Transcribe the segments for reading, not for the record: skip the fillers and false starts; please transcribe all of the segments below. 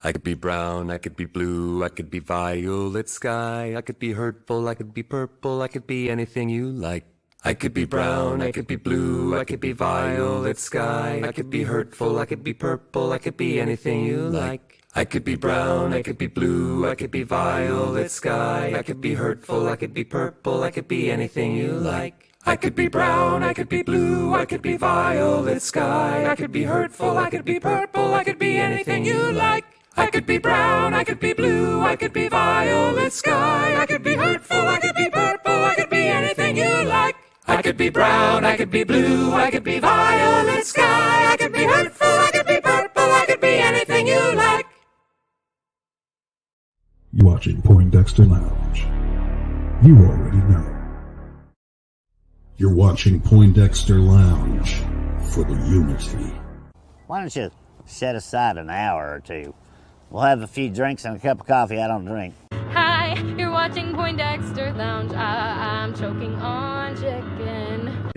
I could be brown, I could be blue, I could be violet sky, I could be hurtful, I could be purple, I could be anything you like. I could be brown, I could be blue, I could be violet sky, I could be hurtful, I could be purple, I could be anything you like. I could be brown, I could be blue, I could be violet sky, I could be hurtful, I could be purple, I could be anything you like. I could be brown, I could be blue, I could be violet sky, I could be hurtful, I could be purple, I could be anything you like. I could be brown, I could be blue, I could be violet sky, I could be hurtful, I could be purple, I could be anything you like. I could be brown, I could be blue, I could be violet sky, I could be hurtful, I could be purple, I could be anything you like. You're watching Poindexter Lounge. You already know. You're watching Poindexter Lounge for the unity. Why don't you set aside an hour or two? We'll have a few drinks and a cup of coffee I don't drink. Hi, you're watching Poindexter Lounge. I'm choking on chicken.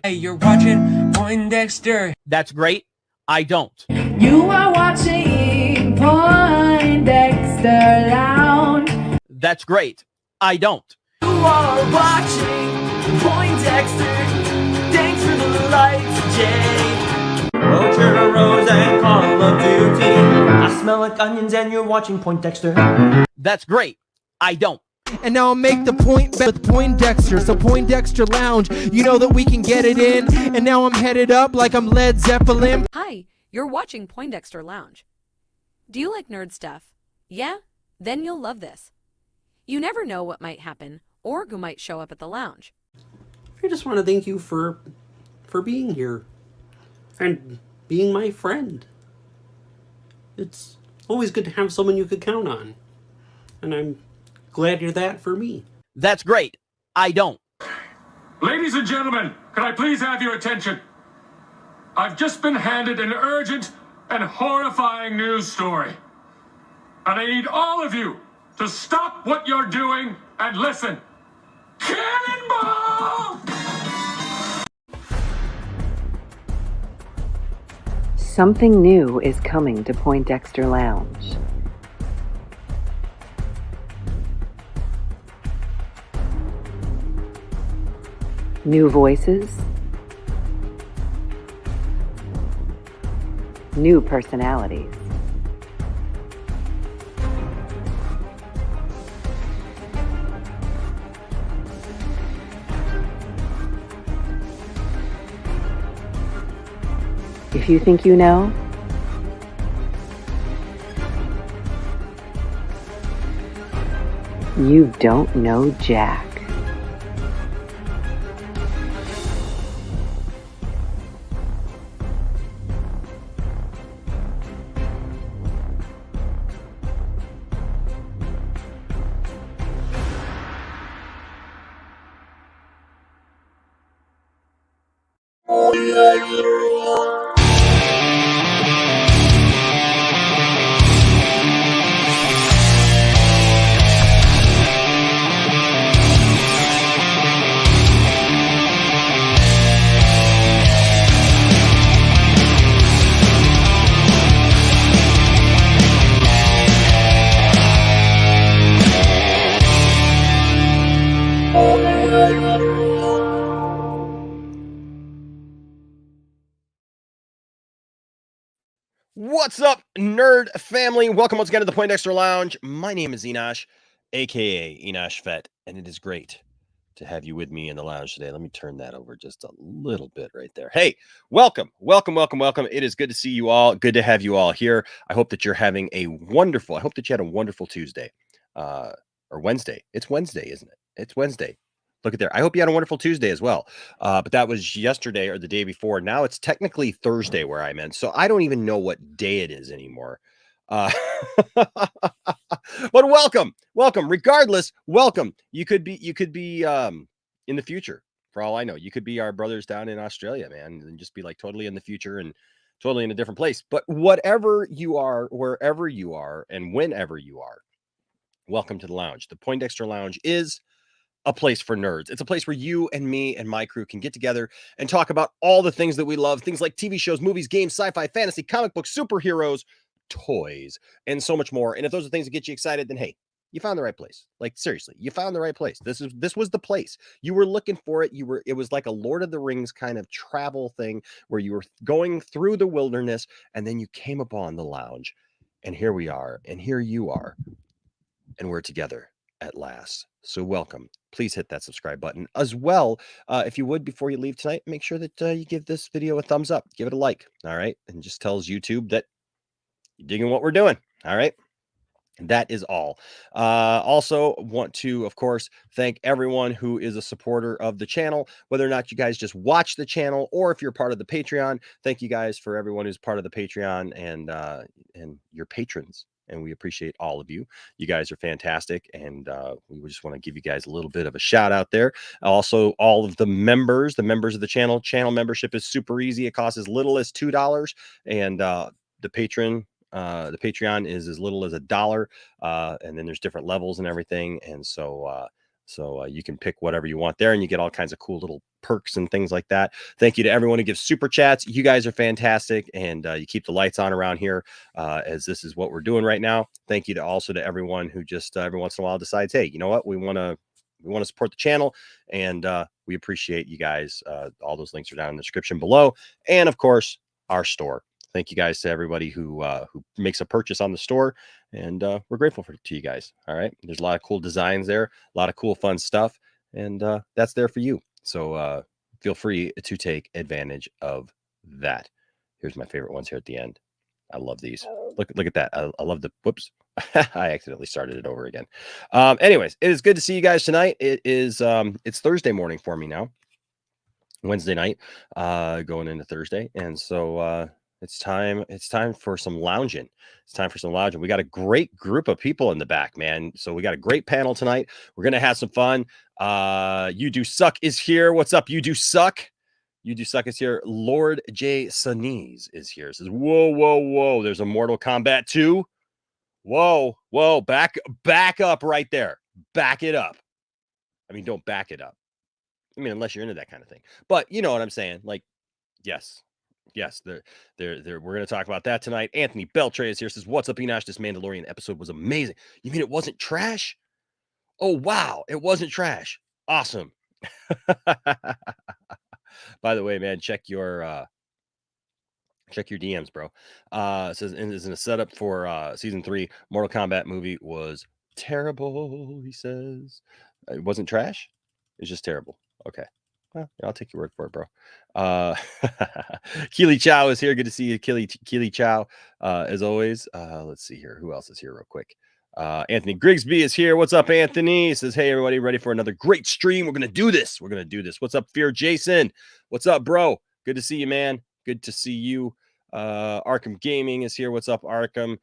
Hey, you're watching Poindexter. That's great. I don't. You are watching Poindexter Lounge. That's great. I don't. You are watching Poindexter. Thanks for the lights, Jay. Roger, Rose, and Call of Duty. I smell like onions and you're watching Poindexter. That's great. I don't. And now I'll make the point with Poindexter. So Poindexter Lounge, you know that we can get it in. And now I'm headed up like I'm Led Zeppelin. Hi, you're watching Poindexter Lounge. Do you like nerd stuff? Yeah? Then you'll love this. You never know what might happen or who might show up at the lounge. I just want to thank you for being here and being my friend. It's always good to have someone you could count on. And I'm glad you're that for me. That's great. I don't. Ladies and gentlemen, can I please have your attention? I've just been handed an urgent and horrifying news story. And I need all of you to stop what you're doing and listen. Cannonball! Something new is coming to Poindexter Lounge. New voices, new personalities. If you think you know, you don't know Jack. What's up, nerd family? Welcome once again to the Poindexter Lounge. My name is Enosh, aka Enosh Fett, and it is great to have you with me in the lounge today. Let me turn that over just a little bit right there. Hey, welcome. It is good to see you all. Good to have you all here. I hope that you're having I hope that you had a wonderful Tuesday or Wednesday. It's Wednesday, isn't it? It's Wednesday. Look at there. I hope you had a wonderful Tuesday as well. But that was yesterday or the day before. Now it's technically Thursday where I'm in. So I don't even know what day it is anymore. But welcome. Regardless, welcome. You could be in the future for all I know. You could be our brothers down in Australia, man, and just be like totally in the future and totally in a different place. But whatever you are, wherever you are, and whenever you are, welcome to the lounge. The Poindexter Lounge is a place for nerds. It's a place where you and me and my crew can get together and talk about all the things that we love, things like TV shows, movies, games, sci-fi, fantasy, comic books, superheroes, toys, and so much more. And if those are things that get you excited, then hey, you found the right place. Like seriously, you found the right place. This was the place. You were looking for it. It was like a Lord of the Rings kind of travel thing where you were going through the wilderness and then you came upon the lounge. And here we are, and here you are, and we're together at last. So welcome. Please hit that subscribe button as well. If you would, before you leave tonight, make sure that you give this video a thumbs up, give it a like. All right. And just tells YouTube that you're digging what we're doing. All right. That is all. Also want to, of course, thank everyone who is a supporter of the channel, whether or not you guys just watch the channel or if you're part of the Patreon. Thank you guys for everyone who's part of the Patreon and your patrons. And we appreciate all of you. You guys are fantastic. And we just want to give you guys a little bit of a shout out there. Also, all of the members of the channel membership is super easy. It costs as little as $2. And the Patreon is as little as $1, and then there's different levels and everything, and so you can pick whatever you want there, and you get all kinds of cool little perks and things like that. Thank you to everyone who gives super chats. You guys are fantastic, and you keep the lights on around here, as this is what we're doing right now. Thank you also to everyone who just every once in a while decides, hey, you know what, we want to support the channel, and we appreciate you guys. All those links are down in the description below, and of course our store. Thank you guys to everybody who makes a purchase on the store, and we're grateful to you guys. All right, there's a lot of cool designs there, a lot of cool fun stuff, and that's there for you. So feel free to take advantage of that. Here's my favorite ones here at the end. I love these. Look at that. I love the whoops. I accidentally started it over again. Anyways, it is good to see you guys tonight. It's Thursday morning for me now. Wednesday night, going into Thursday, and so it's time for some lounging. It's time for some lounging. We got a great group of people in the back, man. So we got a great panel tonight. We're gonna have some fun. You Do Suck is here. What's up, You Do Suck? You Do Suck is here. Lord J. Sunise is here. Says, whoa. There's a Mortal Kombat 2. Whoa. Back up right there. Back it up. I mean, don't back it up. I mean, unless you're into that kind of thing. But you know what I'm saying? Like, yes, we're going to talk about that tonight. Anthony Beltre is here. Says, what's up, Enosh? This Mandalorian episode was amazing. You mean it wasn't trash? Oh, wow. It wasn't trash. Awesome. By the way, man, check your DMs, bro. It says, and is in a setup for season 3. Mortal Kombat movie was terrible, he says. It wasn't trash. It's just terrible. Okay. Well, I'll take your word for it, bro. Keely Chow is here. Good to see you, Keely Chow, as always. Let's see here. Who else is here real quick? Anthony Grigsby is here. What's up, Anthony? He says, hey, everybody, ready for another great stream? We're going to do this. What's up, Fear Jason? What's up, bro? Good to see you, man. Good to see you. Arkham Gaming is here. What's up, Arkham?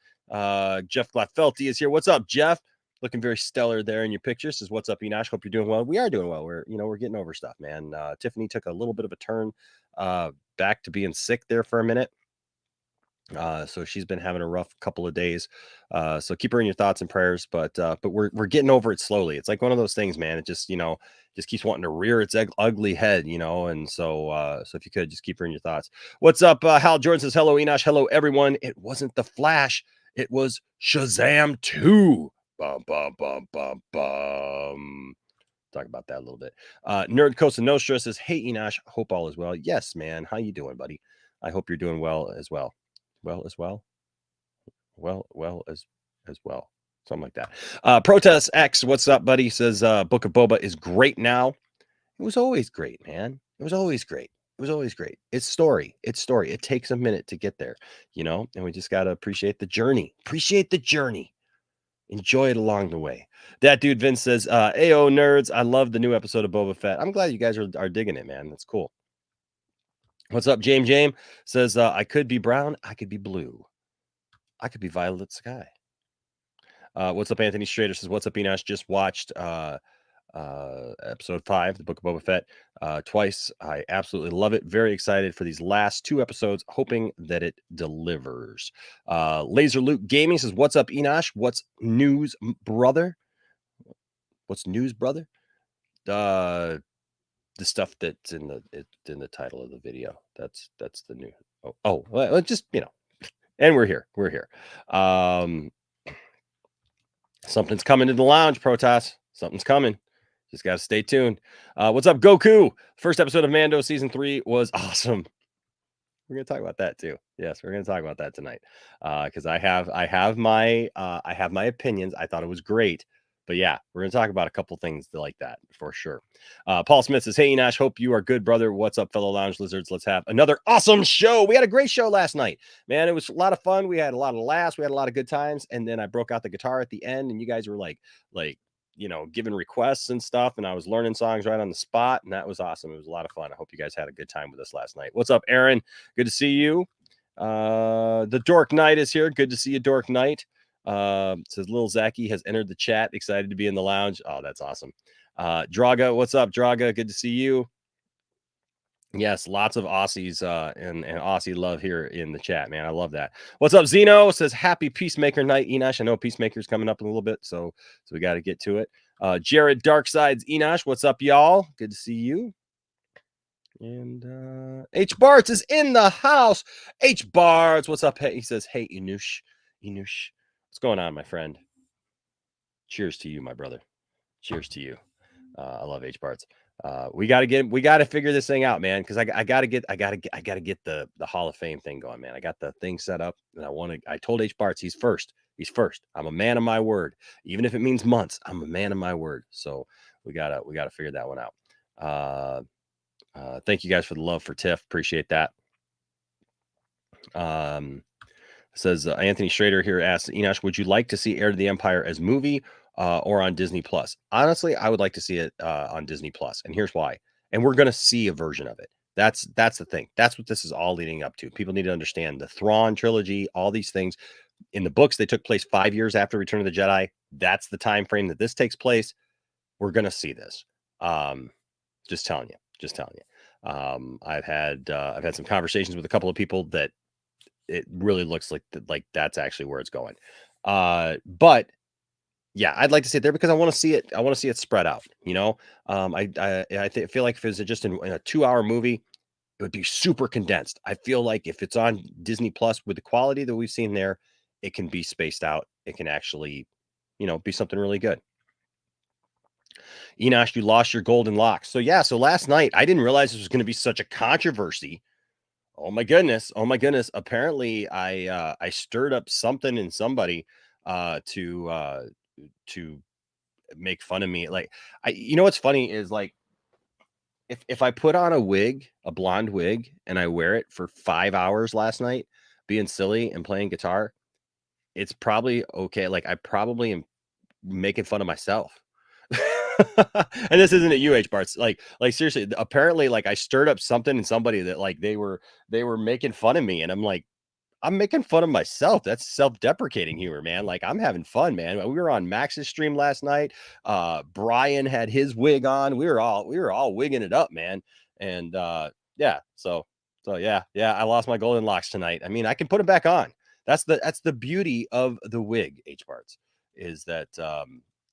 Jeff Glatfelty is here. What's up, Jeff? Looking very stellar there in your pictures. Says, what's up, Enosh? Hope you're doing well. We are doing well. We're getting over stuff, man. Tiffany took a little bit of a turn back to being sick there for a minute. So she's been having a rough couple of days. So keep her in your thoughts and prayers. But we're getting over it slowly. It's like one of those things, man. It just, just keeps wanting to rear its ugly head, and so if you could just keep her in your thoughts. What's up? Hal Jordan says, hello, Enosh. Hello, everyone. It wasn't The Flash. It was Shazam 2. Bum. Talk about that a little bit. Nerd Costa Nostra says, hey, Enosh, hope all is well. Yes, man. How you doing, buddy? I hope you're doing well as well. Well as well. Something like that. Protest X, what's up, buddy? Says, Book of Boba is great now. It was always great, man. It was always great. It's story. It takes a minute to get there, and we just got to appreciate the journey. Enjoy it along the way. That dude Vince says, Ayo nerds, I love the new episode of Boba Fett. I'm glad you guys are digging it, man. That's cool. What's up, James? Says, I could be brown, I could be blue. I could be violet sky. What's up, Anthony Strader? Says, what's up, Enosh? Just watched episode 5, the Book of Boba Fett, twice. I absolutely love it. Very excited for these last 2 episodes, hoping that it delivers. Laser Luke Gaming says, what's up, Enosh? What's news, brother? The stuff that's in the title of the video. That's the new. Well, just And we're here. Something's coming to the lounge, Protoss. Something's coming. Just got to stay tuned. What's up, Goku? First episode of Mando season 3 was awesome. We're gonna talk about that too. Yes, we're gonna talk about that tonight. Because I have my opinions. I thought it was great. But yeah, we're gonna talk about a couple things like that for sure. Paul Smith says, "Hey Nash, hope you are good, brother. What's up, fellow lounge lizards? Let's have another awesome show. We had a great show last night, man. It was a lot of fun. We had a lot of laughs. We had a lot of good times. And then I broke out the guitar at the end, and you guys were like giving requests and stuff, and I was learning songs right on the spot, and that was awesome. It was a lot of fun. I hope you guys had a good time with us last night. What's up, Aaron? Good to see you. The Dork Knight is here. Good to see you, Dork Knight. Says Lil Zaki has entered the chat, excited to be in the lounge. Oh, that's awesome. Draga, what's up, Draga? Good to see you. Yes, lots of Aussies and Aussie love here in the chat, man. I love that. What's up, Zeno? Says happy Peacemaker night, Enosh. I know Peacemaker's coming up in a little bit, so we got to get to it. Jared Darksides, Enosh, what's up, y'all? Good to see you. And H Barts is in the house. H Barts, what's up? Hey, he says, hey, Enosh. What's going on, my friend? Cheers to you, my brother. Cheers to you. I love H Barts. We got to figure this thing out, man. Cause I got to get the Hall of Fame thing going, man. I got the thing set up and I told H Barts he's first. I'm a man of my word. Even if it means months, I'm a man of my word. So we gotta figure that one out. Thank you guys for the love for Tiff. Appreciate that. Says Anthony Schrader here asks, Enosh, would you like to see Heir to the Empire as movie or on Disney Plus? Honestly, I would like to see it on Disney Plus, and here's why. And we're going to see a version of it. That's the thing. That's what this is all leading up to. People need to understand the Thrawn trilogy, all these things. In the books, they took place 5 years after Return of the Jedi. That's the time frame that this takes place. We're going to see this. Just telling you. I've had some conversations with a couple of people that it really looks like that's actually where it's going. But yeah, I'd like to see it there because I want to see it. I want to see it spread out. I feel like if it's just in a 2-hour movie, it would be super condensed. I feel like if it's on Disney Plus with the quality that we've seen there, it can be spaced out. It can actually, be something really good. Enosh, you lost your golden locks. So yeah, so last night I didn't realize this was going to be such a controversy. Oh my goodness. Apparently I stirred up something in somebody to make fun of me. Like what's funny is like if I put on a blonde wig and I wear it for 5 hours last night, being silly and playing guitar, it's probably okay. Like I probably am making fun of myself. And this isn't at UH Barts. Like seriously, apparently like I stirred up something in somebody that like they were making fun of me, and I'm like, I'm making fun of myself. That's self-deprecating humor, man. Like I'm having fun, man. We were on Max's stream last night. Brian had his wig on. We were all wigging it up, man. And yeah, so yeah, I lost my golden locks tonight. I mean, I can put them back on. That's the beauty of the wig, H Barts, is that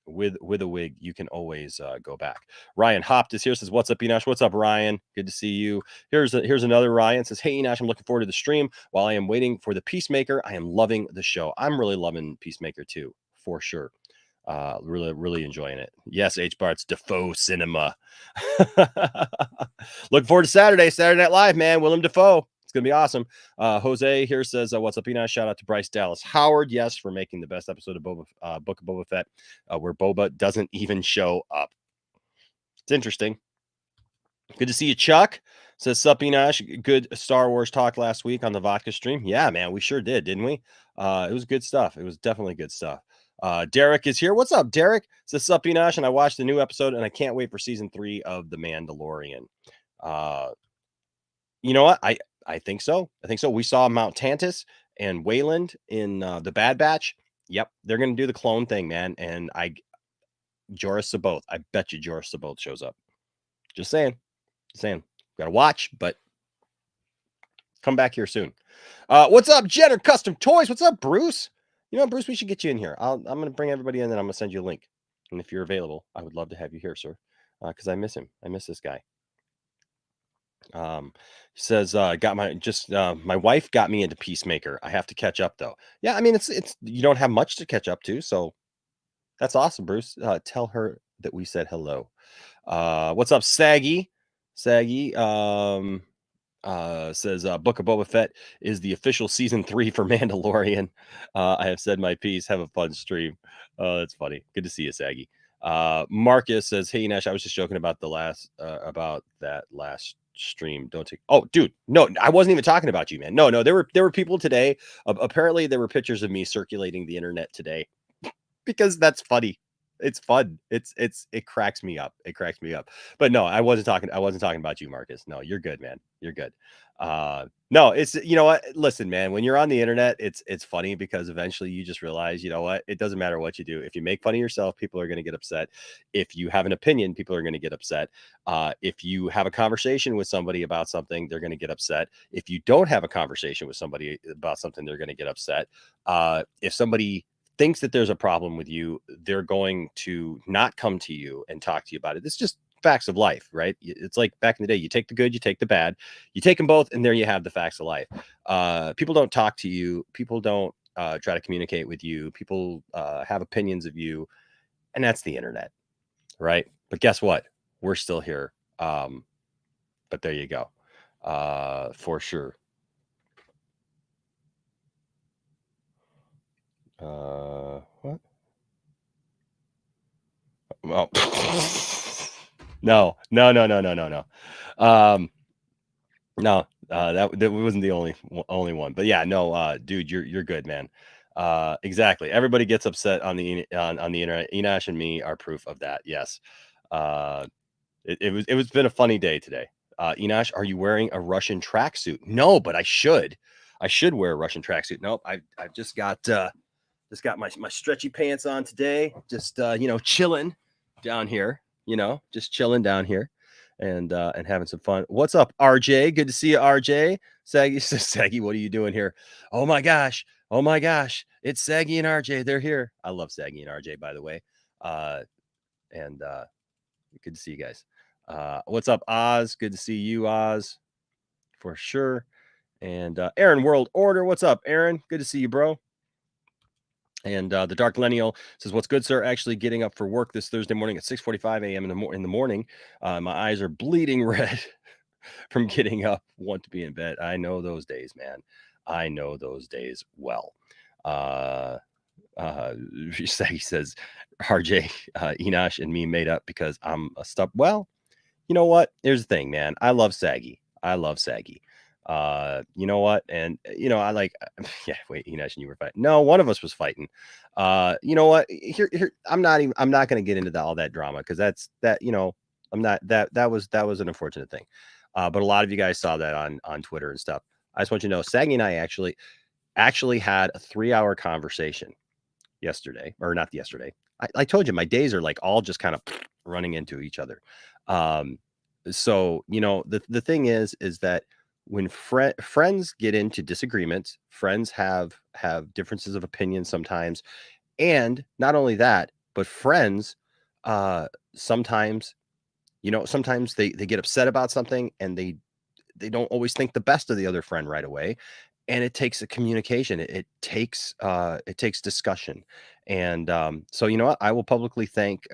with a wig you can always go back. Ryan Hopt is here, says, what's up, Enosh? What's up, Ryan? Good to see you. Here's another Ryan, says, hey Enosh, I'm looking forward to the stream while I am waiting for the Peacemaker. I am loving the show. I'm really loving Peacemaker too, for sure. Really enjoying it. Yes, H Bart's Defoe cinema. Looking forward to Saturday Night Live, man. Willem Dafoe. It's gonna be awesome. Jose here says, what's up, Enosh? Shout out to Bryce Dallas Howard, yes, for making the best episode of Book of Boba Fett, where Boba doesn't even show up. It's interesting. Good to see you, Chuck. Says, sup, Enosh. Good Star Wars talk last week on the vodka stream. Yeah, man, we sure did, didn't we? It was good stuff. It was definitely good stuff. Derek is here. What's up, Derek? Says, sup, Enosh, and I watched the new episode and I can't wait for season 3 of The Mandalorian. You know what? I think so. We saw Mount Tantus and Wayland in the Bad Batch. Yep, they're gonna do the clone thing, man. And Jorah Saboth. I bet you Jorah Saboth shows up. Just saying. Gotta watch, but come back here soon. What's up, Jenner Custom Toys? What's up, Bruce? Bruce, we should get you in here. I'm gonna bring everybody in, and I'm gonna send you a link. And if you're available, I would love to have you here, sir. Because I miss him. I miss this guy. He says, got my wife got me into Peacemaker. I have to catch up though. Yeah, I mean it's you don't have much to catch up to, so that's awesome, Bruce. Tell her that we said hello. What's up, Saggy? Saggy says Book of Boba Fett is the official season 3 for Mandalorian. I have said my piece. Have a fun stream. That's funny. Good to see you, Saggy. Marcus says, "Hey Nash, I was just joking about about that last stream. Don't take. Oh, dude, no, I wasn't even talking about you, man. No, there were people today. Apparently, there were pictures of me circulating the internet today because that's funny. It's fun. It cracks me up. It cracks me up. But no, I wasn't talking about you, Marcus. No, you're good, man. You're good. No, it's you know what? Listen, man, when you're on the internet, it's funny because eventually you just realize, you know what? It doesn't matter what you do. If you make fun of yourself, people are going to get upset. If you have an opinion, people are going to get upset. If you have a conversation with somebody about something, they're going to get upset. If you don't have a conversation with somebody about something, they're going to get upset. If somebody thinks that there's a problem with you, they're going to not come to you and talk to you about it. It's just facts of life, right? It's like back in the day, you take the good, you take the bad, you take them both, and there you have the facts of life. People don't talk to you. People don't try to communicate with you. People have opinions of you, and that's the internet, right? But guess what? We're still here. But there you go, for sure. What? Well, no. No, that wasn't the only one. But yeah, no, dude, you're good, man. Exactly. Everybody gets upset on the internet. Enosh and me are proof of that. Yes. It was been a funny day today. Enosh, are you wearing a Russian tracksuit? No, but I should. I should wear a Russian tracksuit. Nope. I've just got my stretchy pants on today. Just chilling down here. Just chilling down here. And having some fun. What's up, RJ? Good to see you, RJ. Saggy says, Saggy, what are you doing here? Oh my gosh. It's Saggy and RJ. They're here. I love Saggy and RJ, by the way. And good to see you guys. What's up, Oz? Good to see you, Oz, for sure. And Aaron World Order. What's up, Aaron? Good to see you, bro. And the Dark Lineal says, "What's good, sir? Actually getting up for work this Thursday morning at 6:45 a.m. in the morning. My eyes are bleeding red from getting up. Want to be in bed. I know those days, man. I know those days well." He says, "RJ, Enosh, and me made up because I'm a stub." Well, you know what? Here's the thing, man. I love Saggy. You know what? And I like yeah, wait, Enosh and you were fighting. No, one of us was fighting. You know what? Here I'm not gonna get into all that drama because I'm not that was an unfortunate thing. But a lot of you guys saw that on Twitter and stuff. I just want you to know Saggy and I actually had a 3-hour conversation yesterday, or not yesterday. I told you my days are like all just kind of running into each other. So the thing is that when friends get into disagreements, friends have differences of opinion sometimes, and not only that, but friends sometimes they get upset about something and they don't always think the best of the other friend right away, and it takes a communication. It takes discussion, and so you know what, I will publicly thank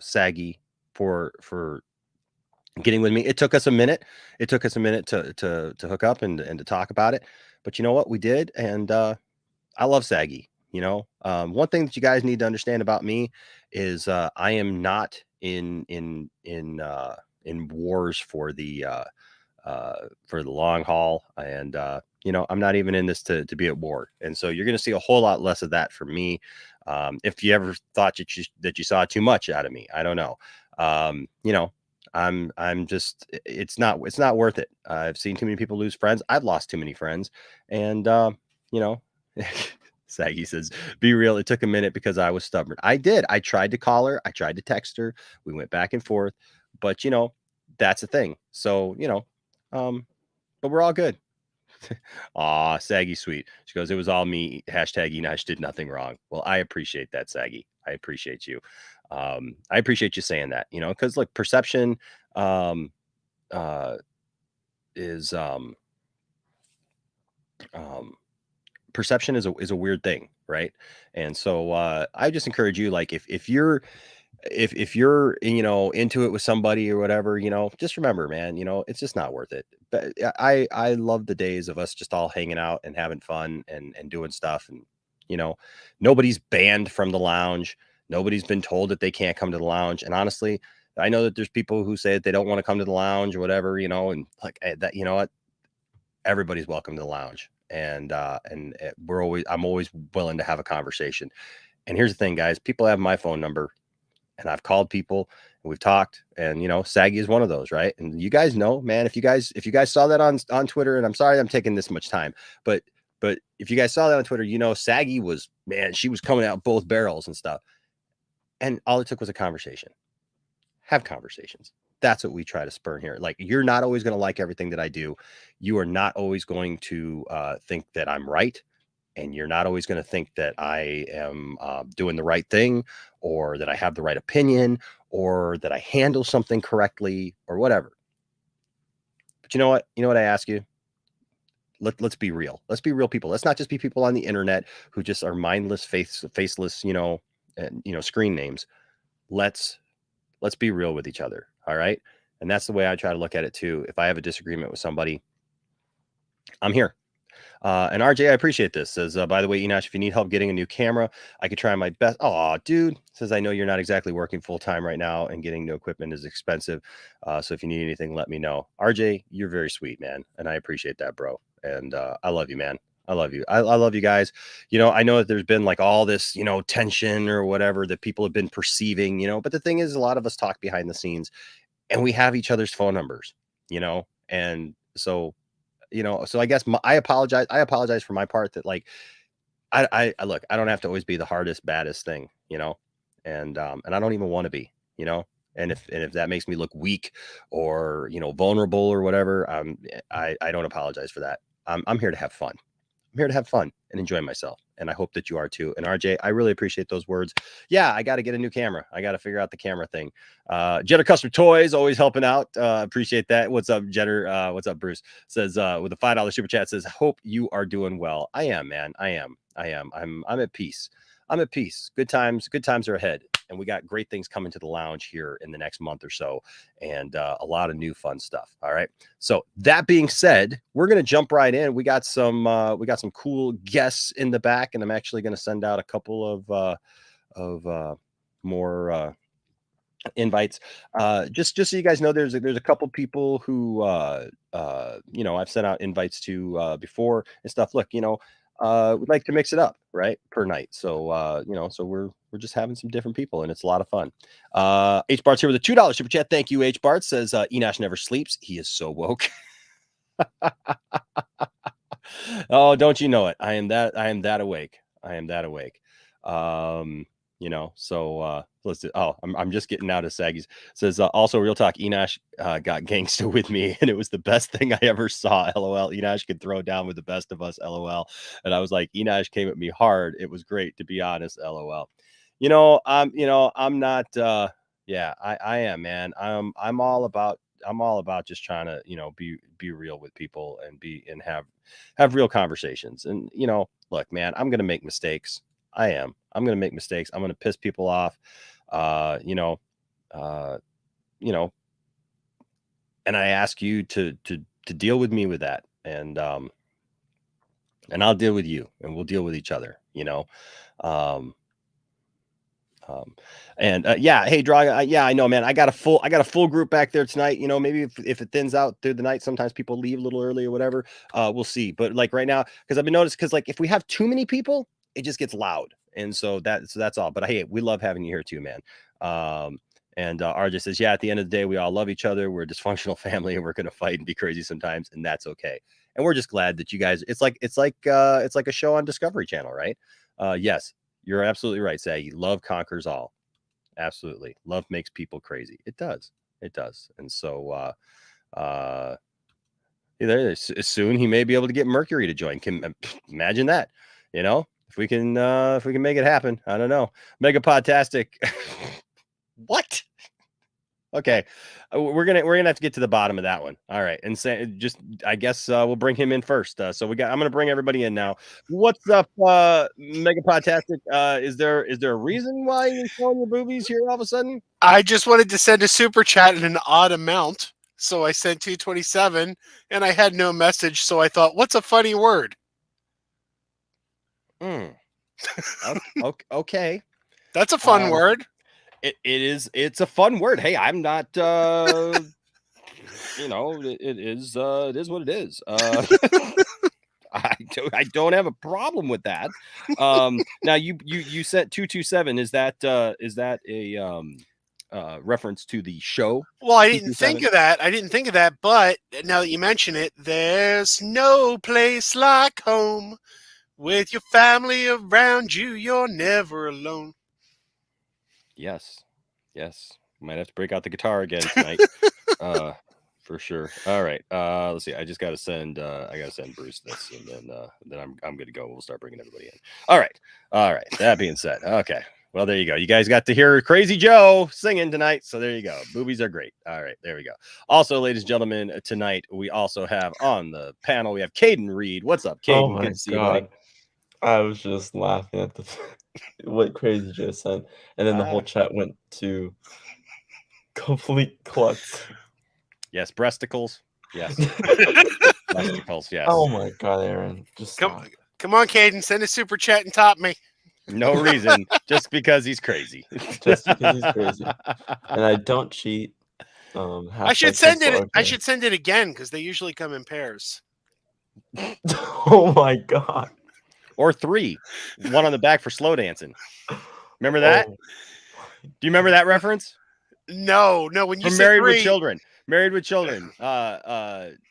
Saggy for getting with me. It took us a minute. To hook up and to talk about it. But you know what? We did. And I love Saggy. One thing that you guys need to understand about me is I am not in wars for the long haul. And I'm not even in this to be at war. And so you're going to see a whole lot less of that from me. If you ever thought that you saw too much out of me, I don't know. I'm just, it's not worth it. I've seen too many people lose friends. I've lost too many friends. And, Saggy says, be real. It took a minute because I was stubborn. I did. I tried to call her. I tried to text her. We went back and forth, but that's the thing. So, but we're all good. Aw, Saggy sweet. She goes, it was all me. Hashtag Enosh did nothing wrong. Well, I appreciate that, Saggy. I appreciate you. I appreciate you saying that, because like perception, is perception is a weird thing, right? And so I just encourage you, like, if you're into it with somebody or whatever, just remember, man, it's just not worth it. But I love the days of us just all hanging out and having fun and doing stuff. And nobody's banned from the lounge. Nobody's been told that they can't come to the lounge. And honestly, I know that there's people who say that they don't want to come to the lounge or whatever, and like that, what, everybody's welcome to the lounge. And I'm always willing to have a conversation. And here's the thing, guys, people have my phone number, and I've called people and we've talked, and Saggy is one of those, right? And you guys know, man, if you guys saw that on Twitter, and I'm sorry I'm taking this much time, but if you guys saw that on Twitter, Saggy was, man, she was coming out both barrels and stuff. And all it took was a conversation. Have conversations. That's what we try to spur here. Like, you're not always going to like everything that I do. You are not always going to think that I'm right. And you're not always going to think that I am doing the right thing, or that I have the right opinion, or that I handle something correctly, or whatever. But you know what? I ask you? Let's be real. Let's be real people. Let's not just be people on the internet who just are mindless, faceless, screen names. Let's be real with each other. All right. And that's the way I try to look at it too. If I have a disagreement with somebody, I'm here. And RJ, I appreciate this. Says, by the way, Enosh, if you need help getting a new camera, I could try my best. Oh, dude. Says, I know you're not exactly working full time right now, and getting new equipment is expensive. So if you need anything, let me know. RJ, you're very sweet, man. And I appreciate that, bro. And I love you, man. I love you. I love you guys. I know that there's been like all this, tension or whatever that people have been perceiving, but the thing is, a lot of us talk behind the scenes, and we have each other's phone numbers, and so, so I guess I apologize. I apologize for my part that, like, I look, I don't have to always be the hardest, baddest thing, and I don't even want to be, and if that makes me look weak or, vulnerable or whatever, I don't apologize for that. I'm here to have fun. I'm here to have fun and enjoy myself. And I hope that you are too. And RJ, I really appreciate those words. Yeah, I got to get a new camera. I got to figure out the camera thing. Jenner Custom Toys, always helping out. Appreciate that. What's up, Jenner? What's up, Bruce? Says, with a $5 super chat, says, hope you are doing well. I am, man. I am. I'm at peace. I'm at peace. Good times are ahead. And we got great things coming to the lounge here in the next month or so, and a lot of new fun stuff. All right. So that being said, we're going to jump right in. We got some cool guests in the back, and I'm actually going to send out a couple of more invites. Just so you guys know, there's a couple people who I've sent out invites to before and stuff. Look, we'd like to mix it up, right, per night. So so we're just having some different people, and it's a lot of fun. H Bart's here with a $2 super chat. Thank you, H Bart. Says, Enosh never sleeps. He is so woke. Oh, don't you know it? I am that awake. I am that awake. So let's do, I'm just getting out of Saggies. Says, also real talk, Enosh got gangsta with me, and it was the best thing I ever saw. LOL. Enosh could throw down with the best of us. LOL. And I was like, Enosh came at me hard. It was great, to be honest. LOL. I'm not I am, man. I'm all about just trying to, be real with people and have real conversations. And, look, man, I'm going to make mistakes. I'm going to make mistakes. I'm going to piss people off. And I ask you to deal with me with that. And I'll deal with you, and we'll deal with each other, hey, Draga, I know, man. I got a full group back there tonight. Maybe if it thins out through the night, sometimes people leave a little early or whatever. We'll see. But like right now, because I've been noticed, because like if we have too many people, it just gets loud. And so that's all. But hey, we love having you here too, man. And RJ says, yeah, at the end of the day, we all love each other. We're a dysfunctional family, and we're going to fight and be crazy sometimes, and that's okay. And we're just glad that you guys, it's like a show on Discovery Channel, right? Yes, you're absolutely right, Saggy. Love conquers all. Absolutely. Love makes people crazy. It does. And so soon he may be able to get Mercury to join. Can imagine that, if we can make it happen. I don't know. Megapodtastic. What? Okay, we're gonna have to get to the bottom of that one. All right, and say just I guess we'll bring him in first. I'm gonna bring everybody in now. What's up, Mega Podtastic? Is there a reason why you're showing your boobies here all of a sudden? I just wanted to send a super chat in an odd amount, so I sent 227, and I had no message, so I thought, what's a funny word? Okay, that's a fun word. It is. It's a fun word. Hey, I'm not. It is what it is. I don't have a problem with that. Now you sent 227. Is that a reference to the show? Well, I didn't think of that. But now that you mention it, there's no place like home. With your family around you, you're never alone. Yes. Might have to break out the guitar again tonight. For sure. All right. Let's see. I just got to send. I got to send Bruce this, and then I'm good to go. We'll start bringing everybody in. All right. That being said, okay. Well, there you go. You guys got to hear Crazy Joe singing tonight, so there you go. Boobies are great. All right, there we go. Also, ladies and gentlemen, tonight we also have on the panel we have Caden Reed. What's up, Caden? Oh my God. I was just laughing at what Crazy Joe said, and then the whole chat went to complete klutz. Yes, breasticles. Yes. Breasticles, yes. Oh my God, Aaron. Just come on, Caden, send a super chat and top me. No reason, just because he's crazy. Just because he's crazy. And I don't cheat. I should send it. Okay. I should send it again because they usually come in pairs. Oh my God. Or 3. One on the back for slow dancing. Remember that? Do you remember that reference? No. When you said Married 3, with Children. Married with Children. Ted.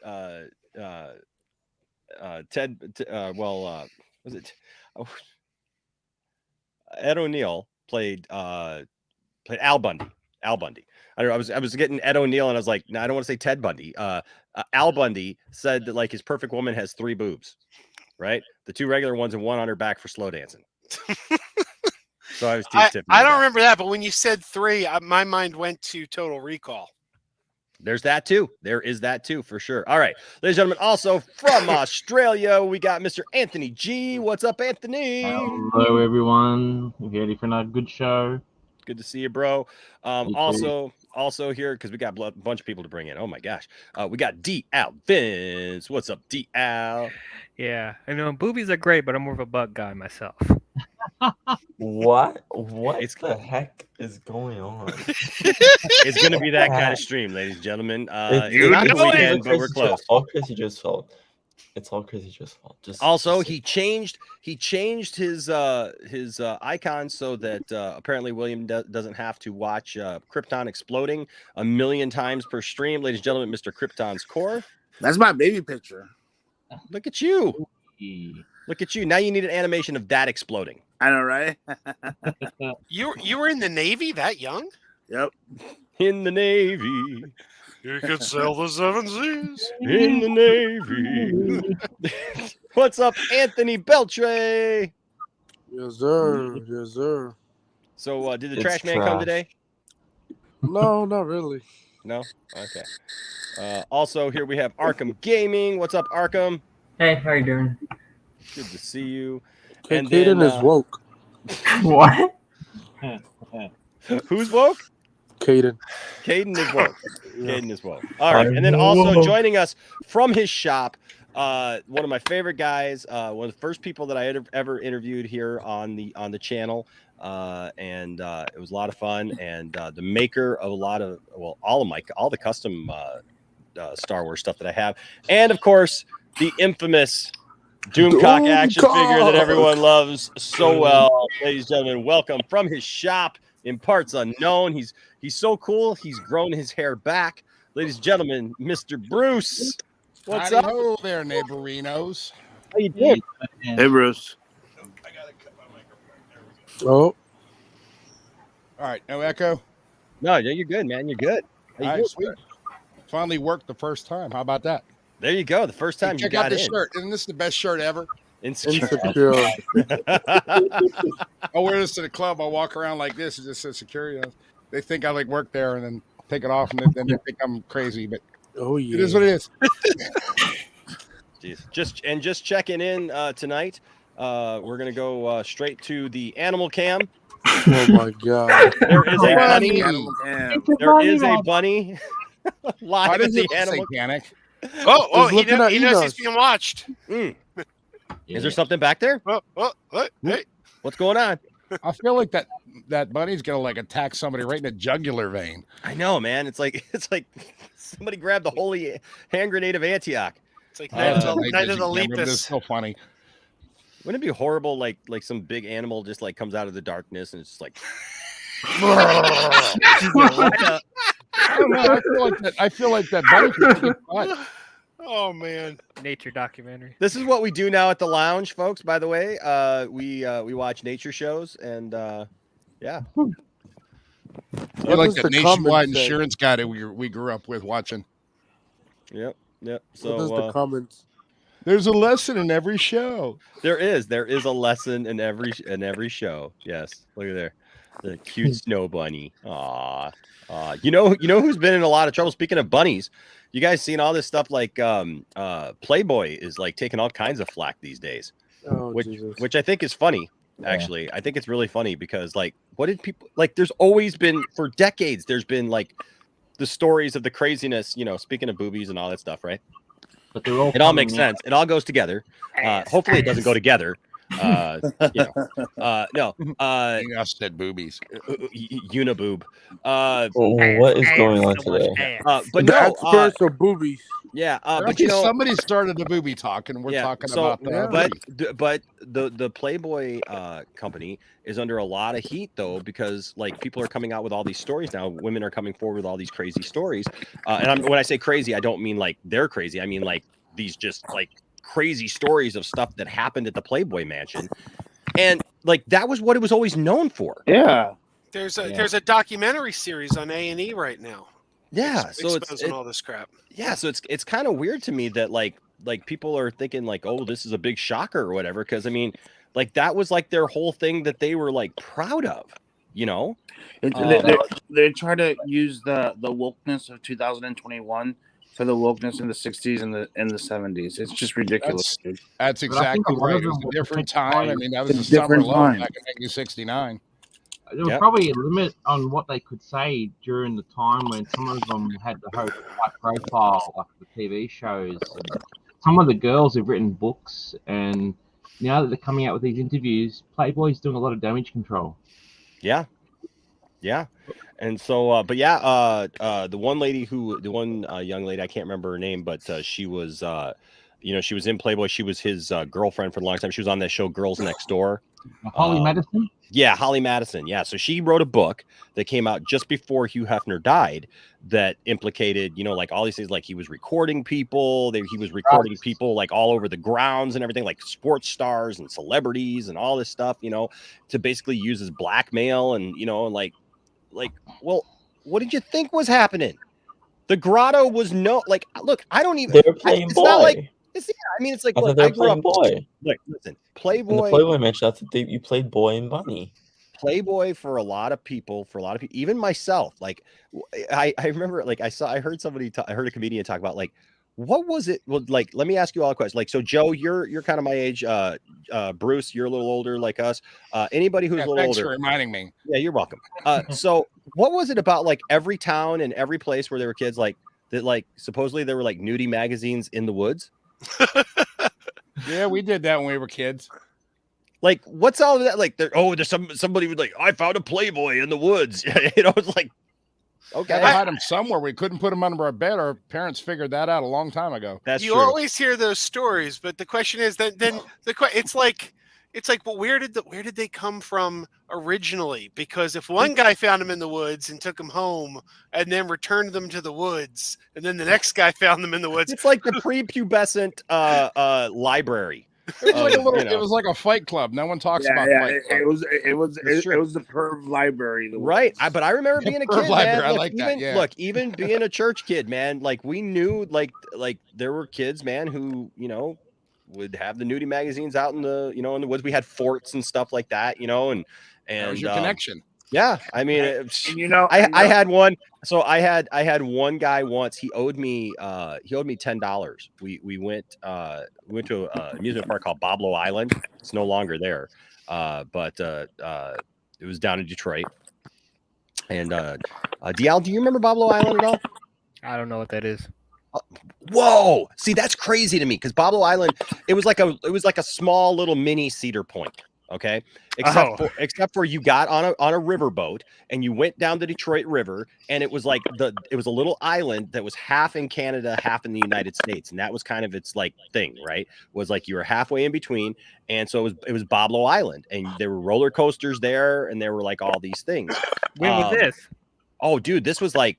Was it? Oh, Ed O'Neill played Al Bundy. I don't know. I was getting Ed O'Neill, and I was like, no, I don't want to say Ted Bundy. Al Bundy said that like his perfect woman has 3 boobs. Right, the 2 regular ones and 1 on her back for slow dancing. So I was Tiffany. I don't remember that, but when you said 3, my mind went to Total Recall. There's that too. There is that too for sure. All right, ladies and gentlemen. Also from Australia, we got Mr. Anthony G. What's up, Anthony? Hello, everyone. Ready for another good show? Good to see you, bro. Also here because we got a bunch of people to bring in. Oh my gosh, we got D. Al Vince. What's up, D. Al? Yeah, I know boobies are great, but I'm more of a butt guy myself. What the heck is going on? It's gonna be that kind of stream, ladies and gentlemen. You not know the weekend, but we're close. All Crazy Joe's fault. It's all Crazy Joe's fault. He changed his icon so that apparently William doesn't have to watch Krypton exploding 1,000,000 times per stream. Ladies and gentlemen, Mr. Krypton's core. That's my baby picture. Look at you. Look at you. Now you need an animation of that exploding. I know, right? You were in the Navy that young? Yep. In the Navy. You could sail the 7 seas. In the Navy. What's up, Anthony Beltre? Yes, sir. Yes, sir. So, did the trash man come today? No, not really. No? Okay. Also, here we have Arkham Gaming. What's up, Arkham? Hey, how you doing? Good to see you. Okay, Caden is woke. What? Who's woke? Caden. Caden is woke. Caden is woke. All right. And then also joining us from his shop, one of my favorite guys, one of the first people that I ever interviewed here on the channel. And it was a lot of fun. And the maker of a lot of, all the custom Star Wars stuff that I have. And of course, the infamous Doomcock action figure that everyone loves so well. Ladies and gentlemen, welcome from his shop in parts unknown. He's so cool. He's grown his hair back. Ladies and gentlemen, Mr. Bruce. What's up? Hello there, neighborinos. How you doing? Hey, Bruce. Oh. All right, no echo? No, you're good, man. You're good. All right, sweet. Finally worked the first time. How about that? There you go. The first time you got check out this in. shirt. Isn't this the best shirt ever? Insecure. I wear this to the club. I walk around like this. It just says security. They think I work there, and then take it off, and then they think I'm crazy. But oh yeah, it is what it is. Jeez. Just checking in tonight. We're gonna go straight to the animal cam. Oh my god. There is a bunny. There is a man. bunny live Why at does the it animal. satanic? Oh, he looking at knows he's Enos. being watched. Is there something back there? What? Hey. What's going on? I feel like that bunny's gonna like attack somebody right in the jugular vein. I know, man. It's like somebody grabbed the holy hand grenade of Antioch. It's like Night Night of the This is Lepus. so funny. Wouldn't it be horrible? Like some big animal just like comes out of the darkness and it's just like. I don't know. I feel like that bunny could kick butt. Oh man, nature documentary. This is what we do now at the lounge, folks. By the way, we watch nature shows and yeah. You're like the nationwide insurance guy that we grew up with watching. Yep. So what does the comments? There's a lesson in every show. There is a lesson in every show. Yes, look at there, the cute snow bunny. Aw. You know who's been in a lot of trouble. Speaking of bunnies, you guys seen all this stuff like Playboy is like taking all kinds of flack these days, which I think is funny. Actually, I think it's really funny because like, what did people like? There's always been for decades. There's been like the stories of the craziness. Speaking of boobies and all that stuff, right? But they're all it all makes sense. It all goes together. Hopefully, it doesn't go together. No. I said boobies. Uniboob. What is going on today? But the no, experts are boobies. Yeah, but somebody started the booby talk, and we're talking about but the Playboy company is under a lot of heat though because like people are coming out with all these stories now. Women are coming forward with all these crazy stories, and when I say crazy, I don't mean like they're crazy. I mean like these just like crazy stories of stuff that happened at the Playboy Mansion, and like that was what it was always known for. Yeah, there's a documentary series on A&E right now. Yeah, so exposing all this crap. Yeah, so it's kind of weird to me that like people are thinking like, oh, this is a big shocker or whatever. Because I mean, like that was like their whole thing that they were like proud of, They try to use the wokeness of 2021 for the wokeness in the 60s and the 70s. It's just ridiculous. That's exactly right. It was a different time. I mean, that was It's a summer different love time. back in 1969. There was probably a limit on what they could say during the time when some of them had the high profile, like the TV shows. And some of the girls have written books, and now that they're coming out with these interviews, Playboy's doing a lot of damage control. Yeah. And so, but yeah, the one young lady, I can't remember her name, but she was, she was in Playboy. She was his girlfriend for a long time. She was on that show Girls Next Door. Holly Madison? Yeah, Holly Madison. Yeah. So she wrote a book that came out just before Hugh Hefner died that implicated, like all these things, like he was recording people, he was recording people like all over the grounds and everything, like sports stars and celebrities and all this stuff, to basically use as blackmail and, well, what did you think was happening? The grotto was look, I don't even. They were playing it's boy. not like it's. Yeah, I mean, it's like I look, thought they I were grew up. playing boy. Look, listen, In the Playboy. Playboy mentioned that you played boy and bunny. Playboy for a lot of people, even myself. Like, I remember, like I heard I heard a comedian talk about like, what was it? Well, like, let me ask you all a question. Like, so Joe, you're kind of my age. Bruce, you're a little older, like us. Anybody who's a little thanks older. for reminding me. Yeah, you're welcome. So what was it about like every town and every place where there were kids like that? Like supposedly there were like nudie magazines in the woods. Yeah, we did that when we were kids. Like, what's all of that? Like, there's somebody would like, I found a Playboy in the woods. It's like, okay, I had them somewhere. We couldn't put them under our bed. Our parents figured that out a long time ago. That's you always hear those stories, but the question is it's like, well, where did they come from originally? Because if one guy found them in the woods and took them home and then returned them to the woods, and then the next guy found them in the woods, it's like the prepubescent library. It was it was like a fight club. No one talks about fight club. It was the perv library. Right. But I remember being a kid, man. I like that. Yeah. Look, even being a church kid, man, like we knew like there were kids, man, who, would have the nudie magazines out in the, in the woods. We had forts and stuff like that, and that was your connection. Yeah, I mean, I had one. So I had one guy once. He owed me $10. We went to an amusement park called Boblo Island. It's no longer there, but it was down in Detroit. And DL, do you remember Boblo Island at all? I don't know what that is. Whoa! See, that's crazy to me because Boblo Island, it was like a small little mini Cedar Point. Okay, except for you got on a riverboat and you went down the Detroit River, and it was like it was a little island that was half in Canada, half in the United States, and that was kind of its like thing, right? Was like you were halfway in between, and so it was Boblo Island, and there were roller coasters there, and there were like all these things. When was this? Oh, dude, this was like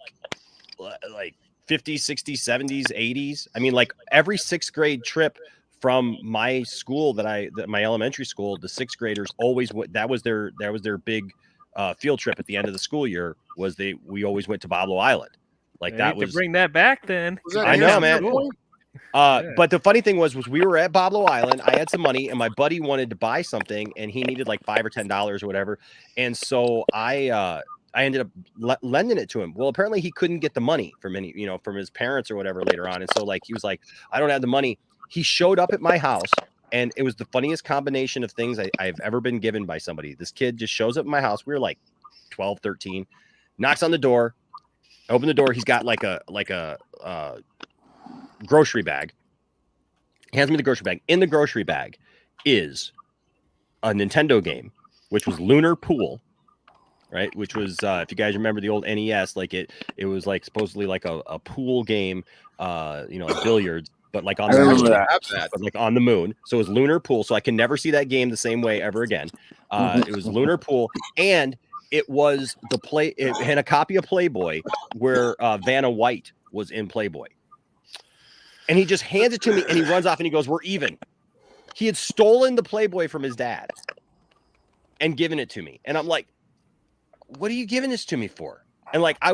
50s, 60s, 70s, 80s. I mean, like every 6th grade trip from my school my elementary school, the 6th graders always went. That was their big field trip at the end of the school year. We always went to Boblo Island. Like They that need to was bring that back then. I know, man. But the funny thing was we were at Boblo Island. I had some money, and my buddy wanted to buy something, and he needed like $5 or $10 or whatever. And so I ended up lending it to him. Well, apparently he couldn't get the money from from his parents or whatever later on. And so like he was like, I don't have the money. He showed up at my house, and it was the funniest combination of things I've ever been given by somebody. This kid just shows up at my house. We were like 12, 13, knocks on the door, open the door. He's got like a grocery bag. Hands me the grocery bag. In the grocery bag is a Nintendo game, which was Lunar Pool. Right, which was if you guys remember the old NES, like it was like supposedly like a pool game, like billiards, but like on the moon. But like on the moon. So it was Lunar Pool. So I can never see that game the same way ever again. It was Lunar Pool, and it was it had a copy of Playboy where Vanna White was in Playboy. And he just hands it to me, and he runs off, and he goes, "We're even." He had stolen the Playboy from his dad and given it to me, and I'm like, what are you giving this to me for? And like I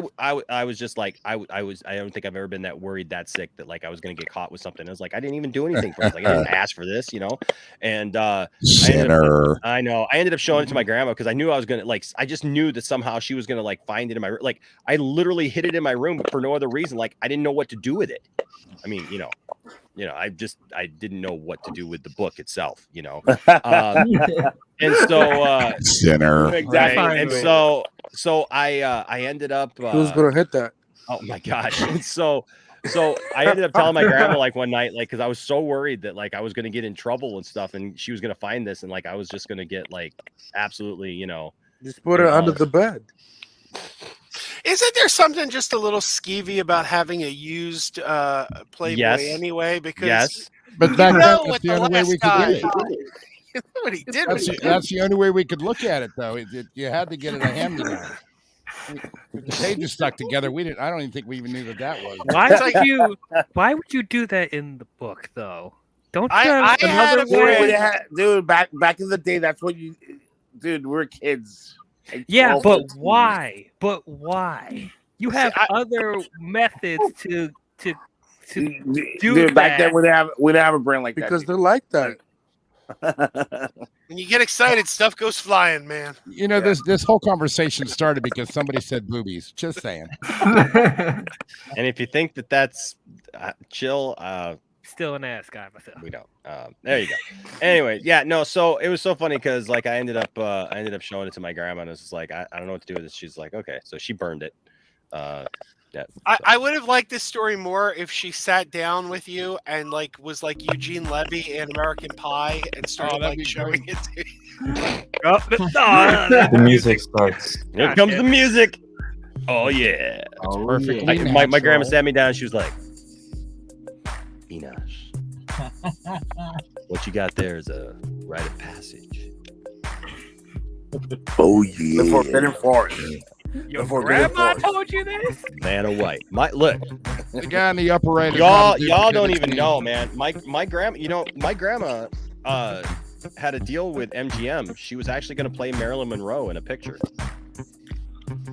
was just like I don't think I've ever been that worried, that sick, that like I was gonna get caught with something. I was like, I didn't even do anything for it. Like I didn't ask for this, And Sinner. I ended up showing it to my grandma because I knew I was gonna I just knew that somehow she was gonna like find it in my I literally hid it in my room, but for no other reason. Like I didn't know what to do with it. I mean, I didn't know what to do with the book itself, and so Sinner. Exactly. Right. And so I ended up Who's gonna hit that? Oh my gosh. And so I ended up telling my grandma like one night, like, because I was so worried that like I was gonna get in trouble and stuff, and she was gonna find this, and like I was just gonna get like absolutely, just put it under the bed. Isn't there something just a little skeevy about having a used Playboy anyway? Because but back then that's the only way we could get it. What he did that's the only way we could look at it, though. You had to get it a hand-me-down. The pages stuck together. I don't even think we even knew that was. Why would you do that in the book, though? Don't I had another way? Dude, back in the day, that's what we're kids. Yeah, but why? You have other methods to do dude, back then we didn't have a brain like that. Because they're like that. When you get excited, stuff goes flying, man. This whole conversation started because somebody said boobies. Just saying. And if you think that's chill, still an ass guy myself. We don't. There you go. Anyway, yeah, no. So it was so funny because like I ended up showing it to my grandma, and it was just like I don't know what to do with this. She's like, okay, so she burned it. Yeah, I would have liked this story more if she sat down with you and like was like Eugene Levy in American Pie and started showing it to you. The music starts. Here comes the music. Oh yeah, that's perfect. Yeah. My grandma sat me down, and she was like, Enosh, what you got there is a rite of passage. Oh yeah. Before Forbidden Forest. Your grandma told you this? Vanna White. Look. The guy in the upper right. Y'all don't even know, man. My grandma, my grandma had a deal with MGM. She was actually going to play Marilyn Monroe in a picture.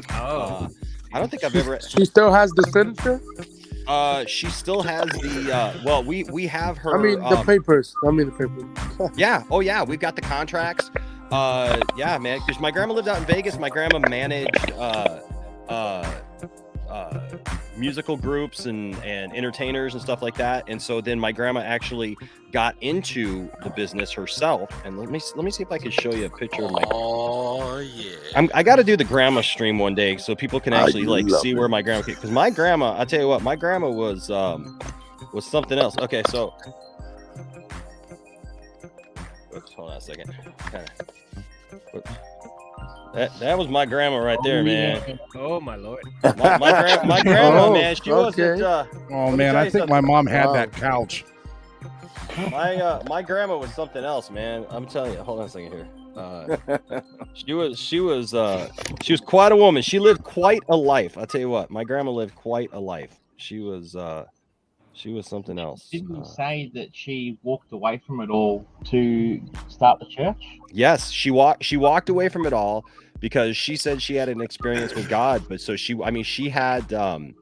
I don't think I've ever. She still has the signature. She still has the. Well, we have her. The papers. Yeah. Oh yeah. We've got the contracts. Yeah, man, because my grandma lived out in Vegas. My grandma managed musical groups and entertainers and stuff like that. And so then my grandma actually got into the business herself. And let me see if I can show you a picture of my. Oh yeah. I got to do the grandma stream one day so people can actually see where my grandma. Because my grandma, I'll tell you what, my grandma was something else. Okay, so. Oops, hold on a second. That was my grandma right there, man. Oh my lord. My grandma, man, she wasn't. Oh man, I think my mom had that couch. My grandma was something else, man. I'm telling you. Hold on a second here. She was quite a woman. She lived quite a life. I'll tell you what, my grandma lived quite a life. She was something else. Didn't you say that she walked away from it all to start the church? Yes, she walked away from it all because she said she had an experience with God. But so she had a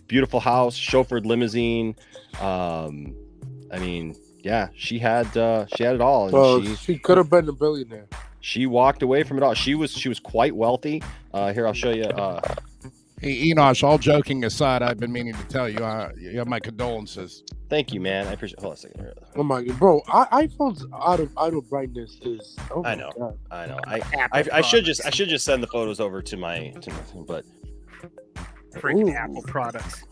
beautiful house, chauffeured limousine. Yeah, she had it all. And So she could have been a billionaire. She walked away from it all. She was quite wealthy. Here, I'll show you. Hey, Enosh, all joking aside, I've been meaning to tell you, you have my condolences. Thank you, man. I appreciate. Hold on a second here. Oh my god, bro! iPhone's auto brightness is. Oh my I know. God. I know. I should just send the photos over to my but Freaking Apple products.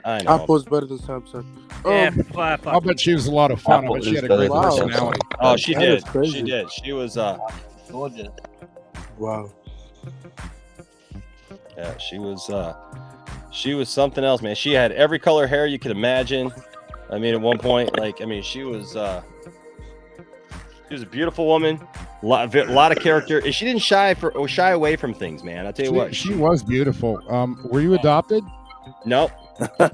I know. Apple's better than Samsung. I'll bet she was a lot of fun. I bet she had a great personality. Oh, she That did. is crazy. She did. She was gorgeous. Wow. Yeah, she was something else, man. She had every color hair you could imagine. I mean, at one point, she was a beautiful woman, a lot of character, and she didn't shy away from things, man. I'll tell you what, she was beautiful. Were you adopted? Nope. Come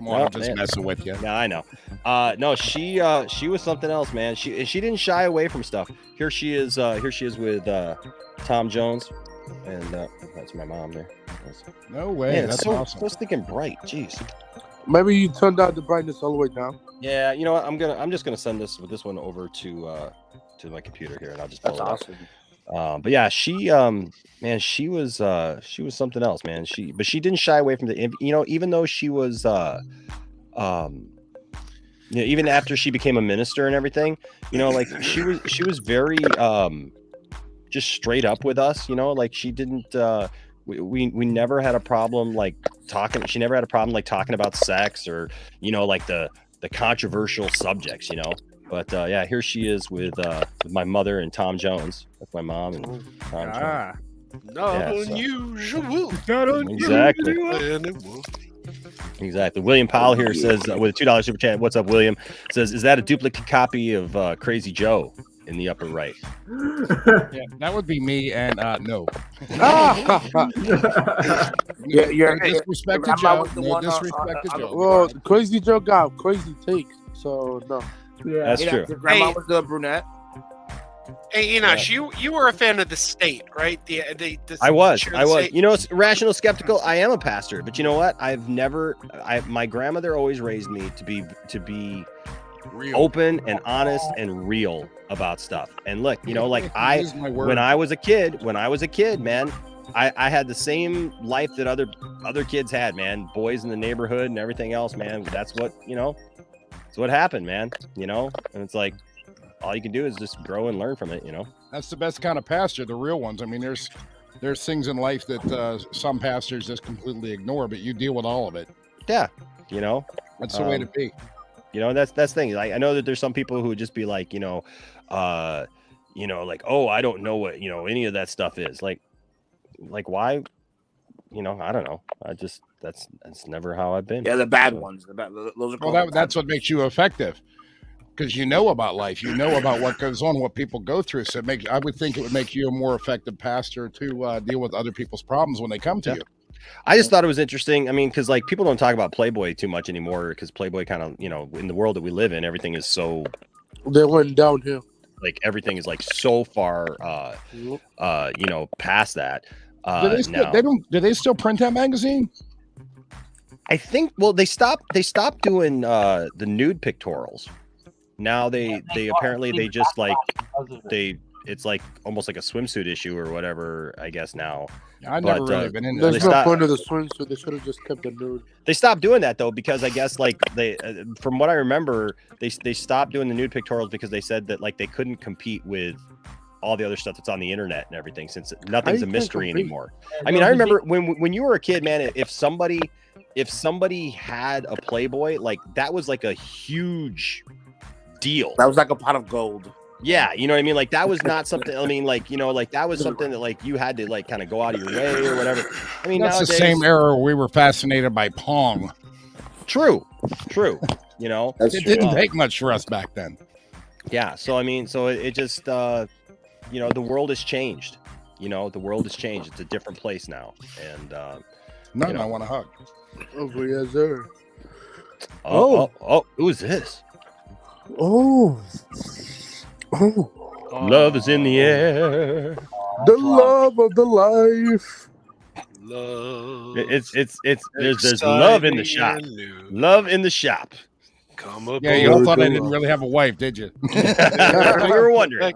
on, I'm just man. messing with you. No, I know. No, she was something else, man. She didn't shy away from stuff. Here she is with Tom Jones, and that's my mom there. No way. Man, That's so, awesome. so stinking bright. Jeez. Maybe you turned out the brightness all the way down. Yeah, you know what? I'm just gonna send this one over to my computer here, and I'll just pull That's it up. awesome. But yeah, she was something else, man. But she didn't shy away from even though she was even after she became a minister and everything, like she was very just straight up with us, like she didn't we never had a problem like talking. She never had a problem like talking about sex or like the controversial subjects, But yeah, here she is with my mother and Tom Jones. That's my mom and Tom Jones. Not unusual. Not Exactly. Exactly. William Powell here says with a $2 super chat. What's up, William? Says, is that a duplicate copy of Crazy Joe in the upper right? Yeah, that would be me, and no. Yeah. Disrespect to Joe. No disrespect to Joe. Well, Crazy Joe got crazy takes, so no. Yeah, That's true. Your grandma was the brunette. Hey, Enosh, you were a fan of the state, right? I was. State. It's rational skeptical. I am a pastor, but you know what? My grandmother always raised me to be Real. open and honest and real about stuff. And look, when I was a kid, man, I had the same life that other kids had, man. Boys in the neighborhood and everything else, man. That's what that's what happened, man. And it's like all you can do is just grow and learn from it, That's the best kind of pastor, the real ones. I mean, there's things in life that some pastors just completely ignore, but you deal with all of it. Yeah, That's the way to be. That's the thing. Like, I know that there's some people who would just be like, like, oh, I don't know what any of that stuff is. Like why? I don't know. That's never how I've been. Yeah, the bad ones. Those are called. Well, that's what makes you effective, because you know about life, you know about what goes on, what people go through. So I would think it would make you a more effective pastor to deal with other people's problems when they come to you. I just thought it was interesting. I mean, because like people don't talk about Playboy too much anymore, because Playboy kind of, in the world that we live in, everything is so. They went downhill. Like everything is like so far, past that. Do they still print that magazine? I think they stopped doing the nude pictorials. Now they apparently they just like it's like almost like a swimsuit issue or whatever, I guess now. I've never really been into There's no point of the swimsuit. They should have just kept the nude. They stopped doing that though because I guess like they from what I remember they stopped doing the nude pictorials because they said that like they couldn't compete with all the other stuff that's on the internet and everything since nothing's a mystery anymore. I mean, I remember when you were a kid, man, if somebody had a Playboy, like that was like a huge deal. That was like a pot of gold. Yeah, you know what I mean? Like that was not something, I mean, like, you know, like that was something that like you had to like kind of go out of your way or whatever. I mean, that's nowadays, the same era we were fascinated by Pong. True. You know, it didn't take much for us back then. Yeah. So, I mean, so it just, you know, the world has changed. You know, the world has changed. It's a different place now. And, no, you know. I want to hug. Oh, yes, sir. Oh, who's this? Oh. Love is in the air. The love of the life. Love. It's there's love in the shop. Love in the shop. Come up. Yeah, you all thought I didn't really have a wife, did you? We were wondering.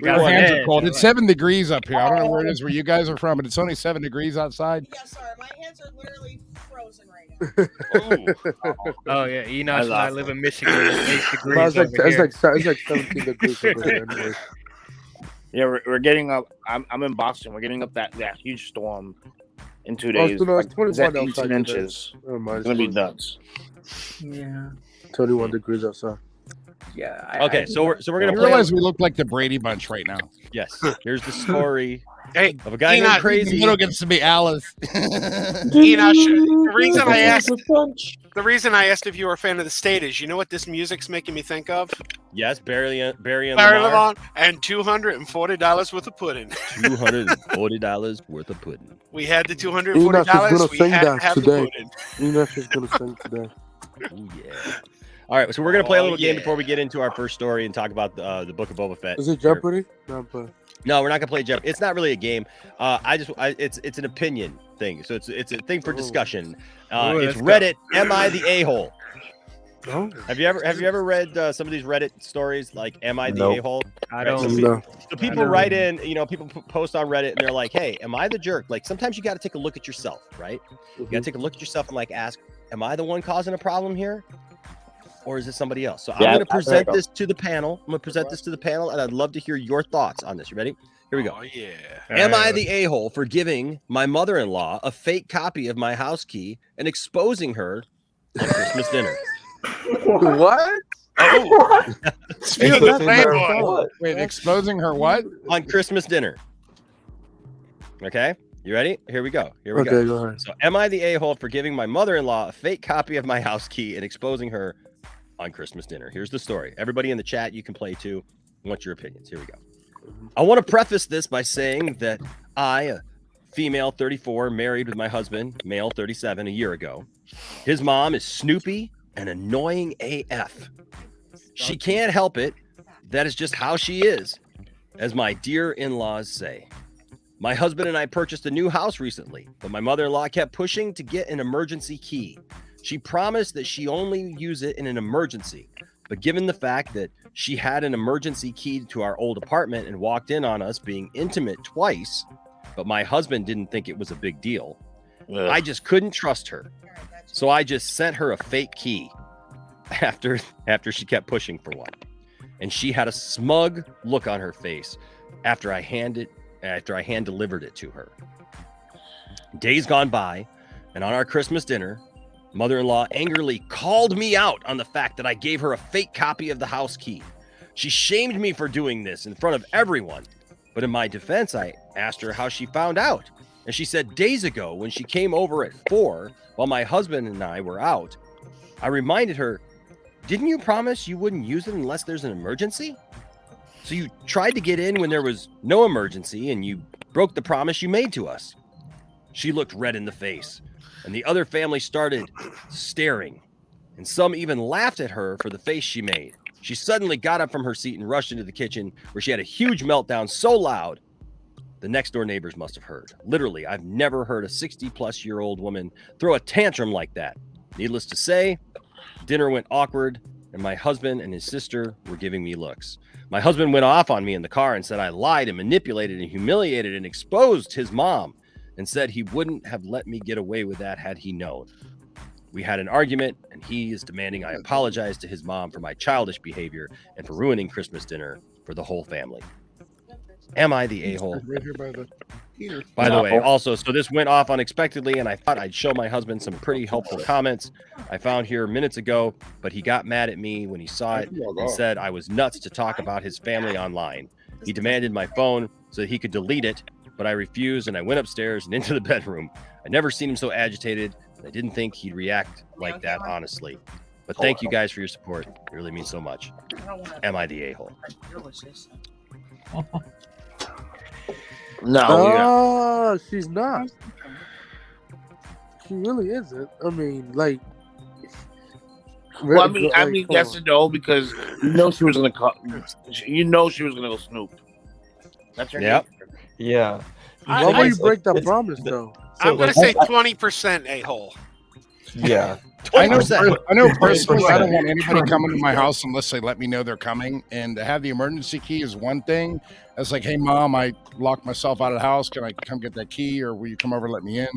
Our hands are cold. It's 7 degrees up here. I don't know where it is where you guys are from, but it's only 7 degrees outside. Yeah, sorry, my hands are literally frozen right now. Oh yeah, Enoch and I live in Michigan. It's 8 degrees It's like 17 degrees over here anyway. Yeah, we're getting up. I'm in Boston. We're getting up that huge storm in 2 days. Oh, so no, it's Like, 21 is that outside 18 inches. Never mind. It's gonna be nuts. Yeah. 21 degrees outside. Yeah. Okay, so we're gonna You play. realize we look like the Brady Bunch right now. Yes. Here's the story Hey, of a guy named Enoch, Crazy. The middle gets to be Alice. Enoch, the reason I asked if you were a fan of the state is, you know what this music's making me think of? Yes, Barry and Barry Lamar. Lamont and $240 worth of pudding. $240 worth of pudding. We had the Enoch is $240. gonna We sing had to that have the today. pudding. Enoch is gonna sing today. Oh yeah. All right, so we're gonna play a little game yeah. before we get into our first story and talk about the Book of Boba Fett. Is it Jeopardy? No, but No, we're not gonna play Jeopardy. It's not really a game. It's an opinion thing. So it's a thing for discussion. It's Reddit. Am I the a-hole? Oh. Have you ever read some of these Reddit stories like "Am I the a-hole"? I don't. So people write in, you know, people post on Reddit and they're like, "Hey, am I the jerk?" Like sometimes you got to take a look at yourself, right? You got to take a look at yourself and like ask, "Am I the one causing a problem here, or is it somebody else?" So I'm going to present this to the panel. And I'd love to hear your thoughts on this. You ready? Here we go. Oh yeah. Am I the a-hole for giving my mother-in-law a fake copy of my house key and exposing her on Christmas dinner? What? Oh. Wait, exposing her what? On Christmas dinner. Okay, you ready? Here we go. Go ahead. So, am I the a-hole for giving my mother-in-law a fake copy of my house key and exposing her on Christmas dinner? Here's the story. Everybody in the chat, you can play too. I want your opinions. Here we go. I want to preface this by saying that I, a female 34, married with my husband, male 37, a year ago. His mom is Snoopy and annoying AF. She can't help it. That is just how she is, as my dear in-laws say. My husband and I purchased a new house recently, but my mother-in-law kept pushing to get an emergency key. She promised that she only use it in an emergency, but given the fact that she had an emergency key to our old apartment and walked in on us being intimate twice, but my husband didn't think it was a big deal, I just couldn't trust her. So I just sent her a fake key after she kept pushing for one. And she had a smug look on her face after I hand delivered it to her. Days gone by, and on our Christmas dinner, mother-in-law angrily called me out on the fact that I gave her a fake copy of the house key. She shamed me for doing this in front of everyone. But in my defense, I asked her how she found out. And she said days ago when she came over at 4 while my husband and I were out, I reminded her, didn't you promise you wouldn't use it unless there's an emergency? So you tried to get in when there was no emergency and you broke the promise you made to us. She looked red in the face and the other family started staring and some even laughed at her for the face she made. She suddenly got up from her seat and rushed into the kitchen where she had a huge meltdown so loud The next door neighbors must have heard. Literally, I've never heard a 60-plus-year-old woman throw a tantrum like that. Needless to say, dinner went awkward, and my husband and his sister were giving me looks. My husband went off on me in the car and said I lied and manipulated and humiliated and exposed his mom, and said he wouldn't have let me get away with that had he known. We had an argument, and he is demanding I apologize to his mom for my childish behavior and for ruining Christmas dinner for the whole family. Am I the a-hole? Right here by the heater. By the way, also, so this went off unexpectedly, and I thought I'd show my husband some pretty helpful comments I found here minutes ago, but he got mad at me when he saw it and said I was nuts to talk about his family online. He demanded my phone so that he could delete it, but I refused, and I went upstairs and into the bedroom. I'd never seen him so agitated, and I didn't think he'd react like that, honestly. But thank you guys for your support. It really means so much. Am I the a-hole? No, she's not. She really isn't. I mean, like. Well, I mean, yes and no, because you know she was gonna call. You know she was gonna go snoop. That's her. Yep. Yeah. Why would you break that promise, though? I'm gonna say 20% a-hole. Yeah. I know personally, I don't want anybody coming to my house unless they let me know they're coming. And to have the emergency key is one thing. It's like, hey, Mom, I locked myself out of the house. Can I come get that key, or will you come over and let me in?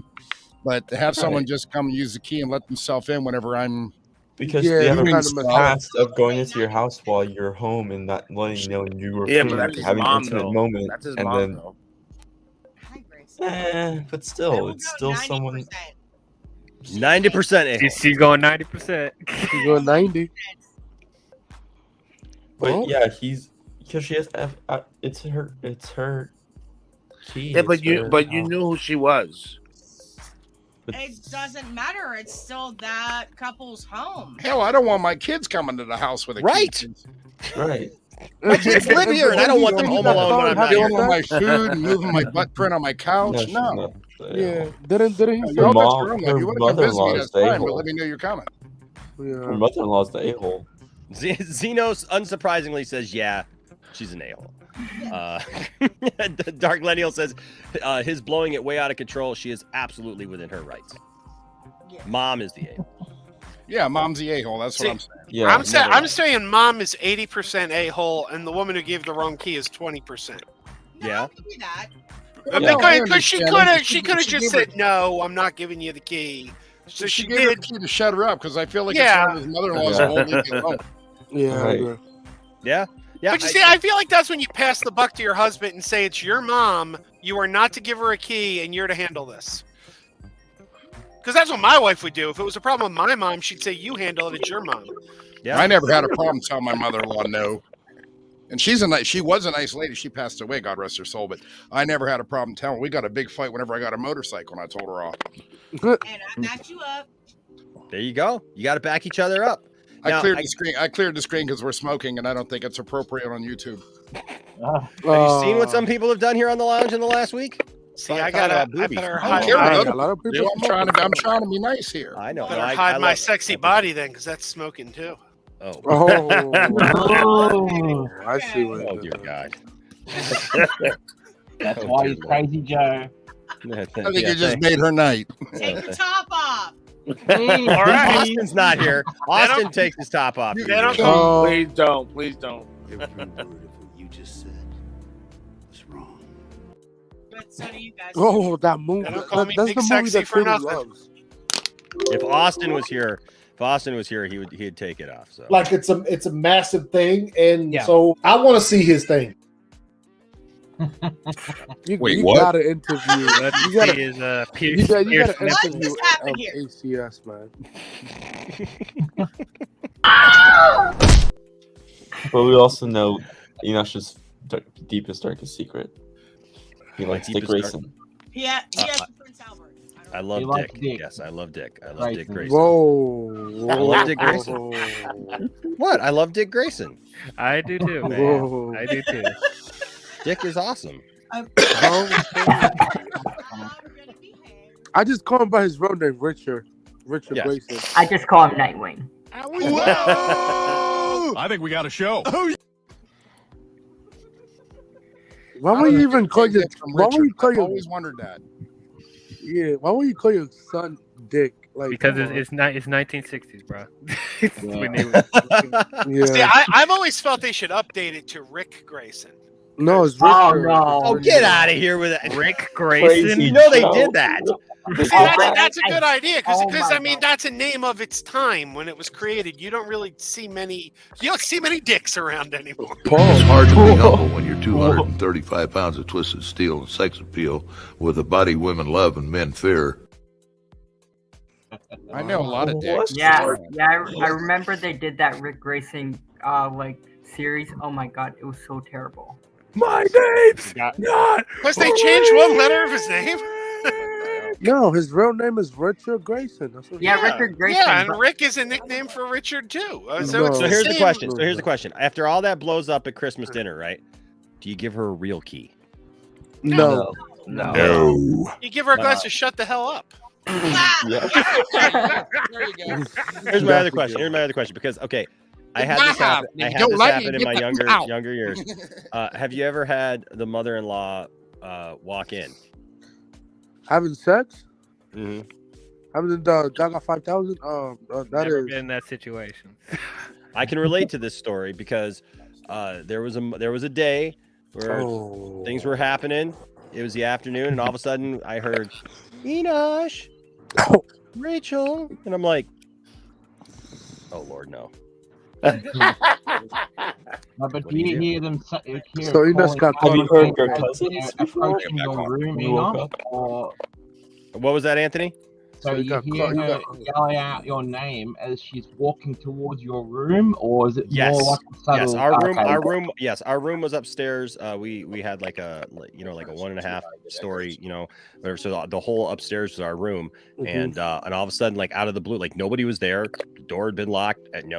But to have someone just come and use the key and let themselves in whenever I'm... Because they have a past of going into your house while you're home and not letting you know you were having an intimate moment. That's his and mom, then, though. but still, it's still someone... 90%. She's going 90%. She's going 90. But yeah, because she has it's her key. Yeah, but you knew who she was. It doesn't matter. It's still that couple's home. Hell, I don't want my kids coming to the house with a key. Right. My kids live here, and I don't want them home alone when I'm not here. Stealing my food and moving my butt print on my couch. No. Yeah. Didn't he say Her mother-in-law that's is the fine, a-hole. but let me know you're coming. Her mother-in-law is the a-hole. Xenos unsurprisingly says, yeah, she's an a-hole. Dark Lennial says, his blowing it way out of control. She is absolutely within her rights. Mom is the a-hole. Yeah, mom's the a-hole. That's what I'm saying. Yeah, I'm saying mom is 80% a-hole, and the woman who gave the wrong key is 20%. Yeah. Because she could have just said, no, I'm not giving you the key. So she gave her the key to shut her up, because I feel like it's one of his mother-in-laws who won't leave me alone. Yeah. Yeah. But you see, I feel like that's when you pass the buck to your husband and say, it's your mom, you are not to give her a key, and you're to handle this. Because that's what my wife would do. If it was a problem with my mom, she'd say, you handle it, it's your mom. Yeah. I never had a problem telling my mother-in-law no. And she was a nice lady. She passed away, God rest her soul. But I never had a problem telling her. We got a big fight whenever I got a motorcycle, and I told her off. And I backed you up. There you go. You got to back each other up. I cleared the screen because we're smoking, and I don't think it's appropriate on YouTube. Have you seen what some people have done here on the lounge in the last week? See, I better hide. A lot of people. I'm trying to be nice here. I know. Better hide my sexy body then, because that's smoking too. Oh. I see what. Oh dear God. That's why he's Crazy Joe. I think you just made her night. Take your top off. All right. Austin's not here. Austin takes his top off. Please don't. Please don't. You just said was wrong. But so do you guys. Oh, that movie. Don't call me That's Big the movie Sexy that for Katie nothing. loves. If Austin was here, he'd take it off. So Like it's a massive thing, and Yeah. so I want to see his thing. You what? gotta interview. Let's You gotta, see his you Pierce gotta Pierce interview What happened here? ACS, man. But we also know Enosh's deepest, darkest secret. He likes Dick Grayson. Yeah, yes, Prince Albert. I love He Dick. likes Dick. Yes, I love Dick. I love Grayson. Dick Grayson. Whoa. I love Dick Grayson. What? I love Dick Grayson. I do too, man. Whoa. I do too. Dick is awesome. I just call him by his real name, Richard Yes. Grayson. I just call him Nightwing. I think we got a show. Why would you even call your? Why would you call I've your? always wondered that. Yeah. Why would you call your son Dick? Like Because come on. it's 1960s, bro. When they Yeah. See, I've always felt they should update it to Rick Grayson. No, it's Oh, Richard. no. Oh, get out of here with that. Rick Grayson. You know they did that. See, that's a good idea because I mean that's a name of its time when it was created. You don't really see many. You don't see many dicks around anymore. It's hard to be humble when you're 235 pounds of twisted steel and sex appeal with a body women love and men fear. I know a lot of dicks. Yeah, I remember they did that Rick Grayson like series. Oh my god, it was so terrible. My name's not. Because they changed one letter of his name. No, his real name is Richard Grayson. That's what Richard Grayson. Yeah, and Rick is a nickname for Richard too. So here's the question. So here's the question. After all that blows up at Christmas dinner, right? Do you give her a real key? No. You give her a glass of shut the hell up. Here's my other question. Because I had this happen. I had this happen in my younger years. Have you ever had the mother-in-law walk in? Having sex? Mm-hmm. Having Gaga 5000? That Never is. been in that situation. I can relate to this story because there was a day where things were happening. It was the afternoon, and all of a sudden I heard Enosh, Rachel, and I'm like, oh Lord, no. No, but do you hear them? So Enosh got Have you heard your cousins approaching your room, Enosh? Or What was that, Anthony? so you hear her yelling out your name as she's walking towards your room, or is it more like a subtle? Yes, our room was upstairs. We had like a 1.5 story, so the whole upstairs was our room, and all of a sudden, like out of the blue, like nobody was there, the door had been locked, and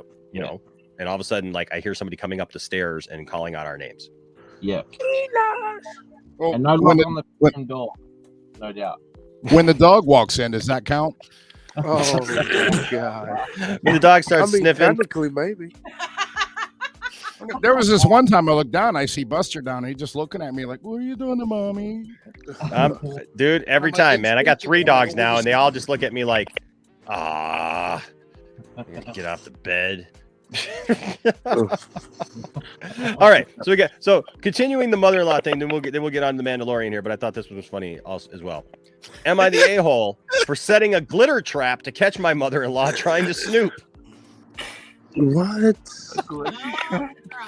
and all of a sudden, like I hear somebody coming up the stairs and calling out our names. Yeah. Well, And no one on the front door, no doubt. When the dog walks in, does that count? Oh my god! When the dog starts sniffing, technically maybe. There was this one time I looked down, I see Buster down, and he's just looking at me like, "What are you doing to mommy?" Dude, every time, man. I got 3 dogs now, and they all just look at me like, I gotta get off the bed. All right, so continuing the mother-in-law thing, then we'll get on the Mandalorian here. But I thought this was funny also as well. Am I the a-hole for setting a glitter trap to catch my mother-in-law trying to snoop? What?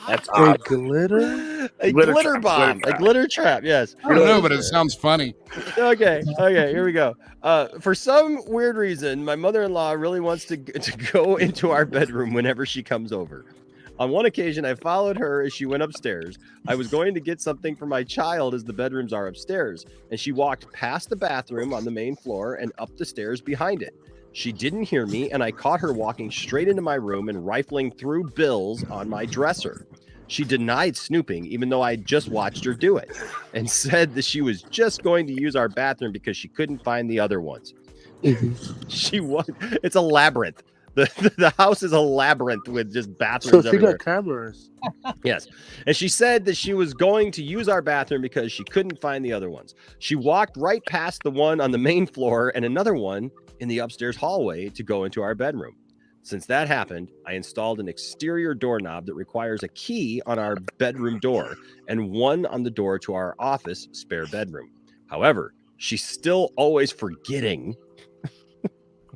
That's a glitter? A glitter bomb. A glitter trap, yes. I don't know, but it sounds funny. Okay, here we go. For some weird reason, my mother-in-law really wants to go into our bedroom whenever she comes over. On one occasion, I followed her as she went upstairs. I was going to get something for my child as the bedrooms are upstairs, and she walked past the bathroom on the main floor and up the stairs behind it. She didn't hear me, and I caught her walking straight into my room and rifling through bills on my dresser. She denied snooping, even though I just watched her do it, and said that she was just going to use our bathroom because she couldn't find the other ones. It's a labyrinth. The house is a labyrinth with just bathrooms So she everywhere. got cameras. Yes. And she said that she was going to use our bathroom because she couldn't find the other ones. She walked right past the one on the main floor and another one in the upstairs hallway to go into our bedroom. Since that happened, I installed an exterior doorknob that requires a key on our bedroom door and one on the door to our office spare bedroom. However, she's still always forgetting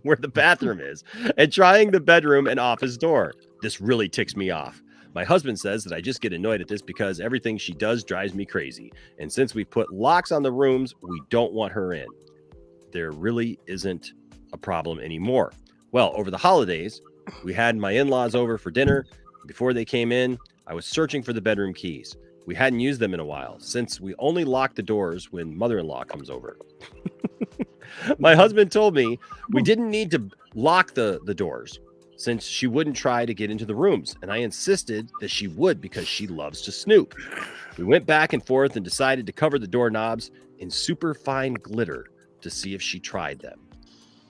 where the bathroom is and trying the bedroom and office door. This really ticks me off. My husband says that I just get annoyed at this because everything she does drives me crazy. And since we put locks on the rooms, we don't want her in. There really isn't a problem anymore. Well, over the holidays, we had my in-laws over for dinner. Before they came in, I was searching for the bedroom keys. We hadn't used them in a while since we only lock the doors when mother-in-law comes over. My husband told me we didn't need to lock the doors since she wouldn't try to get into the rooms, and I insisted that she would because she loves to snoop. We went back and forth and decided to cover the doorknobs in super fine glitter to see if she tried them.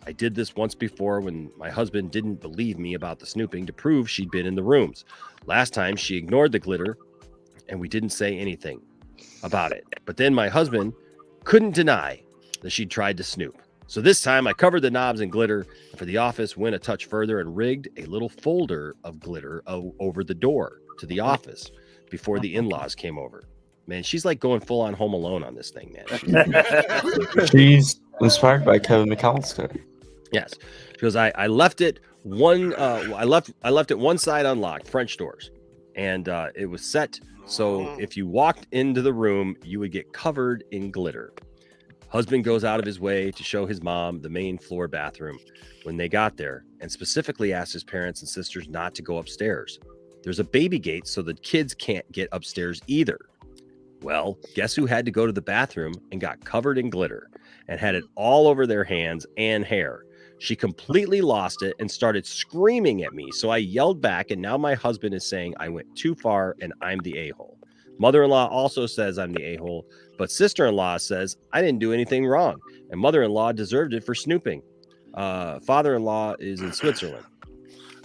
I did this once before when my husband didn't believe me about the snooping to prove she'd been in the rooms. Last time she ignored the glitter and we didn't say anything. about it. But then my husband couldn't deny that she'd tried to snoop. So this time I covered the knobs in glitter, and for the office went a touch further and rigged a little folder of glitter over the door to the office before the in-laws came over. Man, she's like going full on Home Alone on this thing, man. She's inspired by Kevin McAllister. Yes, because I left it one I left it one side unlocked, French doors, and it was set so if you walked into the room, you would get covered in glitter. Husband goes out of his way to show his mom the main floor bathroom when they got there, and specifically asked his parents and sisters not to go upstairs. There's a baby gate so the kids can't get upstairs either. Well, guess who had to go to the bathroom and got covered in glitter and had it all over their hands and hair? She completely lost it and started screaming at me. So I yelled back, and now my husband is saying I went too far and I'm the a-hole. Mother-in-law also says I'm the a-hole, but sister-in-law says I didn't do anything wrong, and mother-in-law deserved it for snooping. Father-in-law is in Switzerland.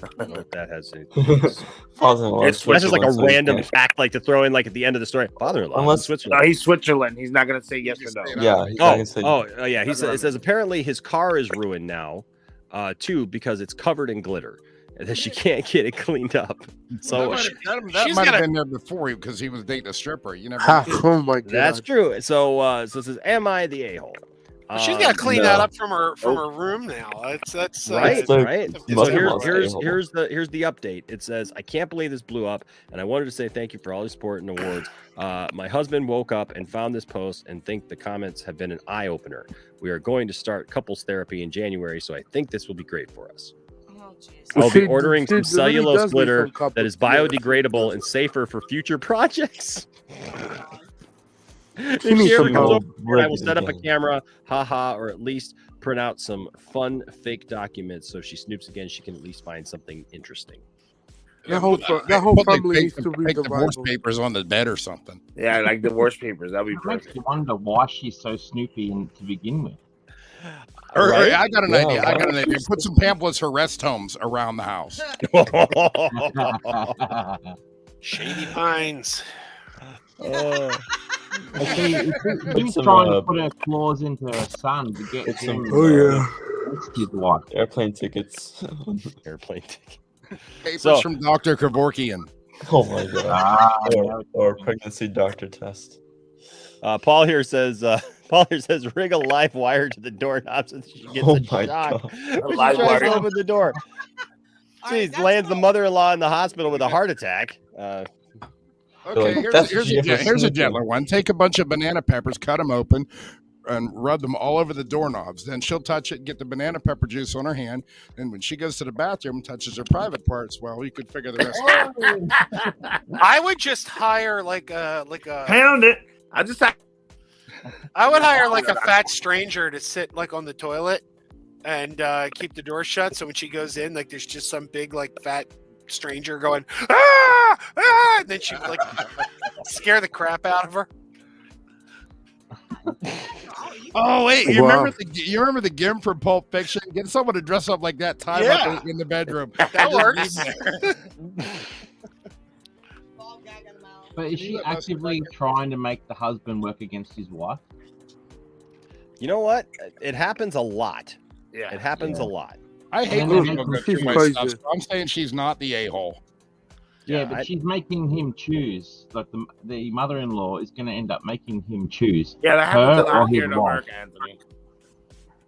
I don't know if that has anything. That's just like a random fact, like to throw in, like at the end of the story. Father-in-law in Switzerland. No, he's Switzerland. He's not going to say yes or no. Yeah. Yeah. He says, it says apparently his car is ruined now, too, because it's covered in glitter, and that she can't get it cleaned up. So that might have been there before because he was dating a stripper. You never. Oh my god, that's true. So it says, "Am I the a-hole?" She's got to clean that up from her room now. That's right. So Here's the update. It says, I can't believe this blew up, and I wanted to say thank you for all your support and awards. My husband woke up and found this post and think the comments have been an eye opener. We are going to start couples therapy in January, so I think this will be great for us. I'll be ordering some cellulose glitter that is biodegradable and safer for future projects. If she ever comes over, I will set up a camera, or at least print out some fun fake documents so if she snoops again, she can at least find something interesting. That whole family needs to read the divorce Bible. papers on the bed or something. Yeah, like divorce papers. That'd be It makes perfect. you wonder why she's so snoopy to begin with. Right? I got an idea. Put some pamphlets for rest homes around the house. Shady Pines. He's trying to put her claws into her son to get him. His wife. Airplane tickets. Airplane ticket. Papers from Dr. Kevorkian. Oh my god. Or pregnancy doctor test. Paul here says rig a live wire to the doorknob so that she gets a shock when she tries to open the door. Jeez, lands the mother-in-law in the hospital with a heart attack. Okay, here's a gentler one. Take a bunch of banana peppers, cut them open, and rub them all over the doorknobs. Then she'll touch it, get the banana pepper juice on her hand. And when she goes to the bathroom and touches her private parts, well, you could figure the rest out. I would just hire like a Pound it. I would hire like a fat stranger to sit like on the toilet and keep the door shut. So when she goes in, like there's just some big like fat stranger going and then she like scare the crap out of her. Oh wait, you remember the Gim from Pulp Fiction? Get someone to dress up like that, tie up in the bedroom. That works. But is she actively trying to make the husband work against his wife? You know what? It happens a lot. Yeah, it happens a lot. I hate when people go through my stuff. So I'm saying she's not the a-hole. Yeah, but she's making him choose. Like the mother-in-law is going to end up making him choose. Yeah, that happens a her or lot here his in wife. America, Anthony.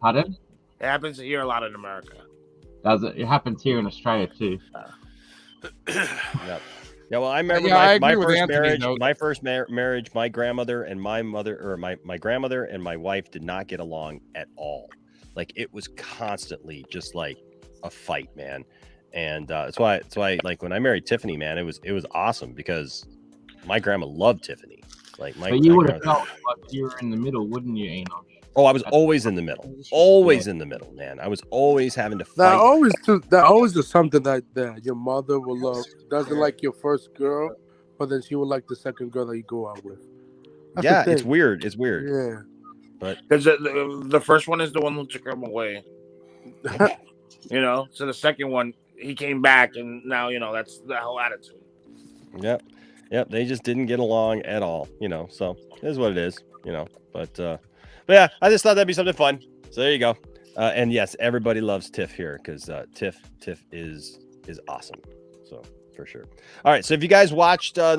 Pardon? It happens here a lot in America. Does it? It happens here in Australia too. Yep. Yeah, well, I remember my first marriage. My first marriage, my grandmother and my mother, or my grandmother and my wife, did not get along at all. Like it was constantly just like a fight, man. And that's why like when I married Tiffany, man, it was awesome because my grandma loved Tiffany. Like but you would have felt like you were in the middle, wouldn't you, Enoch? Oh, I was always in the middle. Always in the middle, man. I was always having to fight. That always is something that your mother will love. Doesn't like your first girl, but then she will like the second girl that you go out with. That's yeah, the thing. it's weird. It's weird. Yeah. But because the first one is the one who took him away. You know, so the second one he came back, and now you know that's the whole attitude. Yep. Yep, they just didn't get along at all, so it is what it is, but yeah, I just thought that'd be something fun. So there you go. And yes, everybody loves Tiff here because Tiff is awesome. So for sure. All right. So if you guys watched the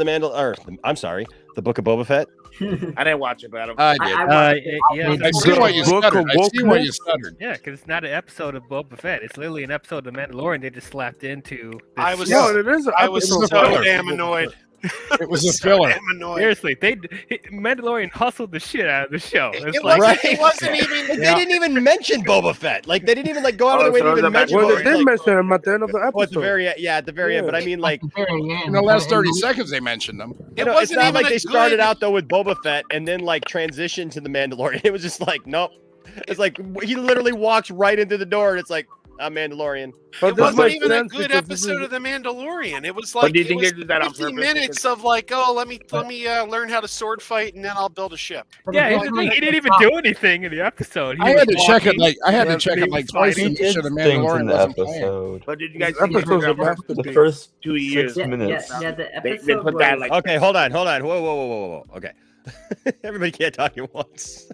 Book of Boba Fett. I didn't watch it, but I did. I see why you stuttered. Yeah, because it's not an episode of Boba Fett. It's literally an episode of Mandalorian they just slapped into. This I was so damn annoyed. It was a filler. Seriously, Mandalorian hustled the shit out of the show. It wasn't even. They didn't even mention Boba Fett. Like they didn't even go out of their way to even mention. Well, they did mention him at the end of the episode. At the very end. But I mean, like in the last 30 seconds, they mentioned them. It's not like they started out though with Boba Fett and then like transitioned to the Mandalorian. It was just like, nope. It's like he literally walks right into the door, and it's like, I'm Mandalorian. It wasn't even a good episode of The Mandalorian. It was like, but do you think they did that on 50 purpose? minutes of like, oh, let me learn how to sword fight, and then I'll build a ship. Yeah, he didn't even do anything in the episode. I had to check it like twice to make sure the Mandalorian wasn't episode. But did you guys see the first 2 years? 6 minutes? Yeah, the They episode put that was- like. Okay, hold on. Whoa. Okay. Everybody can't talk at once.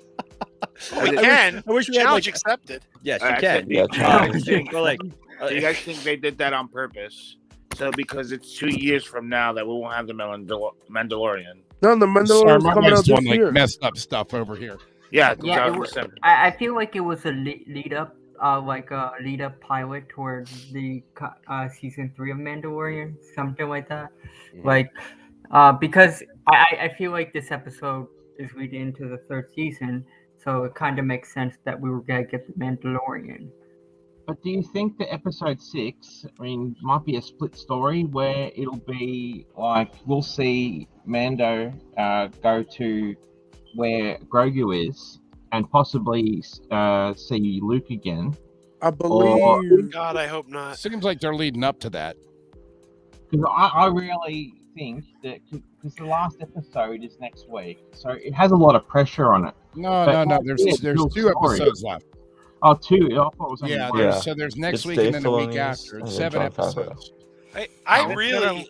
We can. I wish we had Challenge like, accepted. yes, I you can. Yeah, challenge. Well, like, Do you guys think they did that on purpose? So because it's 2 years from now that we won't have the Mandalorian. No, the Mandalorian's coming out this one year. like messed up stuff over here. Yeah, Yeah, it was, I feel like it was a lead up, lead up pilot towards the season 3 of Mandalorian, something like that. Like, because I feel like this episode is leading into the 3rd season, so it kind of makes sense that we were gonna get the Mandalorian. But do you think that episode 6, might be a split story where it'll be like we'll see Mando go to where Grogu is and possibly see Luke again? I believe. God, I hope not. Seems like they're leading up to that. Because I really think that because the last episode is next week, so it has a lot of pressure on it. No. There's 2 episodes left. Oh, 2. I thought it was only Yeah, one. so there's next It's week and Dave then the week Filoni's after. and It's then 7 Jon Favreau. episodes.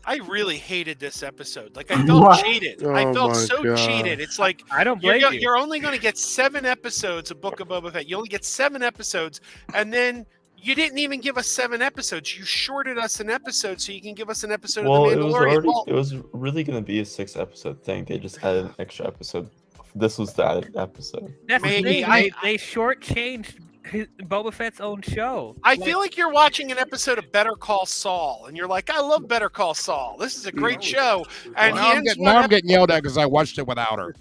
I really hated this episode. Like I felt cheated. I Oh felt my so God. cheated. It's like I don't blame you. you're only going to get 7 episodes of Book of Boba Fett. You only get 7 episodes, and then you didn't even give us 7 episodes. You shorted us an episode so you can give us an episode Well, of The Mandalorian. it was really going to be a 6-episode thing. They just added an extra episode. This was the added episode. That's the Maybe thing. They shortchanged Boba Fett's own show. I feel like you're watching an episode of Better Call Saul, and you're like, I love Better Call Saul. This is a great show. And Now I'm getting yelled at because I watched it without her.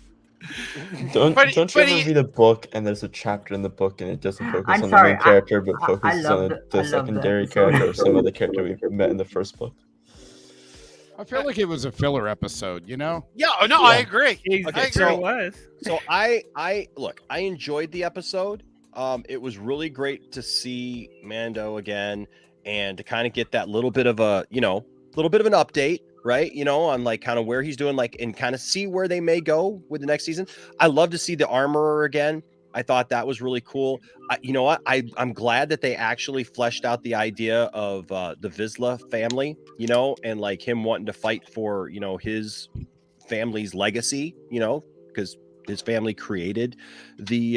Don't you but ever he- read a book and there's a chapter in the book and it doesn't focus I'm on sorry, the main character but I focuses love on the- I the love secondary that. character or some other character we met in the first book? I feel like it was a filler episode, you know? Yeah, no, I agree. Okay, I agree. It was. So I look, I enjoyed the episode. It was really great to see Mando again and to kind of get that little bit of an update, right? On like kind of where he's doing, like, and kind of see where they may go with the next season. I love to see the armorer again. I thought that was really cool. You know what? I'm glad that they actually fleshed out the idea of the Vizsla family, and like him wanting to fight for, his family's legacy, because his family created the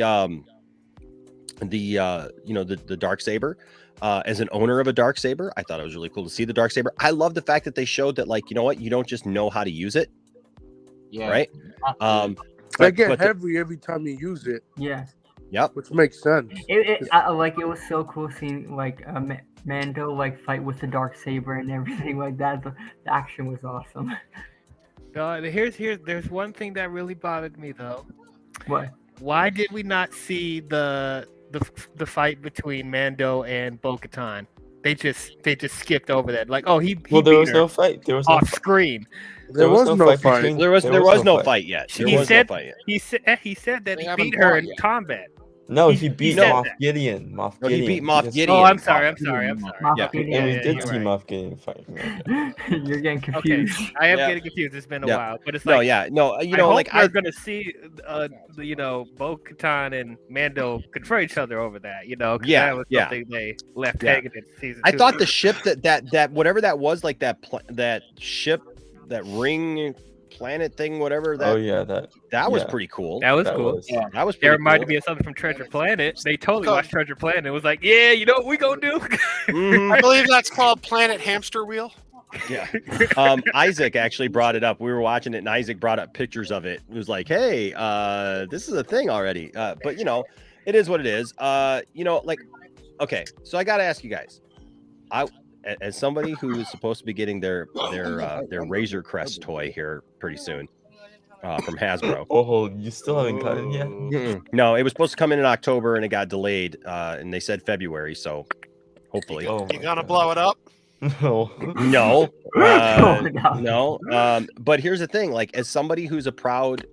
Darksaber. As an owner of a Darksaber, I thought it was really cool to see the Darksaber. I love the fact that they showed that, like, you know what, you don't just know how to use it. Yeah. Right. They get heavy every time you use it. Yeah. Yep. Which makes sense. It was so cool seeing like Mando like fight with the Darksaber and everything like that. The action was awesome. There's one thing that really bothered me though. What? Why did we not see the fight between Mando and Bo-Katan? They just skipped over that. Like, oh, he Well, there beat was her no fight. There was no off fight. screen. There was no fight. between- There was no fight yet. There was no fight yet. He said that They he haven't beat her fought in yet. combat. No, he beat said Moff that. Gideon. No, he beat Moff Yes. Gideon. Oh, I'm sorry. Moff Yeah. Gideon. And we Yeah, did you're see right. Moff Gideon fighting. You're getting Okay, confused. I am Yeah. getting confused. It's been a Yeah. while, but it's No, like yeah, no, I hope like we're gonna see, Bo-Katan and Mando confront each other over that. 'Cause Yeah, that was yeah. something they left Yeah. hanging in season 2. I thought the ship that whatever that was, like that ship that ring planet thing, whatever. That, Oh yeah, that was yeah. pretty cool. That was That cool. was. Yeah. That was It pretty reminded cool. me of something from Treasure Planet. They totally watched Treasure Planet. It was like, yeah, you know what we gonna do? Mhm. I believe that's called Planet Hamster Wheel. Yeah. Isaac actually brought it up. We were watching it, and Isaac brought up pictures of it. It was like, hey, this is a thing already. But you know, it is what it is. You know, like, okay, so I got to ask you guys. As somebody who is supposed to be getting their Razor Crest toy here pretty soon, from Hasbro. Oh, you still haven't got it yet? Mm-mm. No, it was supposed to come in October, and it got delayed. And they said February, so hopefully. You gonna blow it up? No. No. No. But here's the thing: like, as somebody who's a proud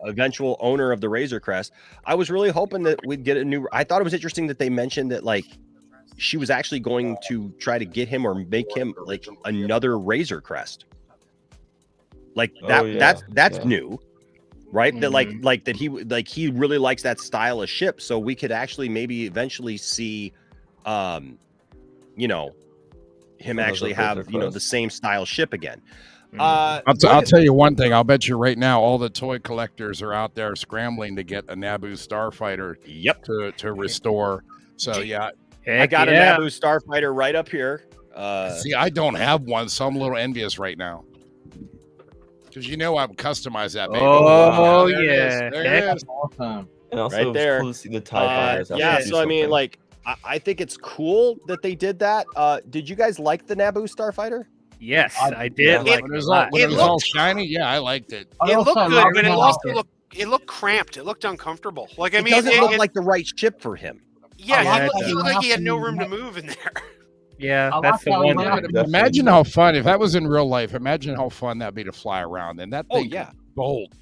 eventual owner of the Razor Crest, I was really hoping that we'd get a new. I thought it was interesting that they mentioned that, like, she was actually going to try to get him or make him like another Razor Crest. Like that. Oh, yeah. That's new, right? That like that he really likes that style of ship, so we could actually maybe eventually see, you know, him Another actually Razor have, you know, Crest. the same style ship again. I'll tell you one thing. I'll bet you right now all the toy collectors are out there scrambling to get a Naboo Starfighter. Yep. To restore. So yeah. I got a Naboo Starfighter right up here. See, I don't have one, so I'm a little envious right now. Because you know I've customized that baby. Oh, There it is. yeah. There it is. Awesome. And also, Right it was there. cool to see the TIE fighters. Yeah, actually do so I mean, something. like, I think it's cool that they did that. Did you guys like the Naboo Starfighter? Yes, I did. Yeah, Like when it was a all, lot. when it was It all looked- shiny, yeah, I liked it. I It also looked good, love but it how- also looked cramped. It looked uncomfortable. Like, I It mean, doesn't look it- like the right ship for him. yeah, Yeah, he looked like he had no room to move in there. Yeah, I that's the like how one. he that- went- Imagine how fun if that was in real life. Imagine how fun that'd be to fly around. And that Oh, thing, yeah. bold.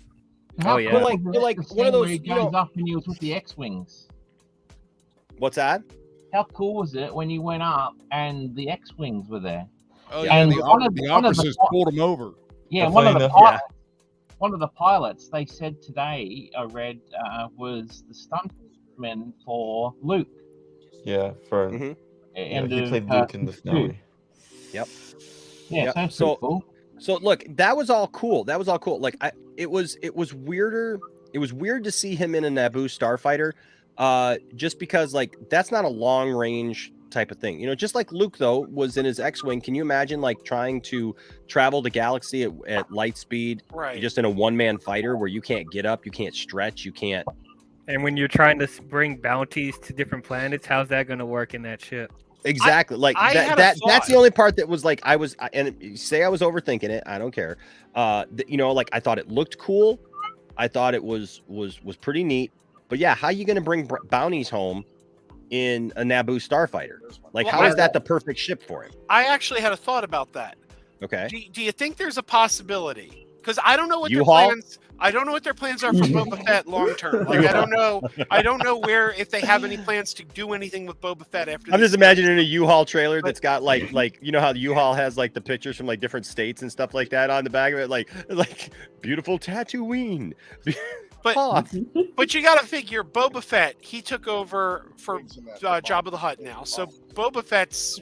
How Oh, yeah. cool But, like, was you're it like the one of scene those, where he you know- goes up and he was with the X-wings. What's that? How cool was it when you went up and the X-wings were there? Oh yeah, And the one of the one of officers the- pulled him over. Yeah, But one of funny the enough, pilots. One of the pilots they said today, I read, was the stuntman for Luke. Yeah, for Mhm. yeah, he played Luke in the finale. Yep. Yeah, Yep. sounds So- pretty cool. So look, that was all cool. That was all cool. Like, it was weirder. It was weird to see him in a Naboo Starfighter, just because, like, that's not a long range type of thing. You know, just like Luke though was in his X-wing. Can you imagine like trying to travel the galaxy at light speed, Right. just in a one-man fighter where you can't get up, you can't stretch, you can't. And when you're trying to bring bounties to different planets, how's that going to work in that ship? Exactly. Like I had a that's thought. the only part that was like and say I was overthinking it. I don't care. You know, like, I thought it looked cool. I thought it was pretty neat. But yeah, how you going to bring bounties home in a Naboo Starfighter? Like, Well, how is that the perfect ship for him? I actually had a thought about that. Okay. Do you think there's a possibility? Because I don't know what their U-Haul? plans. I don't know what their plans are for Boba Fett long term. Like, I don't know. I don't know where, if they have any plans to do anything with Boba Fett after. I'm this just series. imagining a U-Haul trailer that's got like you know how the U-Haul has like the pictures from like different states and stuff like that on the back of it, like beautiful Tatooine. But you got to figure Boba Fett. He took over for Jabba the Hutt now, so Boba Fett's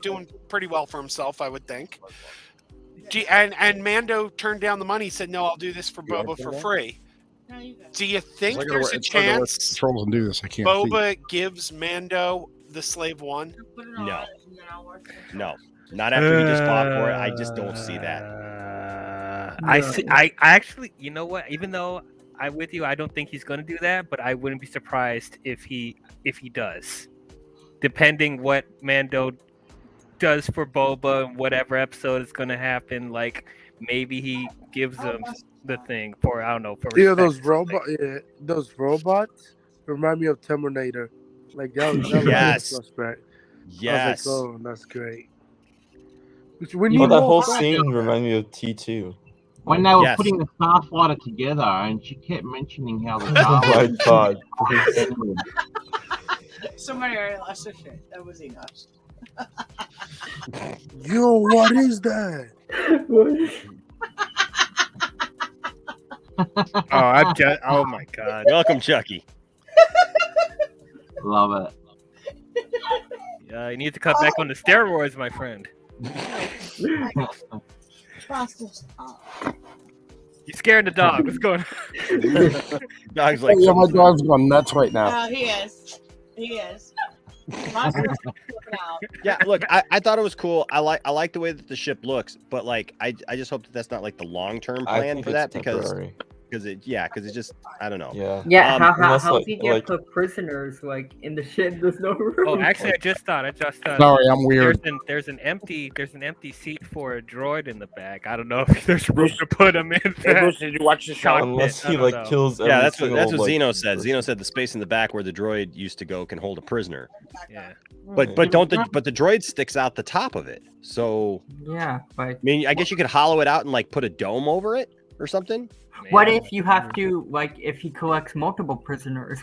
doing pretty well for himself, I would think. And Mando turned down the money. Said, "No, I'll do this for Boba for free." Do you think there's a chance Controls and do this. I can't. Boba gives Mando the Slave One? No, not after he just fought for it. I just don't see that. I actually, you know what? Even though I'm with you, I don't think he's going to do that. But I wouldn't be surprised if he does, depending what Mando does for Boba and whatever episode is going to happen. Like, maybe he gives them the thing for, I don't know, for Yeah, respect those or something. those robots remind me of Terminator. Like that was Yes. suspect. Yes. I was like, oh, that's great. When Oh, that walk whole back- scene reminded me of T2. When they were Yes. putting the Starfighter together, and she kept mentioning how the Oh my god. Somebody already lost their shit. That was enough. Yo, what is that? Oh my god. Welcome, Chucky. Love it. You need to cut back on the steroids, my friend. Buster's. You scared the dog. What's going on? Dog's like, yeah, my dog's going nuts right now. Oh, he is. He is. Buster's flipping out. Yeah, look, I thought it was cool. I like the way that the ship looks, but like I just hope that that's not like the long-term I plan think for it's that temporary. because it just I don't know. Yeah. Yeah, unless, how like- do you get like- put prisoners like in the ship? There's no room. Oh, actually, I just thought. Sorry, I'm weird. There's an empty seat for a droid in the back. I don't know if there's room to put him in. Hey, Bruce, did you watch the show? cockpit. Unless I he don't like know. kills. Yeah, every that's what single, like, Zeno said. person. Zeno said the space in the back where the droid used to go can hold a prisoner. Yeah. But the droid sticks out the top of it. So Yeah, but I mean, I guess you could hollow it out and like put a dome over it or something. what if you have to if he collects multiple prisoners?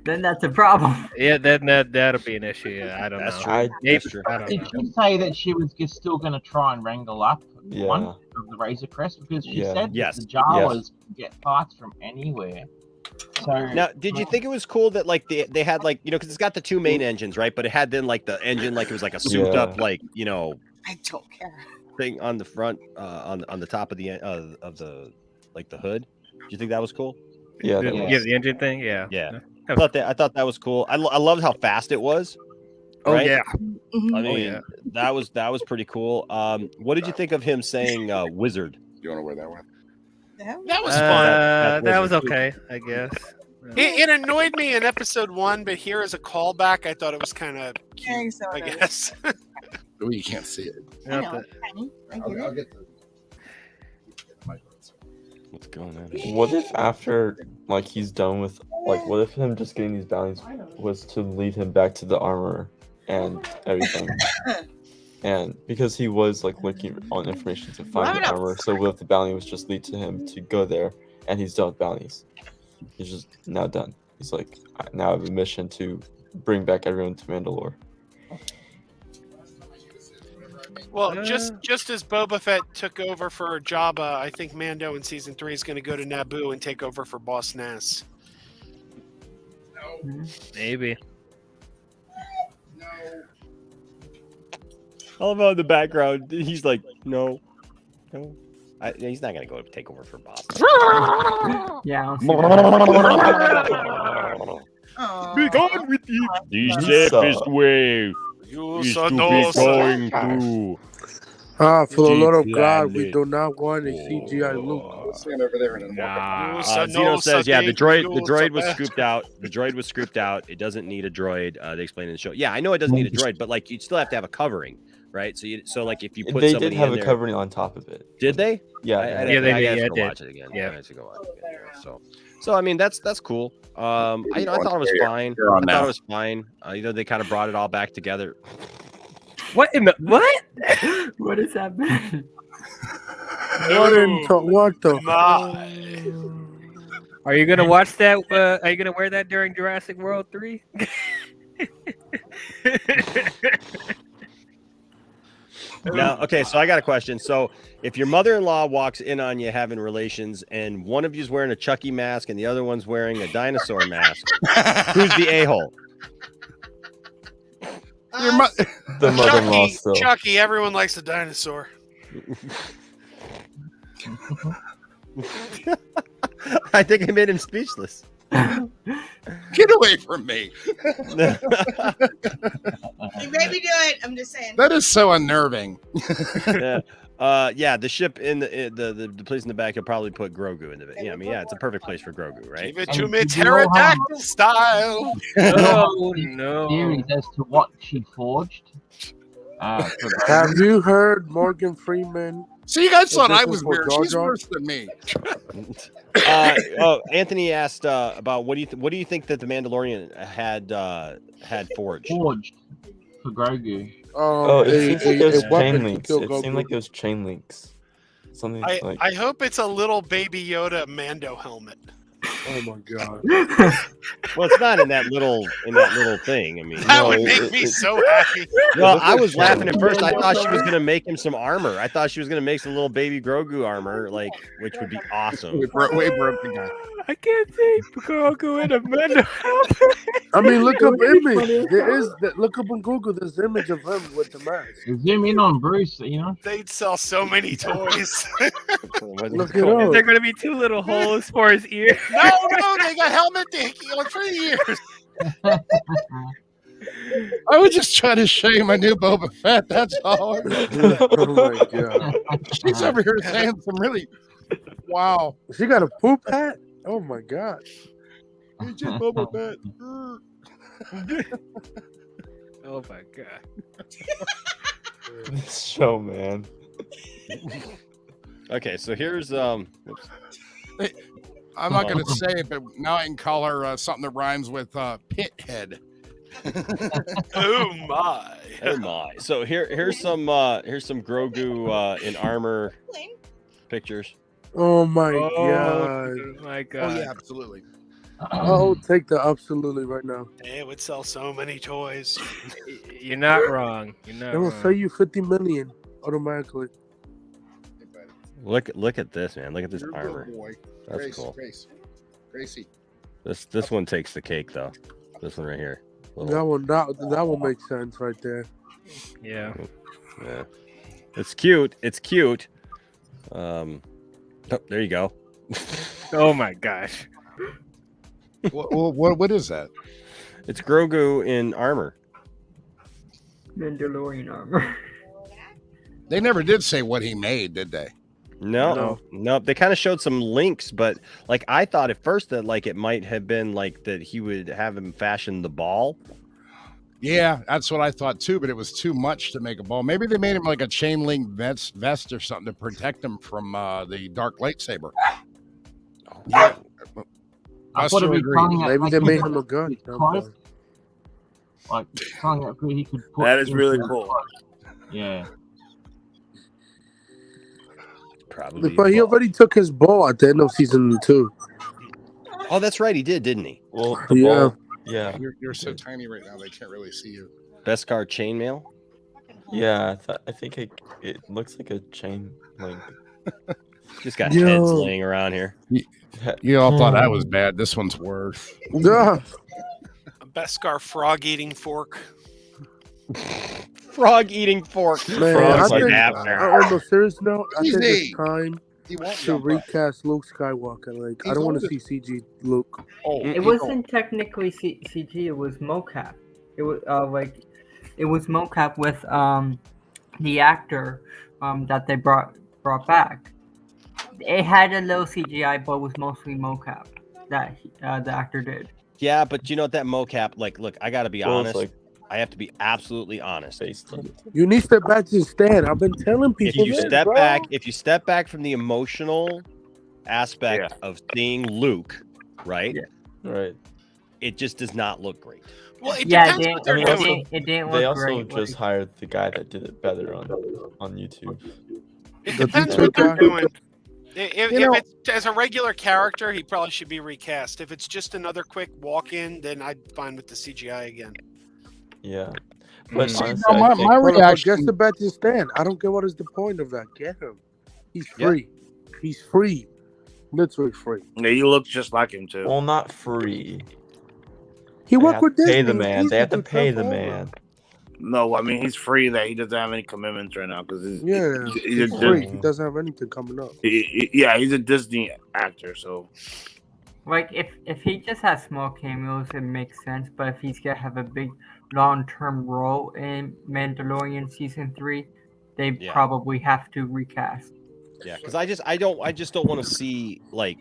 Then that's a problem. Yeah, then that'll be an issue. Yeah, I don't know. That's true. I don't Did know. she say that she was just still going to try and wrangle up Yeah. one of the Razor Crest? Because she Yeah. said Yes. that the Jawas can get parts from anywhere. So Now, did you think it was cool that like they had like because it's got the two main engines, right? But it had then like the engine like it was like a souped Yeah. up like I don't care. thing on the front on the top of the like the hood. Do you think that was cool? Yeah. that was- the engine thing. Yeah. Yeah. I thought that was cool. I loved how fast it was. Oh right? yeah. I mean, yeah. that was pretty cool. What did you think of him saying wizard? You want to wear that one? That was fun. That was okay, I guess. It annoyed me in episode 1, but here as a callback, I thought it was kind of cute. so I does. guess. Oh, you can't see it. I know, honey. I get it. I'll get the What's going on? What if after like he's done with what if him just getting these bounties was to lead him back to the armor and everything? And because he was like looking on information to find the armor, so what if the bounty was just lead to him to go there and he's done with bounties? He's just now done. He's like, I now have a mission to bring back everyone to Mandalore. Well, just as Boba Fett took over for Jabba, I think Mando in season 3 is going to go to Naboo and take over for Boss Nass. Maybe. I love how in the background he's like, no. He's not gonna go take over for Boss. Yeah. Be gone with you. The safest way is to be going to. For the Lord of Deep God, we planet. do not want a CGI Luke. Stand over there and Zeno says, yeah, the droid was scooped out. The droid was scooped out. It doesn't need a droid. They explain in the show. Yeah, I know it doesn't need a droid, but like you'd still have to have a covering, right? So like if you put They somebody did have in a there, covering on top of it. did they? Yeah. I they did. have Yeah, to did. watch it again. Yeah. I have to go watch it again. So I mean that's cool. I thought it was fine. You're on I thought now. it was fine. They kind of brought it all back together. What in the what? What is happening? What the? Are you gonna watch that? Are you gonna wear that during Jurassic World 3? Now, okay, so I got a question. So if your mother-in-law walks in on you having relations and one of you's wearing a Chucky mask and the other one's wearing a dinosaur mask, who's the a-hole? The mother-in-law still. Chucky, everyone likes a dinosaur. I think I made him speechless. Get away from me. You made me do it. I'm just saying. That is so unnerving. Yeah, the ship in the place in the back, you'll probably put Grogu in it. Yeah, I mean, yeah, it's a perfect place for Grogu, right? Give it to me pterodactyl style. Oh no! Theories as to what she forged. Have you heard Morgan Freeman? So you guys thought This I is was for weird. Jar She's Jar? worse than me. Anthony asked about what do you think that the Mandalorian had forged? Forged for Grogu. Oh, it seems like those chain weapon to links. kill It seemed Goku. like those chain links. Something like. I hope it's a little baby Yoda Mando helmet. Oh my god. Well, it's not in that little thing. I mean, That would make me so happy. Well, I was laughing at first. I thought she was gonna make him some armor. I thought she was gonna make some little baby Grogu armor, like, which would be awesome. We broke the guy. I can't see Grogu in a mental health. I mean, look up image. There is look up on Google. There's image of him with the mask. Zoom in on Bruce, you know. They'd sell so many toys. Look it up. Is there going to be 2 little holes for his ear? No, they got helmet for years. I was just trying to show you my new Boba Fett. That's all. Oh my god. She's over here saying some really. Wow. She got a poop hat. Oh my god. It's just Boba Fett. Oh my god. This show, man. Okay, so here's I'm not going to say it, but now I can call her something that rhymes with Pithead. Oh my. Oh my. So here's some Grogu in armor pictures. Oh my Oh god. my god. Oh yeah, absolutely. I'll take the absolutely right now. They would sell so many toys. You're not wrong. You're not They will wrong. sell you 50 million automatically. Look at this, man. Look at this You're a armor. good boy. That's cool. Gracie. This one takes the cake though. This one right here. That one makes sense right there. Yeah. Yeah. It's cute. It's cute. Oh, there you go. Oh my gosh. What is that? It's Grogu in armor. Mandalorian armor. They never did say what he made, did they? No. They kind of showed some links, but like I thought at first that like it might have been like that he would have him fashion the ball. Yeah, that's what I thought too, but it was too much to make a ball. Maybe they made him like a chain link vest or something to protect him from the dark lightsaber. Yeah. I thought it'd be calling out, Maybe like, they he made could him a gun. put clothes, like calling out who he could put. That is really into cool. clothes. Yeah. Probably. But he already took his ball at the end of season 2. Oh, that's right. He did, didn't he? Well, Yeah. ball, yeah, You're so tiny right now; they can't really see you. Beskar chainmail. yeah. I think it looks like a chain link. Just got Yo. heads laying around here. You all thought I was bad. This one's worse. Yeah. A Beskar frog eating fork. Frog eating fork. Man, Frogs I like think, after. on a serious note, I think Easy. it's time He won't to jump up. recast Luke Skywalker. Like, I don't want to see CG Luke. Oh, It wasn't technically CG. It was mocap. It was it was mocap with the actor that they brought back. It had a little CGI, but it was mostly mocap that the actor did. Yeah, but you know what, that mocap, like, look, I gotta be Well, it's honest. like I have to be absolutely honest. based on You need to step back to stand. I've been telling If people you this, step bro. back, from the emotional aspect of seeing Luke, right? right. It just does not look great. Well, it Yeah, depends what they're I mean, also- doing. It didn't They look also great. just hired the guy that did it better on YouTube. It The depends Detroit what they're guy? doing. If You know- it's as a regular character, he probably should be recast. If it's just another quick walk-in, then I'd fine with the CGI again. Yeah, but See, honestly, no, I think, my Well, reaction. just the back to stand. I don't get what is the point of that. Get him. He's Yeah. free. He's free. Literally free. Yeah, you look just like him too. well, not free. He They worked have with to Disney. pay the man. He's They have to the pay the top man. No, I mean he's free. That he doesn't have any commitments right now because Yeah, he's he's a free. Disney. He doesn't have anything coming up. Yeah, he's a Disney actor. So Like if he just has small cameos, it makes sense. But if he's gonna have a big long-term role in Mandalorian season 3, they Yeah. probably have to recast. Yeah, because I just don't want to see like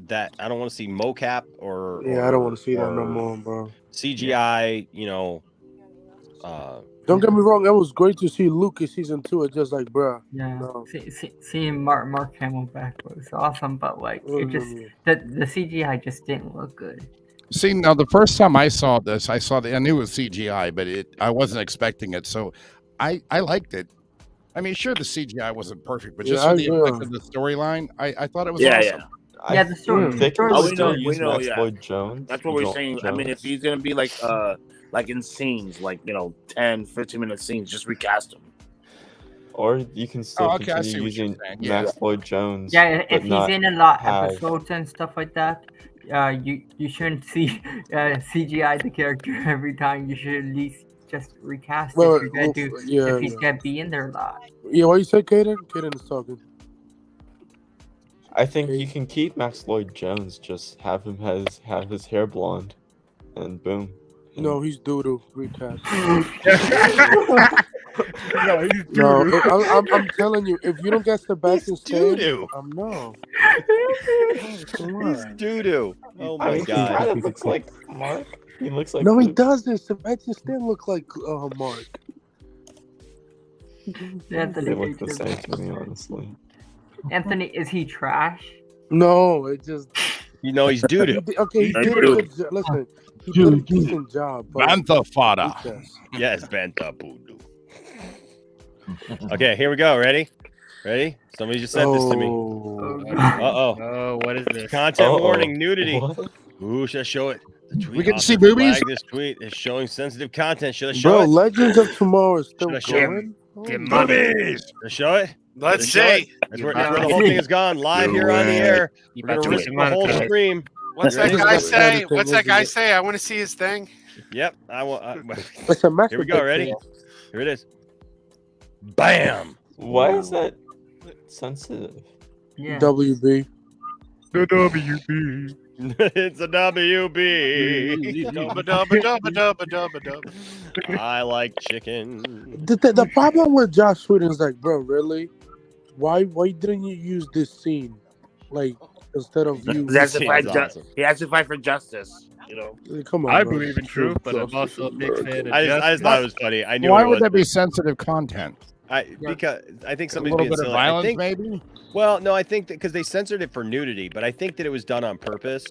that. I don't want to see mocap or Yeah, I don't want to see that no or more, bro. CGI. Don't get me wrong. It was great to see Luke in season 2. It's just like, bro. Yeah, No. seeing Mark Hamill back was awesome, but like it just the CGI just didn't look good. See, now the first time I saw this, I knew it was CGI, but I wasn't expecting it, so I liked it. I mean, sure, the CGI wasn't perfect, but just Yeah, for I the agree. effect of the storyline, I thought it was yeah, awesome. Yeah, the story. They can Oh, we still know, use Max yeah. Lloyd Jones. That's what we're saying. I mean, if he's gonna be like in scenes, like 10, 15-minute scenes, just recast him. Or you can still okay, I see continue what you're using saying, Max Lloyd Jones. Yeah, but if he's not in a lot have- episodes and stuff like that, you shouldn't see CGI the character every time. You should at least just recast Well, if you're gonna do yeah, if he's yeah. gonna be in there a lot. Yeah, what you say, Kaden? Kaden is talking. I think you can keep Max Lloyd Jones, just have him have his hair blonde, and boom. No, he's doodoo. Recast. No, he's No, doo-doo. I'm telling you, if you don't get Sebastian Stan, doo-doo. no. He's doo-doo. Oh I my mean, he god. kind of looks like Mark. He looks like No, he Luke. doesn't. Sebastian Stan look like Mark. Anthony, They look the same to me, honestly. Anthony, is he trash? No, it just. He's doo-doo. Okay, he did a good job. Listen, he did a decent job. But Bantha fodder. Yes, Bantha Voodoo. Okay, here we go. Ready? Somebody just sent this to me. Uh-oh. Oh, what is this? Content Uh-oh. warning, nudity. What? Ooh, should I show it? The tweet We get to author see boobies? flagged This tweet is showing sensitive content. Should I show Bro, it? Legends of Tomorrow is still Should I show it? going. Boobies! Should I show it? Let's Should I show see. it? That's where the whole thing is gone. Live here on the air. You We're about going to to get risk the whole demonetized. stream. What's You that ready? guy say? editing, What's that isn't guy it? say? I want to see his thing. Yep. It's a Here we go. Ready? Here it is. Bam! Why is that sensitive? Yeah. WB. The WB. It's a WB. Dubba dubba dubba dubba dubba dubba. I like chicken. The problem with Josh Whedon is like, bro, really? Why didn't you use this scene? Like, instead of you. He has to fight. awesome. He has to fight for justice. Come on. I bro. believe in truth, but I'm also a big fan of I just thought it was funny. I knew Why it would was. that be sensitive content? Because I think A somebody's little being bit of silly. violence, I think, maybe? Well, no, I think that because they censored it for nudity, but I think that it was done on purpose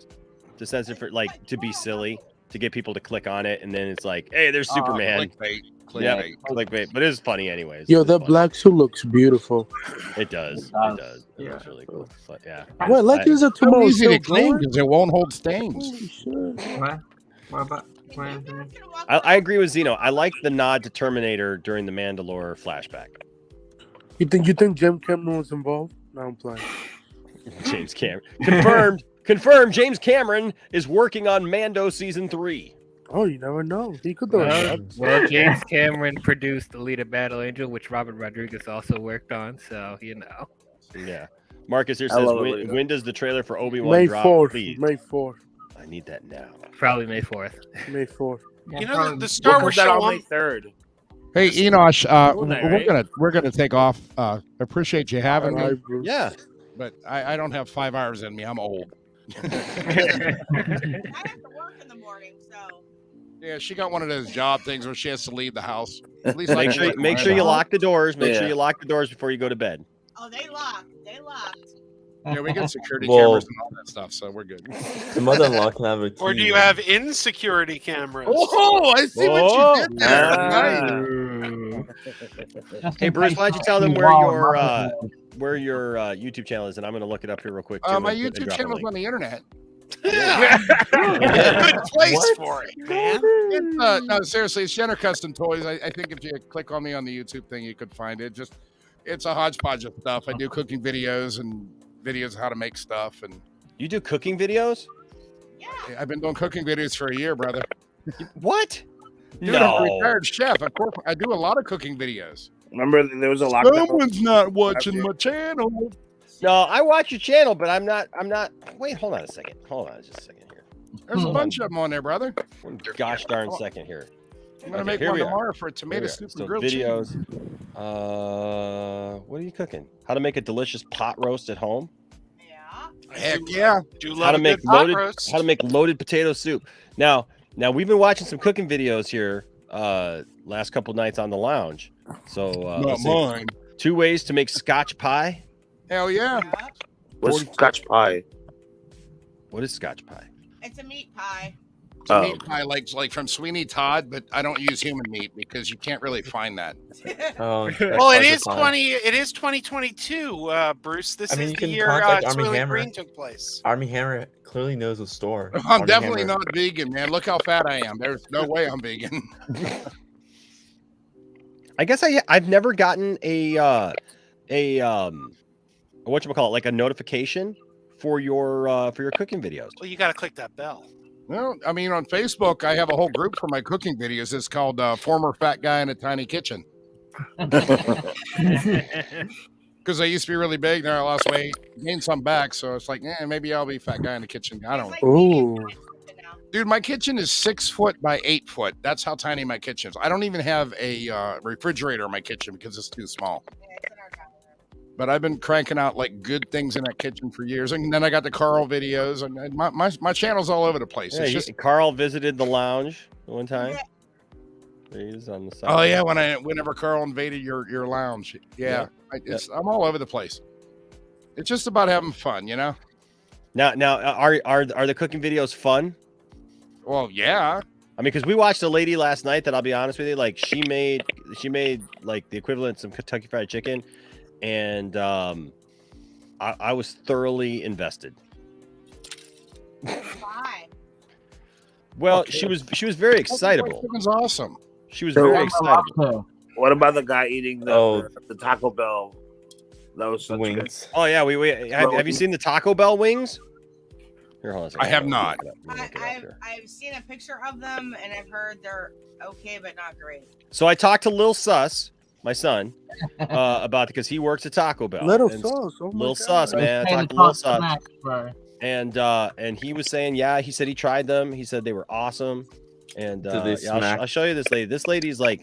to censor for to be silly, to get people to click on it, and then it's like, hey, there's Superman. Clickbait. Yeah, clickbait. But it is funny anyways. Yo, It's that funny. black suit looks beautiful. It does. It does. It looks really cool. But yeah. Wait, Legends of So Tomorrow is easy still to clean going? because it won't hold stains. Holy shit. What about Anthony? I agree with Zeno. I like the nod to Terminator during the Mandalore flashback. You think Jim Cameron was involved? No, I'm playing. James Cameron confirmed. James Cameron is working on Mando season 3. Oh, you never know. He could do it. Well, James Cameron produced Alita Battle Angel, which Robert Rodriguez also worked on, so you know. Yeah. Marcus here I says, love when does the trailer for Obi-Wan May drop? 4th. Please. May 4th. I need that now. Probably May 4th. May 4th. You know the Star Wars show on May on 3rd. Hey, Enosh, Right? we're gonna take off. Appreciate you having me, Alright, Bruce. Yeah. but I don't have 5 hours in me. I'm old. I have to work in the morning, so. Yeah, she got one of those job things where she has to leave the house. At least I Make can sure, let make my sure you house. lock the doors. Make sure Yeah. you lock the doors before you go to bed. Oh, they locked. They locked. Yeah, we got security Well- cameras and all that stuff, so we're good. The mother-in-law can have a key. Or do you have insecurity cameras? Oh, I see what Oh. you did there. Nice. Hey, Bruce, why don't you tell them where your YouTube channel is, and I'm going to look it up here real quick. Too, My and YouTube drop a channel's link. on the internet. Yeah. Good place What? for it, man. It's, no, seriously, it's Jenner Custom Toys. I think if you click on me on the YouTube thing, you could find it. It's a hodgepodge of stuff. I do cooking videos and videos of how to make stuff, and You do cooking videos? I've been doing cooking videos for a year, brother. What? Dude, I'm a retired chef. Of course, I do a lot of cooking videos. Remember, there was a lockdown. Someone's not watching my channel. No, I watch your channel, but I'm not. Wait, hold on a second. Hold on just a second here. There's a bunch of them on there, brother. One gosh darn second here. I'm gonna Okay, make here one we are. tomorrow for a Here tomato we are. soup So and grilled videos. cheese. What are you cooking? How to make a delicious pot roast at home? Heck yeah. Do How love to a make good pot loaded roast. how to make loaded potato soup. Now we've been watching some cooking videos here last couple nights on the lounge. So Not let's see. mine. 2 ways to make Scotch pie. Hell yeah. What's Scotch pie? What is Scotch pie? It's a meat pie. to meat pie, like from Sweeney Todd, but I don't use human meat because you can't really find that. Oh, Well, it is 2022, Bruce. This I mean, is you the can year contact Army Soylent Hammer. Green took place. Army Hammer clearly knows a store. I'm Army definitely Hammer. not vegan, man. Look how fat I am. There's no way I'm vegan. I guess I've never gotten a whatchamacallit, like a notification for your cooking videos. Well, you got to click that bell. Well, I mean, on Facebook, I have a whole group for my cooking videos. It's called Former Fat Guy in a Tiny Kitchen. Because I used to be really big, now I lost weight, gained some back, so it's like, maybe I'll be fat guy in the kitchen. I don't know. Ooh. Dude, my kitchen is 6 foot by 8 foot. That's how tiny my kitchen is. I don't even have a refrigerator in my kitchen because it's too small. But I've been cranking out like good things in that kitchen for years, and then I got the Carl videos, and my channel's all over the place. Yeah, It's just Carl visited the lounge one time. He's on the side. oh yeah, whenever Carl invaded your lounge, yeah. I'm all over the place. It's just about having fun, you know. Now, are the cooking videos fun? Well, yeah. I mean, because we watched a lady last night that I'll be honest with you, like she made like the equivalent of some Kentucky Fried Chicken, and I was thoroughly invested. Why? Well, Okay. she was very excitable. It was awesome. She was very excitable. What about the guy eating the Taco Bell? That was such wings. Oh yeah, we have you seen the Taco Bell wings? Here, hold on a second. I have not. I've seen a picture of them and I've heard they're okay but not great. So I talked to Lil Sus, my son, about it because he works at Taco Bell. Little And Sus, oh my Lil God. Sus, man. I talked to Lil Sus. And he was saying, yeah, he said he tried them. He said they were awesome. And Did they yeah, smack? I'll show you this lady. This lady's like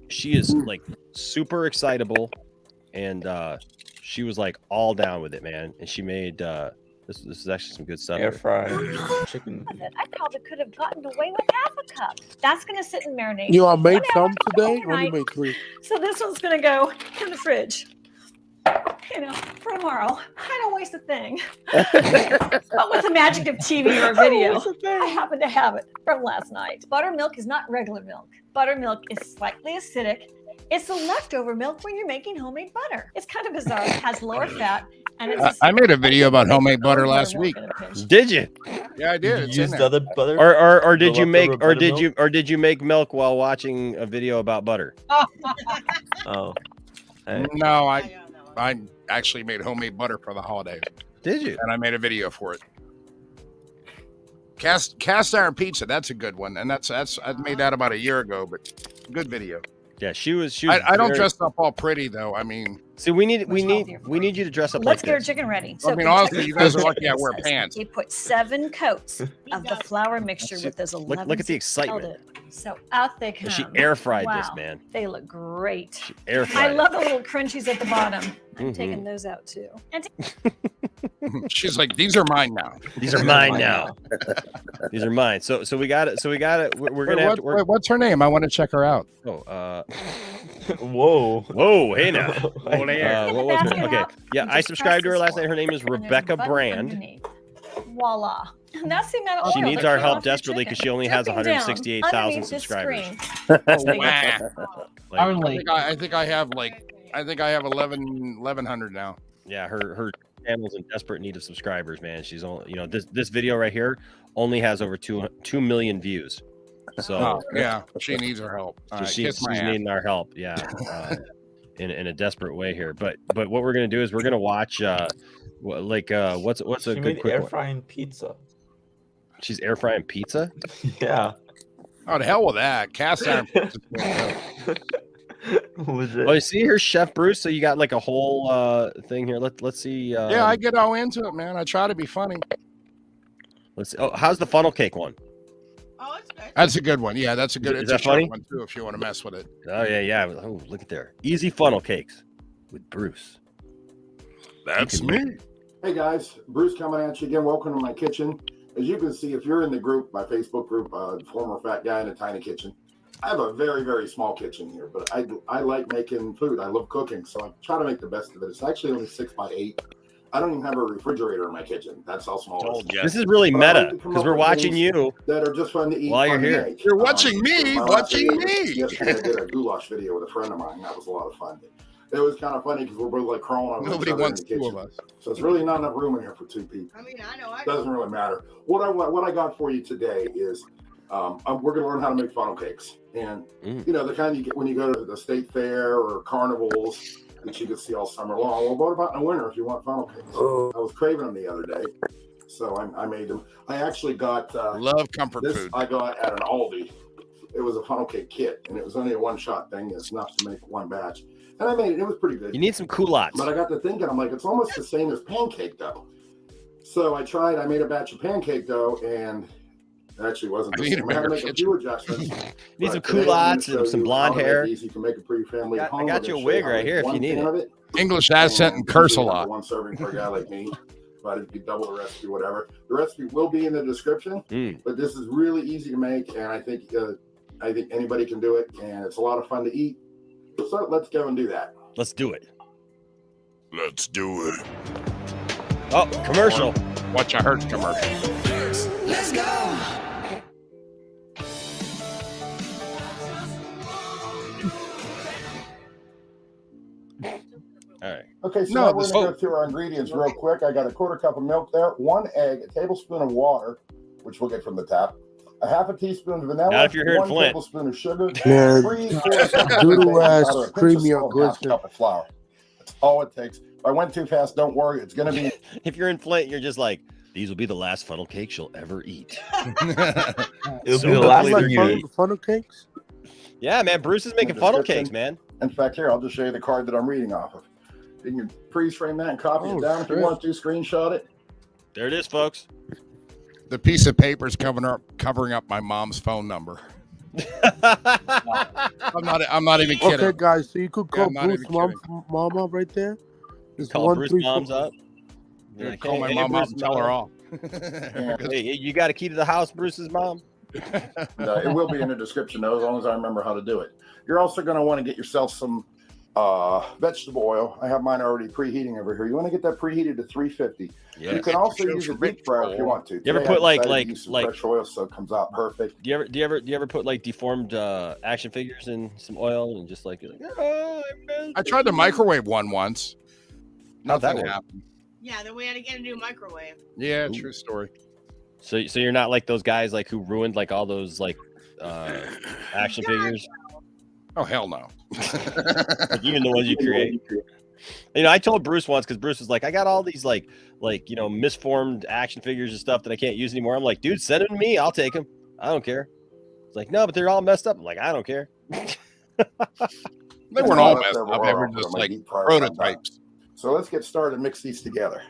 she is like super excitable, and she was like all down with it, man. And she made this is actually some good stuff. Air here. fried chicken. I probably could have gotten away with half a cup. That's going to sit and marinate. You all made Whatever. some today? Only Overnight. made 3. So this one's going to go in the fridge. You know, for tomorrow. I don't waste a thing. But with the magic of TV or video, I happen to have it from last night. Buttermilk is not regular milk. Buttermilk is slightly acidic. It's the leftover milk when you're making homemade butter. It's kind of bizarre. It has lower fat, and it's I made a video about homemade butter last week. Did you? Yeah, I did. It's You in used there. other butter? Or did The you make leftover did you make milk while watching a video about butter? Oh. No, I actually made homemade butter for the holidays. Did you? And I made a video for it. Cast iron pizza, that's a good one, and that's I made that about a year ago, but good video. Yeah, she was. I don't very- dress up all pretty though. I mean, See, we need you to dress up Let's like get our this. chicken ready. I mean, honestly, you guys are lucky I wear pants. We put 7 coats of the flour mixture with those 11. Look at the excitement. So out they come. She air fried this, Wow, man. They look great. air I fried it. love the little crunchies at the bottom. I'm Mhm. taking those out too. And She's like, these are mine now. These are mine now. These are mine. So we got it. So we got it. We're gonna have to. Wait, what's her name? I want to check her out. Oh, Whoa. Hey now. Whoa there. What was her? basket Okay. out Yeah, and I just subscribed to her press last night. Her name is and there's Rebecca butter Brand. underneath. Voila. And that's the amount of She oil needs that our came help off your desperately because she chicken. only has Dripping down 168,000 underneath this subscribers. screen. I think I have 1100 now. Yeah, her channel's in desperate need of subscribers, man. She's only, this video right here only has over 2 million views. So yeah, she needs our help. All right, she's kiss my ass. needing our help. Yeah, in a desperate way here. But what we're gonna do is we're gonna watch what's a She good made quick air one? frying pizza. She's air frying pizza. Yeah. Oh, the hell with that. Cast iron pizza. Legit. Oh, you see here, Chef Bruce. So you got like a whole thing here. Let's see. Yeah, I get all into it, man. I try to be funny. Let's see. Oh, how's the funnel cake one? Oh, it's good. That's a good one. Yeah, that's a good. Is It's that a short funny? one too, if you want to mess with it. Oh yeah. Oh, look at there. Easy funnel cakes with Bruce. That's me. Hey guys, Bruce coming at you again. Welcome to my kitchen. As you can see, if you're in the group, my Facebook group, Former Fat Guy in a Tiny Kitchen, I have a very, very small kitchen here, but I like making food. I love cooking, so I try to make the best of it. It's actually only 6 by 8. I don't even have a refrigerator in my kitchen. That's how small it is. This is really But I like meta to come because up we're with watching things you that are just fun to eat. while you're fun to here. make. You're watching me, my last watching video me. Yesterday I did a goulash video with a friend of mine. That was a lot of fun. It was kind of funny because we're both like crawling on Nobody each other wants in the two kitchen. of us. So it's really not enough room in here for two people. I mean, I know. Doesn't really matter. What I got for you today is we're going to learn how to make funnel cakes, and you know the kind you get when you go to the state fair or carnivals that you can see all summer long. Well, what about in the winter if you want funnel cakes? I was craving them the other day, so I made them. I actually got love comfort this food. I got at an Aldi. It was a funnel cake kit, and it was only a one-shot thing. It's enough to make one batch, and I made it. It was pretty good. You need some culottes. But I got to thinking, I'm like, it's almost the same as pancake dough. So I made a batch of pancake dough, and it actually wasn't the same. I had to make a few adjustments. Need some But today I'm culottes gonna and show some you blonde how to make hair. these. You can make it for your family at home. I got I'm you a gonna show wig how to right make here if one you need pan it. of it. English accent and curse a lot. One serving for a guy like me. But if you double the recipe, whatever. The recipe will be in the description. But this is really easy to make, and I think anybody can do it, and it's a lot of fun to eat. So let's go and do that. Let's do it. Let's do it. Oh, commercial. Watch a Hertz commercial. Let's go. All right. Okay, so No, now we're this going to whole- go through our ingredients real quick. I got a quarter cup of milk there, 1 egg, a tablespoon of water, which we'll get from the tap, a half a teaspoon of vanilla, Not if you're here in 1 Flint. tablespoon of sugar, Man, 3/4 cup of doodle baking ass powder, a pinch of creamy salt, and half a glisten. cup of flour. That's all it takes. If I went too fast, don't worry. It's going to be. If you're in Flint, you're just like, these will be the last funnel cakes you'll ever eat. It'll So be the last hopefully one they're you good. eat. Funnel cakes? Yeah, man. Bruce is making funnel cakes, man. In fact, here, I'll just show you the card that I'm reading off of. You can freeze frame that and copy Oh, it down if you shit. want to, screenshot it. There it is, folks. The piece of paper is covering up my mom's phone number. I'm not even kidding. Okay, guys, so you could Yeah, call I'm not Bruce even mom up right there. It's Call Bruce 1-3-4 moms up. Yeah, Like, call hey, my hey, mom up Bruce, and tell her off. Hey, you got a key to the house, Bruce's mom? It will be in the description, though, as long as I remember how to do it. You're also going to want to get yourself some vegetable oil. I have mine already preheating over here. You want to get that preheated to 350. Yeah. You can also use a deep fryer if you want to. You ever Today, I put like decided to use some like fresh oil, so it comes out perfect. do you ever put like deformed action figures in some oil and just like you're like, oh, I tried to microwave one once. How'd that Nothing work? happened. Yeah, then we had to get a new microwave. Yeah, true story. So you're not like those guys like who ruined like all those like action figures? Oh hell no. Like even the ones you create. You know, I told Bruce once because Bruce was like, I got all these like misformed action figures and stuff that I can't use anymore. I'm like, dude, send them to me. I'll take them. I don't care. It's like, no, but they're all messed up. I'm like, I don't care. They weren't all messed up. They were just like prototypes. So let's get started and mix these together.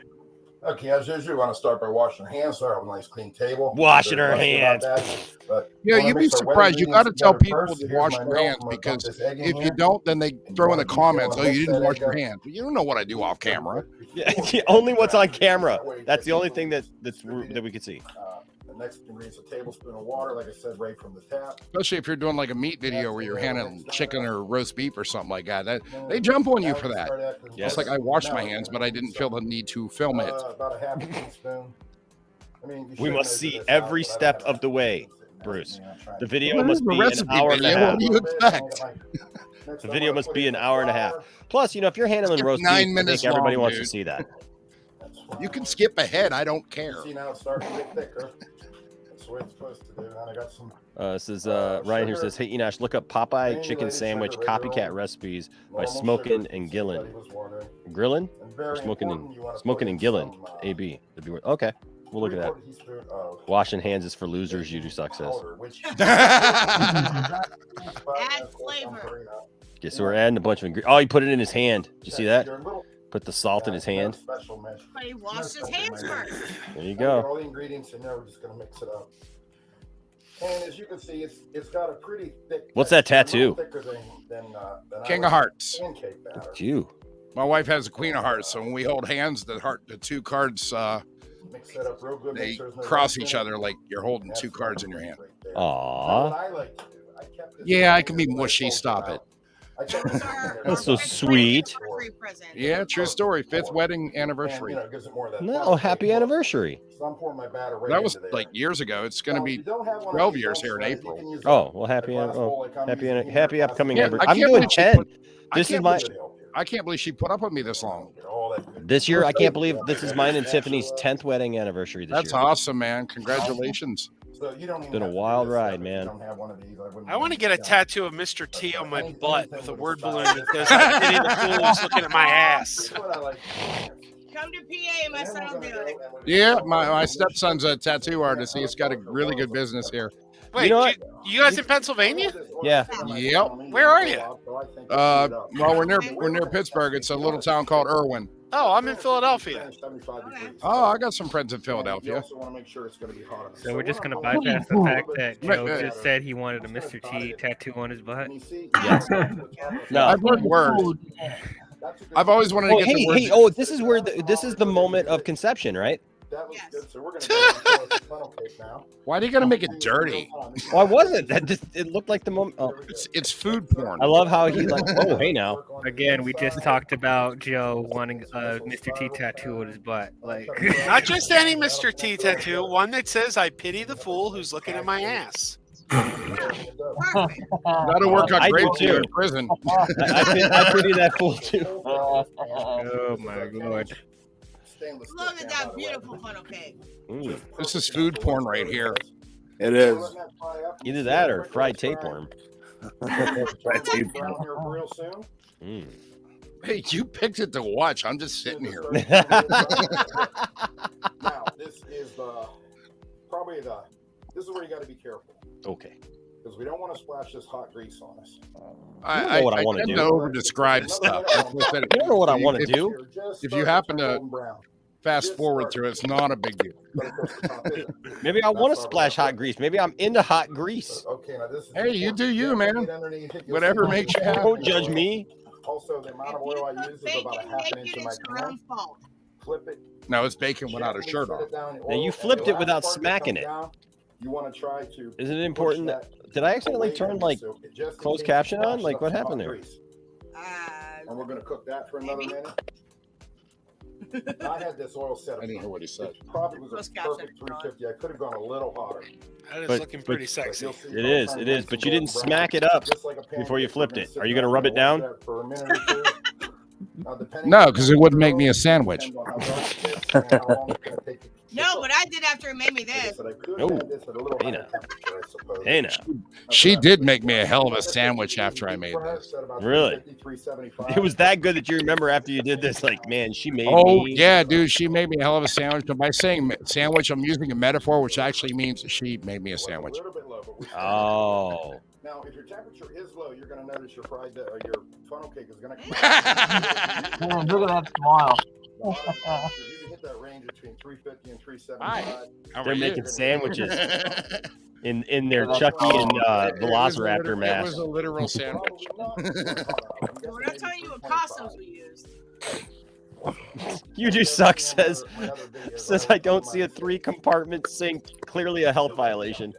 Okay, as usual, you want to start by washing your hands. So I have a nice clean table. Washing There's our nothing about hands. that, but Yeah, wanna you'd be mix our wet surprised. You got to ingredients tell together people first. to Here's wash my their milk. hands I'm gonna dump because this egg in if you here. don't, then they throw in the comments, "Oh, you didn't wash your egg hands." But you don't know what I do off camera. Yeah, only what's on camera. That's the only thing that we can see. The next ingredient is a tablespoon of water, like I said, right from the tap. Especially if you're doing like a meat video where you're handling chicken or roast beef or something like that. They jump on you for that. It's like I washed my hands, but I didn't feel the need to film it. About a half a teaspoon. I mean, We must see every step of the way, Bruce. The video Well, must this be is a an recipe hour and a video. half. What do you expect? The video must be an hour and a half. Plus, you know, if you're handling roast beef, 9 I think minutes everybody long, wants to dude. see that. You can skip ahead. I don't care. See now it's starting to get thicker. That's the way it's supposed to do. And I got some. This is Ryan here says, hey Enosh, look up Popeye chicken sandwich copycat recipes by Smoking and Gillen. Grilling? Or Smoking and Gillen. AB. Okay, we'll look at that. Washing hands is for losers. You do success. Add flavor. Okay, so we're adding a bunch of ingredients. Oh, he put it in his hand. Did you see that? Put the salt in his hand. But he washed his hands first. There you Got go. all the ingredients in there. We're just gonna mix it up. And as you can see, it's got a pretty thick. What's that tattoo? Thicker than King of Hearts. pancake batter. You. My wife has a Queen of Hearts, so when we hold hands, the two cards Mix that up real good. they make sure there's no cross lumps each in it. other like you're holding two cards in your hand. Now, Aww. what I like to do, I kept this Yeah, I in can here be when I mushy. pulled it Stop out. it. I kept this in there That's so sweet. free present. Yeah, true story. 5th wedding anniversary. And, it gives it more of that No, funnel happy cake. anniversary. So I'm pouring my batter right That was into there. like years ago. It's going to Now, if be you don't have one of 12 these, years don't here in sweat it. You April. can use Oh, well, happy glass bowl like I'm using here, happy glass upcoming bowl. anniversary. I I'm can't doing believe she 10. put- I This is can't my believe- I can't believe she put up with me this long. this year. I can't believe this is mine and Tiffany's 10th wedding anniversary this That's year. awesome, man. Congratulations. So you don't It's even been a have to do wild this ride, stuff if you man. don't have one of these. I want to get a tattoo of Mr. T on my butt with a word balloon that says, "I pity the fools looking at my ass." Come to PA, my son will do it. Yeah, my stepson's a tattoo artist. He's got a really good business here. Wait, You know what? you guys in Pennsylvania? Yeah. Yep. Where are you? Well, we're near Pittsburgh. It's a little town called Irwin. Oh, I'm in Philadelphia. Oh, I got some friends in Philadelphia. So we're just gonna bypass the fact that Joe just said he wanted a Mr. T tattoo on his butt. Yes. No. I've heard words. I've always wanted to Oh, get the word. hey! Oh, this is where this is the moment of conception, right? That was good. So we're going to go funnel cake now. Why are you gonna make it dirty? Oh, I wasn't. That just it looked like the moment. Oh. It's food porn. I love how he like. Oh, hey now. Again, we just talked about Joe wanting a Mr. T tattoo on his butt. Like, Not just any Mr. T tattoo, one that says, "I pity the fool who's looking at my ass." That'll work out I great do for you too. in prison. I pity that fool too. oh my lord. Look at that beautiful funnel cake. This is food porn right here. It is. Either that or fried tapeworm. Fried tapeworm. Real soon. Mm. Hey, you picked it to watch. I'm just sitting here. Now, this is this is where you got to be careful. Okay. Because we don't want to splash this hot grease on us. I know what I wanna tend do. to over-describe stuff. That's what I said. You don't know what I want to If- do. If you happen to fast forward through it, it's not a big deal. Maybe I want to splash hot grease. Maybe I'm into hot grease. Okay, now this is Hey, you do you, man. Whatever makes you happy. Don't judge me. Also, the amount of oil I use is about a half an inch of my pan. Flip it. No, it's bacon without a shirt on. Now you flipped it without smacking it. You want to try to. Isn't it important? Did I accidentally turn like closed caption on? Like what happened there? And we're going to cook that for another minute. I had this oil set. I didn't hear what he said. It probably was a perfect 350. I could have gone a little hotter. That is But- looking pretty sexy. It is. But you didn't smack it up before you flipped it. Are you gonna rub it down? For a minute or two. No, because it wouldn't make me a sandwich. No, but I did after it made me this. Oh, hey now. Hey now. She did make me a hell of a sandwich after I made this. Really? It was that good that you remember after you did this. Like, man, she made Oh, me. yeah, dude, she made me a hell of a sandwich. But by saying sandwich, I'm using a metaphor, which actually means she made me a sandwich. Oh. Now, if your temperature is low, you're going to notice your your funnel cake is going to Man, look at that smile. You can hit that range between 350 and 375. They're making sandwiches in their Chucky and Velociraptor It was mask. a literal sandwich. We're not telling you what costumes we used. You do suck, says I don't see a 3-compartment sink. Clearly a health violation.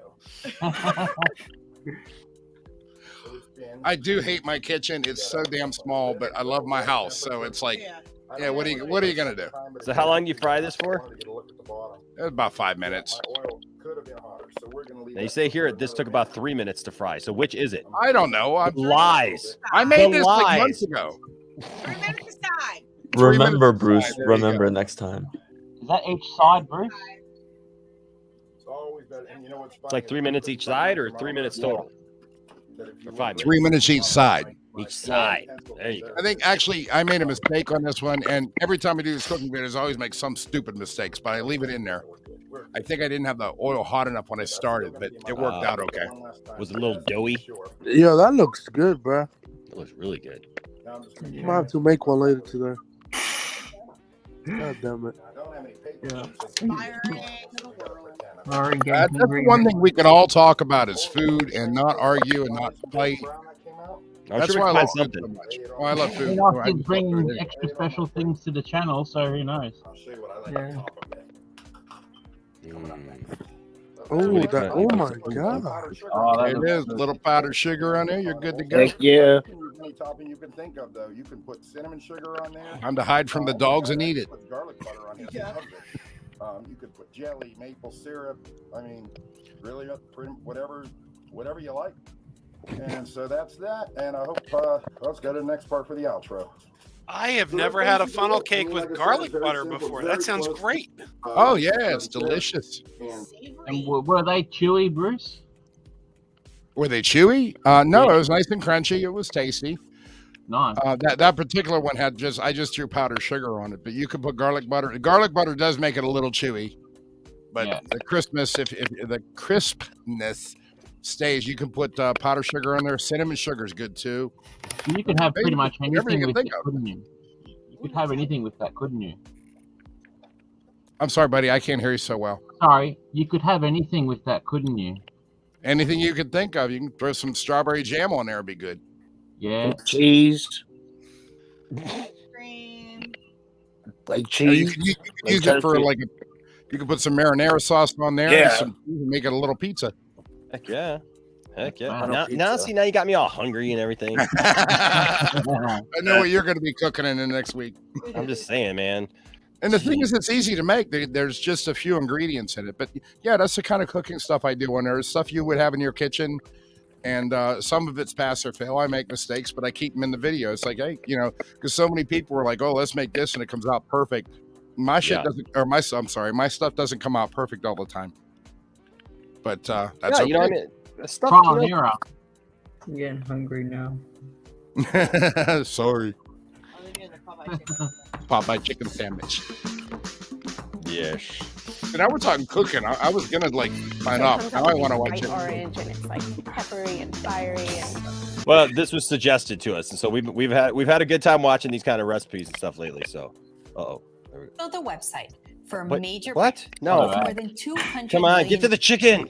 I do hate my kitchen. It's so damn small, but I love my house. So it's like, yeah, what are you gonna do? So how long do you fry this for? About 5 minutes. Now you say here this took about 3 minutes to fry. So which is it? I don't know. Lies. I made The this like lies. months ago. Remember, Bruce. Remember next time. Is that each side, Bruce? It's like 3 minutes each side, or 3 minutes total, or 5 minutes. 3 minutes each side. Each side. There you go. I think actually I made a mistake on this one, and every time I do these cooking videos, I always make some stupid mistakes, but I leave it in there. I think I didn't have the oil hot enough when I started, but it worked out okay. Was it a little doughy? Yo, that looks good, bro. It looks really good. I might have to make one later today. God damn it. Yeah. That's the one thing we can all talk about is food and not argue and not fight. I'm That's sure why I we can love find food so something. much. Oh, I love food. You know, I keep bringing extra special things to the channel, so who knows? Yeah. Oh, that! Oh my god! Oh, it is a little powdered sugar on there. You're good to go. Thank you. any topping you can think of, though. You can put cinnamon sugar on there. Time to hide from the dogs and eat it. Put garlic butter on here. Yeah. You could put jelly, maple syrup. I mean, really, whatever you like. And so that's that. And I hope let's go to the next part for the outro. I have never had a funnel cake with garlic butter before. That sounds great. Oh yeah, it's delicious. And were they chewy, Bruce? Were they chewy? No, it was nice and crunchy. It was tasty. Nice. That particular one had I just threw powdered sugar on it, but you could put garlic butter. Garlic butter does make it a little chewy, but the crispness, if the crispness stays, you can put powdered sugar on there. Cinnamon sugar is good too. You could have pretty much anything with think that, couldn't you? You could have anything with that, couldn't you? I'm sorry, buddy, I can't hear you so well. Sorry, you could have anything with that, couldn't you? Anything you could think of. You can throw some strawberry jam on there, it'd be good. Yeah. Cheese. Like cheese. You can use it for you can put some marinara sauce on there. Yeah. And make it a little pizza. Heck yeah. Heck yeah. Wow. Now you got me all hungry and everything. I know what you're going to be cooking in the next week. I'm just saying, man. And the thing is, it's easy to make. There's just a few ingredients in it. But yeah, that's the kind of cooking stuff I do. When there's stuff you would have in your kitchen, and some of it's pass or fail. I make mistakes, but I keep them in the video. It's like, hey, because so many people were like, oh, let's make this, and it comes out perfect. My shit doesn't, or my stuff doesn't come out perfect all the time. But that's okay. You know what I mean? Stuff, I'm getting hungry now. Sorry. Popeye chicken sandwich. Yes. So now we're talking cooking. I was gonna sign off. Now I want to watch it. Orange, and it's like peppery and fiery and. Well, this was suggested to us, and so we've had a good time watching these kind of recipes and stuff lately. So, Build a website for What? major. What? No. More than 200 Come on, million get to the chicken.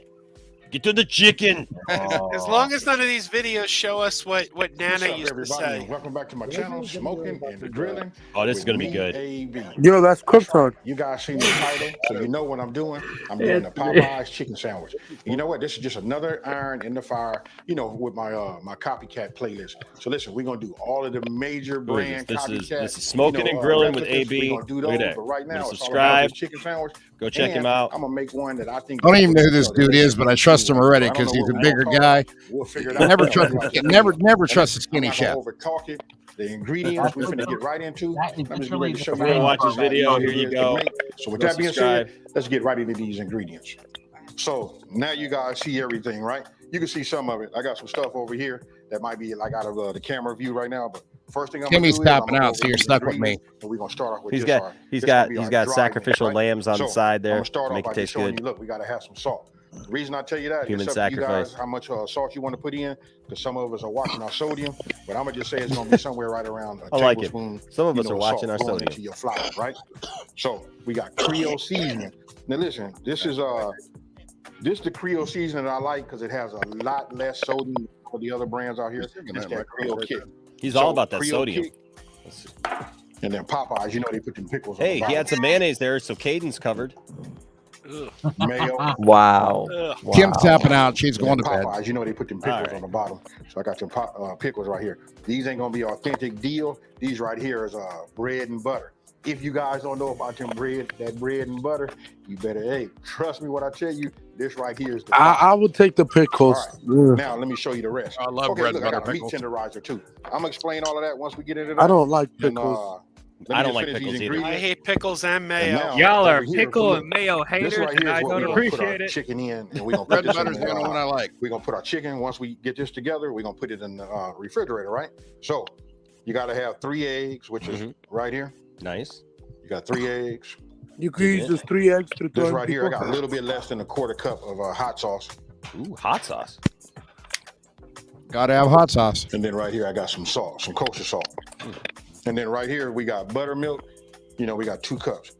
Get to the chicken. As long as none of these videos show us what Nana What's up, used to everybody, say. and welcome back to my channel, Smoking and Grilling. Oh, this is with gonna be me, good. AB. Yo, that's cooked on. You guys seen the title, so you know what I'm doing. I'm doing the Popeyes chicken sandwich. You know what? This is just another iron in the fire, with my my copycat playlist. So listen, we're gonna do all of the major brand copycats. This is Smoking and Grilling with AB. We're gonna do Look at those, that. but right now, it's all Subscribe. about this chicken sandwich. Go check him out. I'm gonna make one that I think. I don't even know who this dude is, but I trust him already because he's a bigger guy. We'll figure it out. Never trust a skinny chef. Over talking the ingredients we're going to get right into. I'm just ready to show you. We're gonna watch this video. Here you go. So with Go that being subscribe. said, let's get right into these ingredients. So now you guys see everything, right? You can see some of it. I got some stuff over here that might be out of the camera view right now, but first thing I'm gonna do Timmy's is tapping I'm gonna out, go so you're over stuck the with me. ingredients, and we're gonna start off with He's this. got This gonna be our dry sacrificial meat, lambs on the So, side there I'm gonna start to off make by it just taste showing good. you. Look, we gotta have some salt. The reason I tell you that Human is up to you sacrifice. guys how much salt you want to put in, because some of us are watching our sodium, but I'm gonna just say it's gonna be somewhere right around a I like it. tablespoon. Some of us are of watching salt our going sodium. into your flour, right? So we got Creole seasoning. Now listen, this is the Creole seasoning that I like because it has a lot less sodium than all the other brands out here. It's that Creole kick. He's all about that Creole sodium. kick, and then Popeyes, they put them pickles. Hey, on he the had some mayonnaise there, so Caden's covered. mayo. Wow. Kim's tapping out. She's going to bed. Popeyes, they put them pickles on the bottom. So I got some pickles right here. These ain't gonna be authentic deal. These right here is bread and butter. If you guys don't know about that bread and butter, you better, trust me when I tell you, this right here is the I would take the pickles. All right. Now let me show you the rest. I love okay, bread look, and I butter got a meat pickles. tenderizer too. I'm gonna explain all of that once we get into that. I don't like And, pickles. let me I don't just like finish these pickles either. ingredients. I hate pickles and And mayo. now, Y'all are over here, pickle look, and mayo this haters, right and here I is what don't we're gonna put our appreciate it. chicken in, and we're gonna Bread put and this in butter's the only one I like. we're gonna put our chicken once we get this together. We're gonna put it in the refrigerator, right? So you got to have 3 eggs, which is right here. Nice. You got 3 eggs. You could use just 3 eggs to This throw right here, I people. got a little bit less than a quarter cup of hot sauce. Ooh, hot sauce. Gotta have hot sauce. And then right here, I got some salt, some kosher salt. And then right here, we got buttermilk. We got 2 cups.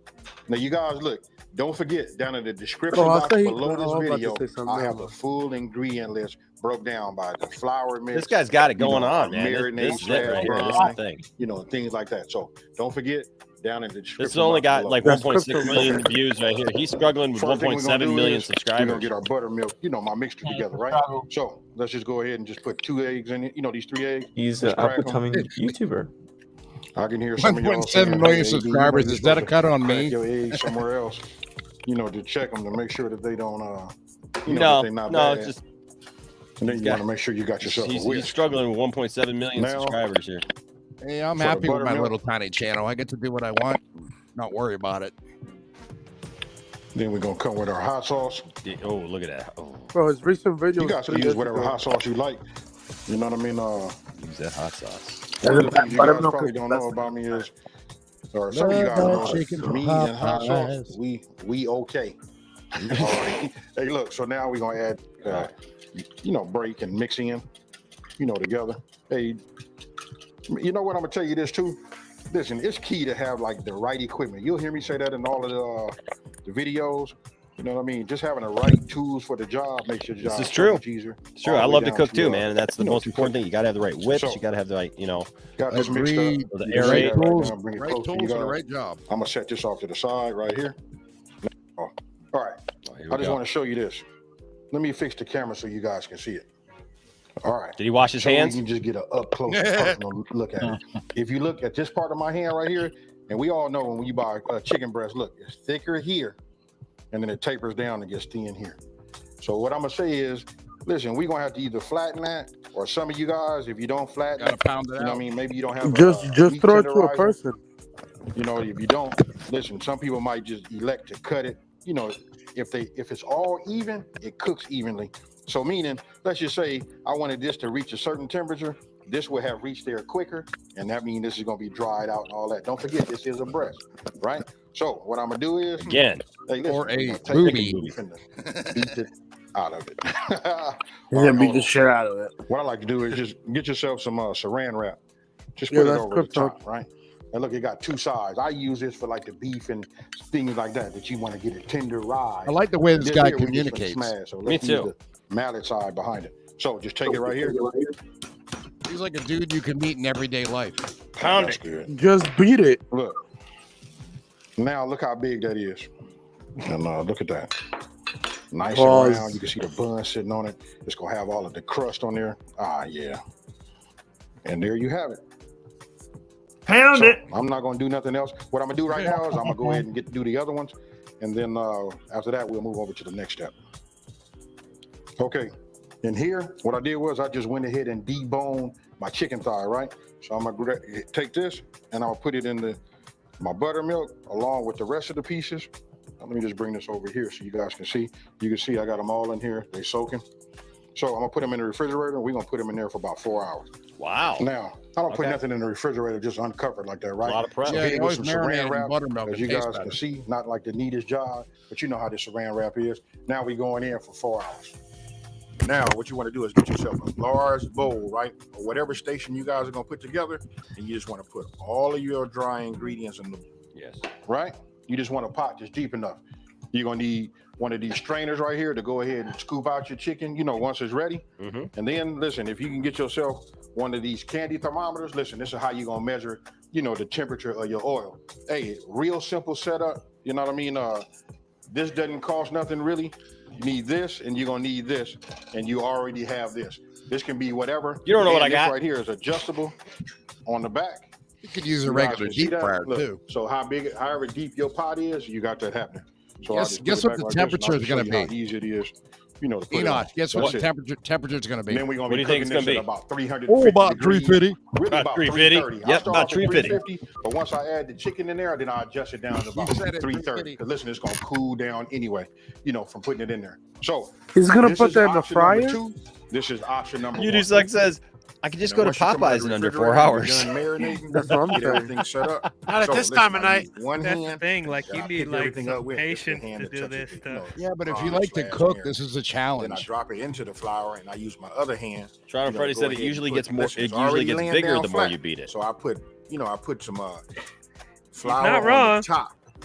Now, you guys, look, don't forget, down in the description Oh, I box think- below I was this about to video, say something I have else. the full ingredient list broke down by the flour mix. This guy's got it going on, man. Marinade, This is it right here. This is the thing. Things like that. So don't forget, down in the description This has only box got below. like 1.6 million views right here. He's struggling with First thing we're gonna 1.7 do million is We're subscribers. gonna get our buttermilk, my mixture together, right? So let's just go ahead and just put 2 eggs in it. You know, these 3 eggs. He's an up-and-coming YouTuber. I can hear some of y'all 1.7 million subscribers. Is that a cut on me? Your eggs somewhere else, you know, to check them to make sure that they don't, you know, No, that they're not no, bad. it's just And then you want to make sure you got yourself a he's whisk. struggling with 1.7 million Now- subscribers here. Hey, I'm For the happy with my buttermilk. little tiny channel. I get to do what I want. Not worry about it. Then we're gonna come with our hot sauce. Oh, look at that. Oh, Bro, his recent videos. You guys can 3 use years whatever ago. hot sauce you like. You know what I mean? use that hot sauce. One of the things you guys Buttermilk probably is don't the know best. about me is, or some of you guys know, Chicken that me from and hot sauce, Popeyes. we okay. All right. Hey, look. So now we're gonna add, you know, break and mix in, you know, together. Hey, you know what? I'm gonna tell you this too. Listen, it's key to have like the right equipment. You'll hear me say that in all of the videos. You know what I mean? Just having the right tools for the job makes your job This is true. much easier. It's true. All I the way love to down cook too, to, man. And that's the you know, most important thing. You got to have the right whips. So- You got to have the right, you know. Got this mixed up. Agreed. The You can see aerate. that right tools, now. Bring it right close to you tools for the guys. right job. I'm gonna set this off to the side right here. Oh, all right. Here I we just go. want to show you this. Let me fix the camera so you guys can see it. All right. Did he wash his So hands? you can just get an up close and personal look at it. If you look at this part of my hand right here, and we all know when you buy a chicken breast, look, it's thicker here, and then it tapers down and gets thin here. So what I'm gonna say is, listen, we're gonna have to either flatten that, or some of you guys, if you don't flatten Gotta it, pound it you know what I out. mean? Maybe you don't have Just meat throw it to a tenderizer. person. You know, if you don't, listen, some people might just elect to cut it. You know, if it's all even, it cooks evenly. So meaning, let's just say I wanted this to reach a certain temperature, this will have reached there quicker, and that means this is gonna be dried out and all that. Don't forget, this is a breast, right? So what I'm gonna do is, Again. hey, listen, Or a I'm gonna take booby. the beef and beat it out of it. He's All gonna right, beat hold the on. shit out of it. What I like to do is just get yourself some saran wrap. Just Yeah, put it that's over the Krypton. top, right? And look, it got 2 sides. I use this for like the beef and things like that you want to get it tenderized. I like the way this guy here, we just finna communicates. smash, so Me let's use too. the mallet side behind it. So just take it right here. He's like a dude you can meet in everyday life. Pound That's it. good. Just beat it. Look. Now look how big that is. And look at that. Nice Pause. and round. You can see the bun sitting on it. It's gonna have all of the crust on there. Ah, yeah. And there you have it. Pound it. I'm not gonna do nothing else. What I'm gonna do right now is I'm gonna go ahead and do the other ones, and then after that we'll move over to the next step. Okay. In here, what I did was I just went ahead and deboned my chicken thigh, right? So I'm gonna take this and I'll put it in my buttermilk along with the rest of the pieces. Let me just bring this over here so you guys can see. You can see I got them all in here. They soaking. So I'm gonna put them in the refrigerator and we're gonna put them in there for about 4 hours. Wow. Now, I don't put Okay. nothing in the refrigerator just uncovered like that, right? A lot of prep. So Yeah, hit you it with always some marinate saran in wrap, buttermilk. as It you tastes guys better. can see, not like the neatest job, but you know how the saran wrap is. Now we going in for 4 hours. Now, what you want to do is get yourself a large bowl, right? Or whatever station you guys are going to put together. And you just want to put all of your dry ingredients in the, Yes. right? You just want a pot just deep enough. You're going to need one of these strainers right here to go ahead and scoop out your chicken, you know, once it's ready. Mm-hmm. And then, listen, if you can get yourself one of these candy thermometers, listen, this is how you're going to measure, you know, the temperature of your oil. Hey, real simple setup. You know what I mean? This doesn't cost nothing really. You need this, and you're going to need this, and you already have this. This can be whatever. You don't know what I this got. right here is adjustable on the back. You could use a You guys regular can see deep that? fryer Look, too. So however deep your pot is, you got that happening. So I'll just Guess put what it the back like this, and temperature I'll is just show going you to how be? easy it is, you know, to put it Enoch, on. guess what the That's it. temperature is going to be? And then we're going What to do be you think cooking it's this gonna at be? about 350 Oh, about degrees. 350. Really about 350. 330. Yep, I start about off at 350. But once I add the chicken in there, then I adjust it down to about said it, 330. Because listen, it's going to cool down anyway, you know, from putting it in there. So He's gonna this put is that in the option number fryer. 2. This is option number 1. Udusuck says, I can just go to Once you come out of Popeyes the in under 4 refrigerator, hours. you're done marinating, That's what I'm get saying. everything set up. Not at So, this listen, time of I night. use one That's the hand. thing. Like and you I need pick like everything up some with just the patience hand to that do touches this it, you know, stuff. Yeah, but if you bronze like to slash cook, mirror. this is a Then I challenge. drop it into the flour, and I use my other hand. Toronto you know, Freddy go said it ahead and usually put- gets more. listen, It it's usually already gets laying bigger down the more flat. you beat it. So I put some not flour on wrong. the top.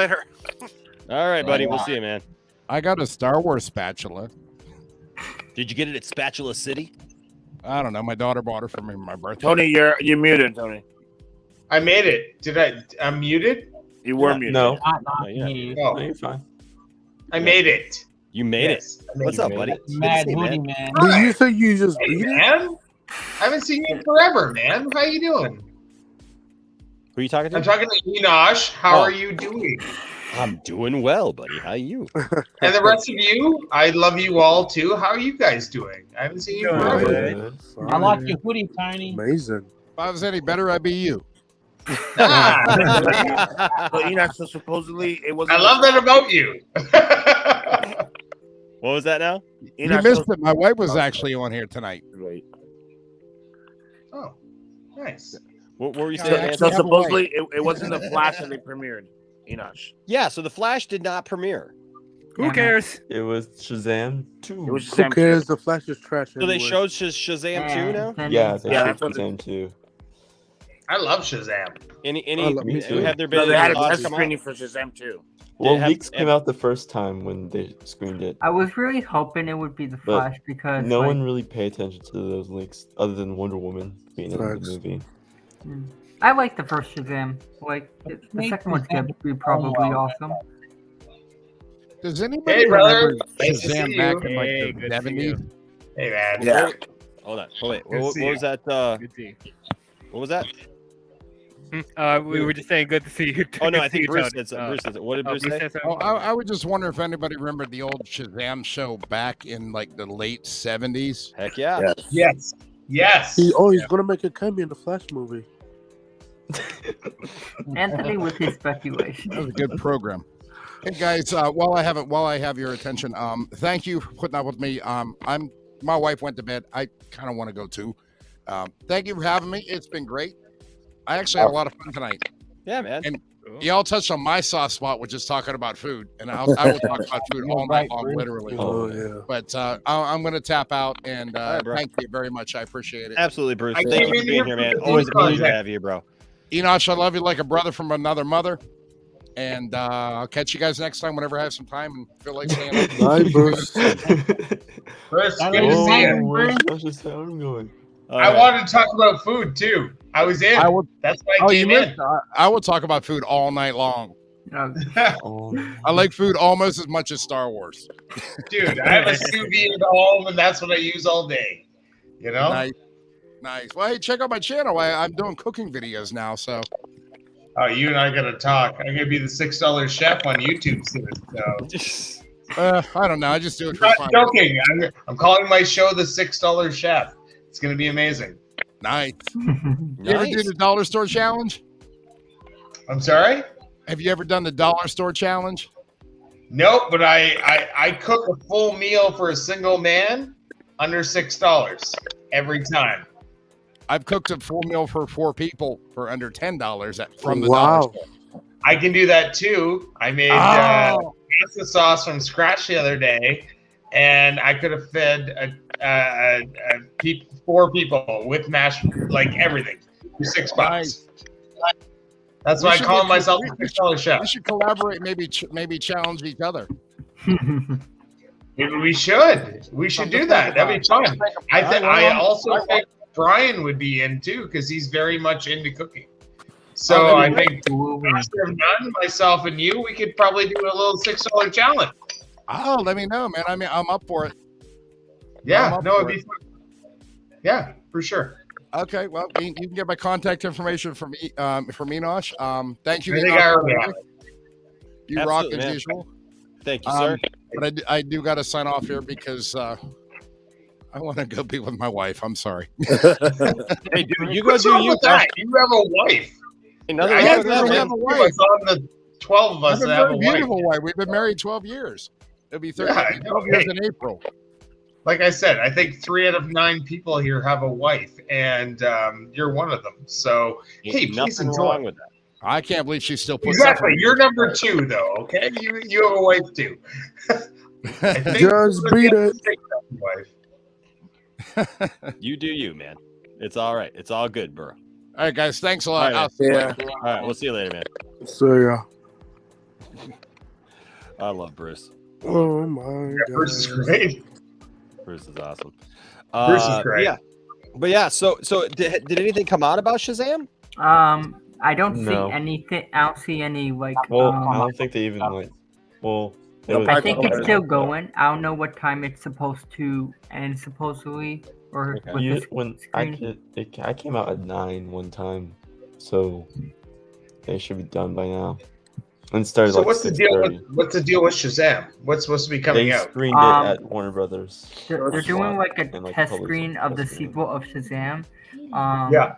later. All right, buddy. We'll see you, man. I got a Star Wars spatula. Did you get it at Spatula City? I don't know. My daughter bought it for me for my birthday. Tony, you're muted, Tony. I made it. I'm muted? You were muted. No. Oh, you're fine. I made it. You made Yes, it. I made What's it. up, buddy? Mad Good to see you, hoodie, man. man. Did you say you just Hey, beat it? man. I haven't seen you in forever, man. How you doing? Who are you talking to? I'm talking to Enosh. How Oh. are you doing? I'm doing well, buddy. How are you? And the rest of you, I love you all too. How are you guys doing? I haven't seen you in forever. I like your hoodie, Tony. Amazing. If I was any better, I'd be you. But so supposedly it was. I love that about you. What was that now? You missed it. My wife was actually on here tonight. Right. Oh, nice. What were you So, saying? so Anthony? supposedly it wasn't the Flash that they premiered, Enosh. Yeah, so the Flash did not premiere. Who cares? It was Shazam 2. It was Who Shazam cares? 2. The Flash is trash. So they anyway. showed Shazam 2 now? Yeah, they Yeah, showed that's what Shazam 2. I love Shazam. Any Me too. have there No, been they had any a thoughts test come out? screening for Shazam 2. Well, have- leaks came out the first time when they screened it. I was really hoping it would be the But Flash because no like, one really paid attention to those leaks other than Wonder Woman being in the Facts. movie. I like the first Shazam. Like the second one's gonna be probably awesome. Does anybody Hey, brother. remember Nice to Shazam see back you. in like Hey, the good to see 70s? you. Hey, man. Yeah. Hold on. Oh, wait. Good to What see was that? Good to see you. What was that? We were just saying good to see you. Oh, no, Good I to see think you, Bruce Tony. said something. Bruce said something. What did Bruce say? said Oh, something? I would just wonder if anybody remembered the old Shazam show back in like the late 70s. Heck yeah. Yes. Yes. Yes. He's gonna make a cameo in the Flash movie. Anthony with his speculation. That was a good program. Hey guys, while I have your attention, thank you for putting up with me. My wife went to bed. I kind of want to go too. Thank you for having me. It's been great. I actually had a lot of fun tonight. Yeah, man. And y'all touched on my soft spot, which is talking about food, and I will talk about food all night long, literally. Oh yeah. But I'm going to tap out, and right, bro. thank you very much. I appreciate it. Absolutely, Bruce. I Thank came you in for being here here, for man. the Always a food pleasure to project. have you, bro. Enosh, I love you like a brother from another mother. And I'll catch you guys next time whenever I have some time and feel like staying up. Bye, Bruce. Bruce, good to see you. Where's the sound going? I wanted to talk about food too. I was in. That's why I came in. I will talk about food all night long. I like food almost as much as Star Wars. Dude, I have a sous vide at home, and that's what I use all day. You know? Nice. Well, hey, check out my channel. I'm doing cooking videos now, so. Oh, you and I gotta talk. I'm gonna be the $6 chef on YouTube soon. So. I don't know. I just do it for I'm fun. not joking. I'm calling my show the $6 chef. It's gonna be amazing. Nice. You ever do the dollar store challenge? I'm sorry? Have you ever done the dollar store challenge? Nope, but I cook a full meal for a single man under $6 every time. I've cooked a full meal for 4 people for under $10 from the dollar store. I can do that too. I made pasta sauce from scratch the other day, and I could have fed 4 people with mashed, like everything, for $6. That's why I call myself a $6 chef. We should collaborate, maybe challenge each other. Maybe we should. We should do that. That'd be fun. I also think Brian would be in too, because he's very much into cooking. So I think Master of None, myself, and you, we could probably do a little $6 challenge. Oh, let me know, man. I mean, I'm up for it. Yeah, no, it'd be fun. Yeah, for sure. Okay, well, you can get my contact information from Enosh. Thank you. I think Enosh, I already have it. You rock Absolutely, as man. usual. Thank you, sir. But I do got to sign off here because I want to go be with my wife. I'm sorry. Hey, dude, you go What's do wrong you. with that? You have a wife. Another I one have with that, man. a wife. On the 12 of I us have a that have a very wife. beautiful wife. We've been married 12 years. It'll be 12 years in April. Like I said, I think 3 out of 9 people here have a wife, and you're one of them. So, hey, please Nothing enjoy. wrong with that. I can't believe she still puts Exactly. You're number 2, though. Okay, you have a wife too. I think Just beat it. Wife. You do you, man. It's all right. It's all good, bro. All right, guys. Thanks a All lot. right, I'll see you later. All right, we'll see you later, man. So yeah. I love Bruce. Oh my god. Bruce is great. Bruce is awesome. Bruce is great. Yeah, but yeah. So did anything come out about Shazam? I don't see No. anything. I don't see any like. Well, I don't think they even like. Well, it was- I think it's still going. I don't know what time it's supposed to end, supposedly, or with You- the when I came out at 9 one time, so they should be done by now. And started So like what's the deal 6:30. with Shazam? What's supposed to be coming They out? screened it at Warner Brothers. They're doing like a And, like, test published screen of the test screen. sequel of Shazam. Yeah.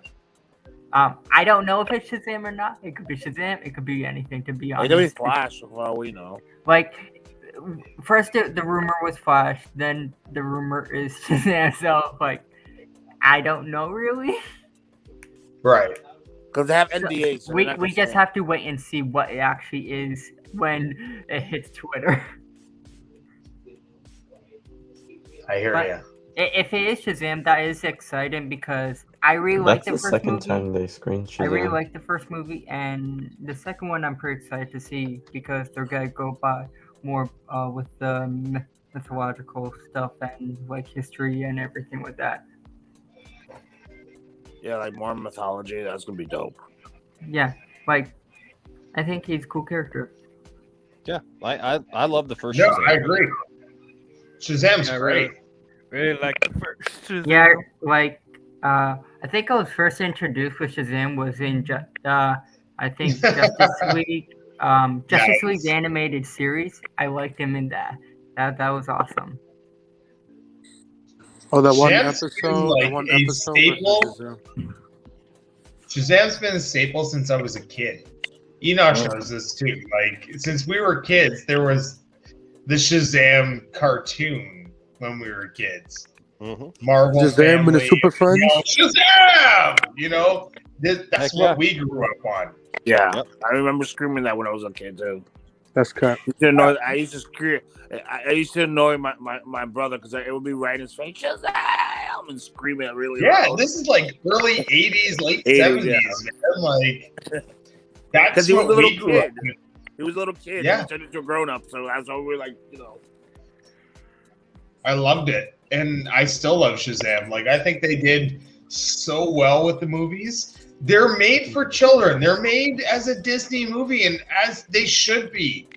I don't know if it's Shazam or not. It could be Shazam. It could be anything, to be It honest. could be Flash, for all we know. Like, first the rumor was Flash, then the rumor is Shazam. So, like, I don't know really. Right. Because they have So, NDAs. so we they're not we gonna just say have to wait and see what it actually is when it hits Twitter. I hear But you. if it is Shazam, that is exciting because I really like That's the the first second movie. time they screened I really Shazam. like the first movie, and the second one I'm pretty excited to see because they're gonna go by more with the mythological stuff and like history and everything with that. Yeah, like more mythology. That's gonna be dope. Yeah, like I think he's a cool character. Yeah, I love the first No, Shazam. I agree. Shazam's I great. Really like the first Shazam. Yeah, like I think I was first introduced with Shazam was in I think Justice League, Justice League the animated series. I liked him in that. That was awesome. Oh, that one Shazam's episode. been, The like, one a episode. staple. Shazam's been a staple since I was a kid. Enosh knows this too. Like since we were kids, there was the Shazam cartoon when we were kids. Marvel Shazam and the Family, Super Friends? Shazam! That's what we grew up on. Yeah, I remember screaming that when I was a kid too. That's cut. I used to scream. I used to annoy my brother because it would be right in his face, Shazam, and screaming it really loud. This is like early 80s, late 80s, 70s, man. Like, Because that's he was what a little we grew up kid. with. He was a little kid. Yeah. And turned into a grown up. So that's why we were like, I loved it. And I still love Shazam. Like, I think they did so well with the movies. They're made for children. They're made as a Disney movie, and as they should be.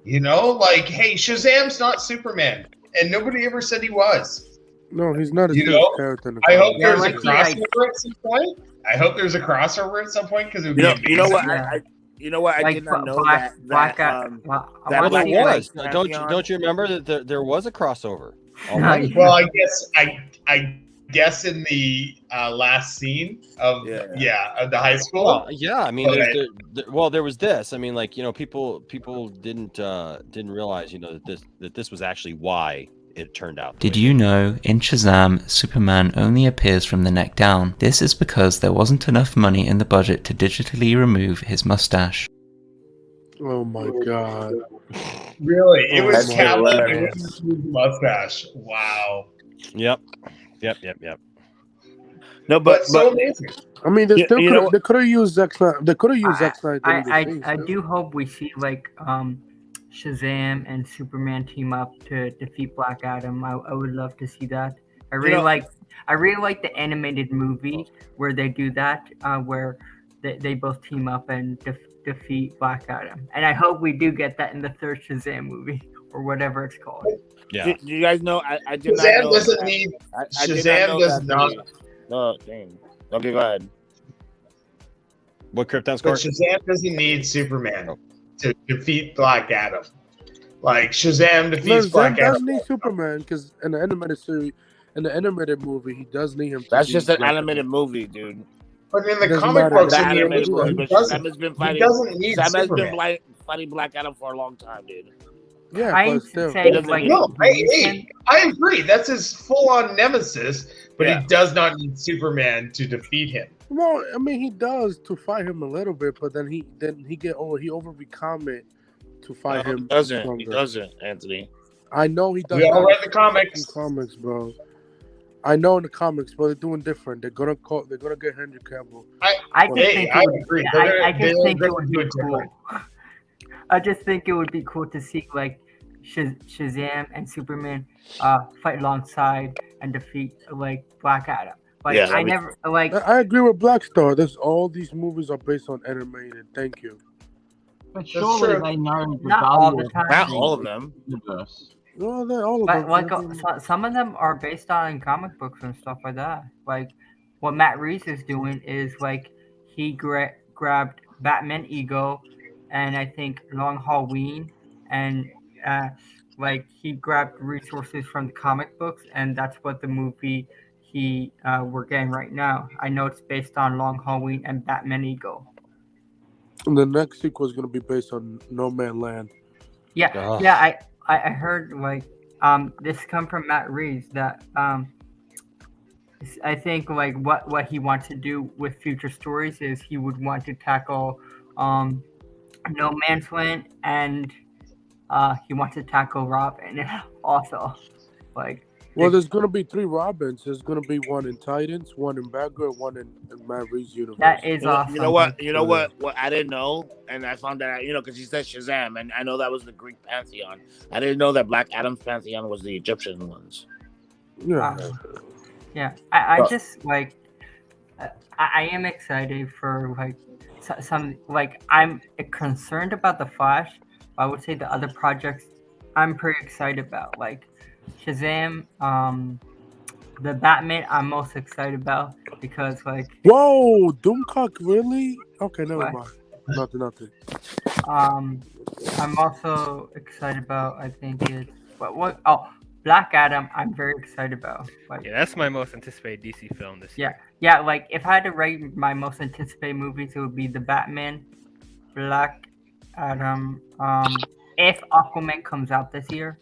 Like, hey, Shazam's not Superman. And nobody ever said he was. No, he's not a You serious know? character. In the I hope comics. there's a crossover at some point. I hope there's a crossover at some point because it would be amazing. you know what? I did not know that. Well, there was. Don't you remember that there was a crossover? Already. Well, I guess in the last scene of of the high school. Well, yeah, I mean, But there was this. I mean, like, people didn't realize, that this was actually why it turned out. Did you know in Shazam, Superman only appears from the neck down? This is because there wasn't enough money in the budget to digitally remove his mustache. Oh my god. Really? It was That's Captain hilarious. mustache. Wow. Yep. No, but so amazing. I mean, they could have used Zack Snyder. They could have used Zack Snyder. I do hope we see like Shazam and Superman team up to defeat Black Adam. I would love to see that. I really like the animated movie where they do that, where they both team up and defeat Black Adam. And I hope we do get that in the third Shazam movie or whatever it's called. Yeah. Do you guys know? I did not Shazam know doesn't that. need. I did Shazam know does that not. Oh, dang. Okay, go ahead. What Krypton But score? Shazam doesn't need Superman to defeat Black Adam. Like Shazam defeats No, Zack Black does Adam. need Superman because in the animated series, in the animated movie, he does need him. to That's beat just an Black animated movie, dude. But in It the doesn't comic matter. books, The in the animated original, movie, he but doesn't. Sam has been He fighting. doesn't need Sam has Superman. been fighting Black Adam for a long time, dude. Yeah, I but used to still. say doesn't like need- No, I agree. That's his full-on nemesis, but he does not need Superman to defeat him. Well, I mean, he does to fight him a little bit, but then he overbecome it to fight him. He doesn't. He stronger. doesn't, Anthony. I know he does. We all not read the in comics. comics, bro. I know in the comics, but they're doing different. They're gonna get Henry Cavill. I just think I it would, agree. I just think they're it would gonna do be it cool. different. I just think it would be cool to see like Shazam and Superman fight alongside and defeat like Black Adam. Like Yeah, I never like I agree with Black Star. There's all these movies are based on animated. Thank you. But surely they know the not all value the time. Not all of them. the universe. No, they're all of But them. like some of them are based on comic books and stuff like that. Like what Matt Reeves is doing is like he grabbed Batman Ego, and I think Long Halloween, and like he grabbed resources from the comic books, and that's what the movie we're getting right now. I know it's based on Long Halloween and Batman Ego. And the next sequel is gonna be based on No Man Land. Yeah, Ugh. yeah. I heard like this come from Matt Reeves that I think like what he wants to do with future stories is he would want to tackle No Man's Land, and he wants to tackle Robin also. Like Well, there's gonna be 3 Robins. There's gonna be one in Titans, one in Batgirl, one in Matt Reeves' universe. That is You know what? You know what? What I didn't know, and I found that out, because he said Shazam, and I know that was the Greek pantheon. I didn't know that Black Adam's pantheon was the Egyptian ones. Yeah. Yeah. I just like. I am excited for like some like I'm concerned about the Flash. I would say the other projects I'm pretty excited about, like Shazam, the Batman. I'm most excited about because like Whoa, Doomcock, really? Okay, never What? mind. Nothing. I'm also excited about. I think it's what? Oh, Black Adam. I'm very excited about. Like, Yeah, that's my most anticipated DC film this year. yeah. Like if I had to rate my most anticipated movies, it would be the Batman, Black Adam. If Aquaman comes out this year,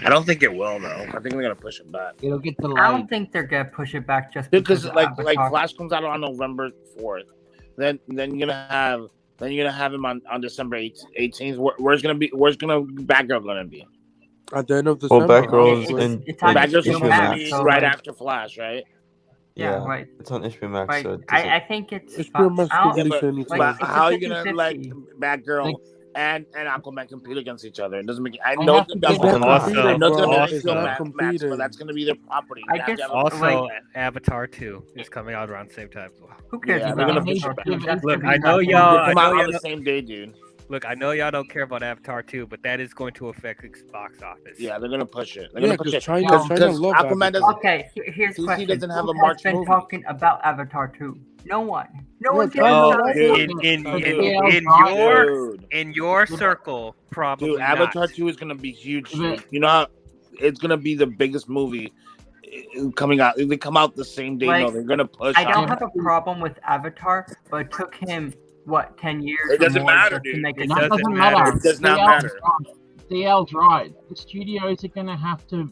I don't think it will, though. I think they're gonna push it back. It'll get delayed. I don't think they're gonna push it back just Because of like Avatar. Flash comes out on November 4th, then you're gonna have him on December 18th. Where's Batgirl gonna be? At the end of Well, December. Batgirl's honestly. in Batgirl's HBO supposed to Max. be so, right like- after Flash, right? Yeah, right. It's on HBO Max. Like, so it I doesn't- think it's. HBO Max I don't- could release but, anytime. but it's a how are you gonna 50-50. let Batgirl and Aquaman compete against each other? It doesn't make. I They know have it's to gonna give be them- Also- I know it's gonna be also- HBO Max, competing. but that's gonna be their property. I They have to just- have a- Also, like- Avatar 2 is coming out around the same time as well. Who cares Yeah, about they're gonna Avatar push it back. 2? That's Look, gonna I be know back in y'all. They I come know out on y'all the same day, dude. Look, I know y'all don't care about Avatar 2, but that is going to affect the box office. Yeah, they're gonna push it. They're Yeah, gonna push 'cause it. China Because love Aquaman Avatar. doesn't. Okay, here's the DC question. doesn't have Who a March has been movie. talking about Avatar 2? No one. No Yeah, one cares China about loves it. it. In your circle, probably Dude, not. Avatar 2 is gonna be huge. But- You know how it's gonna be the biggest movie coming out. They come out the same day. Like, No, they're gonna push. I don't on have a problem with Avatar, but it took him 10 years? It doesn't or more matter, just to dude. make It it. That doesn't matter. It does not DL's matter. right. DL's right. The studios are going to have to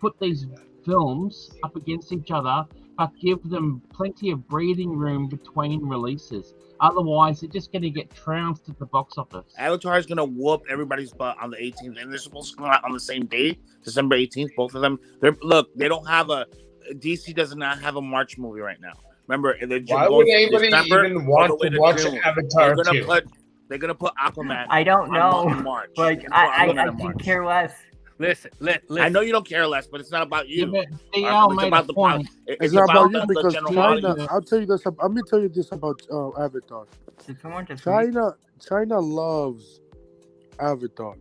put these films up against each other, but give them plenty of breathing room between releases. Otherwise, they're just going to get trounced at the box office. Avatar is gonna whoop everybody's butt on the 18th, and they're supposed to come out on the same day, December 18th. Both of them. They don't have a. DC does not have a March movie right now. Remember, Why would anybody even want to watch Avatar 2? They're gonna put Aquaman. I don't know. in March. Like, They're gonna put Aquaman I in can March. care less. Listen. I know you don't care less, but it's not about you. Yeah, but DL It's made about a the point. It's not about you the because general China. audience. I'll tell you this. Let me tell you this about Avatar. Did someone just China loves Avatar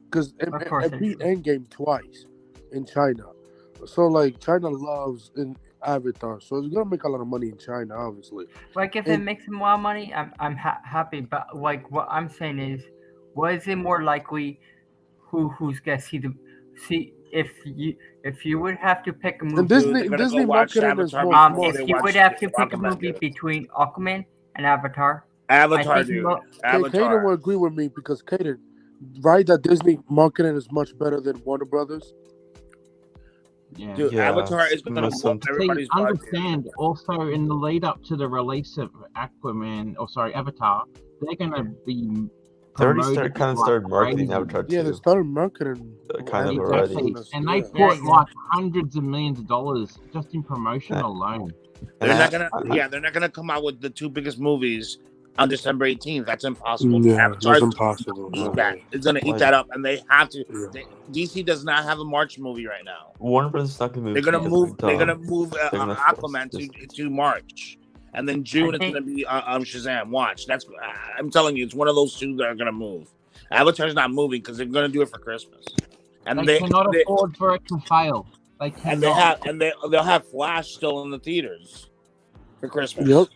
because Of course it they beat do. Endgame twice in China. So like China loves in Avatar, so it's gonna make a lot of money in China, obviously. Like, if it makes him a lot of money, I'm happy. But like, what I'm saying is, was it more likely who's gonna see if you would have to pick a movie? And Disney marketing is more smart. If you would have to pick a movie between Aquaman and Avatar, Avatar, I think dude. Kaden will agree with me because Kaden, right? That Disney marketing is much better than Warner Brothers. Yeah. Dude, Avatar is gonna whoop everybody's butt. Understand also in the lead up to the release of Avatar, they're gonna be. They already promoting started marketing crazy. Avatar too. Yeah, they started marketing kind of Exactly. already. And they put like hundreds of millions of dollars just in promotion alone. They're not gonna come out with the two biggest movies on December 18th. That's impossible. Yeah, Avatar's that's impossible. gonna eat that. It's gonna eat that up, and they have to. DC does not have a March movie right now. Warner Brothers is not gonna move. They're gonna to move. They're gonna Dumb. move They're gonna force Aquaman to March, and then June it's gonna be Shazam. Watch, that's. I'm telling you, it's one of those two that are gonna move. Avatar's not moving because they're gonna do it for Christmas, and They cannot afford for it to fail. They cannot. they'll have Flash still in the theaters for Christmas. Yep.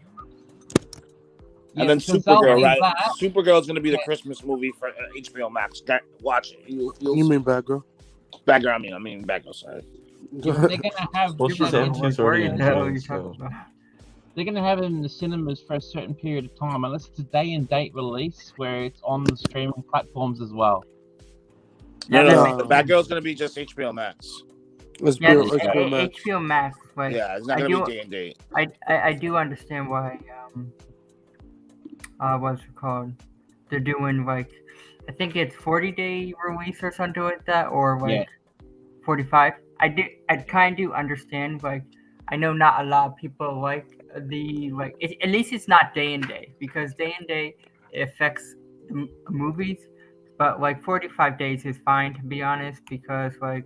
And then because they'll Supergirl, do right? that. Supergirl is going to be the Christmas movie for HBO Max. Watch it. You mean Batgirl? Batgirl. I mean Batgirl. Sorry. They're gonna have. Well, Shazam 2's already in June, so. They're gonna have it in the cinemas for a certain period of time, unless it's a day and date release where it's on the streaming platforms as well. No. The Batgirl's going to be just HBO Max. HBO Max. Like, Yeah, it's not going to be day and date. I do understand why. What's it called? They're doing like, I think it's 40-day release or something like that, or like 45. I kind of do understand. Like, I know not a lot of people like the at least it's not day and day, because day and day it affects the movies. But like 45 days is fine, to be honest, because like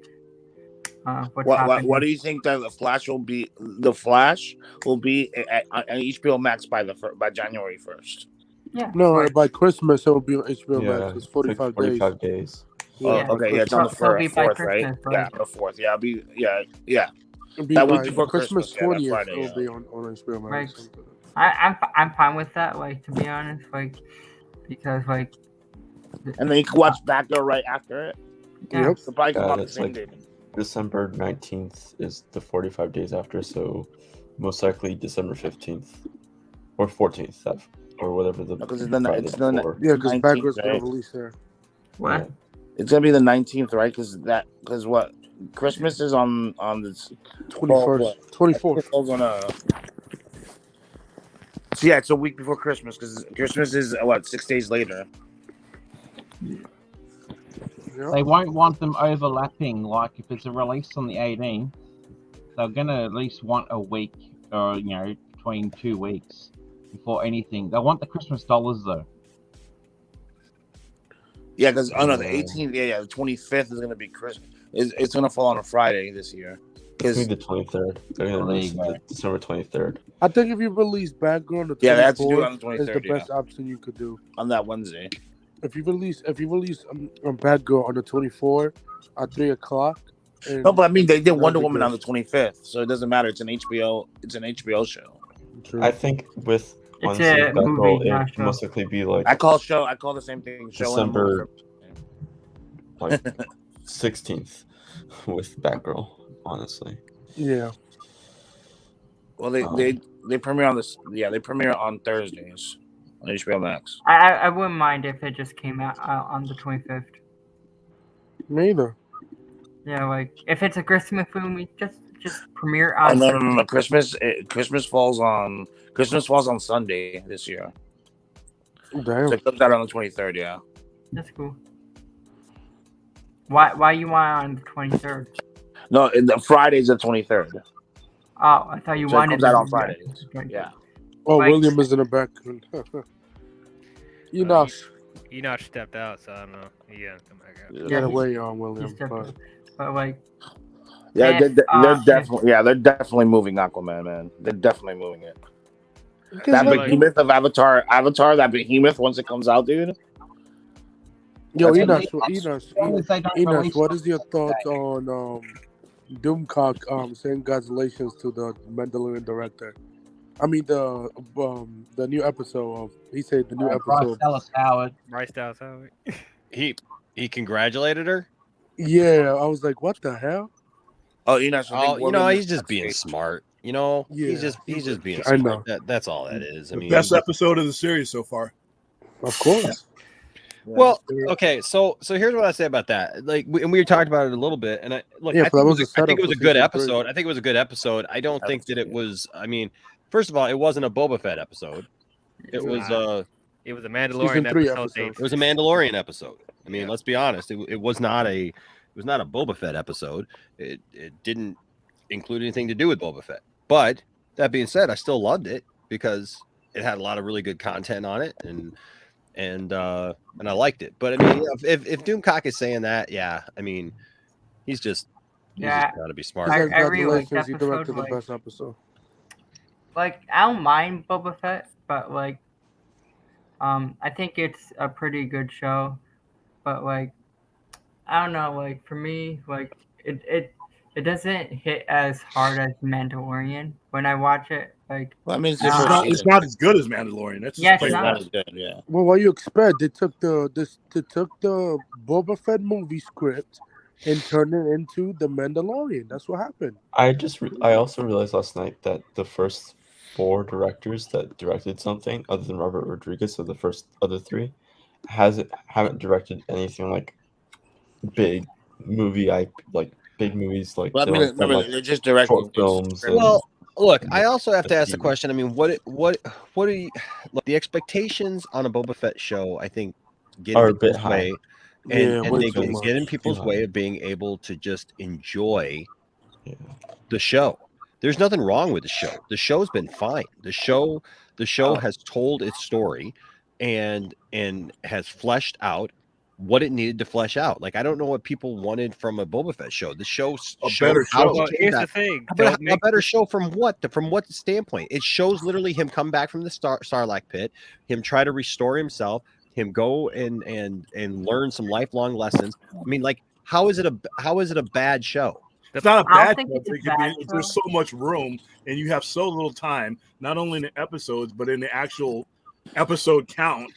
what's happening. What do you think that the Flash will be? The Flash will be on HBO Max by January 1st. Yeah. No, by Christmas it will be on HBO Yeah, Max. It's 45 days. 45 days. Yeah, Oh, okay, yeah, it's on the It'll be by 4th, right? Christmas, Yeah, right? on the 4th. Yeah, yeah. It'll be That by week before Christmas Christmas. 20th. Yeah, that Friday, It'll be on HBO Max. Right. I'm fine with that. Like, to be honest, like, because like. And then you can watch Batgirl right after it. Yeah. Yep. So probably come out the It's same like day. December 19th is the 45 days after, so most likely December 15th or 14th, or whatever the Because Friday it's the before. Yeah, because 19th, Batgirl's gonna right? release there. What? Yeah. It's gonna be the 19th, right? Because what? Christmas is on the 21st, 24th. Falls on So yeah, it's a week before Christmas, because Christmas is 6 days later. They won't want them overlapping. Like if it's a release on the 18th, they're gonna at least want a week, or between 2 weeks before anything. They want the Christmas dollars though. Yeah, because the 18th, yeah, the 25th is gonna be Christmas. It's gonna fall on a Friday this year. It's gonna be the 23rd. They're gonna release December 23rd. I think if you release Batgirl on the 24th, Yeah, they have to do it on the is the 23rd, best option you could do. On that Wednesday. If you release Batgirl on the 24th at 3 o'clock. No, but I mean they did Wonder Woman on the 25th, so it doesn't matter. It's an HBO show. I think with It's Wednesday a movie, Batgirl, not it show. most likely be like I call the same thing show. December 16th with Batgirl, honestly. Yeah. Well, they premiere on this. Yeah, they premiere on Thursdays on HBO Max. I wouldn't mind if it just came out on the 25th. Neither. Yeah, like if it's a Christmas movie, just premiere on. No. Christmas falls on Sunday this year. Damn. So it comes out on the 23rd. Yeah. That's cool. Why you want on the 23rd? No, the Friday's the 23rd. Oh, I thought you So it wanted comes out to on do Fridays. that. Yeah. Oh, Like- William is in the background. Enoch stepped out, so I don't know. Yeah, come back out. Get away on William. But like, Yeah, if, they're definitely moving Aquaman, man. They're definitely moving it. That like- behemoth of Avatar, that behemoth once it comes out, dude. Yo, That's Enos, what is your thoughts on Doomcock saying congratulations to the Mandalorian director? I mean the new episode of he said the new episode. Bryce Dallas Howard. He congratulated her. Yeah, I was like, what the hell? Oh, Enos. He's just being smart. Yeah. He's just being I smart. know. That's all that is. I mean, Best episode of the series so far. Of course. Well, okay, so here's what I say about that. Like, we talked about it a little bit, and I think it was a good episode. I think it was a good episode. I don't think that it was. I mean, first of all, it wasn't a Boba Fett episode. It was a Mandalorian episode. It was a Mandalorian episode. I mean, let's be honest. It was not a Boba Fett episode. It didn't include anything to do with Boba Fett. But that being said, I still loved it because it had a lot of really good content on it, and I liked it. But I mean, if Doomcock is saying that, yeah, I mean, he's just trying to be smart. I really like Congratulations, he episode, directed the like- best episode. Like, I don't mind Boba Fett, but like, I think it's a pretty good show. But like, I don't know. Like for me, like it doesn't hit as hard as Mandalorian when I watch it. Like, Well, I mean, It's not as good as Mandalorian. That's Yeah, just it's plain not. fact. good, yeah. Well, what you expect? They took the Boba Fett movie script and turned it into the Mandalorian. That's what happened. I also realized last night that the first 4 directors that directed something other than Robert Rodriguez, so the first other 3, haven't directed anything like big movie big movies like. Well, I mean, they're just directing short films. and- Well, look, I also have to ask the question. I mean, what are you? Look, the expectations on a Boba Fett show? I think Are a bit high. and way they too get in much. people's way of being able to just enjoy the show. There's nothing wrong with the show. The show's been fine. The show has told its story and has fleshed out what it needed to flesh out. Like, I don't know what people wanted from a Boba Fett show. The show better show. Well, here's the thing. But a better show from what? From what standpoint? It shows literally him come back from the Sarlacc pit, him try to restore himself, him go and learn some lifelong lessons. I mean, like, how is it a bad show? It's not a I bad don't think show. it's a But it could bad be, there's so much room, and you have so little time, not only in the episodes, but in the actual episode count.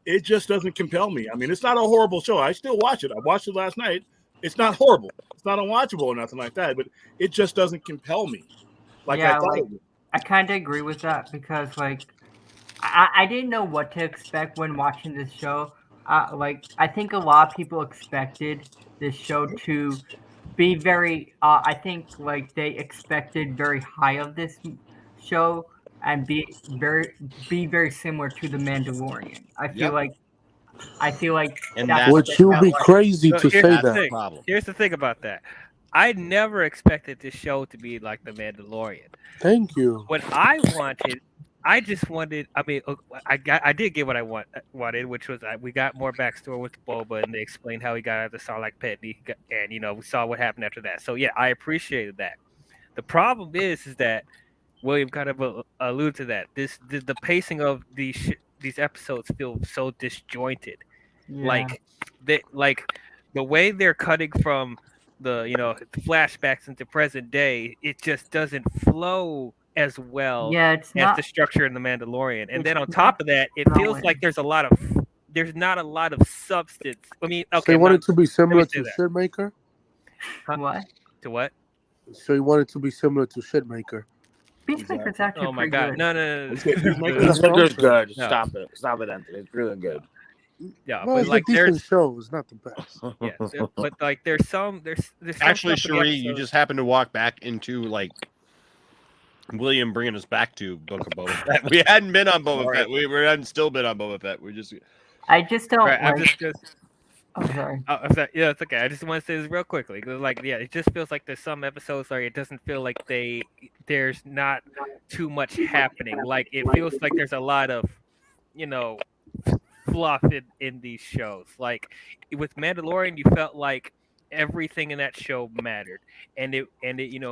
It just doesn't compel me. I mean, it's not a horrible show. I still watch it. I watched it last night. It's not horrible. It's not unwatchable or nothing like that, but it just doesn't compel me. Like I thought it would. I kind of agree with that because, like, I didn't know what to expect when watching this show. Like, I think a lot of people expected this show to be very. I think like they expected very high of this show and be very similar to The Mandalorian. I feel like. And which you would be crazy to say that. Here's the thing about that. I never expected this show to be like The Mandalorian. Thank you. What I wanted, I just wanted. I mean, I did get what I wanted, which was we got more backstory with Boba, and they explained how he got out of the Sarlacc pit, and we saw what happened after that. So yeah, I appreciated that. The problem is that William kind of alluded to that. The pacing of these episodes feel so disjointed. Yeah. Like the way they're cutting from the flashbacks into present day, it just doesn't flow as well it's as not- the structure in The Mandalorian. And it's then on not top of that, it feels flowing. like there's not a lot of substance. I mean, So okay, you want it to be let similar me say to that. Shitmaker? What? To what? So you want it to be similar to Shitmaker? Peacemaker's actually Oh my pretty god! good. No. Peacemaker's good. No. Stop it, Anthony. It's really good. Yeah, Well, but it's like a decent there's show. It's not the best. yeah, but like there's some Actually, stuff in the Cherie, you episode- just happened to walk back into like William bringing us back to Book of Boba Fett. We hadn't been on Boba Fett. We hadn't still been on Boba Fett. We just. I just don't. Right, I'm like- just. Oh, sorry. Oh, I'm sorry. Yeah, it's okay. I just want to say this real quickly because, like, yeah, it just feels like there's some episodes where it doesn't feel like there's not too much happening. Like, it feels like there's a lot of, fluff in these shows. Like with Mandalorian, you felt like everything in that show mattered, and it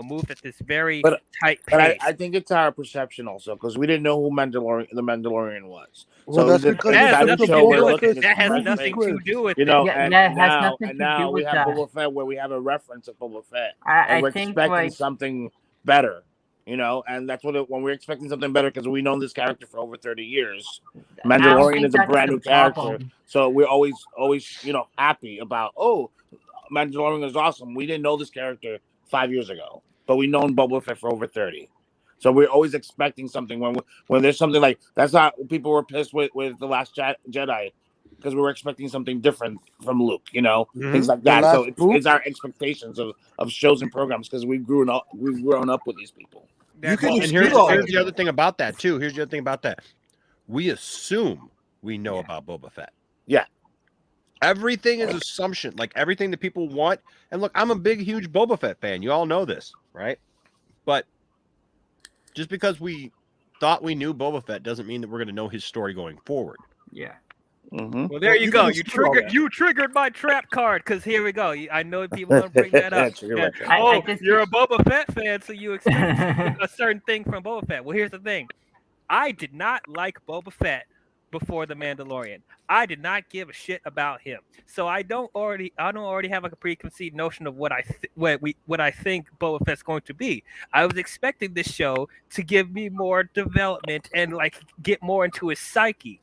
moved at this very tight pace. But I think it's our perception also because we didn't know who the Mandalorian was. Well, So that's it was because an it's exciting the show. We're Boba looking Fett at that has this nothing to do with and that has now nothing to now do we with have that. Boba Fett where we have a reference of Boba Fett, I and we're think, expecting like- something better. And that's when we're expecting something better because we've known this character for over 30 years. Mandalorian think is a that's brand the new character, problem. so we're always happy about Mandalorian is awesome. We didn't know this character 5 years ago, but we've known Boba Fett for over 30. So we're always expecting something when there's something like that's not people were pissed with The Last Jedi because we were expecting something different from Luke, things like The that. last So book? it's our expectations of shows and programs because we've grown up with these people. And here's the other thing about that too. Here's the other thing about that. We assume we know about Boba Fett. Yeah. Everything is assumption. Like everything that people want. And look, I'm a big, huge Boba Fett fan. You all know this, right? But just because we thought we knew Boba Fett doesn't mean that we're going to know his story going forward. Yeah. Mm-hmm. Well, there you go. You triggered my trap card because here we go. I know people want to bring that up. Trigger my Yeah. trap. You're a Boba Fett fan, so you expect a certain thing from Boba Fett. Well, here's the thing. I did not like Boba Fett before The Mandalorian. I did not give a shit about him. So I don't already have like a preconceived notion of what I think Boba Fett's going to be. I was expecting this show to give me more development and like get more into his psyche.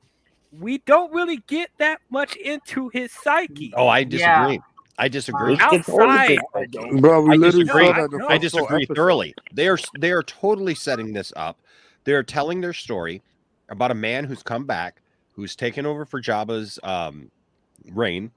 We don't really get that much into his psyche. Oh, I disagree. I disagree. Outside, Bro, we I literally disagree. saw that in the I first disagree episode. thoroughly. They are totally setting this up. They are telling their story about a man who's come back, who's taken over for Jabba's reign,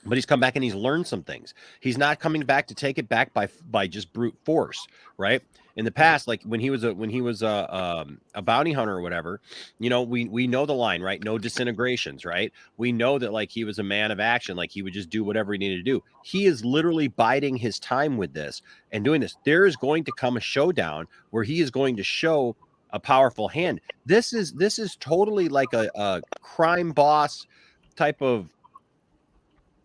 But he's come back and he's learned some things. He's not coming back to take it back by just brute force, right? In the past, like when he was a bounty hunter or whatever, you know, we know the line, right? No disintegrations, right? We know that like he was a man of action, like he would just do whatever he needed to do. He is literally biding his time with this and doing this. There is going to come a showdown where he is going to show a powerful hand. This is totally like a crime boss type of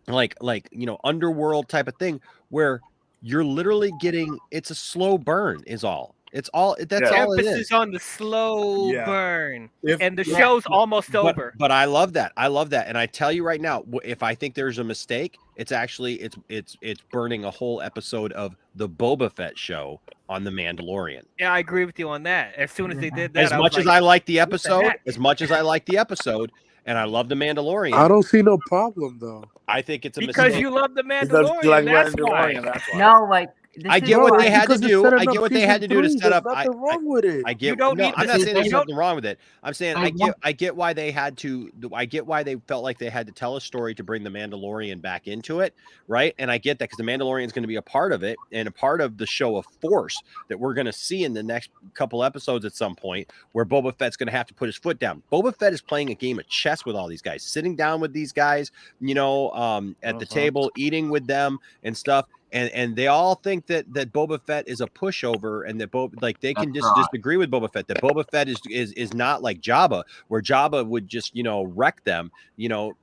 like you know, underworld type of thing where you're literally getting, it's a slow burn is all. It's all that's all it is. Emphasis on the slow Yeah. burn, If- and the yeah. show's almost But- over. But I love that. I love that. And I tell you right now, if I think there's a mistake, it's actually it's burning a whole episode of the Boba Fett show on the Mandalorian. Yeah, I agree with you on that. As soon as they did that, As much as like, I like the what the episode, heck? as much as I like the episode, and I love the Mandalorian, I don't see no problem though. I think it's a because mistake. you love the Because Mandalorian. you like that's Mandalorian, why. that's why. No, like I get what they had to because it's do. setting I up get what they had to do to season set 3. up. There's nothing wrong with it. I get. You don't no, need I'm to not see- saying there's you don't- nothing wrong with it. I'm saying I I get why they had to. I get why they felt like they had to tell a story to bring the Mandalorian back into it, right? And I get that because the Mandalorian is going to be a part of it and a part of the show of force that we're going to see in the next couple episodes at some point, where Boba Fett's going to have to put his foot down. Boba Fett is playing a game of chess with all these guys, sitting down with these guys, you know, at the table, eating with them and stuff. And they all think that Boba Fett is a pushover, and that like they can That's just right. disagree with Boba Fett. That Boba Fett is not like Jabba, where Jabba would just, you know, wreck them. You know,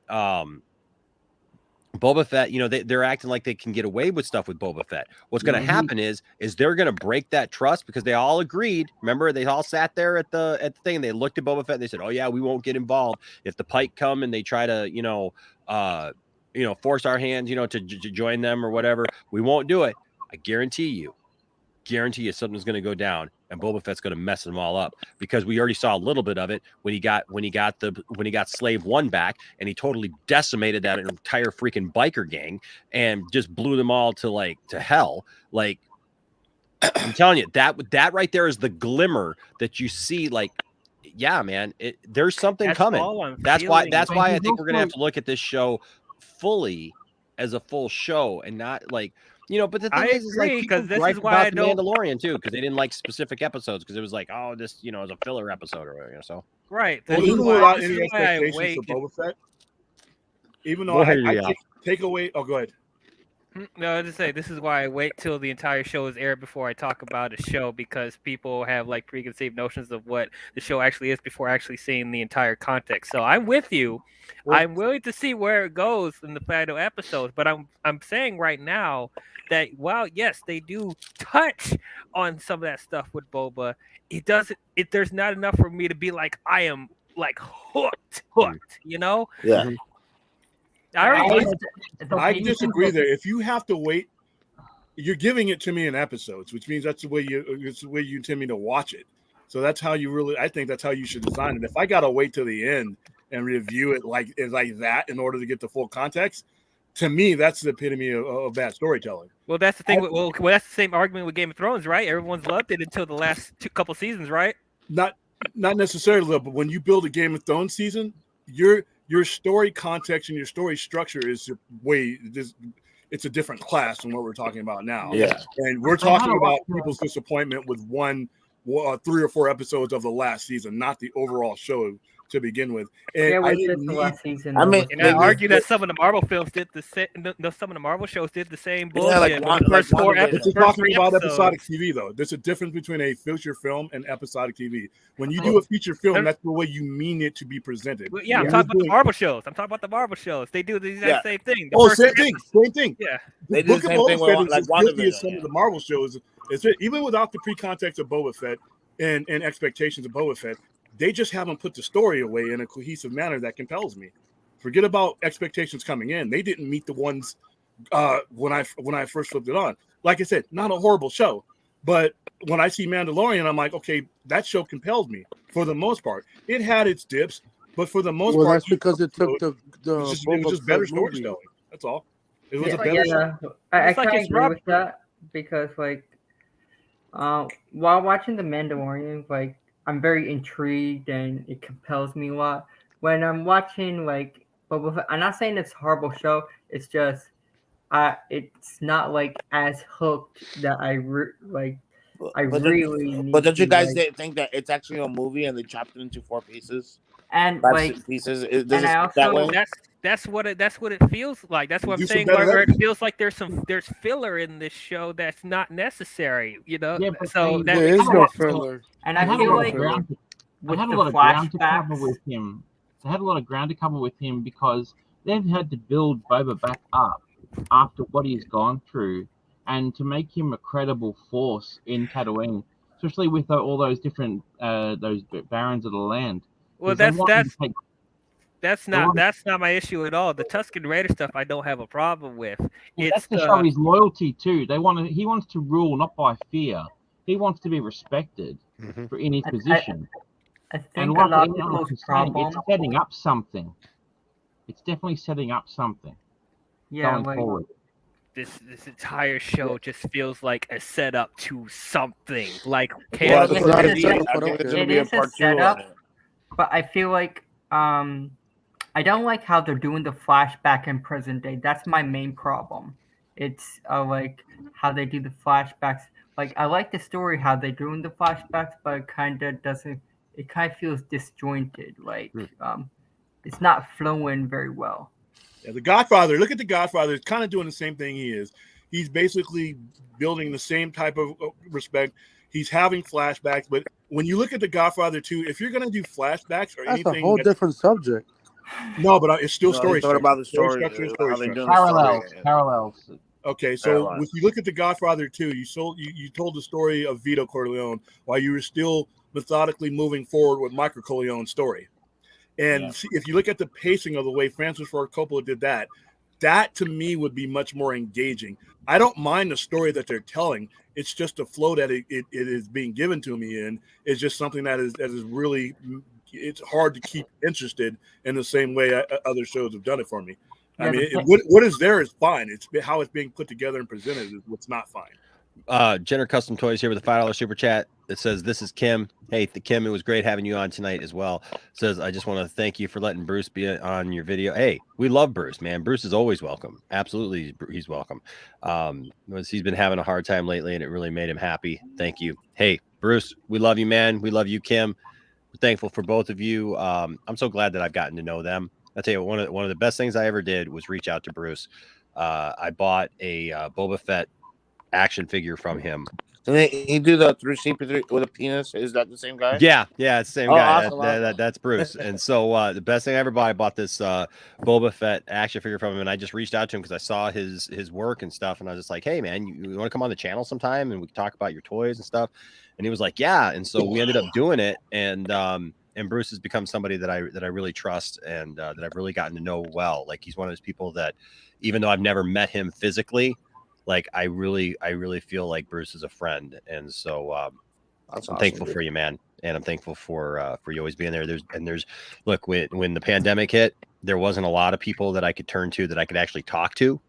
Boba Fett, you know, they're acting like they can get away with stuff with Boba Fett. What's going to happen is they're going to break that trust because they all agreed. Remember, they all sat there at the thing. And they looked at Boba Fett and they said, "Oh yeah, we won't get involved if the Pike come and they try to, you know, force our hands, you know, to join them or whatever. We won't do it." I guarantee you something's going to go down, and Boba Fett's going to mess them all up, because we already saw a little bit of it when he got Slave One back, and he totally decimated that entire freaking biker gang and just blew them all to hell. Like, I'm telling you, that right there is the glimmer that you see. Like, yeah, man, there's something That's coming. all I'm That's why feeling. I think we're gonna have to look at this show fully as a full show, and not like, you know. But the thing I is like, agree, people 'cause this gripe is why I about the don't- Mandalorian too, because they didn't like specific episodes, because it was like, oh, this, you know, is a filler episode or whatever. So Right. Well, This is even why- without this any is why I expectations wait. for Boba Fett, even Go though ahead, I yeah. take away. Oh, go ahead. No, I just say this is why I wait till the entire show is aired before I talk about a show, because people have like preconceived notions of what the show actually is before actually seeing the entire context. So I'm with you. I'm willing to see where it goes in the final episodes, but I'm saying right now that while yes, they do touch on some of that stuff with Boba, there's not enough for me to be like, I am like hooked, you know? Yeah. I disagree there. If you have to wait, you're giving it to me in episodes, which means it's the way you intend me to watch it. So that's how I think that's how you should design it. If I gotta wait till the end and review it like that in order to get the full context, to me, that's the epitome of bad storytelling. Well, that's the thing. Well, that's the same argument with Game of Thrones, right? Everyone's loved it until the last couple seasons, right? Not necessarily, but when you build a Game of Thrones season, your story context and your story structure is it's a different class than what we're talking about now. Yeah. And we're talking about people's disappointment with 3 or 4 episodes of the last season, not the overall show to begin with. And Yeah, I it was didn't just the need, last season. I mean, And I argue that some of the Marvel films did the same. Some of the Marvel shows did the same bullshit. like with the first four but you're first talking three about episodes. episodic TV, though. There's a difference between a feature film and episodic TV. When you do a feature film, that's the way you mean it to be presented. Well, yeah, I'm When talking you're about the Marvel shows. I'm talking about the Marvel shows. They do the exact same thing. The Oh, first same three thing. episodes- Same thing. Yeah. They The do Book the of same Boba thing Fett with is like as guilty as WandaVision. some of the Marvel shows. Even without the pre-context of Boba Fett and expectations of Boba Fett, they just haven't put the story away in a cohesive manner that compels me. Forget about expectations coming in. They didn't meet the ones when I first flipped it on. Like I said, not a horrible show, but when I see Mandalorian, I'm like, okay, that show compelled me for the most part. It had its dips, but for the most part, that's because it took the it was just Boba better Fett movie. storytelling. That's all. It was a better show. I It's like kind of it's agree Rob- with that because, like, while watching The Mandalorian, like, I'm very intrigued and it compels me a lot. When I'm watching, like, Boba Fett. I'm not saying it's a horrible show. It's just, it's not like as hooked that I really. But don't you need, guys like, think that it's actually a movie and they chopped it into 4 pieces? and 5 like pieces. Does and it I seem that also way? That's what it feels like. That's what I'm Do some saying. better Where it editing. feels like there's filler in this show that's not necessary. You know. Yeah, but So they- that There makes is no sense. filler. and They I had a feel lot of like ground. They with had a the lot of ground to cover flashbacks. with him. They had a lot of ground to cover with him because they've had to build Boba back up after what he's gone through, and to make him a credible force in Tatooine, especially with all those different those barons of the land. Well, 'Cause they want him to take- that's not my issue at all. The Tusken Raider stuff I don't have a problem with. Yeah, It's that's to show his loyalty too. He wants to rule not by fear. He wants to be respected in his position. I think And a like lot of Alex people's was saying, problem. it's setting up something. It's definitely setting up something. Yeah, going like forward. this entire show just feels like a setup to something. Like Well, can it is a setup, but I feel like I don't like how they're doing the flashback in present day. That's my main problem. It's like how they do the flashbacks. Like I like the story how they're doing the flashbacks, but it kind of doesn't. It kind of feels disjointed. Like it's not flowing very well. Yeah, The Godfather. Look at The Godfather. It's kind of doing the same thing he is. He's basically building the same type of respect. He's having flashbacks, but when you look at The Godfather 2, if you're going to do flashbacks or That's anything, a whole different subject. No, but it's still No, story he's talking structure. about the story, structure, how story they're structure. doing the story. Parallels. Okay, so if you look at The Godfather 2, you told the story of Vito Corleone while you were still methodically moving forward with Michael Corleone's story. And see, if you look at the pacing of the way Francis Ford Coppola did that, that to me would be much more engaging. I don't mind the story that they're telling. It's just the flow that it is being given to me in is just something that is really, it's hard to keep interested in the same way other shows have done it for me. I mean, what is there is fine. It's how it's being put together and presented is what's not fine. Jenner Custom Toys here with a $5 super chat that says, "This is Kim. Hey, Kim, it was great having you on tonight as well." Says, "I just want to thank you for letting Bruce be on your video." Hey, we love Bruce, man. Bruce is always welcome. Absolutely, he's welcome. He's been having a hard time lately, and it really made him happy. Thank you. Hey, Bruce, we love you, man. We love you, Kim. We're thankful for both of you. I'm so glad that I've gotten to know them. I'll tell you, one of the best things I ever did was reach out to Bruce. I bought a Boba Fett action figure from him. Did he do the 3CP3 with a penis? Is that the same guy? Yeah, it's the same guy. Awesome. That's Bruce. And so the best thing I ever bought, I bought this Boba Fett action figure from him, and I just reached out to him because I saw his work and stuff, and I was just like, "Hey, man, you want to come on the channel sometime and we can talk about your toys and stuff?" And he was like, "Yeah." And so we ended up doing it, and Bruce has become somebody that I really trust and that I've really gotten to know well. Like he's one of those people that, even though I've never met him physically, like I really feel like Bruce is a friend, and so I'm thankful for you, man, and I'm thankful for you always being there. There's look, when the pandemic hit, there wasn't a lot of people that I could turn to that I could actually talk to,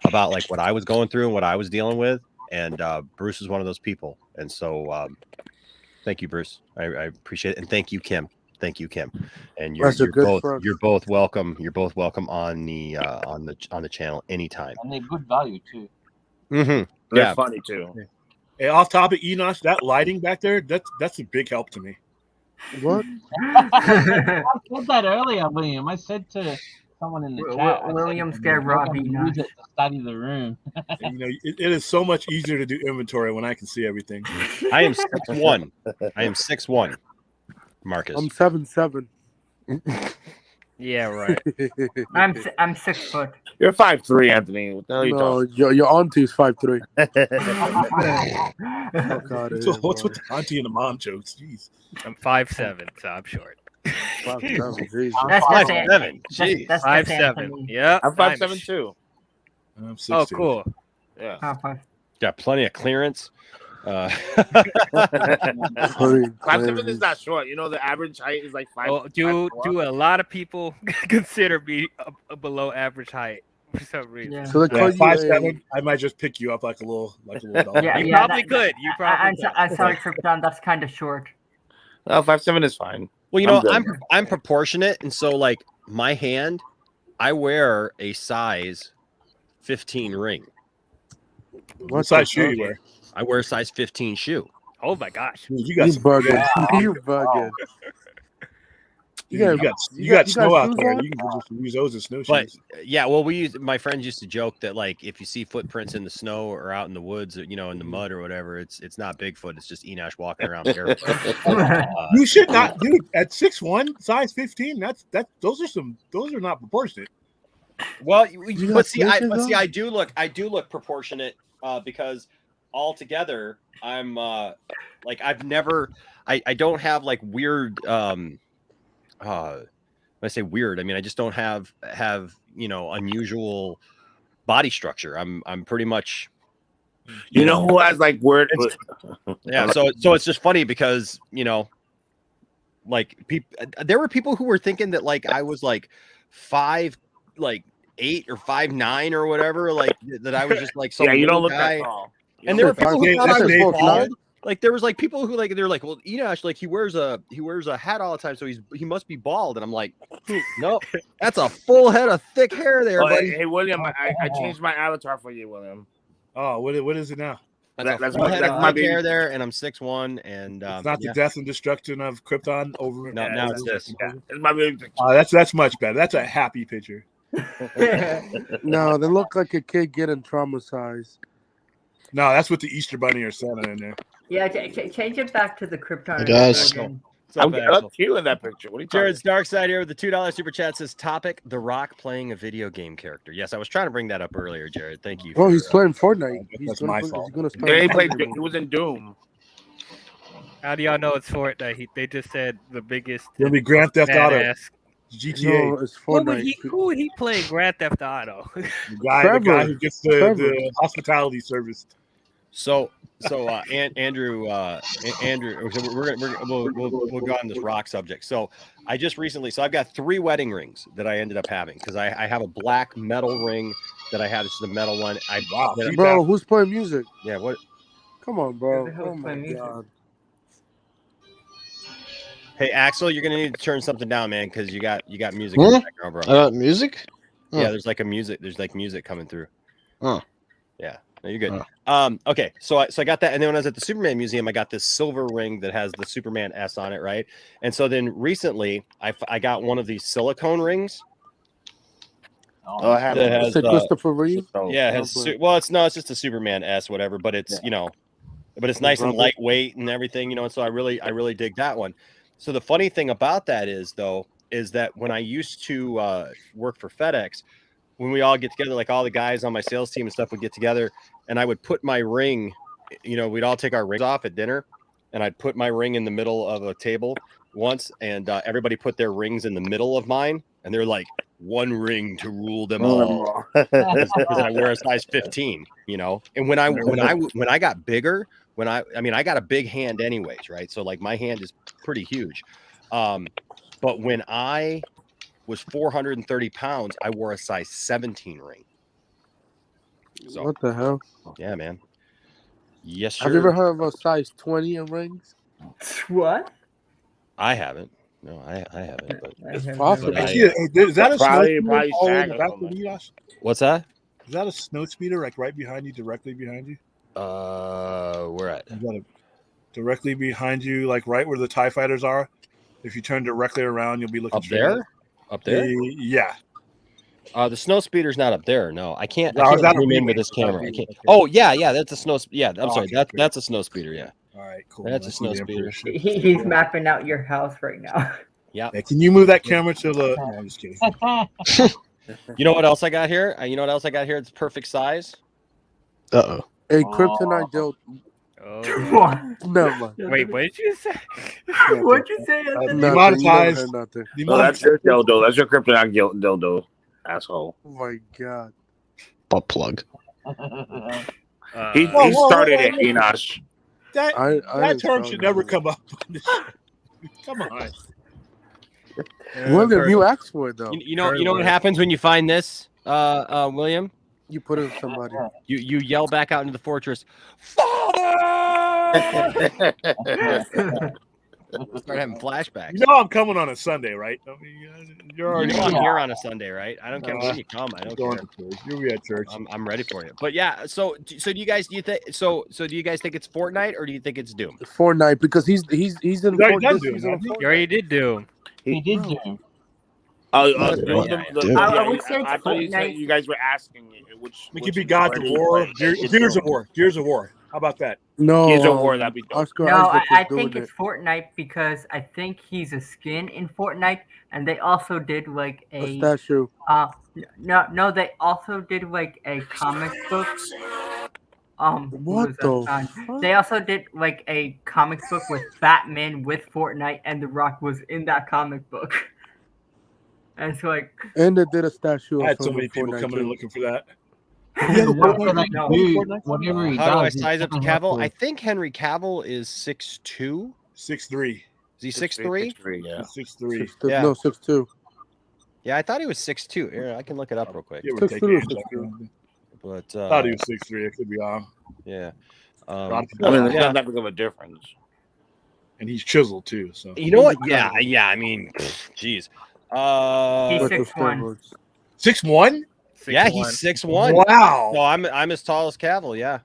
about like what I was going through and what I was dealing with, and Bruce is one of those people, and so thank you, Bruce. I appreciate it, and thank you, Kim. Thank you, Kim. And you're both welcome. You're both welcome on the channel anytime. And they're good value too. Mm-hmm. They're funny too. Hey, off topic, Enosh, that lighting back there, that's a big help to me. What? I said that earlier, William. I said to someone in the chat. William scared Robbie. Use it to study the room. It is so much easier to do inventory when I can see everything. I am 6'1". I am 6'1". Marcus. I'm 7'7". Yeah, right. I'm 6 foot. You're 5'3", Anthony. What the hell are you talking? Your auntie's 5'3". Oh God! So what's with the auntie and the mom jokes? Jeez. I'm 5'7", so I'm short. 5'7". Jesus. That's 5'7". Jeez. 5'7". Yeah. I'm 5'7" too. I'm 6'2". Oh, cool. Yeah. Got plenty of clearance. 5'7" is not short. The average height is like 5. Oh, do a lot of people consider me a below average height for some reason? Yeah. So they call you 5'7". I might just pick you up like a little dog. Yeah, You probably could. You probably could. I'm sorry, Trip Down. That's kind of short. Well, 5'7" is fine. Well, you I'm know, good. I'm proportionate, and so like my hand, I wear a size 15 ring. What size shoe you wear? I wear a size 15 shoe. Oh my gosh. Dude, you got some bugging. good- You bugging. Dude, you got got snow out shoes there. on? You can just use those as snowshoes. But yeah, well, my friends used to joke that like if you see footprints in the snow or out in the woods, or, you know, in the mud or whatever, it's not Bigfoot. It's just Enosh walking around barefoot. You should not, dude. At 6'1", size 15, those are not proportionate. Well, You but got see, snitches on? I do look proportionate because altogether I'm like I don't have like weird when I say weird, I mean I just don't have unusual body structure. I'm pretty much You know who has like weird? yeah. So it's just funny because like there were people who were thinking that like I was like 5'8" or 5'9" or whatever, like that I was just like some Yeah, you don't little look that guy. tall. And there were people who thought I was Dave bald. Like there was like people who like they're like, well, Enosh, like he wears a hat all the time, so he must be bald. And I'm like, nope, that's a full head of thick hair there, Oh, buddy. hey, William, I changed my avatar for you, William. Oh, what is it now? That's my hair there, and I'm 6'1", and It's not the death and destruction of Krypton over. No, now it's this. Yeah, it's my baby picture. Oh, that's much better. That's a happy picture. No, they look like a kid getting traumatized. No, that's with the Easter Bunny or Santa in there. Yeah, change it back to the Krypton. guys. I'm cute in that picture. What are you talking Jared's Dark Side here with the $2 super chat says topic: The Rock playing a video game character. Yes, I was trying to bring that up earlier, Jared. Thank you. Oh, he's playing Fortnite. That's my fault. He's gonna Yeah, he play. played. He was in Doom. How do y'all know it's Fortnite? They just said the biggest. It'll be Grand Theft Auto, badass- GTA. No, it's Who would Fortnite. who would he play Grand Theft Auto? The guy who gets the hospitality service. So Andrew, so we'll go on this Rock subject. So I just recently, I've got 3 wedding rings that I ended up having because I have a black metal ring that I had. It's the metal one. Bro, who's playing music? Yeah, what? Come on, bro. Who the hell's Oh my playing music? god. Hey Axel, you're gonna need to turn something down, man, because you got music Hmm? in the background, bro. Music? Yeah, Huh. there's music coming through. Oh. Yeah, no, you're good. Okay, so I got that, and then when I was at the Superman Museum, I got this silver ring that has the Superman S on it, right? And so then recently, I got one of these silicone rings. Oh, I have that it. has, Christopher Reeve? yeah, it has it's just a Superman S, whatever, but it's but it's nice and lightweight and everything, and so I really dig that one. So the funny thing about that is that when I used to work for FedEx, when we all get together, like all the guys on my sales team and stuff would get together, and I would put my ring, we'd all take our rings off at dinner, and I'd put my ring in the middle of a table once, and everybody put their rings in the middle of mine, and they're like, one ring to rule them all, because I wear a size 15, and when I got bigger, I got a big hand anyways, right? So like my hand is pretty huge, but when I was 430 pounds, I wore a size 17 ring. So, What the hell? yeah, man. Yes, sir. Have you ever heard of a size 20 in rings? What? I haven't. No, I haven't. But It's possible. but Is that a Probably snow speeder Shag or back something. with you, Josh? What's that? Is that a snow speeder like right behind you, directly behind you? Where at? You got it directly behind you, like right where the TIE fighters are. If you turn directly around, you'll be looking Up straight at it. there? Up there? Yeah. The snow speeder's not up there. No, I can't. No, I is that can't a zoom in remake? with this Is that a camera. I remake? can't. Okay. Oh yeah, that's a snow. Yeah, I'm Oh, sorry. okay, That's a snow speeder. Yeah. All right, cool. That's a snow the speeder. He's mapping out your house right now. Yeah. Hey, can you move that camera to the? No, I'm just kidding. You know what else I got here? It's perfect size. Uh-oh. Hey, Kryptonite dealt. Oh. Never mind. Wait, what did you say? What'd you say? Nothing. Demonetized. You never heard nothing. No, that's your dildo. That's your kryptonite dildo, asshole. Oh my god. Butt plug. He Whoa, started whoa, it, whoa. Enosh. That I that term installed should it. never come up. Come on. William, you asked for it though. You know what happens when you find this, William? You put it in somebody. You yell back out into the fortress, Start having flashbacks. You know I'm coming on a Sunday, right? I mean, you're already I'm here on a Sunday, right? I don't care when you come. I don't going care. to church. You'll be at church. I'm ready for you. But yeah, so do you guys do you think it's Fortnite or do you think it's Doom? Fortnite, because he's in already done this Doom, season of hasn't Fortnite. You already did Doom. He did do. I would say thought you said Fortnite. you guys were asking which. It could be Gods of War, Gears of War, Gears of War. How about that? No, Gears of War, that'd be dope. Oscar No, Isaac I is doing think it's it. Fortnite because I think he's a skin in Fortnite, and they also did like A statue. No, they also did like a comic book. Who What was that the on? fuck? They also did like a comic book with Batman with Fortnite, and The Rock was in that comic book. And it's like, And they did a statue. I had of so him many in people Fortnite, coming in too. looking for that. Whatever he How do I does, size up to he's never Cavill? left I think Henry Cavill is 6'2". 6'3". Is he 6'3"? 6'3", yeah. 6'3". Yeah. No, 6'2". Yeah, I thought he was 6'2". Here, I can look it up real quick. Yeah, we're 6'3" taking or it. 6'2". But Thought he was 6'3". I could be wrong. yeah. I mean, there's not that big of a difference. And he's chiseled too. So You know what? Yeah. I mean, jeez. he's 6'1". 6'1"? Yeah, he's 6'1". Wow. No, I'm as tall as Cavill. Yeah.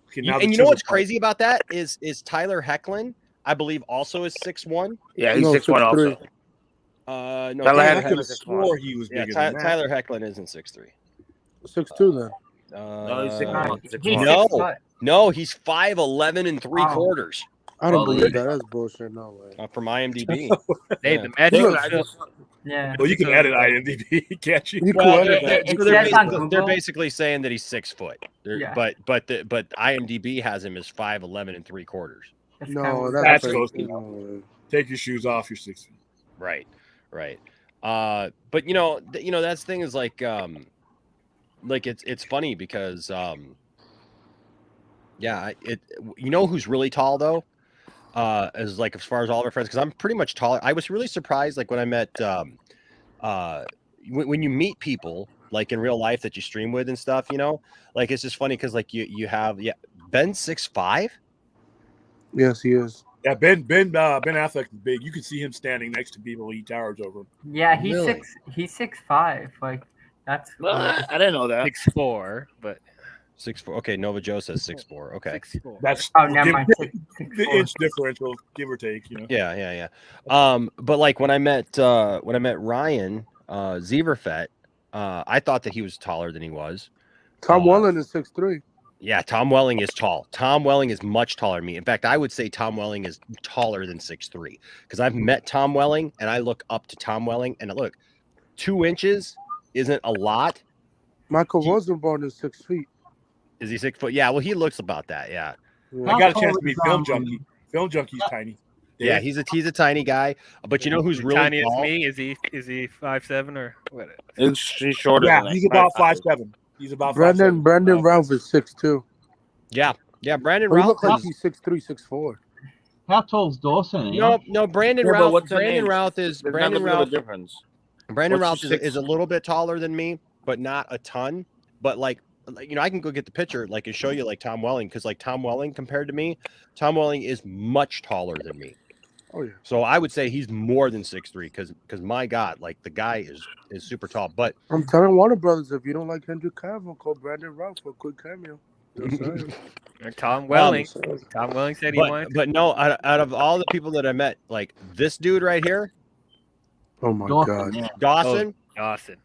Okay, You- now the and you know what's chisel part. crazy about that is Tyler Hecklin, I believe, also is 6'1". Yeah, he's 6'1" also. No, Tyler Tyler Hecklin I is swore he was yeah, bigger than that. Tyler Hecklin isn't 6'3". 6'2" then. No, he's 6'1". No, he's 5'11" and 3/4. I don't believe that. That's bullshit. No way. From IMDb. Hey, Yeah. the magic. Yeah. Well, you can edit IMDb, can't you? Well, It they're, says on they're Google. basically saying that he's 6 foot. Yeah. But IMDb has him as 5'11" and 3/4. No, That's that's supposed crazy. to. No way. Take your shoes off. You're 6 feet. Right. But you know, that's the thing is like it's funny because you know who's really tall though, is like as far as all of our friends, because I'm pretty much taller. I was really surprised like when I met when you meet people like in real life that you stream with and stuff, you know, like it's just funny because like you have Ben's 6'5". Yes, he is. Yeah, Ben Affleck is big. You can see him standing next to people. He towers over them. Yeah, he's Really? he's 6'5". Like that's. I didn't know that. 6'4", but 6'4". Okay, Nova Joe says 6'4". Okay. 6'4". That's never mind. the inch differential, give or take. You know. Yeah. But like when I met Ryan Zeverfett, I thought that he was taller than he was. Tom Welling is 6'3". Yeah, Tom Welling is tall. Tom Welling is much taller than me. In fact, I would say Tom Welling is taller than 6'3", because I've met Tom Welling and I look up to Tom Welling and look, 2 inches isn't a lot. Michael Rosenbaum is 6 feet. Is he 6 foot? Yeah, well, he looks about that. Yeah. I got a chance to meet Film Junkie. Film Junkie's tiny. Yeah, he's a tiny guy. But you know who's really tiny tall? as me? Is he 5'7" or what? He's shorter. Yeah, than he's about 5'7". He's about Brandon Ralph is 6'2". Yeah, Brandon He Ralph. looks like he's 6'3", 6'4". How tall's Dawson? No, Brandon Yeah, but Ralph. what's the Brandon name? Ralph is There's Brandon not gonna Ralph. be a difference. Brandon What's Ralph your is a little bit taller than me, but not a ton. But like you know, I can go get the picture, like, and show you like Tom Welling, because like Tom Welling compared to me, Tom Welling is much taller than me. Oh yeah. So I would say he's more than 6'3", because my God, like the guy is super tall. But I'm telling Warner Brothers, if you don't like Henry Cavill, call Brandon Ralph for a quick cameo. Tom Welling. Tom Welling said he wanted. But no, out of all the people that I met, like this dude right here, Oh my Dawson, God. yeah. Dawson, Dawson.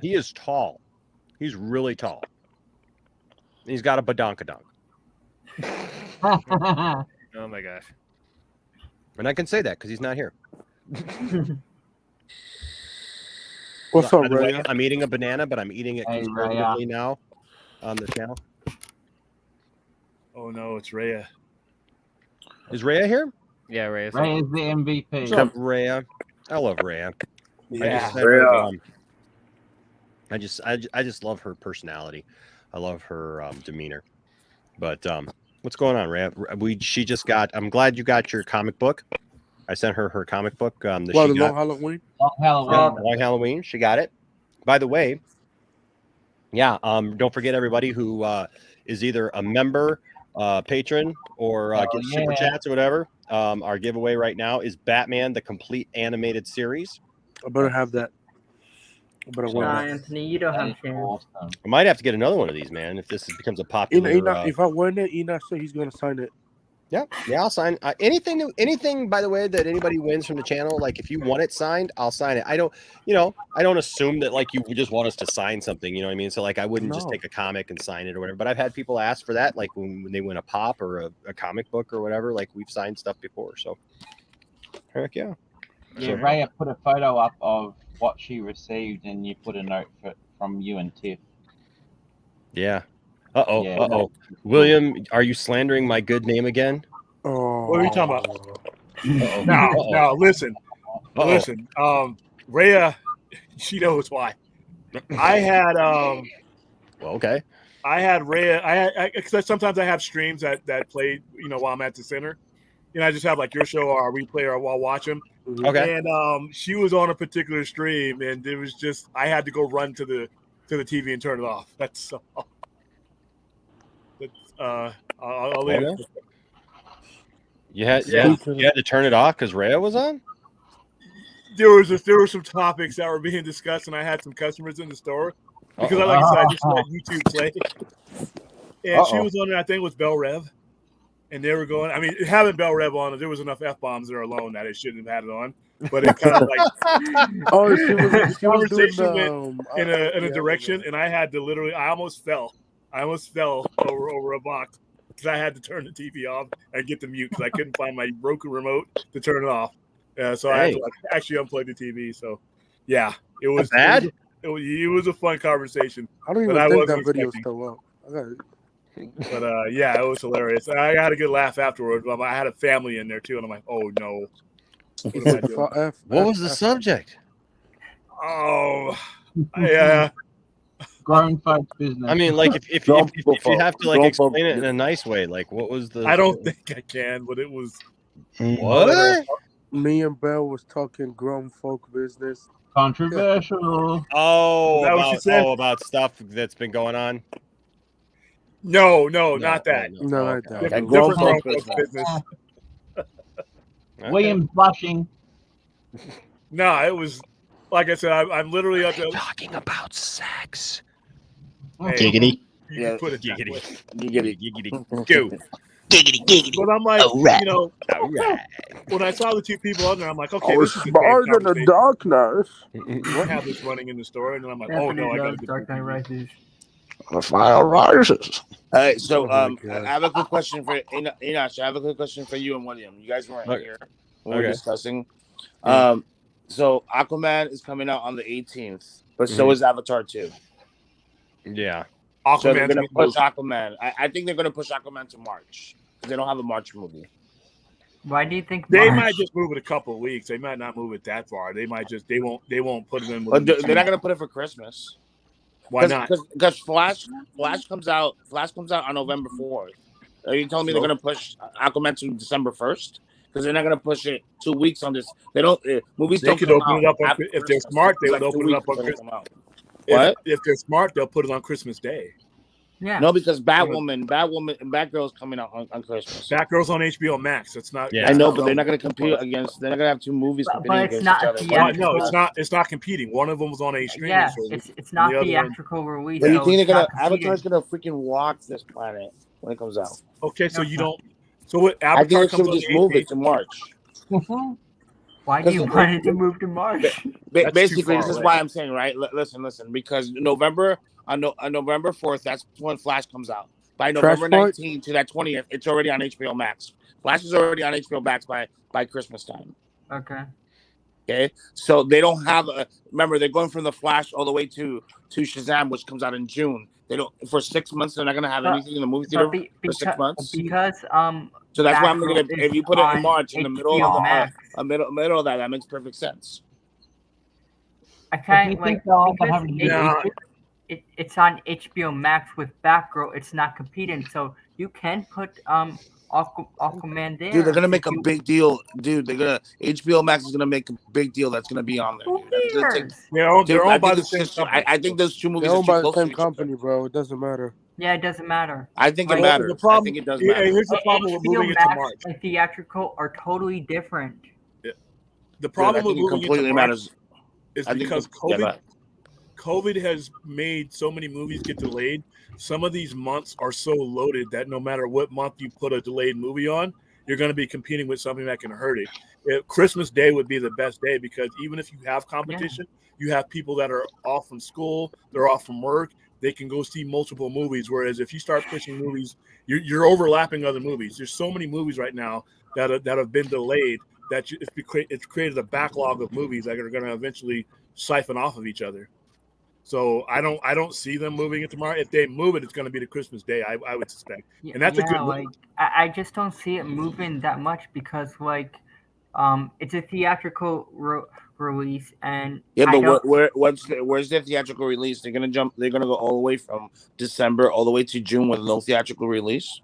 he is tall. He's really tall. He's got a badonkadonk. Oh my gosh. And I can say that because he's not here. What's By up, the way, Ray? I'm eating a banana, but I'm eating it Hey, conservatively now on the channel. Oh no, it's Rhea. Is Rhea here? Yeah, Ray. Ray is the MVP. What's up, Rhea? I love Rhea. Yeah, I just love her personality. I love her demeanor. But what's going on, Rhea? She just got. I'm glad you got your comic book. I sent her comic book. Long Halloween. Long Halloween. She got it. By the way, yeah. Don't forget everybody who is either a member, patron, or get super chats or whatever. our giveaway right now is Batman: The Complete Animated Series. I better have that. I better win that. Anthony, you don't have chance. I might have to get another one of these, man, if this becomes a popular. If I win it, Enoch said he's gonna sign it. Yeah, I'll sign anything. By the way, that anybody wins from the channel, like if you want it signed, I'll sign it. I don't assume that like you just want us to sign something. You know what I mean? So like I wouldn't just take a comic and sign it or whatever. But I've had people ask for that, like when they win a pop or a comic book or whatever. Like we've signed stuff before. So heck yeah. Yeah, Raya put a photo up of what she received, and you put a note from you and Tiff. Yeah. Yeah. William, are you slandering my good name again? Oh. What are you talking about? No, listen. Listen. Rhea, she knows why. I had okay. I had Rhea. Because sometimes I have streams that play, while I'm at the center. I just have like your show or a replay or while watching. Okay. And she was on a particular stream, and it was just I had to go run to the TV and turn it off. That's all. I'll leave it. You had to turn it off because Rhea was on. There were some topics that were being discussed, and I had some customers in the store because, like I said, I just let YouTube play. And she was on there. I think it was Bell Rev, and they were going. I mean, having Bell Rev on, there was enough F-bombs there alone that it shouldn't have had it on. But it kind of like she was conversation doing went in a direction, and I had to literally. I almost fell over a box because I had to turn the TV off and get the mute because I couldn't find my Roku remote to turn it off. So I had to actually unplug the TV. So yeah, it was bad. It was a fun conversation. I don't even think that video is still up. But yeah, it was hilarious. I had a good laugh afterwards. I had a family in there too, and I'm like, oh no. What am I doing? What was the subject? Oh, yeah. Grown folks business. I mean, like if you have to like explain it in a nice way, like what was the? I don't think I can, but it was. What? Me and Belle was talking grown folk business. Controversial. About stuff that's been going on. No, not that. No, not that. Different grown folk business. William blushing. No, it was like I said. I'm literally up there talking about sex. Hey, Giggity. Yeah, put it giggity. Go. Giggity. But I'm like, Alright. When I saw the two people on there, I'm like, okay, I was this is smarter than the darkness. I have this running in the store, and then I'm like, oh no, I got to Dark Knight Rises. The fire rises. All right, so I have a quick question for Enosh. I have a quick question for you and William. You guys weren't here when we were discussing. So Aquaman is coming out on the 18th, but so is Avatar 2. Yeah. So they're gonna push Aquaman. I think they're gonna push Aquaman to March because they don't have a March movie. Why do you think they March? might just move it a couple of weeks? They might not move it that far. They might just they won't put it in. But they're not gonna put it for Christmas. Why not? Because Flash comes out on November 4th. Are you telling me they're gonna push Aquaman to December 1st? Because they're not gonna push it 2 weeks on this. They don't movies. They don't could come open it out up if they're smart. They would open it up on Christmas. Christmas. What? If they're smart, they'll put it on Christmas Day. Yeah. No, because Batwoman, and Batgirl's coming out on Christmas. Batgirl's on HBO Max. It's not. I know, but they're not going to compete against. They're not going to have two movies competing it's against not each other. No, it's not. It's not competing. One of them was on a streaming Yeah, service. it's not the other theatrical release. But you so think it's they're not gonna Avatar's competing. gonna freaking walk this planet when it comes out? Okay, so you don't. So what? I Avatar think they comes should on just move it to March. Why do you want it to move to March? Basically, this is why I'm saying, right? Listen, because November on November 4th, that's when Flash comes out. By November 19th to that 20th, it's already on HBO Max. Flash is already on HBO Max by Christmas time. Okay, so they don't have a. Remember, they're going from the Flash all the way to Shazam, which comes out in June. They don't for 6 months. They're not going to have anything in the movie theater for 6 months. Because So that's why I'm looking at. If you put it in March, in the middle of Max. middle of that makes perfect sense. I can't think like they'll have because it's on HBO Max with Batgirl. It's not competing, so you can put Aquaman there. Dude, they're gonna make a big deal. Dude, HBO Max is gonna make a big deal. That's gonna be on there. Dude. They're owned by the same company. I think those two movies They're are owned too by the close same to each other. company, bro. It doesn't matter. Yeah, it doesn't matter. I think it Like, matters. The problem, I think it does yeah, matter. here's the problem with HBO moving into Max March. and theatrical are totally different. The I problem with think it moving into completely March matters. is I think because yeah, go COVID. ahead. COVID has made so many movies get delayed. Some of these months are so loaded that no matter what month you put a delayed movie on, you're going to be competing with something that can hurt it. Christmas Day would be the best day because even if you have competition, you have people that are off from school, they're off from work, they can go see multiple movies. Whereas if you start pushing movies, you're overlapping other movies. There's so many movies right now that have been delayed that it's created a backlog of movies that are going to eventually siphon off of each other. So I don't see them moving it tomorrow. If they move it, it's going to be the Christmas Day. I would suspect, and that's a good move. Like I just don't see it moving that much because like, it's a theatrical release and Yeah, I but don't. where's their theatrical release? They're gonna jump. They're gonna go all the way from December all the way to June with no theatrical release.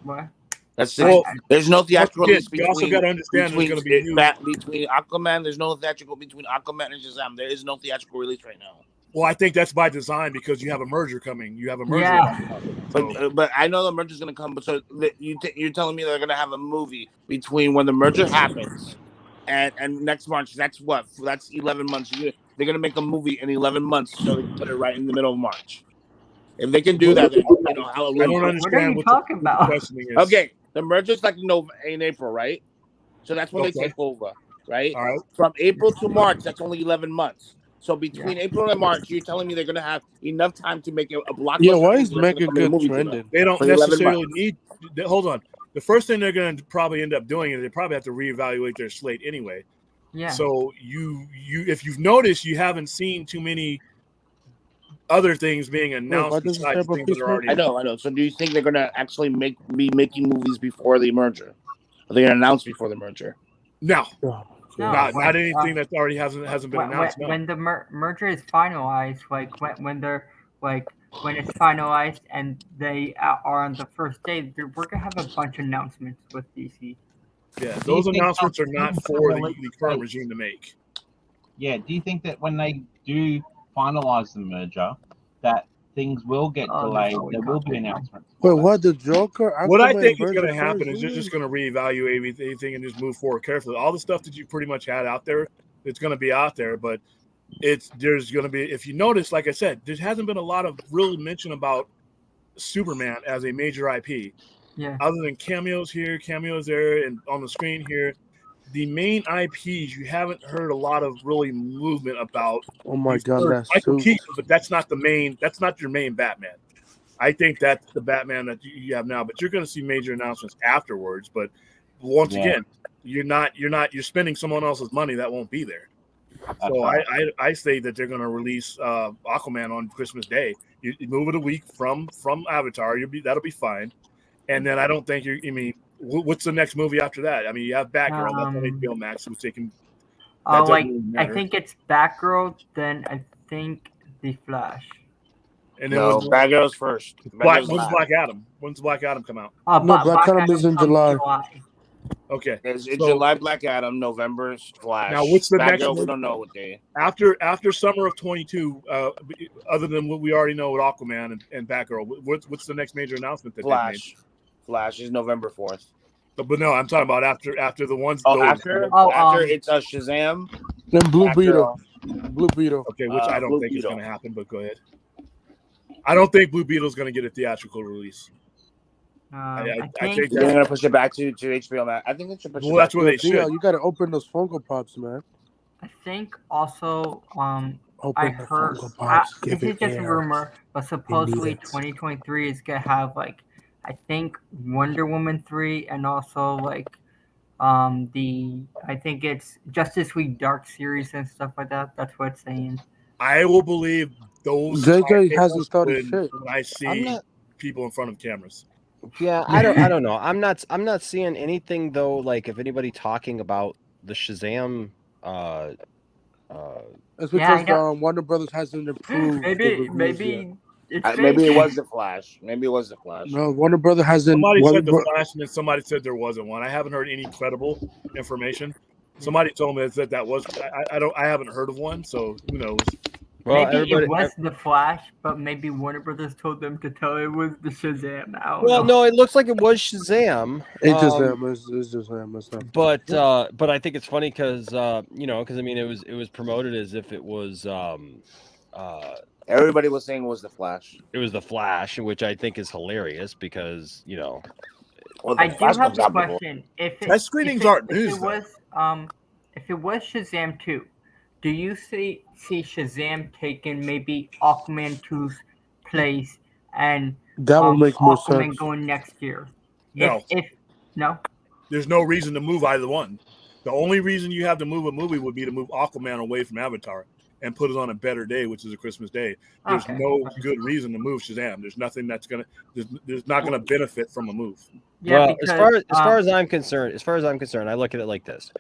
What? That's Well, there's no theatrical again, release you also between gotta understand there's gonna be between Aquaman. There's no theatrical between Aquaman and Shazam. There is no theatrical release right now. Well, I think that's by design because you have a merger coming. You have a merger. Yeah. But I know the merger's gonna come. But so you're telling me they're gonna have a movie between when the merger happens and next March. That's 11 months. They're gonna make a movie in 11 months, so they can put it right in the middle of March. If they can do that, then hallelujah. I don't understand what the questioning is. Okay, the merger's like in April, right? So that's when they take over, right? All right. From April to March, that's only 11 months. So between April and March, you're telling me they're gonna have enough time to make a blockbuster. Yeah, why is movie that's Mega gonna come in a Good movie trending? theater They don't for 11 necessarily months. need. Hold on. The first thing they're going to probably end up doing is they probably have to reevaluate their slate anyway. Yeah. So you if you've noticed, you haven't seen too many other things being announced besides things that are already. I know. So do you think they're gonna actually be making movies before the merger? Are they gonna announce before the merger? No. No, Not anything that already hasn't been announced. When the merger is finalized, like when they're like when it's finalized and they are on the first day, we're gonna have a bunch of announcements with DC. Yeah, Do you those think announcements are they'll not do for the the current regime to make. Yeah, do you think that when they do finalize the merger, that things will get delayed? There will be announcements. Wait, what? The Joker? What I Aquaman think is going to versus happen Flash? is they're just going to reevaluate everything and just move forward carefully. All the stuff that you pretty much had out there, it's going to be out there, but there's going to be, if you notice, like I said, there hasn't been a lot of real mention about Superman as a major IP. Yeah. Other than cameos here, cameos there, and on the screen here, the main IPs you haven't heard a lot of really movement about. Oh my You've God, heard that's Michael suit. Keaton, but that's not the main. That's not your main Batman. I think that's the Batman that you have now. But you're going to see major announcements afterwards. But once again, you're spending someone else's money that won't be there. So I say that they're going to release Aquaman on Christmas Day. You move it a week from Avatar. That'll be fine. And then I don't think what's the next movie after that? I mean, you have Batgirl. That's on HBO Max, which they can. Like I think it's Batgirl, then I think The Flash. And then No, Batgirl's first. When's Black Adam? When's Black Adam come out? No, Black Adam is in July. Okay, it's July Black Adam, November Flash. Now, what's the next? We don't know what day. After summer of 22, other than what we already know with Aquaman and Batgirl, what's the next major announcement that Flash? They've made? Flash is November 4th. But no, I'm talking about after the ones. After it's Shazam. Then Blue Beetle. Blue Beetle. Okay, which I don't think is going to happen. But go ahead. I don't think Blue Beetle's going to get a theatrical release. I think think they're going to push it back to HBO Max. I think they should push it back. That's what they should. You got to open those Funko Pops, man. I think also Open I the heard Funko Pops, this give is it just a air. rumor, but supposedly 2023 is gonna have like I think Wonder Woman 3 and also like I think it's Justice League Dark series and stuff like that. That's what it's saying. I will believe those. JJ hasn't started shit. When I see people in front of cameras. Yeah, I don't know. I'm not seeing anything though. Like if anybody talking about the Shazam. It's because Warner Brothers hasn't improved. Maybe it was the Flash. Maybe it was the Flash. No, Warner Brothers hasn't. Somebody said the Flash, and then somebody said there wasn't one. I haven't heard any credible information. Somebody told me that was. I haven't heard of one, so who knows? Well, maybe it was the Flash, but maybe Warner Brothers told them to tell it was the Shazam. I don't Well, know. no, it looks like it was Shazam. It's just him. It's just him. It's not. But I think it's funny because I mean it was promoted as if it was Everybody was saying it was the Flash. It was the Flash, which I think is hilarious because I do have a question. Test screenings aren't news, if it was Shazam 2, do you see Shazam taking maybe Aquaman 2's place and That would make more Aquaman sense. going next year? No. No? There's no reason to move either one. The only reason you have to move a movie would be to move Aquaman away from Avatar and put it on a better day, which is a Christmas day. There's no good reason to move Shazam. There's nothing that's there's not gonna benefit from a move. Yeah, well, because, as far as I'm concerned, I look at it like this.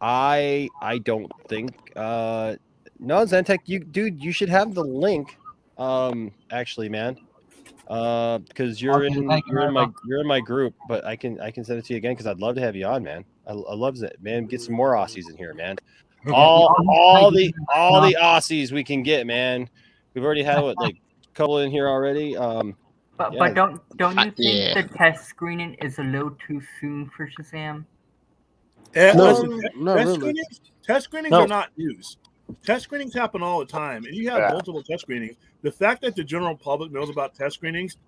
I don't think no, Zentek, you should have the link. Actually, man. Because you're in my group, but I can send it to you again because I'd love to have you on, man. I love it, man. Get some more Aussies in here, man. All the Aussies we can get, man. We've already had like a couple in here already. But don't you think the test screening is a little too soon for Shazam? Test screenings are not news. Test screenings happen all the time, and you have multiple test screenings. The fact that the general public knows about test screenings,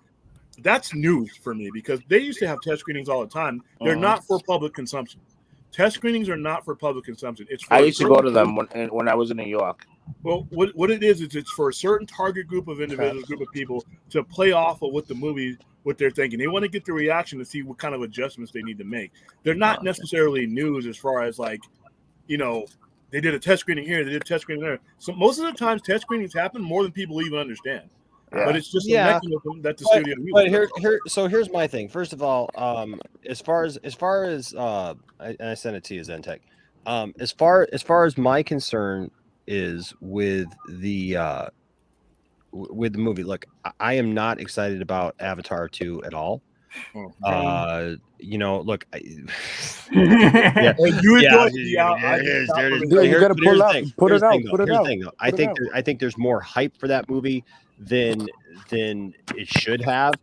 that's news for me because they used to have test screenings all the time. They're not for public consumption. Test screenings are not for public consumption. It's for I used to go to them when I was in New York. Well, what it is it's for a certain target group of individuals, group of people to play off of what the movie, what they're thinking. They want to get the reaction to see what kind of adjustments they need to make. They're not necessarily news as far as like, they did a test screening here, they did a test screening there. So most of the times test screenings happen more than people even understand. But it's just a mechanism that the studio uses. But here's my thing. First of all, as far as I sent it to you, Zentek. As far as my concern is with the movie, look, I am not excited about Avatar 2 at all. Look, You gotta put it out. I think there's more hype for that movie than it should have.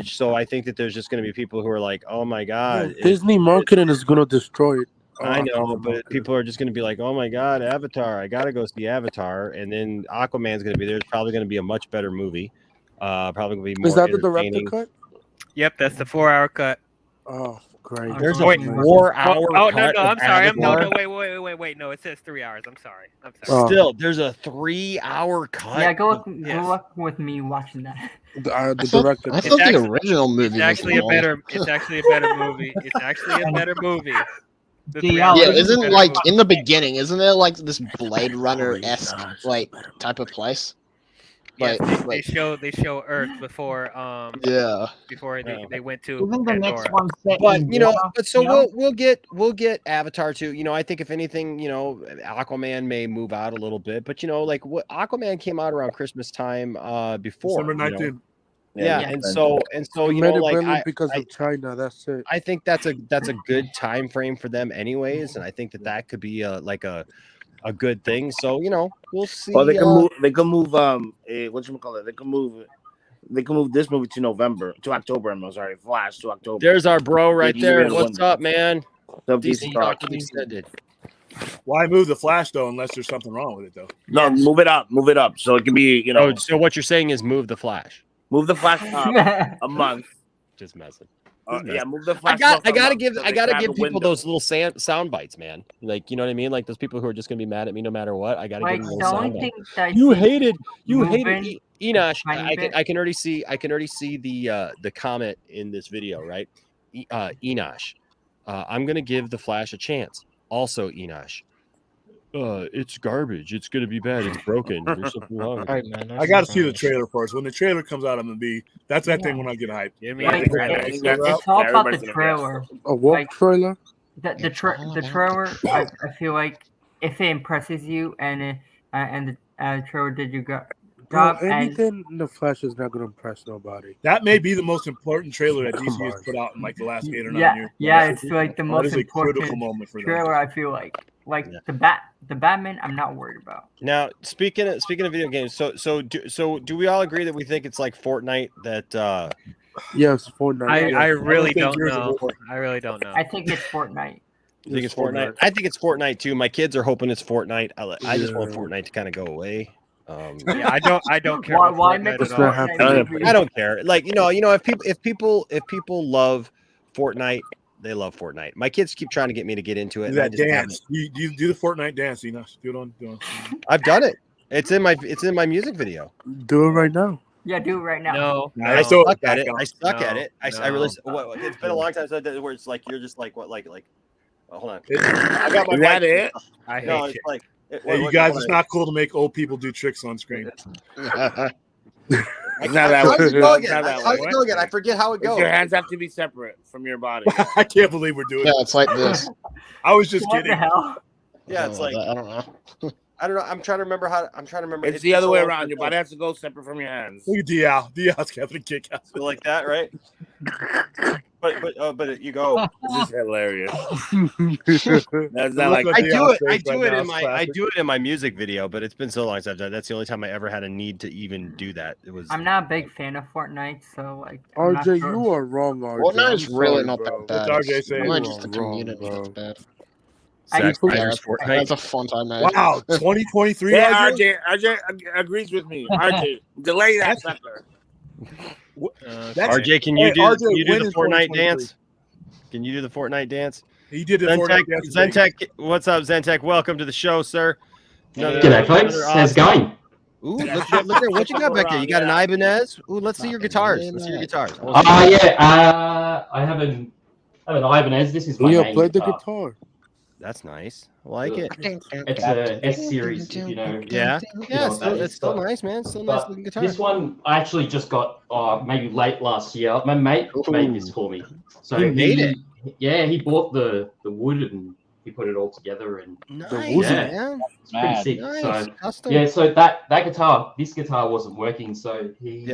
So I think that there's just going to be people who are like, oh my god, Disney marketing is going to destroy it. I know, but people are just going to be like, oh my god, Avatar, I gotta go see Avatar, and then Aquaman's going to be there. It's probably going to be a much better movie. Probably going to be more. Is that the director cut? Yep, that's the 4-hour cut. Oh, great. There's a 4-hour Oh, cut. no, I'm sorry. Avatar? Wait. No, it says 3 hours. I'm sorry. Still, there's a 3-hour cut. Yeah, go with me watching that. The director. I thought the original movie It's actually was a better. It's actually a better movie. It's actually a better movie. Yeah, isn't like in the beginning, isn't there like this Blade Runner-esque like type of place? Yes, Like, they show Earth before before they went to Isn't the next Pandora. one set But in so we'll get Avatar 2. I think if anything, Aquaman may move out a little bit, but like what Aquaman came out around Christmas time before December 19th. And so because of China, that's it. I think that's a good time frame for them anyways, and I think that could be a good thing. So we'll see. Well, they can move. They can move. Whatchamacallit? They can move this movie to October. I'm sorry, Flash to October. There's our bro right there. What's up, man? DC extended. Why move the Flash though, unless there's something wrong with it though? No, move it up, so it can be. So what you're saying is move the Flash. Move the Flash up a month. Just messing. Yeah, move the Flash. I gotta give people those little sound bites, man. Like, you know what I mean? Like those people who are just gonna be mad at me no matter what. I gotta give them a little sound bite. You hated Enosh. I can already see the comment in this video, right? Enosh. I'm gonna give the Flash a chance. Also, Enosh. It's garbage. It's gonna be bad. It's broken. There's something wrong. All right, man. I got to see the trailer first. When the trailer comes out, I'm gonna be. That's that thing when I get hyped. It's all about the trailer. A what trailer? The trailer. I feel like if it impresses you and the trailer did you go. Anything in the Flash is not going to impress nobody. That may be the most important trailer that DC has put out in like the last 8 or 9 years. Yeah, it's like the most critical important moment for them. trailer. I feel like. like the Batman, I'm not worried about. Now, speaking of video games, so do we all agree that we think it's like Fortnite that? Yes, Fortnite. I really think don't Gears of know. War. I really don't know. I think it's Fortnite. You think it's Fortnite? I think it's Fortnite too. My kids are hoping it's Fortnite. I just want Yeah. Fortnite to kind of go away. Yeah, I don't care. Why- about why Fortnite make at a all. Fortnite movie? I don't care. Like if people love Fortnite, they love Fortnite. My kids keep trying to get me to get into it. Do and I that just dance. You do the Fortnite dance, Enos. Do it on. I've done it. It's in my music video. Do it right now. Yeah, do it right now. No, I suck at it. back I up. suck at it. I really. No. It's been a long time since I did it where it's like you're just like what like. Oh, hold on. I got my Is that mic- it? I No, hate it's you. like. Hey, you guys, it's not cool to make old people do tricks on screen. It's not that How does way. it go It's again? not that How does way. it go again? I forget how it goes. Your hands have to be separate from your body. I can't believe we're doing Yeah, it. it's like this. I was just What kidding. the hell? Yeah, it's like I don't know. I don't know. I'm trying to remember how. I'm trying to remember. It's the other way around. Your body has to go separate from your hands. Look at DL. DL's having a kick out. So like that, right? But you go. This is hilarious. That's not like I do it in my music video, but it's been so long since I've done it. That's the only time I ever had a need to even do that. It was. I'm not a big fan of Fortnite, so like. I'm not RJ, sure. you are wrong, RJ. Fortnite's I'm really sorry, not bro. that bad. What's RJ saying? Fortnite's just the Wrong, community bro. that's bad. Zack Yeah, Snyder's Fortnite. that's a fun time, man. Wow, 2023. Yeah, RJ? RJ agrees with me. RJ, delay that sucker. RJ, can you Hey, do RJ, the when is Fortnite 2023? dance? Can you do the Fortnite dance? He did the Zentech, Fortnite dance. Zentech, what's up, Zentech? Welcome to the show, sir. G'day, folks. How's it going? Ooh, look at what you got back there. You got an Ibanez. Ooh, let's see your guitars. Let's see your guitars. I have an Ibanez. This is my Yeah, main play the guitar. guitar. That's nice. I like it. It's a S series, if you know. Yeah, you yeah. know what that It's is, still but- nice, man. Still nice but looking guitar. This one I actually just got maybe late last year. My mate made this for me. So He made it? Yeah, he bought the wood and he put it all together and Nice, yeah, man. it's pretty sick. Nice. So Custom. yeah, so this guitar wasn't working, so he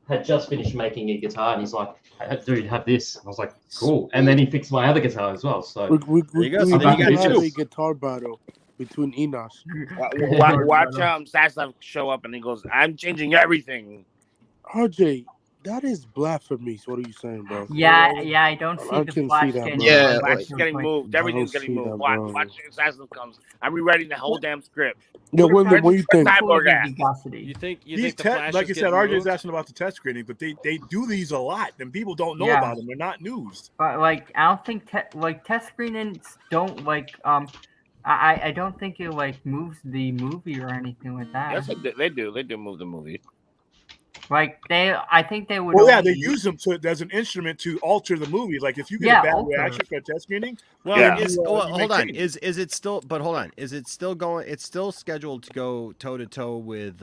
had just finished making a guitar and he's like, hey, dude, have this. And I was like, cool. And then he fixed my other guitar as well. So We you go. So can then you got have two. a guitar battle between Enos. Watch Saslav show up and he goes, "I'm changing everything." RJ, that is blasphemy. So what are you saying, bro? Yeah, I don't see I the can Flash see that, getting bro. Yeah, Flash is getting moved. Everything's don't getting see moved. that, Watch, bro. watch Saslav comes. I'm rewriting the whole damn script. Yeah, what do you think? Cyborg ass. You think These the te- Flash like is I said, getting RJ's moved? asking about the test screening, but they do these a lot, and people don't know Yeah. about them. They're not news. But like, I don't think test screenings don't like I don't think it like moves the movie or anything like that. Yes, they do. They do move the movie. Like I think they would. Well, yeah, only they use them as an instrument to alter the movie. Like if you get Yeah, a bad alter. reaction for a test screening, Well, then is, you, well you hold make on. changes. Is it still? But hold on. Is it still going? It's still scheduled to go toe to toe with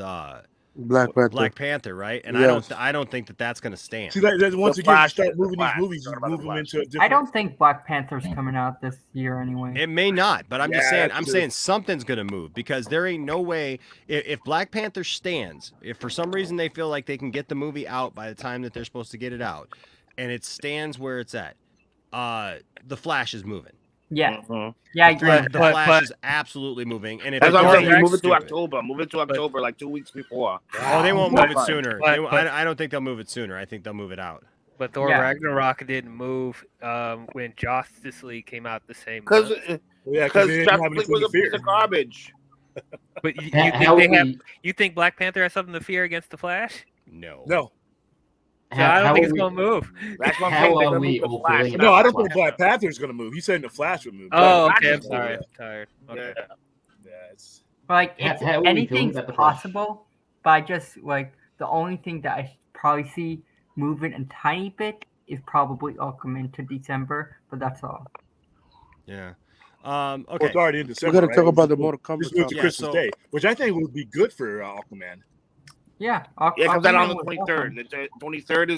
Black Panther. right? And Yes. I don't think that that's going to stand. See, that once The again, you Flash, start the moving Flash. these movies, you Talking about move the them Flash. into a different. I don't think Black Panther's coming out this year anyway. It may not, but I'm just Yeah, saying. that's I'm true. saying something's going to move because there ain't no way. If Black Panther stands, if for some reason they feel like they can get the movie out by the time that they're supposed to get it out, and it stands where it's at, the Flash is moving. Yeah, Mhm. yeah, I agree. The Flash is absolutely moving, and if That's it what I'm doesn't, saying. Move it to stupid. October. Move it to October, like 2 weeks before. Oh, they won't move it Fine. sooner. I don't think they'll move it sooner. I think they'll move it out. But Thor Yeah. Ragnarok didn't move when Justice League came out the same Because month. Yeah, they didn't have Justice League anything was to a piece fear. of garbage. But you How think would they have? we- You think Black Panther has something to fear against the Flash? No. No, So I don't how think are it's we- gonna move. That's what I'm How saying. They're are gonna we move the all Flash. feeling and no, not I the don't think Flash. Black Panther's going to move. He's saying the Flash would move. Oh, Flash okay. I'm is sorry. moving. Tired. Okay. Yeah. Yeah, it's Like How- it's, how are we feeling anything's about the Flash? possible, but I just like the only thing that I probably see moving a tiny bit is probably Aquaman to December, but that's all. Yeah. well, Okay. it's already in We December. gotta right? talk about the Mortal Kombat. Just moved to Yeah, Christmas so- Day, which I think would be good for Aquaman. Yeah, Yeah, it comes out on the Aquaman was 23rd. awesome. The 23rd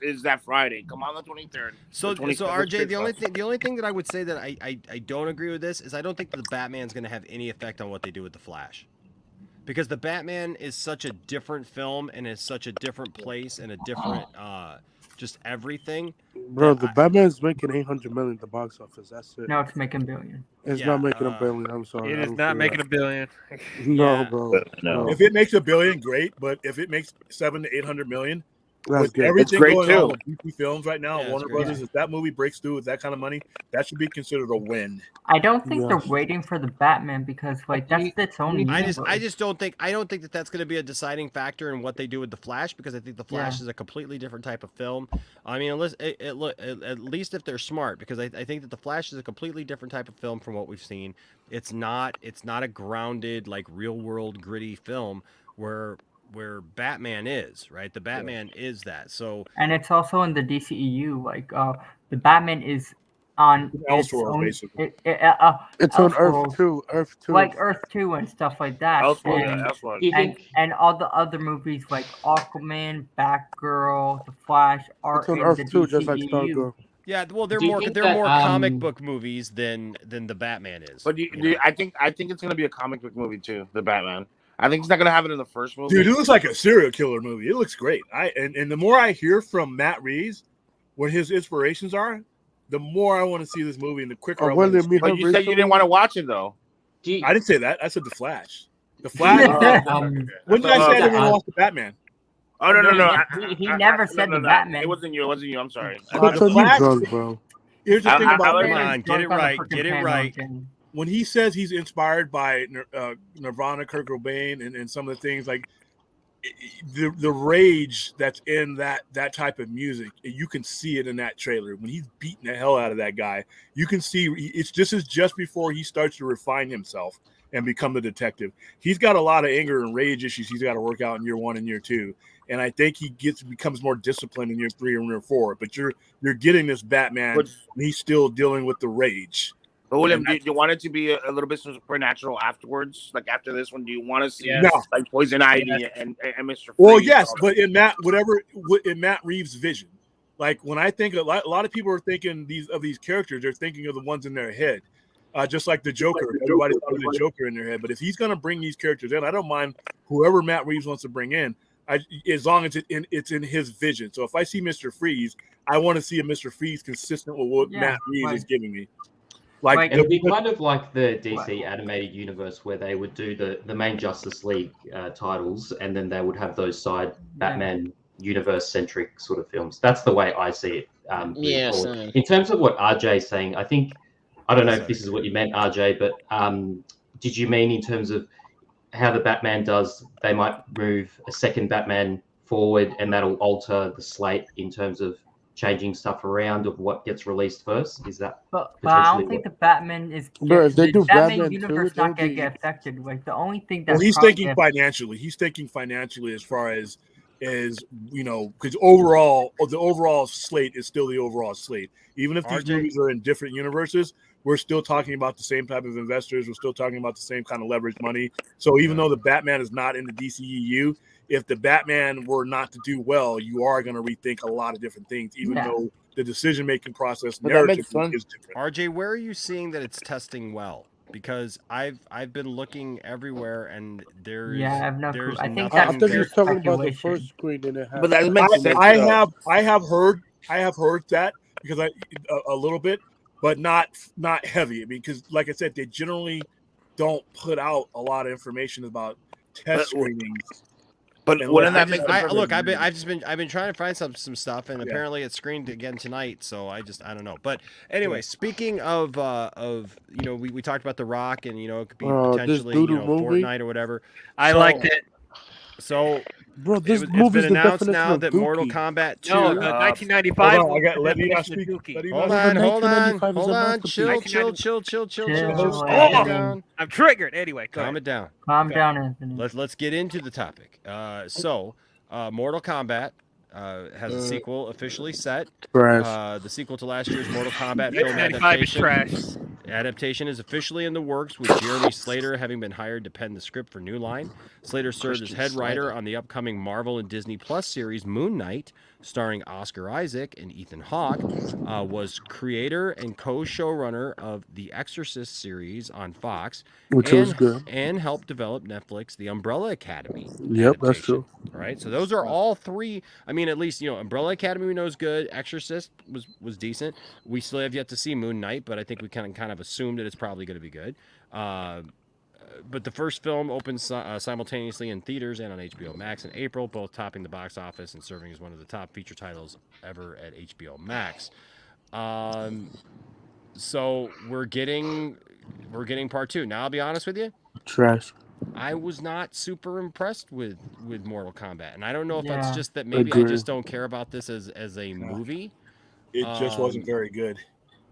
is that Friday. Come on the 23rd. So, The 23rd is RJ, the Christmas. only thing that I would say that I don't agree with this is I don't think that the Batman's going to have any effect on what they do with the Flash, because the Batman is such a different film and is such a different place and a different just everything Bro, the Batman's making 800 million at the box office. That's it. No, it's making billion. It's not making a billion. I'm sorry. It I is don't not see making that. a billion. No, bro. No. If it makes a billion, great. But if it makes 700 to 800 million, That's with good. everything It's great, going too. on with DC Films right now, Yeah, it's Warner great. Brothers, if that movie breaks through with that kind of money, that should be considered a win. I don't think they're waiting for the Batman because like that's its own. I universe. just don't think that that's going to be a deciding factor in what they do with the Flash, because I think the Flash Yeah. is a completely different type of film. I mean, unless at least if they're smart, because I think that the Flash is a completely different type of film from what we've seen. It's not a grounded, like, real world gritty film where Batman is, right? The Batman is that. So And it's also in the DCEU. Like the Batman is on its Elseworlds, own. basically. It's on Elseworlds, Earth 2. Earth 2. like Earth 2 and stuff like that. Elseworlds, and, yeah, Elseworlds. Do you and, think- and all the other movies like Aquaman, Batgirl, The Flash are It's on in Earth the 2, just like DCEU. Stargirl. yeah, well, they're Do you more think they're that, more comic book movies than the Batman is. But I think it's gonna be a comic book movie too, the Batman. I think he's not gonna have it in the first movie. Dude, it looks like a serial killer movie. It looks great. And the more I hear from Matt Reeves, what his inspirations are, the more I want to see this movie, and the quicker I want to see it. But you said you didn't want to watch it though. I didn't say that. I said The Flash. The Flash. When did I say I didn't want to watch the Batman? Oh no! He never said the Batman. It wasn't you. It wasn't you. I'm sorry. That's on you, drunk, bro. Here's the thing about Come on, get it right. Get it right. When he says he's inspired by Nirvana, Kurt Cobain, and some of the things like the rage that's in that type of music, you can see it in that trailer. When he's beating the hell out of that guy, you can see it's just before he starts to refine himself and become the detective. He's got a lot of anger and rage issues he's got to work out in year 1 and year 2. And I think he becomes more disciplined in year 3 and year 4. But you're getting this Batman, and he's still dealing with the rage. But William, do you want it to be a little bit supernatural afterwards? Like after this one, do you want to see like Poison Ivy and Mr. Freeze? Well, yes, but in Matt Reeves' vision, like when I think a lot of people are thinking these characters, they're thinking of the ones in their head, just like the Joker. Everybody thought of the Joker in their head, but if he's going to bring these characters in, I don't mind whoever Matt Reeves wants to bring in, as long as it's in his vision. So if I see Mr. Freeze, I want to see a Mr. Freeze consistent with what Matt Reeves is giving me. Like it'll be kind of like the DC animated universe where they would do the main Justice League titles, and then they would have those side Batman universe centric sort of films. That's the way I see it. Yes. In terms of what RJ's saying, I don't know if this is what you meant, RJ, but did you mean in terms of how the Batman does? They might move a second Batman forward, and that'll alter the slate in terms of changing stuff around of what gets released first. Is that? But I don't think the Batman is. Bro, if they do Batman universe 2, not gonna get affected. Like the only thing that he's thinking financially. He's thinking financially as far as because the overall slate is still the overall slate. Even if these movies are in different universes, we're still talking about the same type of investors. We're still talking about the same kind of leverage money. So even though the Batman is not in the DCEU, if the Batman were not to do well, you are going to rethink a lot of different things, even though the decision-making process narrative is different. RJ, where are you seeing that it's testing well? Because I've been looking everywhere, and there's I have no clue. I think I thought you were talking about the first screen and it had. But that makes sense. I have heard that because a little bit, but not heavy. I mean, because like I said, they generally don't put out a lot of information about test screenings. But wouldn't that make look? I've been trying to find some stuff, and apparently it's screened again tonight. So I don't know. But anyway, speaking of we talked about The Rock, and it could be potentially Fortnite or whatever. I liked it. So, bro, this it's movie's been the announced definition now of that dookie. Mortal Kombat 2. No, 1995. Hold on, let me not speak. Hold on. Chill. I'm triggered. Anyway, calm it down. Calm down, Anthony. Let's get into the topic. Mortal Kombat has a sequel officially set. Trash. The sequel to last year's Mortal Kombat 1995 is trash. Adaptation is officially in the works, with Jeremy Slater having been hired to pen the script for New Line. Slater served as head writer on the upcoming Marvel and Disney Plus series Moon Knight, starring Oscar Isaac and Ethan Hawke, was creator and co-showrunner of the Exorcist series on Fox, Which was good. and helped develop Netflix The Umbrella Academy. Yep, that's true. All right, so those are all three. I mean, at least Umbrella Academy we know is good. Exorcist was decent. We still have yet to see Moon Knight, but I think we kind of assumed that it's probably going to be good. But the first film opens simultaneously in theaters and on HBO Max in April, both topping the box office and serving as one of the top feature titles ever at HBO Max. So we're getting part 2. Now I'll be honest with you. Trash. I was not super impressed with Mortal Kombat, and I don't know if it's Yeah. just that maybe I Agree. just don't care about this as a movie. It just wasn't very good.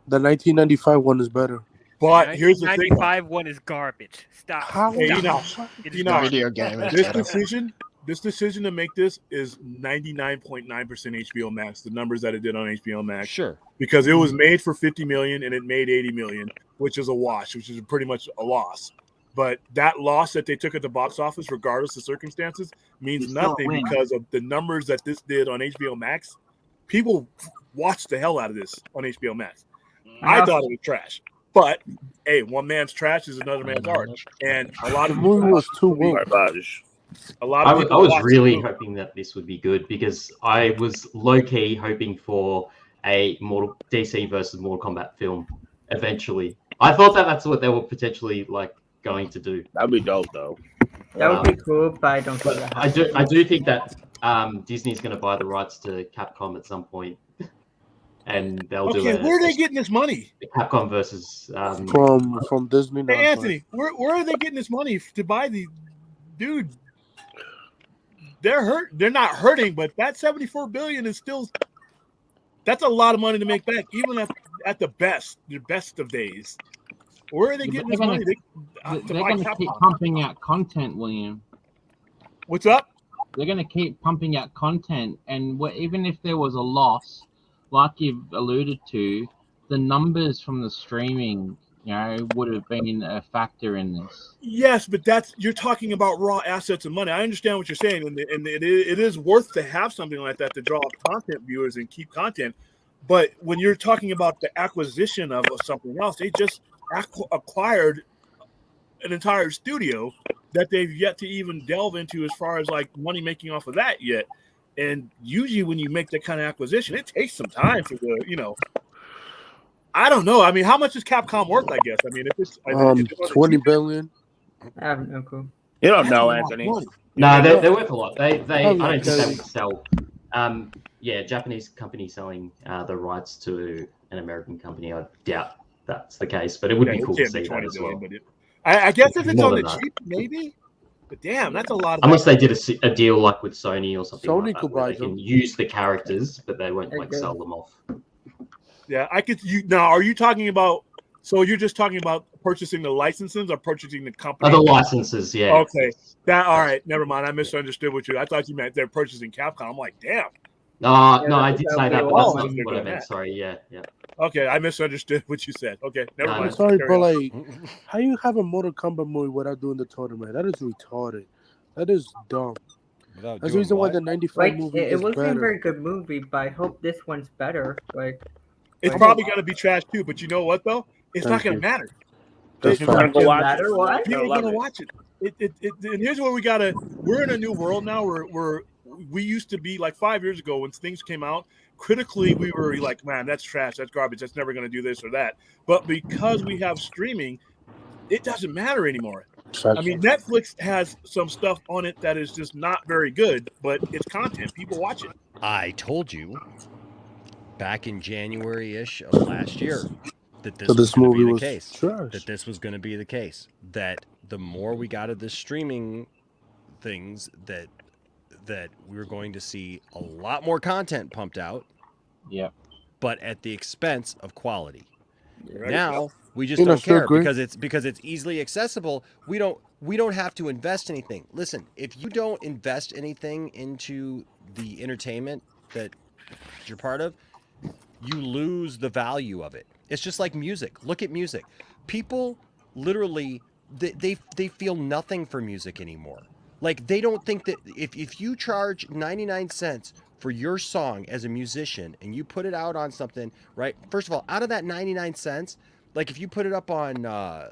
The 1995 one is better. But here's the thing. 95 one is garbage. Stop. How Hey, Stop. It is Enoch, garbage. Video game is this better. decision to make this is 99.9% HBO Max. The numbers that it did on HBO Max. Sure. Because it was made for 50 million and it made 80 million, which is a wash, which is pretty much a loss. But that loss that they took at the box office, regardless of circumstances, means You still nothing win. because of the numbers that this did on HBO Max. People watched the hell out of this on HBO Max. I thought it was trash. But hey, one man's trash is another man's art, and a lot of The movie was too woke. A lot of I people was watched really it. hoping that this would be good because I was low key hoping for a DC versus Mortal Kombat film eventually. I thought that's what they were potentially going to do. That'd be dope, though. That would be cool, but I don't think that I do think that Disney's going to buy the rights to Capcom at some point, and they'll do Okay, it. where are they getting this money? Capcom versus From Disney. Hey, Anthony, where are they getting this money to buy the dude? They're hurt. They're not hurting, but that 74 billion is still. That's a lot of money to make back, even at the best of days. Where are they getting this money? They're going to keep pumping out content, William. What's up? They're going to keep pumping out content, and even if there was a loss, like you've alluded to, the numbers from the streaming, would have been a factor in this. Yes, but you're talking about raw assets and money. I understand what you're saying, and it is worth to have something like that to draw content viewers and keep content. But when you're talking about the acquisition of something else, they just acquired an entire studio that they've yet to even delve into as far as money making off of that yet. And usually when you make that kind of acquisition, it takes some time for the, I don't know. I mean, how much is Capcom worth, I guess? I mean, if it's 20 billion. I have no clue. You don't know, Anthony. No, they're worth a lot. I don't think they Totally. would sell. Japanese company selling the rights to an American company. I doubt that's the case, but it would be cool to see that as well. I guess if it's More on the than that. cheap, maybe. But damn, that's a lot of. Unless they did a deal with Sony or something Sony like that, could where buy they can them. use the characters, but they won't Okay. sell them off. Yeah, I could. Now, are you talking about? So you're just talking about purchasing the licenses or purchasing the company? The licenses, yeah. Okay. All right. Never mind. I misunderstood what you. I thought you meant they're purchasing Capcom. I'm like, damn. No, I did say that, but that's not they're what I doing meant. that. Sorry, yeah. Okay, I misunderstood what you said. Okay, never No, mind. I'm sorry, Carry but on. how you have a Mortal Kombat movie without doing the tournament? That is retarded. That is dumb. Without That's the doing reason why what? the 95 movie it is wasn't a better. very good movie, but I hope this one's better. It's probably going to be trash too, but you know what though? It's not Thank going you. to matter. That's People gonna fine. go watch matter it. what? They're People gonna are going love to it. watch it. And here's where we're in a new world now where we used to be like 5 years ago when things came out. Critically, we were like, man, that's trash, that's garbage, that's never going to do this or that. But because we have streaming, it doesn't matter anymore. I mean, Netflix has some stuff on it that is just not very good, but it's content. People watch it. I told you back in January-ish of last year that this So was this going to movie be the was case. trash. That this was going to be the case. That the more we got of this streaming things, that we were going to see a lot more content pumped out. Yeah. But at the expense of quality. Right. Now we just You know, don't still care agree. because it's easily accessible. We don't have to invest anything. Listen, if you don't invest anything into the entertainment that you're part of, you lose the value of it. It's just like music. Look at music. People literally they feel nothing for music anymore. Like they don't think that if you charge 99 cents for your song as a musician and you put it out on something, right? First of all, out of that 99 cents, like if you put it up on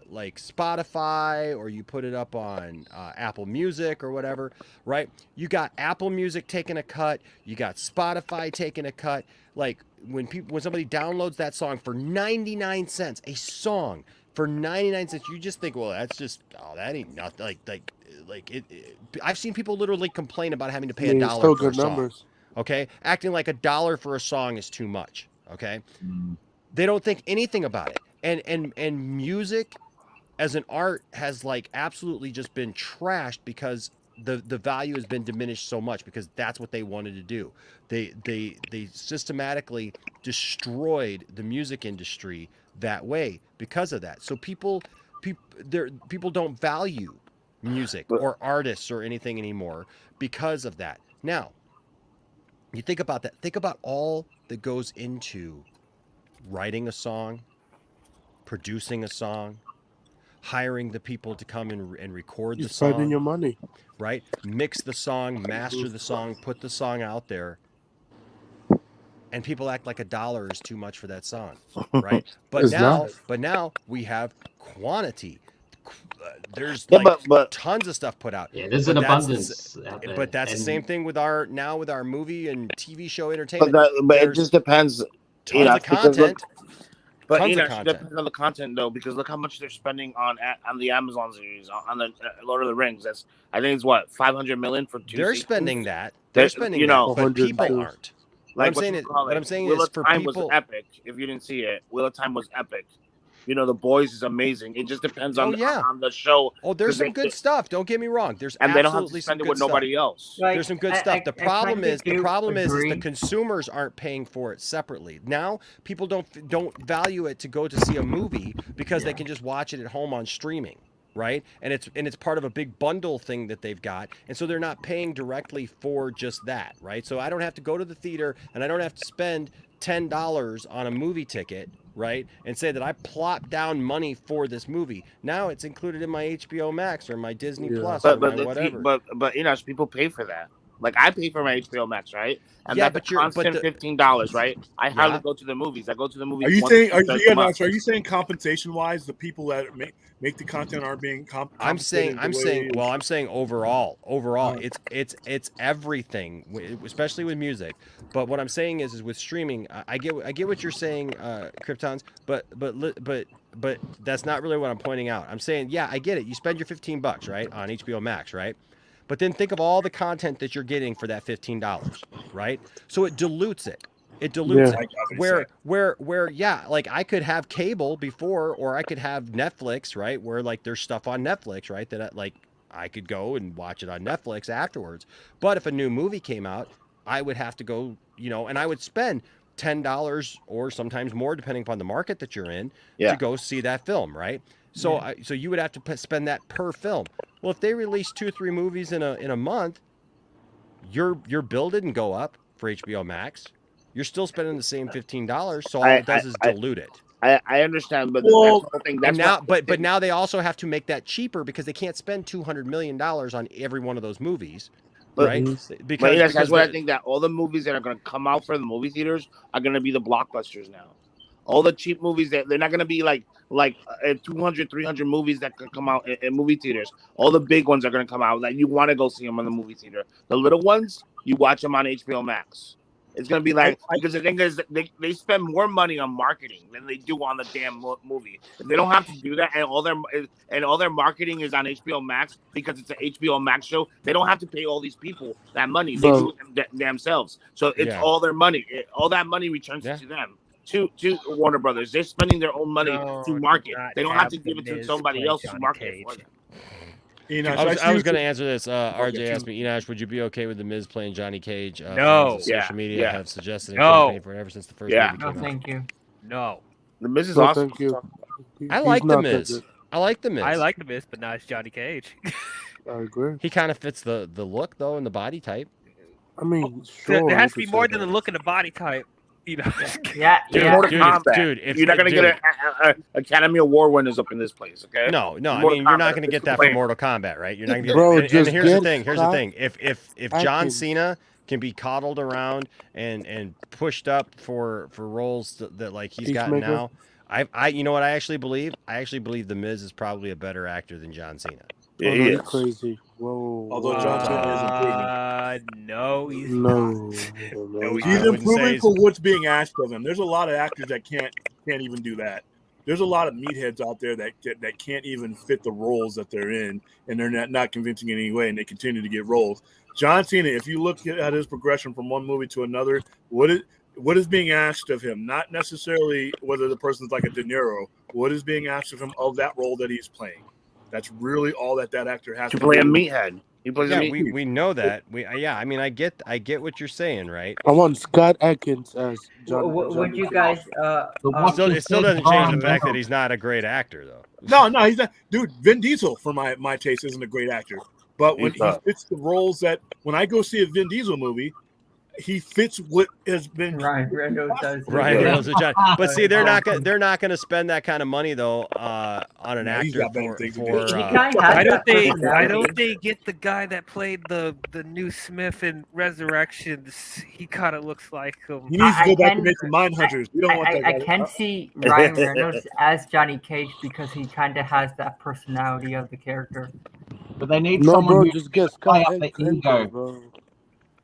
like Spotify or you put it up on Apple Music or whatever, right? You got Apple Music taking a cut, you got Spotify taking a cut. Like when somebody downloads that song for 99 cents, a song for 99 cents, you just think, well, that's just that ain't nothing. Like I've seen people literally complain about having to pay it's $1 still for a good song. numbers. Okay, acting like $1 for a song is too much. Okay, they don't think anything about it. And music as an art has like absolutely just been trashed because the value has been diminished so much because that's what they wanted to do. They systematically destroyed the music industry that way because of that. So people don't value music or artists or anything anymore because of that. Now, you think about that. Think about all that goes into writing a song, producing a song, hiring the people to come and record You're the spending song, your money. right? Mix the song, master the song, put the song out there. And people act like $1 is too much for that song, right? But It's now not. we have quantity. There's Yeah, like but tons of stuff put out. Yeah, there's But an that's abundance out there. But that's the And same thing with our movie and TV show but entertainment. but it There's just depends. tons of Because look, content. but Tons of it content. depends on the content though, because look how much they're spending on the Amazon series on the Lord of the Rings. That's I think it's what 500 million for 2 They're seasons. spending that. They're spending that, but people aren't. What I'm saying Wheel is of for Time people. was epic. If you didn't see it, Wheel of Time was epic. The Boys is amazing. It just depends on on the show. Oh, there's some good stuff. Don't get me wrong. There's and they don't have to absolutely spend some it with good stuff. nobody else. There's some good stuff. The problem is the agree. consumers aren't paying for it separately. Now people don't value it to go to see a movie because they can just watch it at home on streaming, right? And it's part of a big bundle thing that they've got, and so they're not paying directly for just that, right? So I don't have to go to the theater and I don't have to spend $10 on a movie ticket, right? And say that I plopped down money for this movie. Now it's included in my HBO Max or my Disney Plus or my whatever. But people pay for that. Like I pay for my HBO Max, right? And Yeah, that's but a constant $15, right? I hardly go to the movies. I go to the movies. Are you once saying? or twice a month. Are you saying compensation wise, the people that make the content aren't being compensated? I'm saying overall, it's everything, especially with music. But what I'm saying is with streaming, I get what you're saying, Kryptons, but that's not really what I'm pointing out. I'm saying, yeah, I get it. You spend your $15, right, on HBO Max, right? But then think of all the content that you're getting for that $15, right? So it dilutes it. It dilutes it. Where yeah, like I could have cable before, or I could have Netflix, right? Where like there's stuff on Netflix, right? That I could go and watch it on Netflix afterwards. But if a new movie came out, I would have to go, and I would spend $10 or sometimes more, depending upon the market that you're in, to go see that film, right? So so you would have to spend that per film. Well, if they release 2-3 movies in a month, your bill didn't go up for HBO Max. You're still spending the same $15, so all it does is dilute it. I understand, but that's the whole thing. That's but now they also have to make that cheaper because they can't spend $200 million on every one of those movies, right? Because that's what I think, that all the movies that are going to come out for the movie theaters are going to be the blockbusters now. All the cheap movies, they're not going to be like 200, 300 movies that could come out in movie theaters. All the big ones are going to come out that you want to go see them in the movie theater. The little ones, you watch them on HBO Max. It's going to be like, because the thing is, they spend more money on marketing than they do on the damn movie. If they don't have to do that, and all their marketing is on HBO Max because it's an HBO Max show, they don't have to pay all these people that money. They do it themselves. So it's all their money. All that money returns to them. To Warner Brothers. They're spending their own money to market. They don't have to give it to somebody else to market it for them. I was going to answer this. RJ asked me, Enosh, would you be okay with The Miz playing Johnny Cage? No. Social media have suggested a No. campaign for it ever since the first movie came out. Thank you. No. The Miz is awesome. Thank you. I like The Miz. I like The Miz. I like The Miz, but not as Johnny Cage. I agree. He kind of fits the look, though, and the body type. I mean, sure. There has to be more than the look and the body type. Dude, if you're not gonna get an Academy Award winners up in this place, okay? No, I mean you're not gonna get that for Mortal Kombat, right? You're not gonna get. Bro, and just here's the get thing. If John Cena can be coddled around and pushed up for roles that like he's got now, You know what I actually believe? I actually believe The Miz is probably a better actor than John Cena. Oh, no, you're crazy. Whoa. Although John Cena is improving. No, he's No. No, He's improving for what's being asked of him. There's a lot of actors that can't even do that. There's a lot of meatheads out there that can't even fit the roles that they're in, and they're not convincing in any way, and they continue to get roles. John Cena, if you look at his progression from one movie to another, what is being asked of him? Not necessarily whether the person's like a De Niro. What is being asked of him of that role that he's playing? That's really all that actor has to play a do. meathead. He plays a meathead. We know that. I mean, I get what you're saying, right? I want Scott Adkins as John. Would you guys? It still doesn't change the fact that he's not a great actor, though. No, he's not. Dude, Vin Diesel, for my taste, isn't a great actor. But when he fits the roles that when I go see a Vin Diesel movie, he fits what has been Ryan Reynolds does. Ryan Reynolds, but see, they're not gonna spend that kind of money though on an actor for Why don't they get the guy that played the new Smith in Resurrections? He kind of looks like him. He needs to go back to making Mindhunters. We don't want that guy. I can see Ryan Reynolds as Johnny Cage because he kind of has that personality of the character. But they need someone who just play up the ego.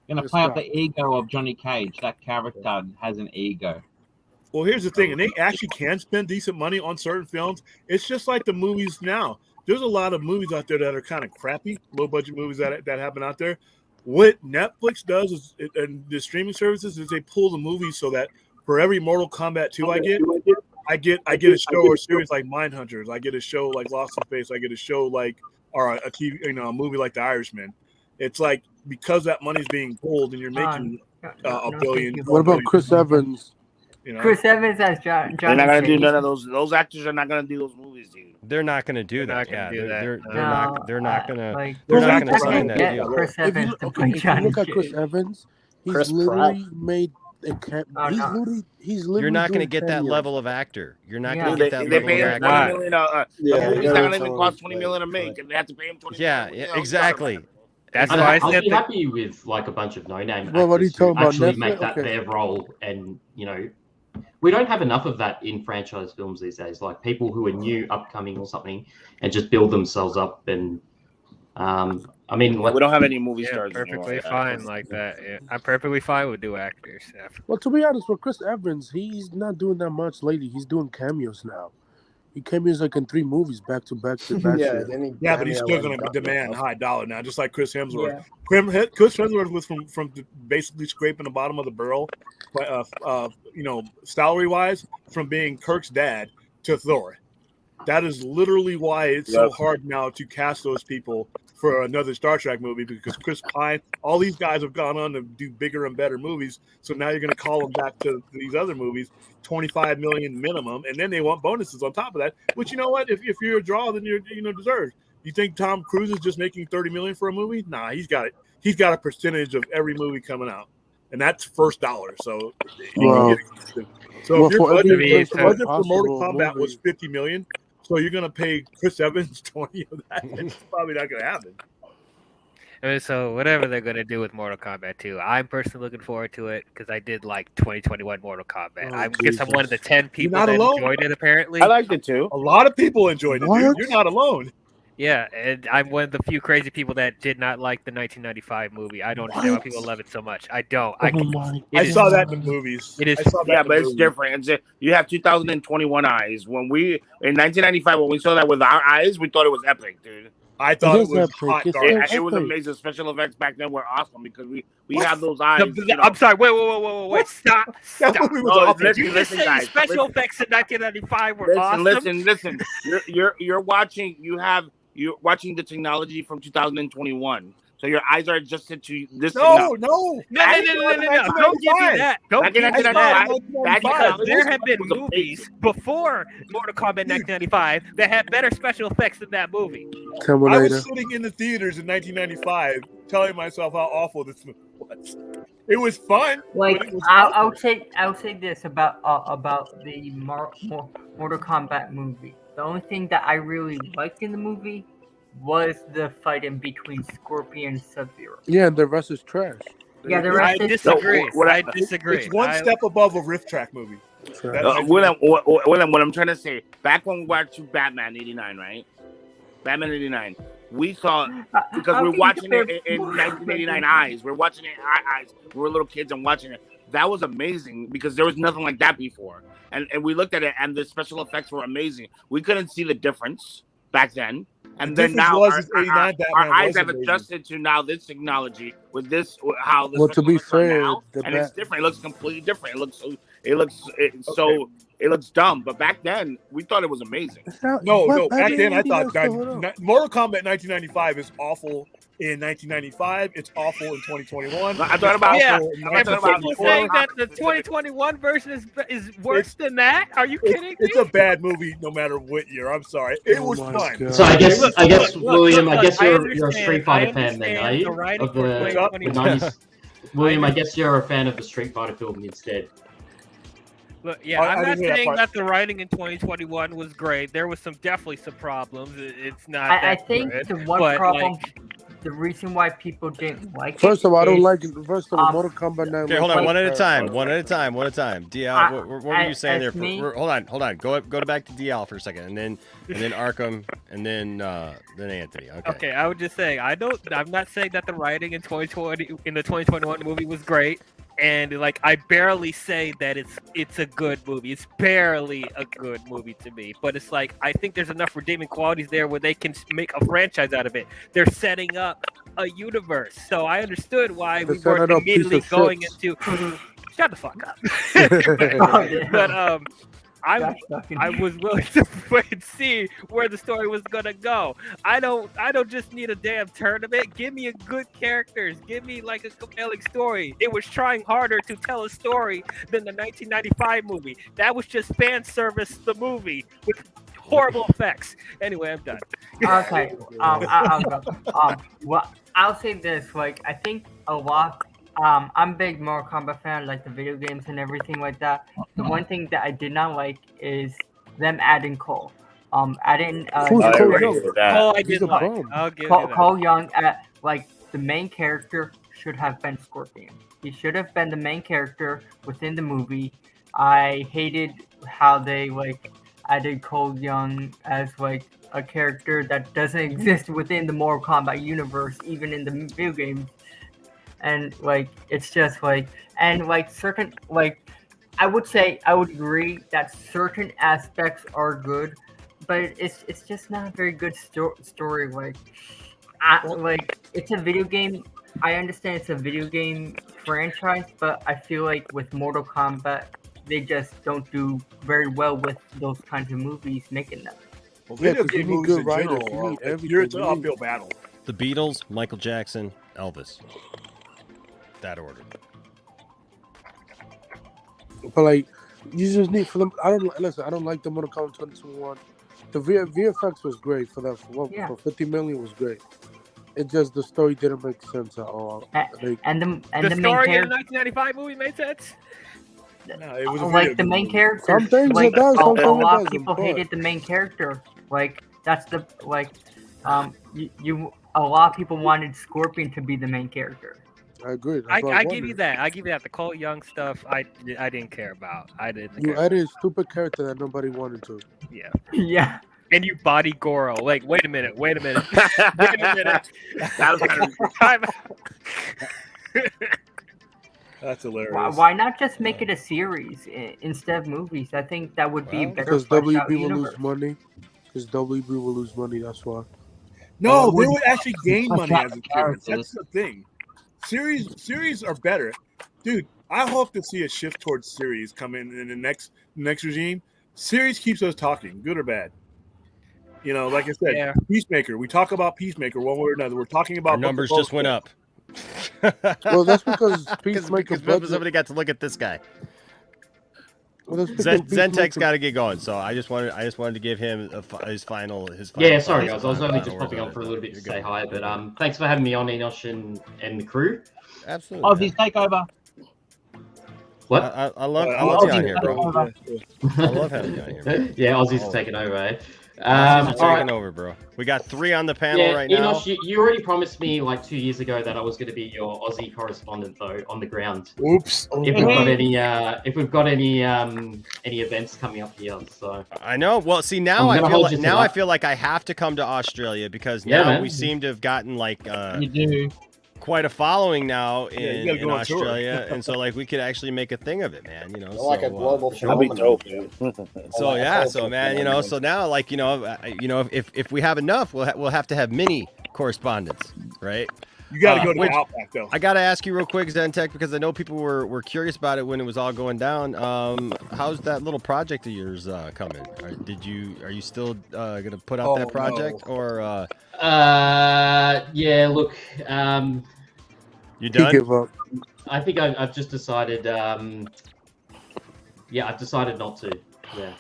Gonna play up the ego of Johnny Cage. That character has an ego. Well, here's the thing, and they actually can spend decent money on certain films. It's just like the movies now. There's a lot of movies out there that are kind of crappy, low budget movies that happen out there. What Netflix does is, and the streaming services, is they pull the movies so that for every Mortal Kombat 2 I get a show or series like Mindhunters. I get a show like Lost in Space. I get a show like or a TV, a movie like The Irishman. It's like because that money's being pulled and you're making a billion. What about Chris Evans? Chris Evans as John. They're not gonna do none of those. Those actors are not gonna do those movies, dude. They're not gonna do that. Yeah, they're not gonna sign that deal. Chris Evans if you look at Chris Evans, he's literally made a he's literally. You're not gonna get that level of actor. You're not gonna get that they level pay of him actor. $20 million. The movie's not gonna even cost $20 million to make, and they have to pay him $20 million. Yeah, exactly. That's why I'd be happy with like a bunch of no-name actors what are you talking who actually about, make that Netflix? their role, and we don't have enough of that in franchise films these days. Like people who are new, upcoming, or something, and just build themselves up. And I mean, we don't have any movie stars. Perfectly fine like that. Yeah. I'm perfectly fine with new actors. Yeah. Well, to be honest, with Chris Evans, he's not doing that much lately. He's doing cameos now. He cameos like in 3 movies back to back to back. Yeah, but he's still going to demand high dollar now, just like Chris Hemsworth. Chris Hemsworth was from basically scraping the bottom of the barrel, salary wise, from being Kirk's dad to Thor. That is literally why it's so hard now to cast those people for another Star Trek movie, because Chris Pine, all these guys have gone on to do bigger and better movies. So now you're going to call them back to these other movies, $25 million minimum, and then they want bonuses on top of that. Which, you know what? If you're a draw, then you're deserved. You think Tom Cruise is just making $30 million for a movie? Nah, he's got it. He's got a percentage of every movie coming out, and that's first dollar. So, if your budget for Mortal Kombat was $50 million. So you're gonna pay Chris Evans 20 of that? It's probably not gonna happen. I mean, so whatever they're gonna do with Mortal Kombat 2, I'm personally looking forward to it because I did like 2021 Mortal Kombat. I guess I'm one of the 10 people that enjoyed it. Apparently, I liked it too. A lot of people enjoyed it. Dude. You're not alone. Yeah, and I'm one of the few crazy people that did not like the 1995 movie. I don't understand why people love it so much. I don't. I saw that in the movies. It is. But it's different. You have 2021 eyes. When we in 1995, when we saw that with our eyes, we thought it was epic, dude. I thought it was hot. It was amazing. Special effects back then were awesome because we had those eyes. I'm sorry. Wait. Stop. Listen, guys. Special effects in 1995 were awesome. Listen. You're watching. You're watching the technology from 2021. So your eyes are adjusted to this. No. Don't give me that. Don't give me that. Because there have been movies before Mortal Kombat 1995 that had better special effects than that movie. I was sitting in the theaters in 1995 telling myself how awful this movie was. It was fun. Like I'll say this about the Mortal Kombat movie. The only thing that I really liked in the movie was the fight in between Scorpion and Sub-Zero. Yeah, the rest is trash. Yeah, the rest I disagree. I disagree. It's one step above a riff track movie. What I'm trying to say, back when we watched Batman '89, right? Batman '89. We saw because we're watching it in 1989 eyes. We're watching it in our eyes. We were little kids and watching it. That was amazing because there was nothing like that before. And we looked at it and the special effects were amazing. We couldn't see the difference back then. And then now our eyes have adjusted to now this technology with this how this. Well, to be fair, now, and it's different. It looks completely different. It looks dumb. But back then we thought it was amazing. No. Back then I thought Mortal Kombat 1995 is awful. In 1995, it's awful in 2021. I thought about and people saying that the 2021 version is worse than that. Are you kidding me? It's a bad movie, no matter what year. I'm sorry, it was fun. So I guess William, I guess you're a Street Fighter fan then, are you? Of the 90s. William, I guess you're a fan of the Street Fighter film instead. Look, I'm not saying that the writing in 2021 was great. There was definitely some problems. It's not. I think the one problem, the reason why people didn't like First it. of all, I don't like it. First of all, Mortal Kombat 9. Okay, hold on, one at a time. DL, what were you saying there? Hold on. Go back to DL for a second, and then Arkham, and then Anthony. Okay, I would just say I'm not saying that the writing in the 2021 movie was great. And I barely say that it's a good movie. It's barely a good movie to me. But it's I think there's enough redeeming qualities there where they can make a franchise out of it. They're setting up a universe. So I understood why we weren't immediately going into shut the fuck up. But I was willing to wait and see where the story was gonna go. I don't just need a damn tournament. Give me a good characters. Give me a compelling story. It was trying harder to tell a story than the 1995 movie. That was just fan service. The movie with horrible effects. Anyway, I'm done. Okay. I'll go. Well, I'll say this. I think a lot. I'm a big Mortal Kombat fan, like the video games and everything like that. The one thing that I did not like is them adding Cole. Adding Cole, I did like. I'll give you that. Cole Young, the main character should have been Scorpion. He should have been the main character within the movie. I hated how they added Cole Young as a character that doesn't exist within the Mortal Kombat universe, even in the video games. And it's just certain I would say I would agree that certain aspects are good, but it's just not a very good story. It's a video game. I understand it's a video game franchise, but I feel with Mortal Kombat, they just don't do very well with those kinds of movies making them. Well, video game movies in general, it's an uphill battle. The Beatles, Michael Jackson, Elvis. That order. But you just need for them. I don't like the Mortal Kombat 2021. The VFX was great for that. For 50 million was great. It just the story didn't make sense at all. And the story in the 1995 movie made sense. No, it was the main character. Some things it does. Some A lot of things people hated the main character. That's the a lot of people wanted Scorpion to be the main character. I agree. I give you that. I give you that. The Cole Young stuff, I didn't care about. I didn't. You added a stupid character that nobody wanted to. Yeah. Yeah. And you body Goro. Wait a minute. Wait a minute. That's hilarious. Why not just make it a series instead of movies? I think that would be better. Because WB will lose money. Because WB will lose money. That's why. No, they would actually gain money as a series. That's the thing. Series are better, dude. I hope to see a shift towards series come in the next regime. Series keeps us talking, good or bad. Like I said, Peacemaker. We talk about Peacemaker one way or another. We're talking about our numbers just went up. Well, that's because Peacemaker. Somebody got to look at this guy. Well, Zentek's got to get going, so I just wanted to give him his final. Yeah, sorry guys, I was only just popping on for a little bit to say hi, but thanks for having me on, Enosh and the crew. Absolutely. Aussie's takeover. What? I love you on here, bro. I love having you on here. Yeah, Aussies are taking over. Taking all right. over, bro. We got 3 on the panel right now. Enosh, you already promised me like 2 years ago that I was going to be your Aussie correspondent, though, on the ground. Oops. If we've got any events coming up here, so I know. Well, see now I feel like I have to come to Australia because now we seem to have gotten like You do. quite a following now you in gotta go on tour. Australia, and so like we could actually make a thing of it, man. You know, Like a global That'd be phenomenon. dope, man. So yeah, so man, you know, so now like you know, if we have enough, we'll have to have mini correspondence, right? You got to go to the Outback, though. I got to ask you real quick, Zentech, because I know people were curious about it when it was all going down. How's that little project of yours coming? Are you still gonna put out that project or? Yeah. Look. You done? Give up. I think I've just decided. Yeah, I've decided not to. Yeah.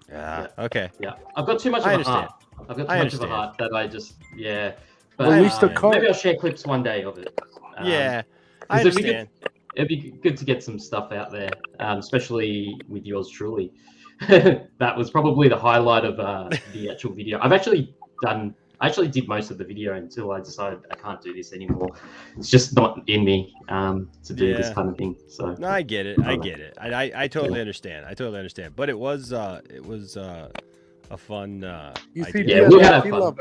Yeah. Okay. Yeah. I've got too much of I a understand. heart. I've got too much of a heart that I just But Release the code. maybe I'll share clips one day of it. Yeah, I 'cause understand. It'd be good to get some stuff out there, especially with yours truly. That was probably the highlight of the actual video. I actually did most of the video until I decided I can't do this anymore. It's just not in me to do this kind of thing. So No, I get it. I totally understand. But it was a fun. You see, idea. we love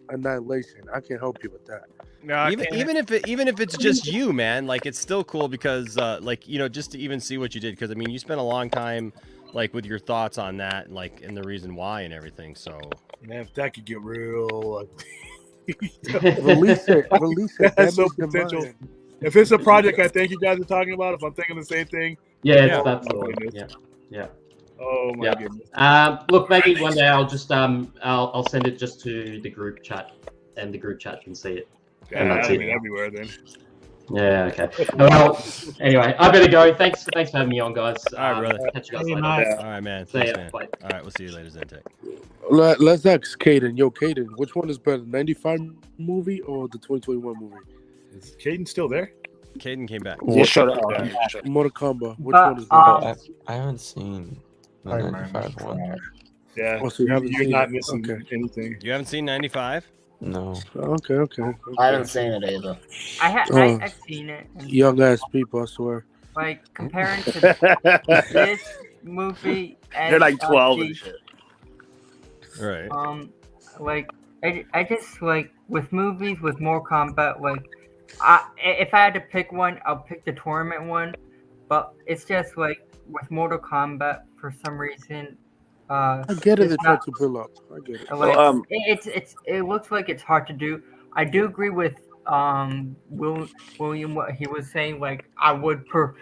Annihilation. I can help you with that. No, even if it's just you, man, like it's still cool because like you know just to even see what you did because I mean you spent a long time like with your thoughts on that like and the reason why and everything. So man, if that could get real, release it. That's so potential. If it's a project I think you guys are talking about, if I'm thinking the same thing, that's yeah. Oh my goodness. Look, maybe one day I'll just I'll send it just to the group chat, and the group chat can see it. Yeah, and that's that'll it. be everywhere then. Yeah. Okay. Well, anyway, I better go. Thanks for having me on, guys. All right, brother. Catch you guys Hey, later. mate. All right, man. See Thanks, ya. man. Bye. All right, we'll see you later, Zentech. Let's ask Caden. Yo, Caden, which one is better, 95 movie or the 2021 movie? Is Caden still there? Caden came back. Yeah, shut up. Mortal Kombat. Which one is better? I haven't seen the 95 one. Yeah. Oh, so you haven't You're seen not it. missing Okay. anything. You haven't seen 95? No. Okay. I haven't seen it either. I've seen it. And, Young ass people, I swear. like comparing to this movie and They're like 12 and Geek, shit. Right. like I just like with movies with more combat. Like, if I had to pick one, I'll pick the tournament one. But it's just like with Mortal Kombat for some reason. I get it. it's They try not- to pull up. I get it. Like, it looks like it's hard to do. I do agree with William what he was saying. Like I would for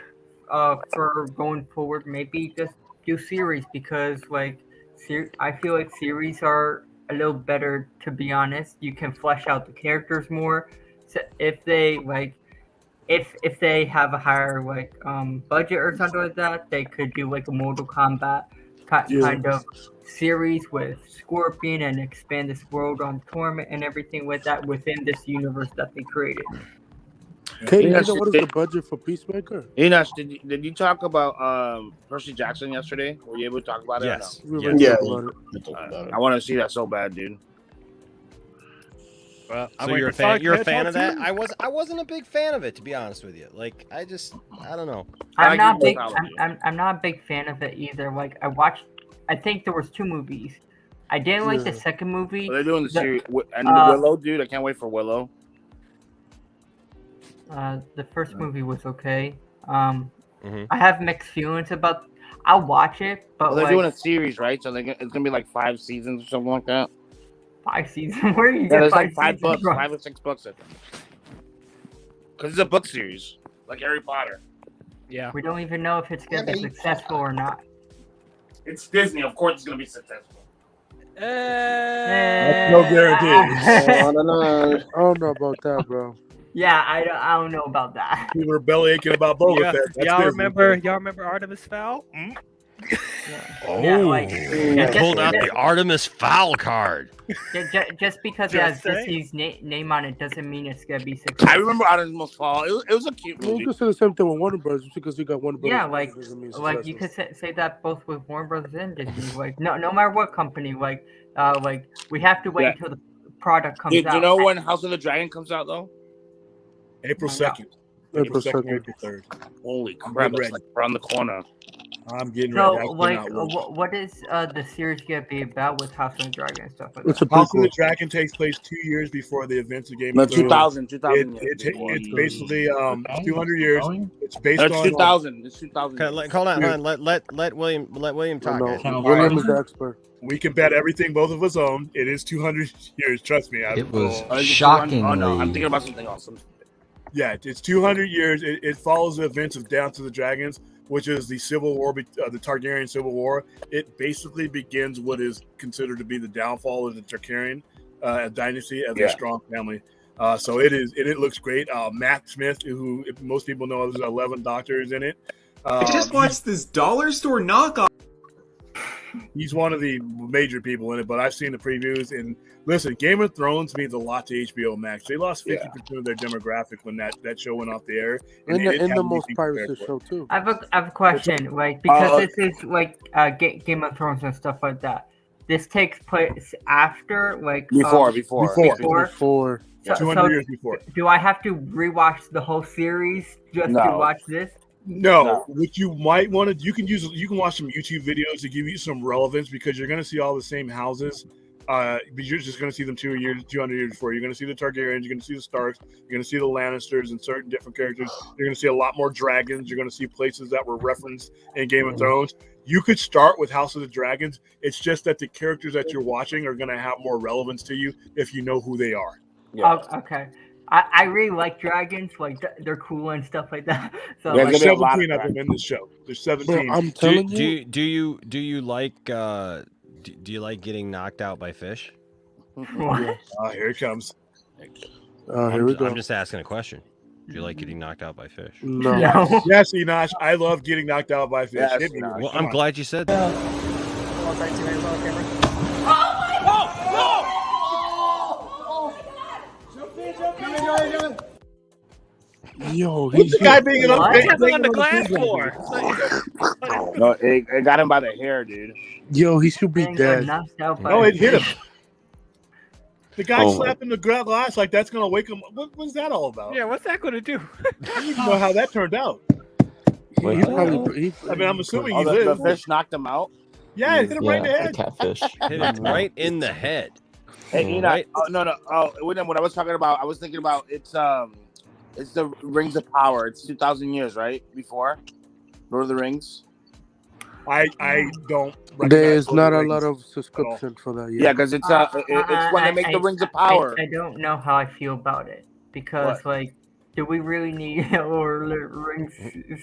going forward maybe just do series because like I feel like series are a little better to be honest. You can flesh out the characters more. So if they like if they have a higher like budget or something like that, they could do like a Mortal Kombat kind of series with Scorpion and expand this world on tournament and everything with that within this universe that they created. Caden, you know what is the budget for Peacemaker? Enosh, did you talk about Percy Jackson yesterday? Were you able to talk about it? Yes. Or no? Yeah. I want to see that so bad, dude. Well, So you're a fan? You're a fan of that? I wasn't a big fan of it to be honest with you. Like I don't know. I'm not big. I'm not a big fan of it either. Like I think there was 2 movies. I didn't like the second movie. Well, they're doing the series and Willow, dude. I can't wait for Willow. The first movie was okay. I have mixed feelings about. I'll watch it, but Well, they're doing a series, right? So it's gonna be like 5 seasons or something like that. 5 seasons. Where do you Yeah, get there's 5 like 5 seasons books, from? 5 or 6 books, I think. Because it's a book series, like Harry Potter. Yeah. We don't even know if it's gonna be successful or not. It's Disney, of course, it's gonna be successful. That's no guarantee. I don't know. I don't know about that, bro. Yeah, I don't know about that. People were belly aching about Boba Fett. That's Y'all Disney. remember Artemis Fowl? Oh, Yeah, like, you pulled out the Artemis Fowl card. Just because it Just has saying. Disney's name on it doesn't mean it's gonna be successful. I remember Artemis Fowl. It was a cute I mean, movie. you could say the same thing with Warner Brothers just because you got Warner Brothers. Yeah, like you could say that both with Warner Brothers and Disney. Like no matter what company, like we have to wait Yeah. until the product comes Do out. you know when House of the Dragon comes out though? April 2nd. April 2nd. April 3rd. Holy I'm crap! getting It's like around the corner. I'm getting So ready. I like, cannot wait. what is the series gonna be about with House of the Dragon and stuff like It's that? a House of the prequel. Dragon takes place 2 years before the events of Game No, of Thrones. 2000 It's basically 200 years. It's based It's on 2000. It's 2000. Okay, hold on. Let William talk. No, guys. William is the expert. We can bet everything both of us own. It is 200 years. Trust me. It was Oh, is it 200? shockingly. Oh no, I'm thinking about something else. Yeah, it's 200 years. It follows the events of Down to the Dragons, which is the Civil War, the Targaryen Civil War. It basically begins what is considered to be the downfall of the Targaryen dynasty as a strong family. So it is. It looks great. Matt Smith, who most people know, there's 11 doctors in it. I just watched this dollar store knockoff. He's one of the major people in it, but I've seen the previews. And listen, Game of Thrones means a lot to HBO Max. They lost 50% of their demographic when that show went off the air. And the most pirated show too. I have a question, like because this is like Game of Thrones and stuff like that. This takes place after, like Before. So, 200 years before. Do I have to rewatch the whole series just to watch this? No, what you might want to, you can watch some YouTube videos to give you some relevance because you're going to see all the same houses. But you're just going to see them 200 years before. You're going to see the Targaryens, you're going to see the Starks, you're going to see the Lannisters and certain different characters. You're going to see a lot more dragons. You're going to see places that were referenced in Game of Thrones. You could start with House of the Dragons. It's just that the characters that you're watching are going to have more relevance to you if you know who they are. Oh, okay. I really like dragons, like they're cool and stuff like that. So There's like, 17 of them in this show. There's 17. I'm telling you. Do you like do you like getting knocked out by fish? Here it comes. Here we go. I'm just asking a question. Do you like getting knocked out by fish? No. Yes, Enosh. I love getting knocked out by fish. Yes, Hit me. Enosh. Well, I'm glad you said that. Yo, Who's the guy being an What's update? that on the glass for? No, it got him by the hair, dude. Yo, he should be dead. No, it hit him. The guy slapping the glass like that's gonna wake him. What's that all about? Yeah, what's that going to do? I don't even know how that turned out. He probably, I mean, I'm assuming Oh, he the lived. fish knocked him out. Yeah, it hit him right in the the head. catfish. Hit him right in the head. Hey, Enoch. Right. Oh no. Oh, William, what I was talking about, I was thinking about it's the Rings of Power. It's 2,000 years, right? Before Lord of the Rings. I don't. There's recognize not a Lord lot of of subscription for that yet. Yeah, because it's when they make the Rings of Power. I don't know how I feel about it because, like, do we really need a Lord of the Rings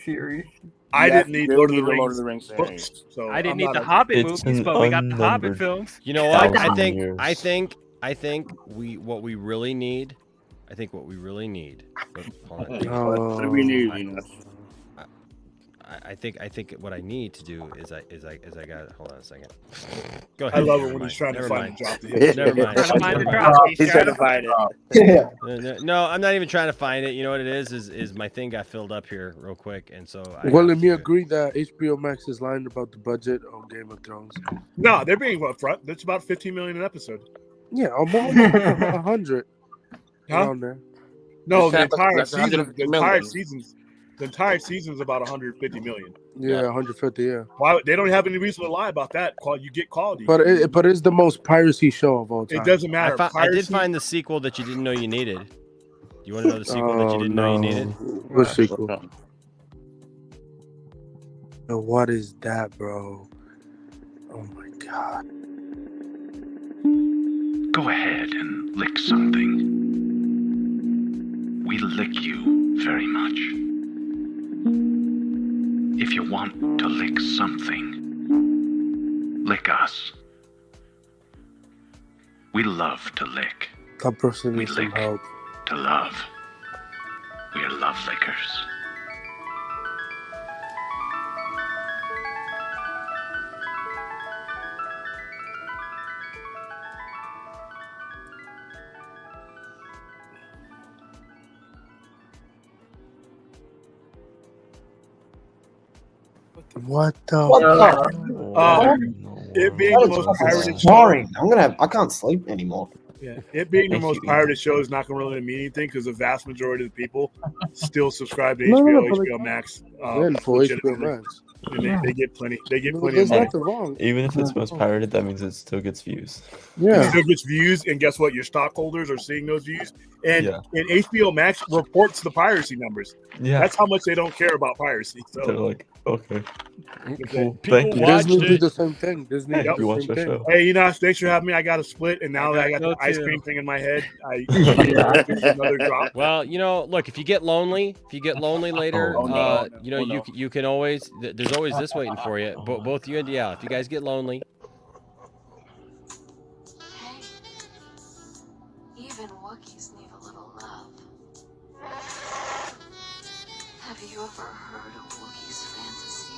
series? I didn't need Lord of the Lord Rings of the Rings books, series. so I didn't I'm need not the a- Hobbit It's movies, an but we got the Hobbit unnumbered films. You know what? I 1,000 think years. what we really need. Hold on. What do we need? Enoch? I think what I need to do is I got. Hold on a second. Go I ahead. love it Never when mind. he's trying to Never find mind. a drop to hit. Never mind. Trying to find the Never drop. mind. He's trying to find it. No, I'm not even trying to find it. You know what it is my thing got filled up here real quick, and so I Well, have let me to- agree that HBO Max is lying about the budget of Game of Thrones. No, they're being upfront. That's about 15 million an episode. Yeah, almost 100 Huh? around there. No, the That's entire 150 season. million. The entire season's about 150 million. Yeah, 150. Yeah, Why they don't have any reason to lie about that? You get quality. but it's the most piracy show of all time. It doesn't matter. I did find the sequel that you didn't know you needed. You want to know the sequel that you didn't know you needed? What sequel? Yo, what is that, bro? Oh my god. Go ahead and lick something. We lick you very much. If you want to lick something, lick us. We love to lick. That person We needs some lick help. to love. We're love lickers. What the? It being the most pirated show. Boring. I can't sleep anymore. Yeah, it being the most pirated show is not going to really mean anything because the vast majority of the people still subscribe to HBO Max. For HBO Max. And they get plenty. They get plenty. There's of money. nothing wrong. Even if it's most pirated, that means it still gets views. Yeah. It still gets views, and guess what? Your stockholders are seeing those views, and HBO Max reports the piracy numbers. Yeah, that's how much they don't care about piracy. So they're like, okay, cool. Thank you. Disney do the same thing. Disney do You the watch same our thing. show. Hey, thanks for having me. I got a split, and now that I got the ice cream thing in my head, another drop. Well, look, if you get lonely later, you can always. There's always this waiting for you. Both you and DL. If you guys get lonely. Even Wookiees need a little love. Have you ever heard a Wookiee's fantasy?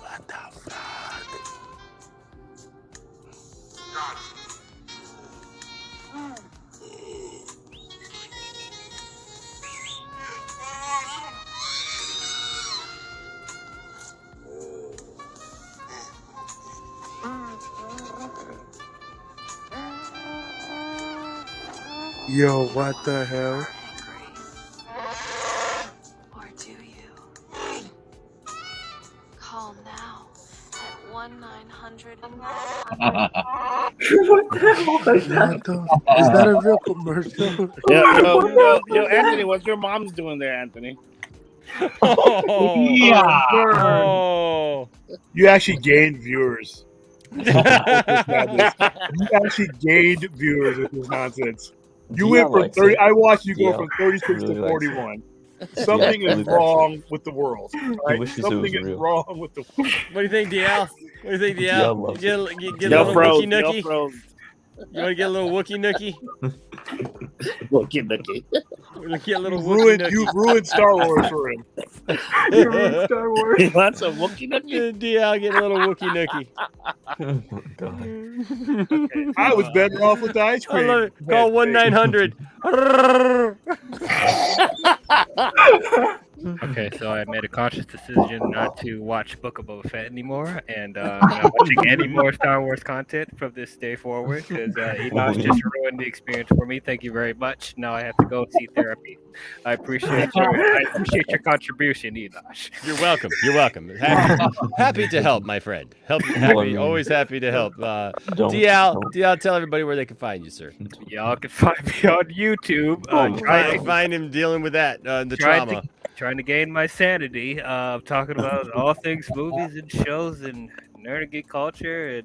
What the fuck? Yo, what the hell? Or do you? Call now at 1-900. What the hell is that a real commercial? Yo, Anthony, what's your mom's doing there, Anthony? You actually gained viewers. You actually gained viewers with this nonsense. You went from 30. I watched you go from 36 to 41. Something is wrong with the world. Right? Something is wrong with the world. What do you think, DL? What do you think, DL? Get a little Wookie Nookie? You want to get a little Wookie Nookie? Wookie Nookie. Get a little Wookie Nookie. You ruined Star Wars for him. You ruined Star Wars. He wants a Wookie Nookie. DL, get a little Wookie Nookie. Oh my god. Okay. I was better off with the ice cream. I love it. Call 1-900. Okay, so I made a conscious decision not to watch Book of Boba Fett anymore, and I'm not watching any more Star Wars content from this day forward because Enosh just ruined the experience for me. Thank you very much. Now I have to go see therapy. I appreciate your contribution, Enosh. You're welcome. You're welcome. Happy to help, my friend. Always happy to help. DL, tell everybody where they can find you, sir. Y'all can find me on YouTube. Find him dealing with that, the trauma. Trying to gain my sanity, talking about all things movies and shows and nerd and geek culture,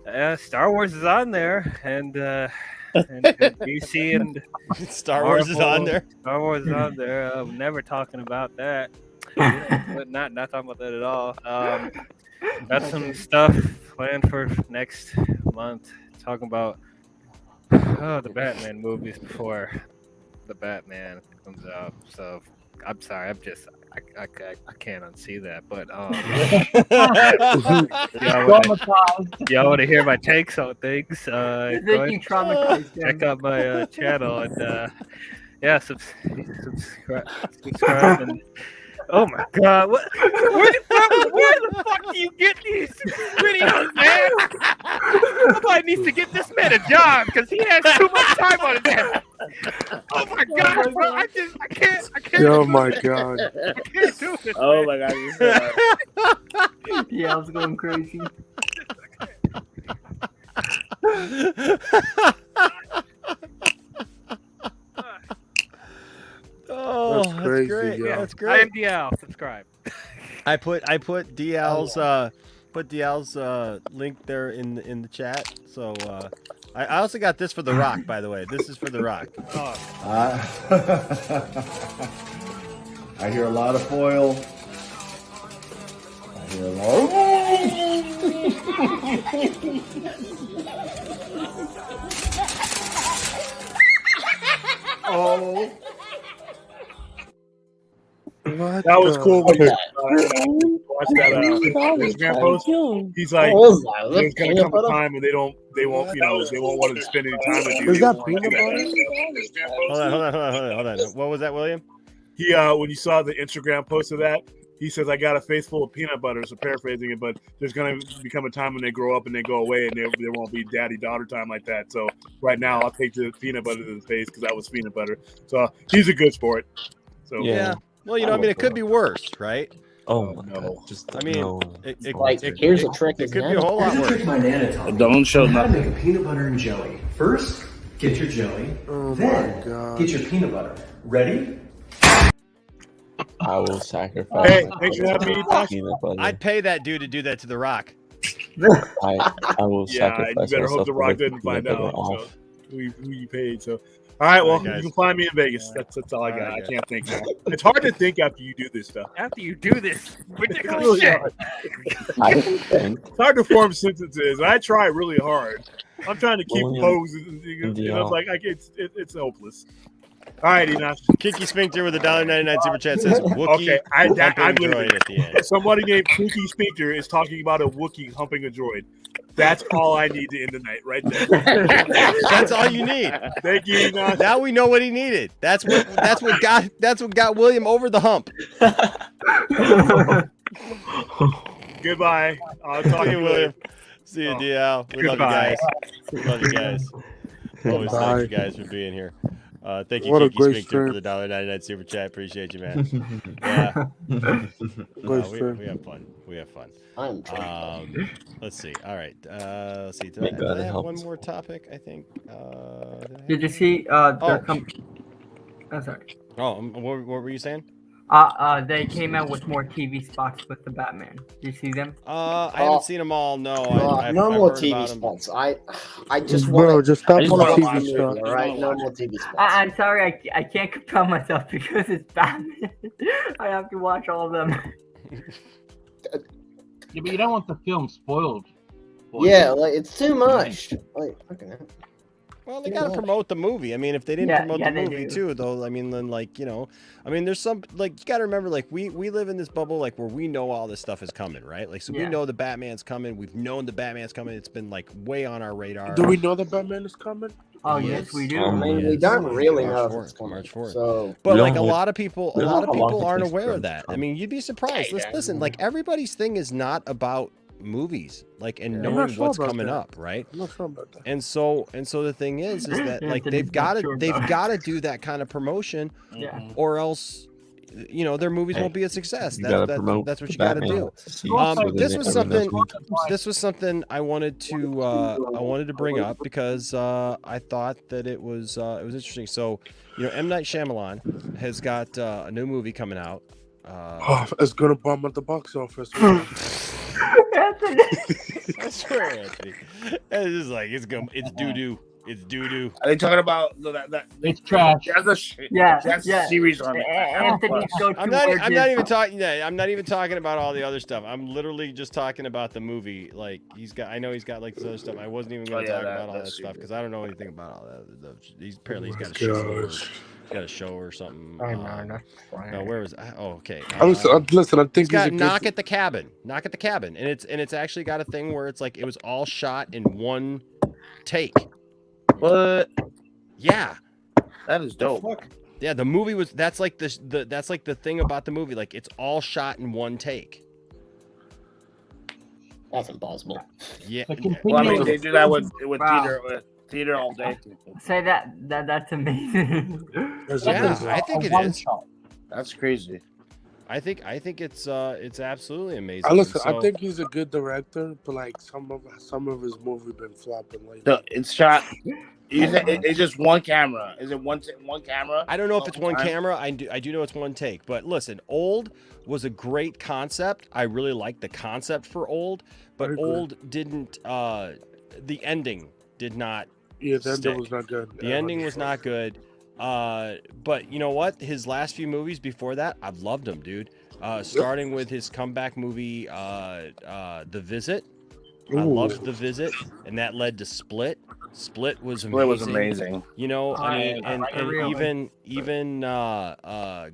and Star Wars is on there, and DC and Star Wars is on there. Star Wars is on there. I'm never talking about that. But not talking about that at all. Got some stuff planned for next month. Talking about the Batman movies before the Batman comes out. So I'm sorry, I can't unsee that. But y'all want to hear my takes on things? Check out my channel and subscribe and. Oh my God! Where the fuck do you get these videos, man? Somebody needs to get this man a job because he has too much time on his hands. Oh my God, bro! I can't. Oh my God! I can't do this. Oh my God! Yeah, I was going crazy. Oh, that's crazy, great. yo. Yeah, that's I great. am DL. Subscribe. I put DL's link there in the chat. So I also got this for The Rock, by the way. This is for The Rock. I hear a lot of foil. I hear a lot. Oh. What that was cool. When the... watch that Instagram post. He's like, there's gonna come a time when they don't they won't want to spend any time with you. Is They that won't wanna peanut do Hold on. What was that, William? He when you saw the Instagram post of that, he says, "I got a face full of peanut butter." So paraphrasing it, but there's gonna become a time when they grow up and they go away, and there won't be daddy-daughter time like that. So right now, I'll take the peanut butter to the face because that was peanut butter. So he's a good sport. So Yeah. Well, I mean, it could be worse, right? Oh my god! I mean, here's a trick. It could be a whole lot worse. Don't show How to nothing. make a peanut butter and jelly. First, get your jelly. Then, get your peanut butter. Ready? I will sacrifice. Hey, thanks for having me. peanut butter. I'd pay that dude to do that to The Rock. I will Yeah, sacrifice. you better hope myself The to Rock get the doesn't find peanut butter out off. who you paid. So, all right, well, guys. you can find me in Vegas. That's all I got. I can't think now. It's hard to think after you do this stuff. After you do this ridiculous Really shit. hard. I think It's hard to form sentences. I try really hard. I'm trying to keep William, poses. And it's like it's hopeless. All right, Enoch. Kinky Sphincter with a $1.99 super chat says Wookiee Okay, I humping believe droid it. at the end. Somebody named Kinky Sphincter is talking about a Wookiee humping a droid. That's all I need to end the night, right there. That's all you need. Thank you, Enoch. Now we know what he needed. That's what got William over the hump. Goodbye. I'll talk to you William. later. See you, DL. We love you guys. We love you guys. Always thank you guys for being here. Thank you, What a Kiki great Sphincter, for stream. the $1.99 super chat. Appreciate you, man. Yeah. We have fun. We have fun. Let's see. All right. Let's see. Did I have one more topic? I think. Did you see? Oh, sorry. Oh, what were you saying? They came out with more TV spots with the Batman. Did you see them? I haven't seen them all. No, I've no more heard TV about 'em. spots. I just Bro, want. just stop I just on want to TV watch the movie. stuff. All right, no more TV spots. I'm sorry, I can't compel myself because it's Batman. I have to watch all of them. Yeah, but you don't want the film spoiled. Yeah, like it's too much. Like, okay. Well, they got to promote the movie. I mean, if they didn't promote the movie too, though, I mean, then there's some you got to remember, we live in this bubble where we know all this stuff is coming, right? So we know the Batman's coming. We've known the Batman's coming. It's been way on our radar. Do we know the Batman is coming? Oh yes, we do. I mean, we don't really know if it's March 4th. So, But a lot of people aren't aware of that. I mean, you'd be surprised. Listen, everybody's thing is not about movies, and knowing what's coming up, right? I'm not sure about that. And so the thing is that they've got to do that kind of promotion, or else their movies won't be a success. That's what you got to do. This was something I wanted to bring up because I thought that it was interesting. So M. Night Shyamalan has got a new movie coming out. It's gonna bomb at the box office. I swear, Anthony. It's doo doo. It's doo doo. Are they talking about that? It's trash. That's a series on it. I'm not even talking. Yeah, I'm not even talking about all the other stuff. I'm literally just talking about the movie. I know he's got this other stuff. I wasn't even going to talk about all that stuff because I don't know anything about all that. He's got a show. He's got a show or something. No, where was? Oh, okay. Listen, I think he's got Knock at the Cabin, and it's actually got a thing where it's it was all shot in one take. What? Yeah, that is dope. Yeah, the movie was. That's the thing about the movie. It's all shot in one take. That's impossible. Yeah. Well, I mean, they do that with theater all day. Say that's amazing. Yeah, I think it is. That's crazy. I think it's absolutely amazing. I think he's a good director, but some of his movies been flopping lately. No, it's shot. It's just one camera. Is it one camera? I don't know if it's one camera. I do know it's one take. But listen, Old was a great concept. I really liked the concept for Old, but Old didn't. The ending did not. Yeah, the ending was not good. The ending was not good. But you know what? His last few movies before that, I've loved them, dude. Starting with his comeback movie, The Visit. Ooh. loved The Visit, and that led to Split. Split was amazing. Split was amazing. You know, I mean, and really. even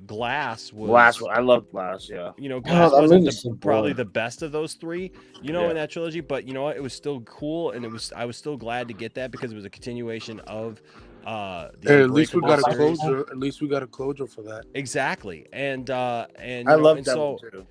Glass was. Glass. I love Glass. Yeah. You know, Glass that wasn't movie's so probably boring. the best of those three, you know, Yeah. in that trilogy. But you know what? It was still cool, and I was still glad to get that because it was a continuation of the Hey, at least we got a Unbreakable series. closure. At least we got a closure for that. Exactly, and you I know, love and Devil so too.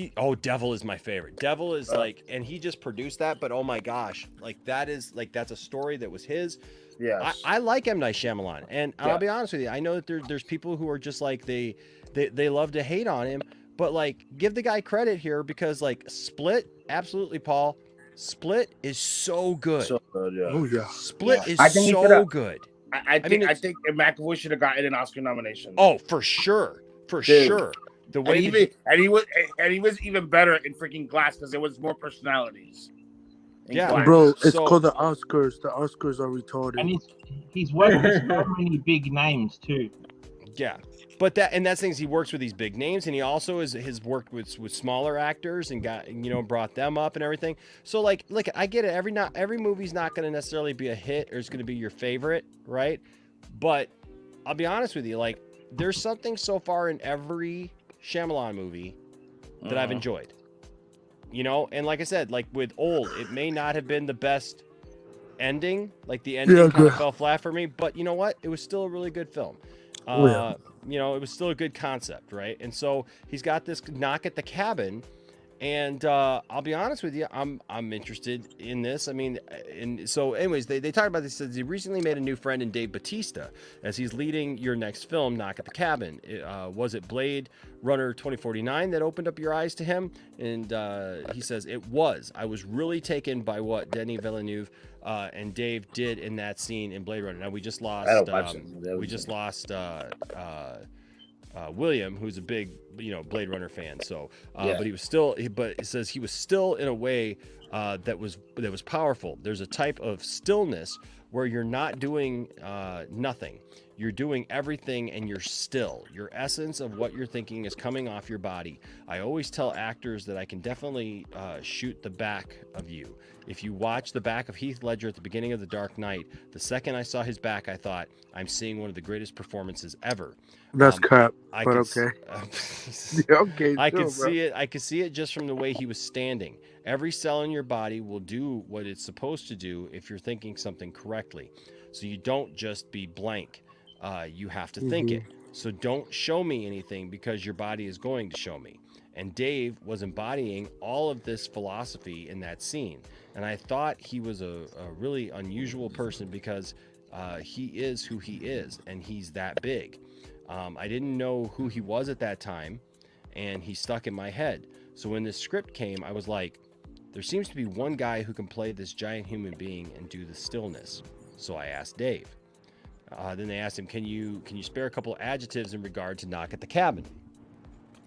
so Devil is my favorite. Devil is like, and he just produced that, but oh my gosh, like that's a story that was his. Yes. I like M. Night Shyamalan, and I'll be honest with you, I know that there's people who are just like they love to hate on him, but like give the guy credit here because like Split, absolutely, Paul. Split is so good. So good, yeah. Oh yeah. Split is I think he so should've- good. I think mean, I think McAvoy should have gotten an Oscar nomination. Oh, for sure, Dude. sure. The And way he, that he was even better in freaking Glass because there was more personalities. in Yeah. Glass. Bro, it's So- called the Oscars. The Oscars are retarded. And he's worked with so many big names too. Yeah, but that's things he works with these big names, and he also has worked with smaller actors and brought them up and everything. So like, look, I get it. Every movie's not going to necessarily be a hit or it's going to be your favorite, right? But I'll be honest with you, like, there's something so far in every Shyamalan movie that I've enjoyed. You know, and like I said, like with Old, it may not have been the best ending. Like the ending kind good. of fell flat for me, but you know what? It was still a really good film. Oh, yeah. You know, it was still a good concept, right? And so he's got this knock at the cabin, and I'll be honest with you, I'm interested in this. I mean, and so anyways, they talk about this. Says he recently made a new friend in Dave Bautista as he's leading your next film, Knock at the Cabin. Was it Blade Runner 2049 that opened up your eyes to him? And he says it was. I was really taken by what Denis Villeneuve and Dave did in that scene in Blade Runner. Now we just lost. William, who's a big, Blade Runner fan. So, but he was still. But it says he was still in a way that was powerful. There's a type of stillness where you're not doing nothing. You're doing everything and you're still. Your essence of what you're thinking is coming off your body. I always tell actors that I can definitely shoot the back of you. If you watch the back of Heath Ledger at the beginning of The Dark Knight, the second I saw his back, I thought, I'm seeing one of the greatest performances ever. That's crap, I but could okay. Okay, I could sure, see it. I could see it just from the way he was standing. Every cell in your body will do what it's supposed to do if you're thinking something correctly. So you don't just be blank. You have to think it. So don't show me anything because your body is going to show me. And Dave was embodying all of this philosophy in that scene. And I thought he was a really unusual person because he is who he is, and he's that big. I didn't know who he was at that time, and he stuck in my head. So when this script came, I was like, there seems to be one guy who can play this giant human being and do the stillness. So I asked Dave. Then they asked him, can you spare a couple adjectives in regard to Knock at the Cabin?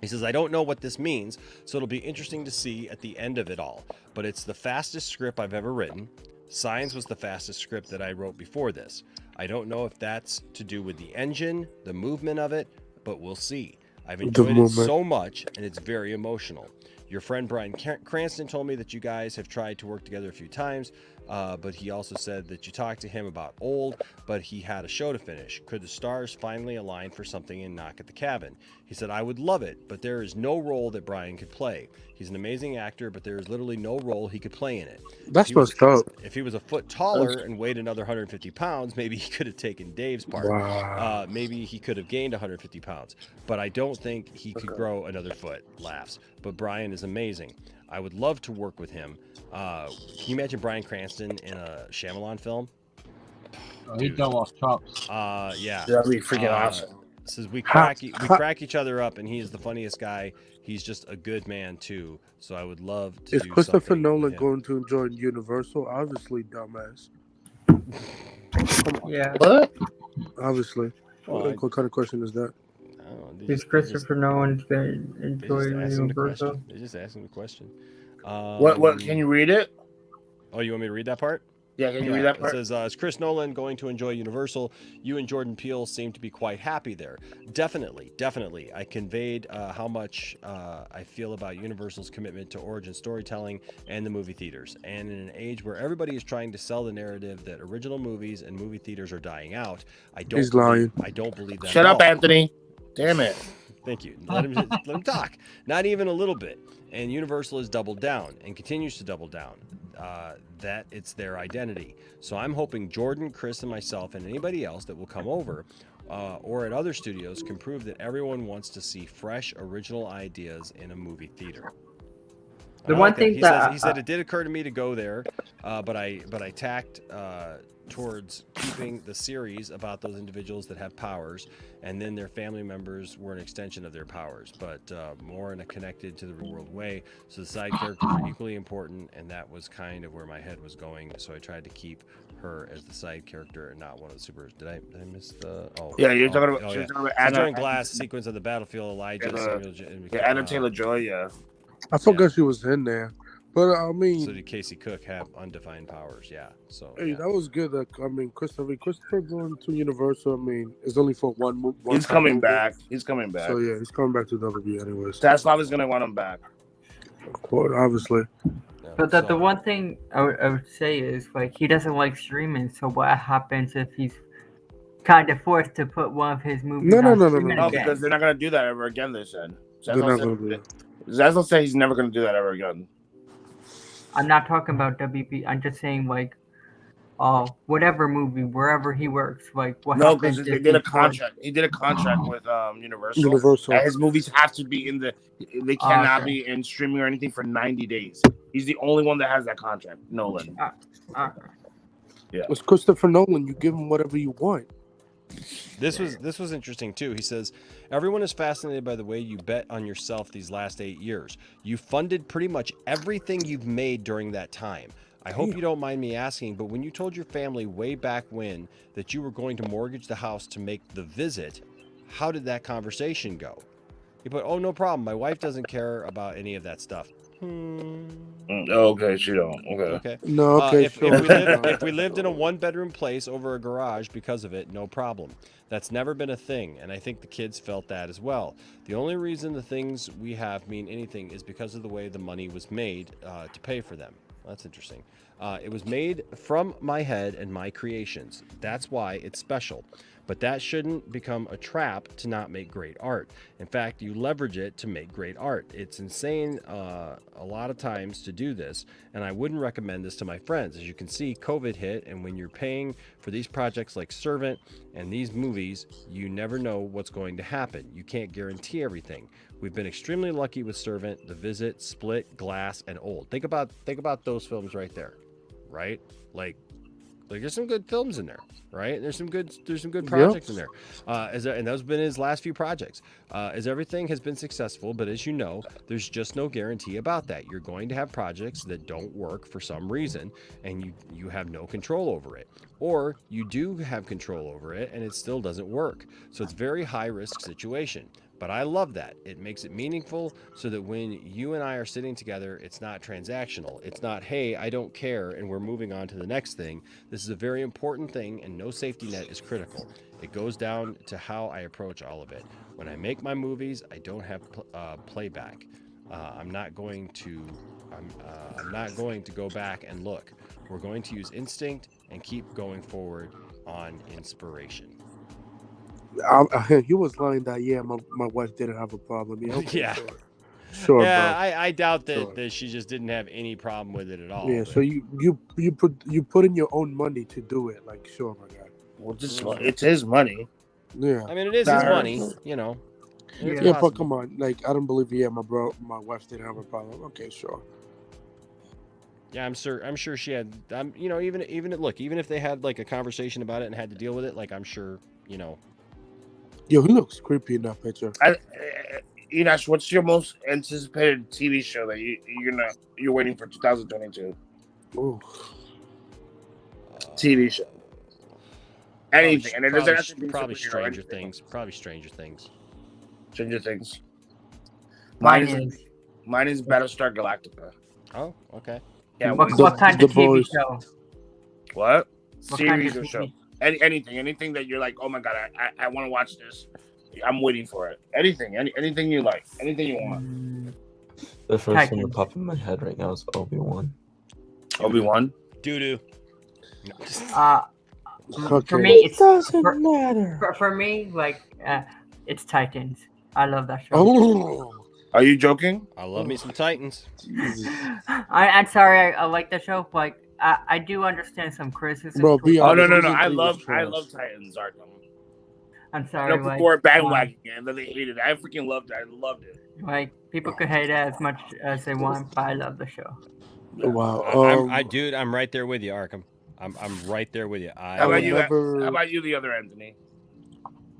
He says, I don't know what this means, so it'll be interesting to see at the end of it all. But it's the fastest script I've ever written. Signs was the fastest script that I wrote before this. I don't know if that's to do with the engine, the movement of it, but we'll see. I've enjoyed it so much, and it's very emotional. Your friend Bryan Cranston told me that you guys have tried to work together a few times, but he also said that you talked to him about Old, but he had a show to finish. Could the stars finally align for something in Knock at the Cabin? He said, I would love it, but there is no role that Bryan could play. He's an amazing actor, but there is literally no role he could play in it. That's what's up. If he was a foot taller and weighed another 150 pounds, maybe he could have taken Dave's part. Wow. Maybe he could have gained 150 pounds, but I don't think he could grow another foot. Laughs. But Bryan is amazing. I would love to work with him. Can you imagine Bryan Cranston in a Shyamalan film? He'd go off tops. Yeah. That'd be freaking awesome. Says we crack each other up, and he's the funniest guy. He's just a good man too. So I would love to. Is do Christopher something with Nolan him. going to join Universal? Obviously, dumbass. Yeah. What? Obviously. Well, What kind of question is that? Is Christopher Nolan going to enjoy Universal? They're just asking the question. What? Can you read it? Oh, you want me to read that part? Yeah, can you read that part? It says, is Chris Nolan going to enjoy Universal? You and Jordan Peele seem to be quite happy there. Definitely. I conveyed how much I feel about Universal's commitment to origin storytelling and the movie theaters. And in an age where everybody is trying to sell the narrative that original movies and movie theaters are dying out, I don't believe that. Shut up, Anthony. Damn it. Thank you. Let him talk. Not even a little bit. And Universal has doubled down and continues to double down. That it's their identity. So I'm hoping Jordan, Chris, and myself, and anybody else that will come over or at other studios can prove that everyone wants to see fresh, original ideas in a movie theater. The one thing he said it did occur to me to go there, but I tacked towards keeping the series about those individuals that have powers, and then their family members were an extension of their powers, but more in a connected to the real world way. So the side characters are equally important, and that was kind of where my head was going. So I tried to keep her as the side character and not one of the supers. Did I miss the? Oh yeah, you're talking about. She's during Glass sequence of the battlefield. Elijah, Anna Taylor-Joy. Yeah, I forgot she was in there. But I mean, so did Casey Cook have undefined powers? Yeah. So hey, that was good. I mean, Christopher going to Universal. I mean, it's only for one movie. He's coming back. He's coming back. So yeah, he's coming back to WWE anyways. Taslav's gonna want him back. Of course, obviously. But the one thing I would say is like he doesn't like streaming. So what happens if he's kind of forced to put one of his movies? No, because they're not gonna do that ever again. They said. Zaslow said he's never gonna do that ever again. I'm not talking about WB. I'm just saying, like, whatever movie, wherever he works, like, what happens? No, because they did a contract. He did a contract with Universal. And his movies have to be in they cannot be in streaming or anything for 90 days. He's the only one that has that contract, Nolan. Yeah. It's Christopher Nolan. You give him whatever you want. This was interesting too. He says, everyone is fascinated by the way you bet on yourself these last 8 years. You funded pretty much everything you've made during that time. I hope you don't mind me asking, but when you told your family way back when that you were going to mortgage the house to make The Visit, how did that conversation go? He put, oh, no problem. My wife doesn't care about any of that stuff. Okay, she don't. Okay. No, okay. If we lived in a one-bedroom place over a garage because of it, no problem. That's never been a thing, and I think the kids felt that as well. The only reason the things we have mean anything is because of the way the money was made to pay for them. Well, that's interesting. It was made from my head and my creations. That's why it's special. But that shouldn't become a trap to not make great art. In fact, you leverage it to make great art. It's insane a lot of times to do this, and I wouldn't recommend this to my friends. As you can see, COVID hit, and when you're paying for these projects like Servant and these movies, you never know what's going to happen. You can't guarantee everything. We've been extremely lucky with Servant, The Visit, Split, Glass, and Old. Think about those films right there, right? Like there's some good films in there, right? There's some good projects in there. And those have been his last few projects. As everything has been successful, but as you know, there's just no guarantee about that. You're going to have projects that don't work for some reason, and you have no control over it. Or you do have control over it, and it still doesn't work. So it's a very high-risk situation. But I love that. It makes it meaningful so that when you and I are sitting together, it's not transactional. It's not, hey, I don't care, and we're moving on to the next thing. This is a very important thing, and no safety net is critical. It goes down to how I approach all of it. When I make my movies, I don't have playback. I'm not going to go back and look. We're going to use instinct and keep going forward on inspiration. He was lying that my wife didn't have a problem. Yeah, okay, yeah. Sure, yeah, bro. I doubt that she just didn't have any problem with it at all. Yeah, but... so you put in your own money to do it. Like, sure, my guy. Well, it's his money. Yeah, I mean, it is his money. You know. Yeah, but come on, like I don't believe. Yeah, my wife didn't have a problem. Okay, sure. Yeah, I'm sure she had. You know, even if they had like a conversation about it and had to deal with it, like I'm sure, you know. Yo, he looks creepy in that picture. Inash, what's your most anticipated TV show that you're waiting for 2022? Ooh. TV show. Anything, and it doesn't have to be probably Stranger Things. Probably Stranger Things. Stranger Things. Mine is Battlestar Galactica. Oh, okay. Yeah. What kind of TV show? What? What kind Series of or show? TV? Anything that you're like, oh my god, I want to watch this. I'm waiting for it. Anything you like, anything you want. The first one Titans. that popped in my head right now is Obi-Wan. Obi-Wan. Doo-doo. For me, it's matter. For me, like it's Titans. I love that show. Oh, are you joking? I love me some Titans. I'm sorry. I like the show. Like I do understand some criticism. Bro, be Oh honest, no! season I 3 love was trash. Titans Arkham. I'm I sorry. know Like, people are bandwagoning it and then they hated it. I freaking loved it. I loved it. like people could hate it as much as they want, but I love the show. Wow. Dude, I'm right there with you, Arkham. I'm right there with you. How about you? How about you, the other Anthony?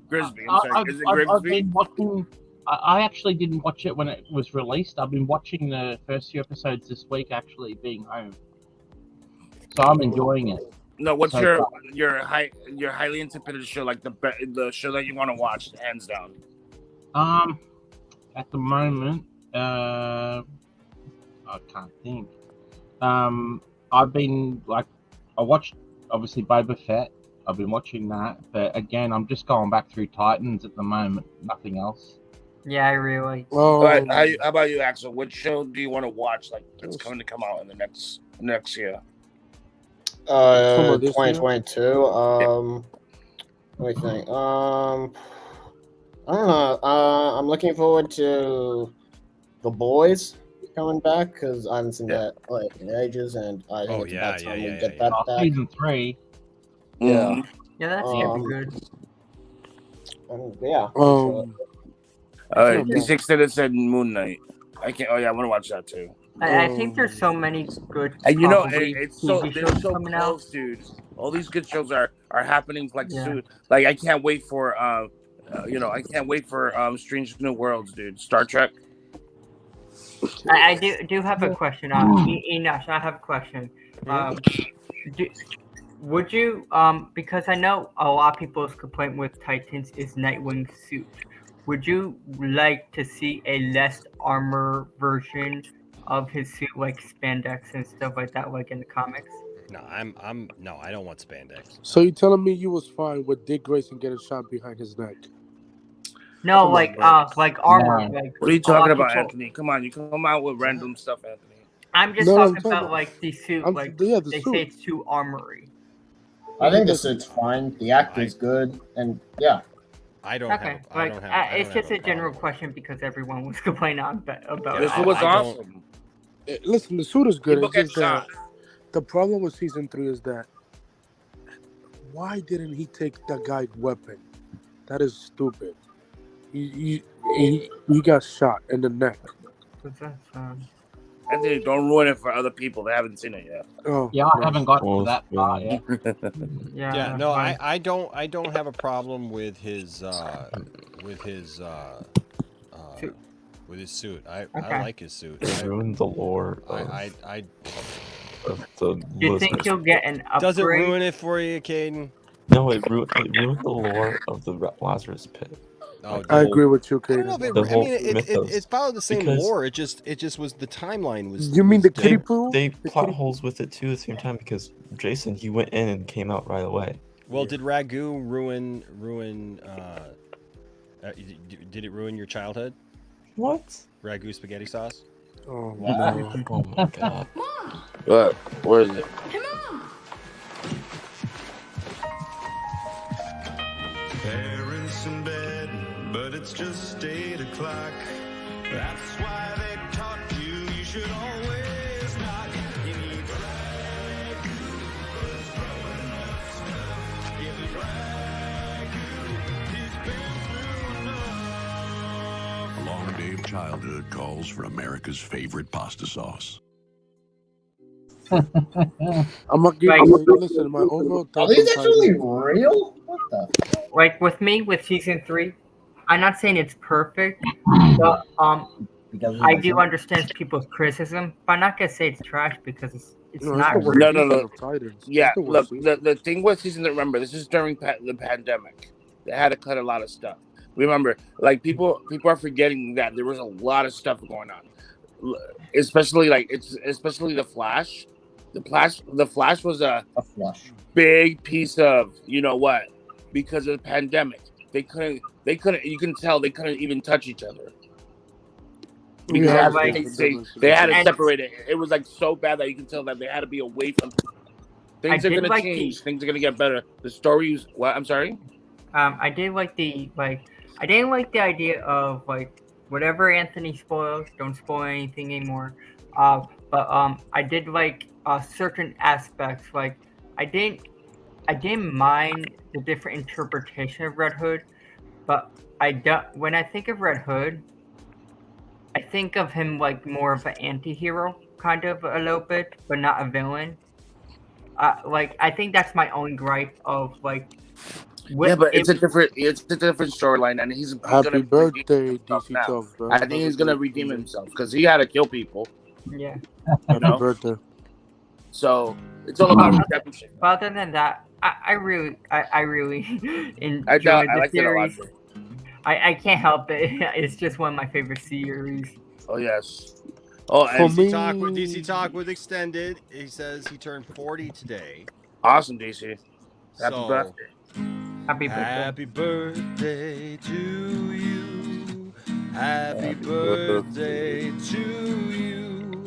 Grisby. I'm sorry. Is it I've Grisby? been watching. I actually didn't watch it when it was released. I've been watching the first few episodes this week, actually being home. So I'm enjoying it. No, what's So your highly anticipated show, like the show that you want to watch, hands down? At the moment, I can't think. I've been I watched obviously Boba Fett. I've been watching that, but again, I'm just going back through Titans at the moment. Nothing else. Yeah, I really. All right, how about you, Axel? Which show do you want to watch? Like that's coming to come out in the next year? 2022. Let me think. I don't know. I'm looking forward to The Boys coming back because I haven't seen that like in ages, and I think it's about time we get that back. Season 3. Yeah. Yeah, that's gonna be good. Yeah. All right, D6 said Moon Knight. I can't. Oh yeah, I want to watch that too. I think there's so many good. And you know, probably it's so TV they're shows so coming out. close, dude. All these good shows are happening like Yeah. soon. Like I can't wait for I can't wait for Strange New Worlds, dude. Star Trek. I do have a question. Enosh, I have a question. Would you because I know a lot of people's complaint with Titans is Nightwing's suit. Would you like to see a less armor version of his suit, like spandex and stuff like that, like in the comics? No, no, I don't want spandex. So you're telling me you was fine with Dick Grayson getting shot behind his neck? No, Come like on, armor. No. Like What are you a lot talking of about, people- Anthony? Come on, you come out with random stuff, Anthony. I'm just No, I'm talking talking about about- like the suit. Like the they suit. say it's too armory. I think the suit's fine. The actor's good, and yeah. I don't Okay, have. I don't have. it's just a general question because everyone was complaining about This it. was awesome. Listen, the suit is good. People It's just get shot. that the problem with season 3 is that why didn't he take that guy's weapon? That is stupid. He got shot in the neck. Anthony, don't ruin it for other people that haven't seen it yet. Oh, Yeah, I haven't got to that part yet. Yeah, no, I don't have a problem with his suit. I like his suit. It ruined the lore. I Of the Do you think he'll get an upgrade? Does it ruin it for you, Caden? No, it ruined the lore of the Lazarus Pit. Oh, I agree with you, Kaden. It followed the same lore. It just was the timeline was. You mean the They- kiddie pool? They plot holes with it too at the same time because Jason, he went in and came out right away. Well, did Ragu ruin? Did it ruin your childhood? What? Ragu spaghetti sauce? Oh no! Oh my god! What? Where is it? Parents in bed, but it's just 8 o'clock. That's why they taught you you should always knock. You need Ragu, 'cause growing up's tough. Give it Ragu, he's been through enough. A long day of childhood calls for America's favorite pasta sauce. I'm gonna give Like- listen, my overall Are thoughts these on actually Titans- real? What the? Like with me with season 3, I'm not saying it's perfect, but I do understand people's criticism. But I'm not gonna say it's trash because it's No, not. it's the worst No. season of Titans. Yeah, It's the look, worst the thing with season, remember, this is during the pandemic. They had to cut a lot of stuff. Remember, like people are forgetting that there was a lot of stuff going on, especially the Flash. The Flash was a Flash. big piece of what, because of the pandemic. They couldn't. You can tell they couldn't even touch each other because Yeah, they had to separate it. It was like so bad that you can tell that they had to be away from. Things are gonna change. Things are gonna get better. The stories. What? I'm sorry. I did like I didn't like the idea of whatever Anthony spoils, don't spoil anything anymore. But I did like certain aspects. Like I didn't mind the different interpretation of Red Hood, but when I think of Red Hood, I think of him like more of an anti-hero, kind of a little bit, but not a villain. I think that's my only gripe of Yeah, but it's a different storyline, and he's Happy gonna birthday, DC Talks, bro. I think he's gonna redeem himself because he had to kill people. Yeah. Happy birthday. So it's all about redemption. But other than that, I really enjoyed I the like it a lot. series. I can't help it. It's just one of my favorite series. Oh yes. Oh, and DC Talk with Extended. He says he turned 40 today. Awesome, DC. Happy birthday. Happy birthday. Happy birthday to you. Happy birthday to you.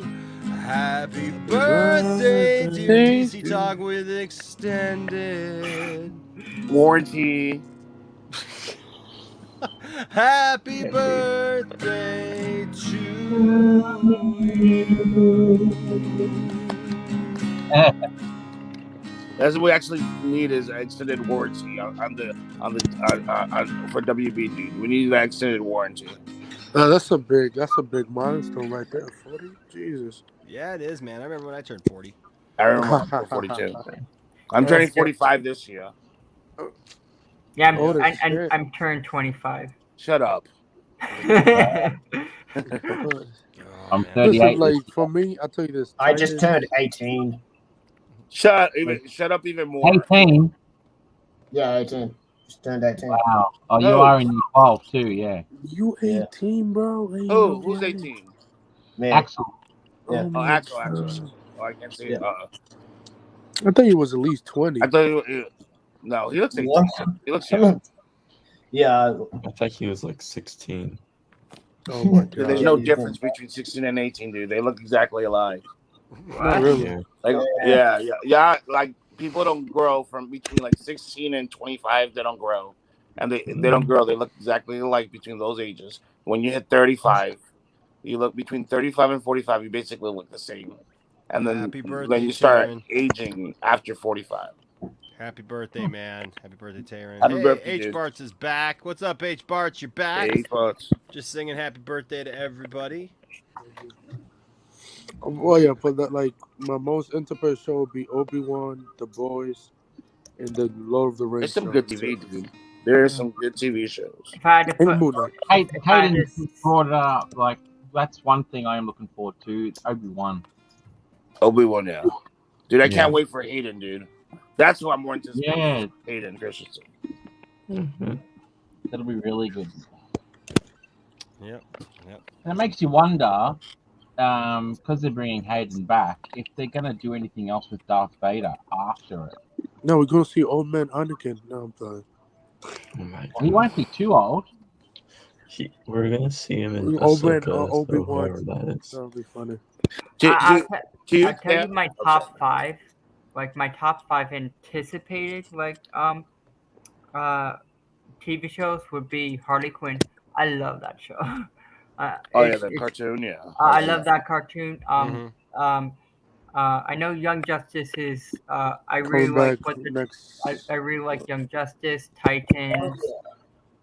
Happy birthday, dear DC Talk with Extended. Warranty. Happy birthday to you. That's what we actually need is extended warranty for WB, dude. We need that extended warranty. That's a big milestone right there. 40, Jesus. Yeah, it is, man. I remember when I turned 40. I remember I'm 42. I'm turning 45 this year. Yeah, I'm turned 25. Shut up. I'm Listen, 38. like for me, I'll tell you this. I just turned 18. Shut up even more. 18? Yeah, 18. Just turned 18. Wow. Oh, you are in your 12 too, yeah. You 18, bro? Oh, who's 18? Me. Axel. Yeah. Oh, Axel. Oh, I can't see it. I thought he was at least 20. I thought no, he looks 18. What? He looks young. I thought he was like 16. Oh my god. There's no difference between 16 and 18, dude. They look exactly alike. Not really. Like yeah. Like people don't grow from between like 16 and 25. They don't grow, and they don't grow. They look exactly alike between those ages. When you hit 35, you look between 35 and 45. You basically look the same, and then you start aging after 45. Happy birthday, man. Happy birthday, Taryn. Happy Hey, birthday, H. dude. Barts is back. What's up, H. Barts? You're back. Hey, Barts. Just singing happy birthday to everybody. Oh yeah, but that like my most intimate show would be Obi-Wan, The Boys, and the Lord of the Rings. There's some good TV, dude. There are some good TV shows. If I had to And put, Moon Knight. Hayden brought it up. Like, that's one thing I am looking forward to. It's Obi-Wan. Obi-Wan, yeah. Dude, I can't wait for Hayden, dude. That's who I'm more anticipating. Yeah. Hayden Christensen. That'll be really good. Yep. And it makes you wonder, because they're bringing Hayden back, if they're going to do anything else with Darth Vader after it. No, we're gonna see old man Anakin. No, I'm playing. He won't be too old. We're gonna see him in Old man Ahsoka, so Obi-Wan. whoever that is. That'll be funny. I'll tell you my top 5. Like my top 5 anticipated TV shows would be Harley Quinn. I love that show. The cartoon, yeah. I love that cartoon. I know Young Justice is. I really like I really like Young Justice, Titans.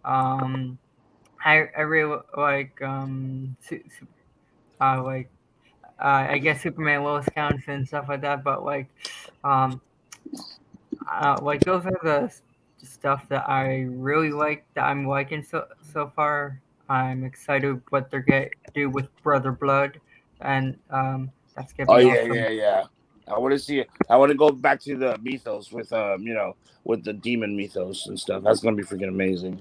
I really like I guess Superman, Lois counts and stuff like that. But those are the stuff that I really like that I'm liking so far. I'm excited what they're gonna do with Brother Blood, and that's gonna be awesome. Yeah. I want to see it. I want to go back to the mythos with with the demon mythos and stuff. That's gonna be freaking amazing.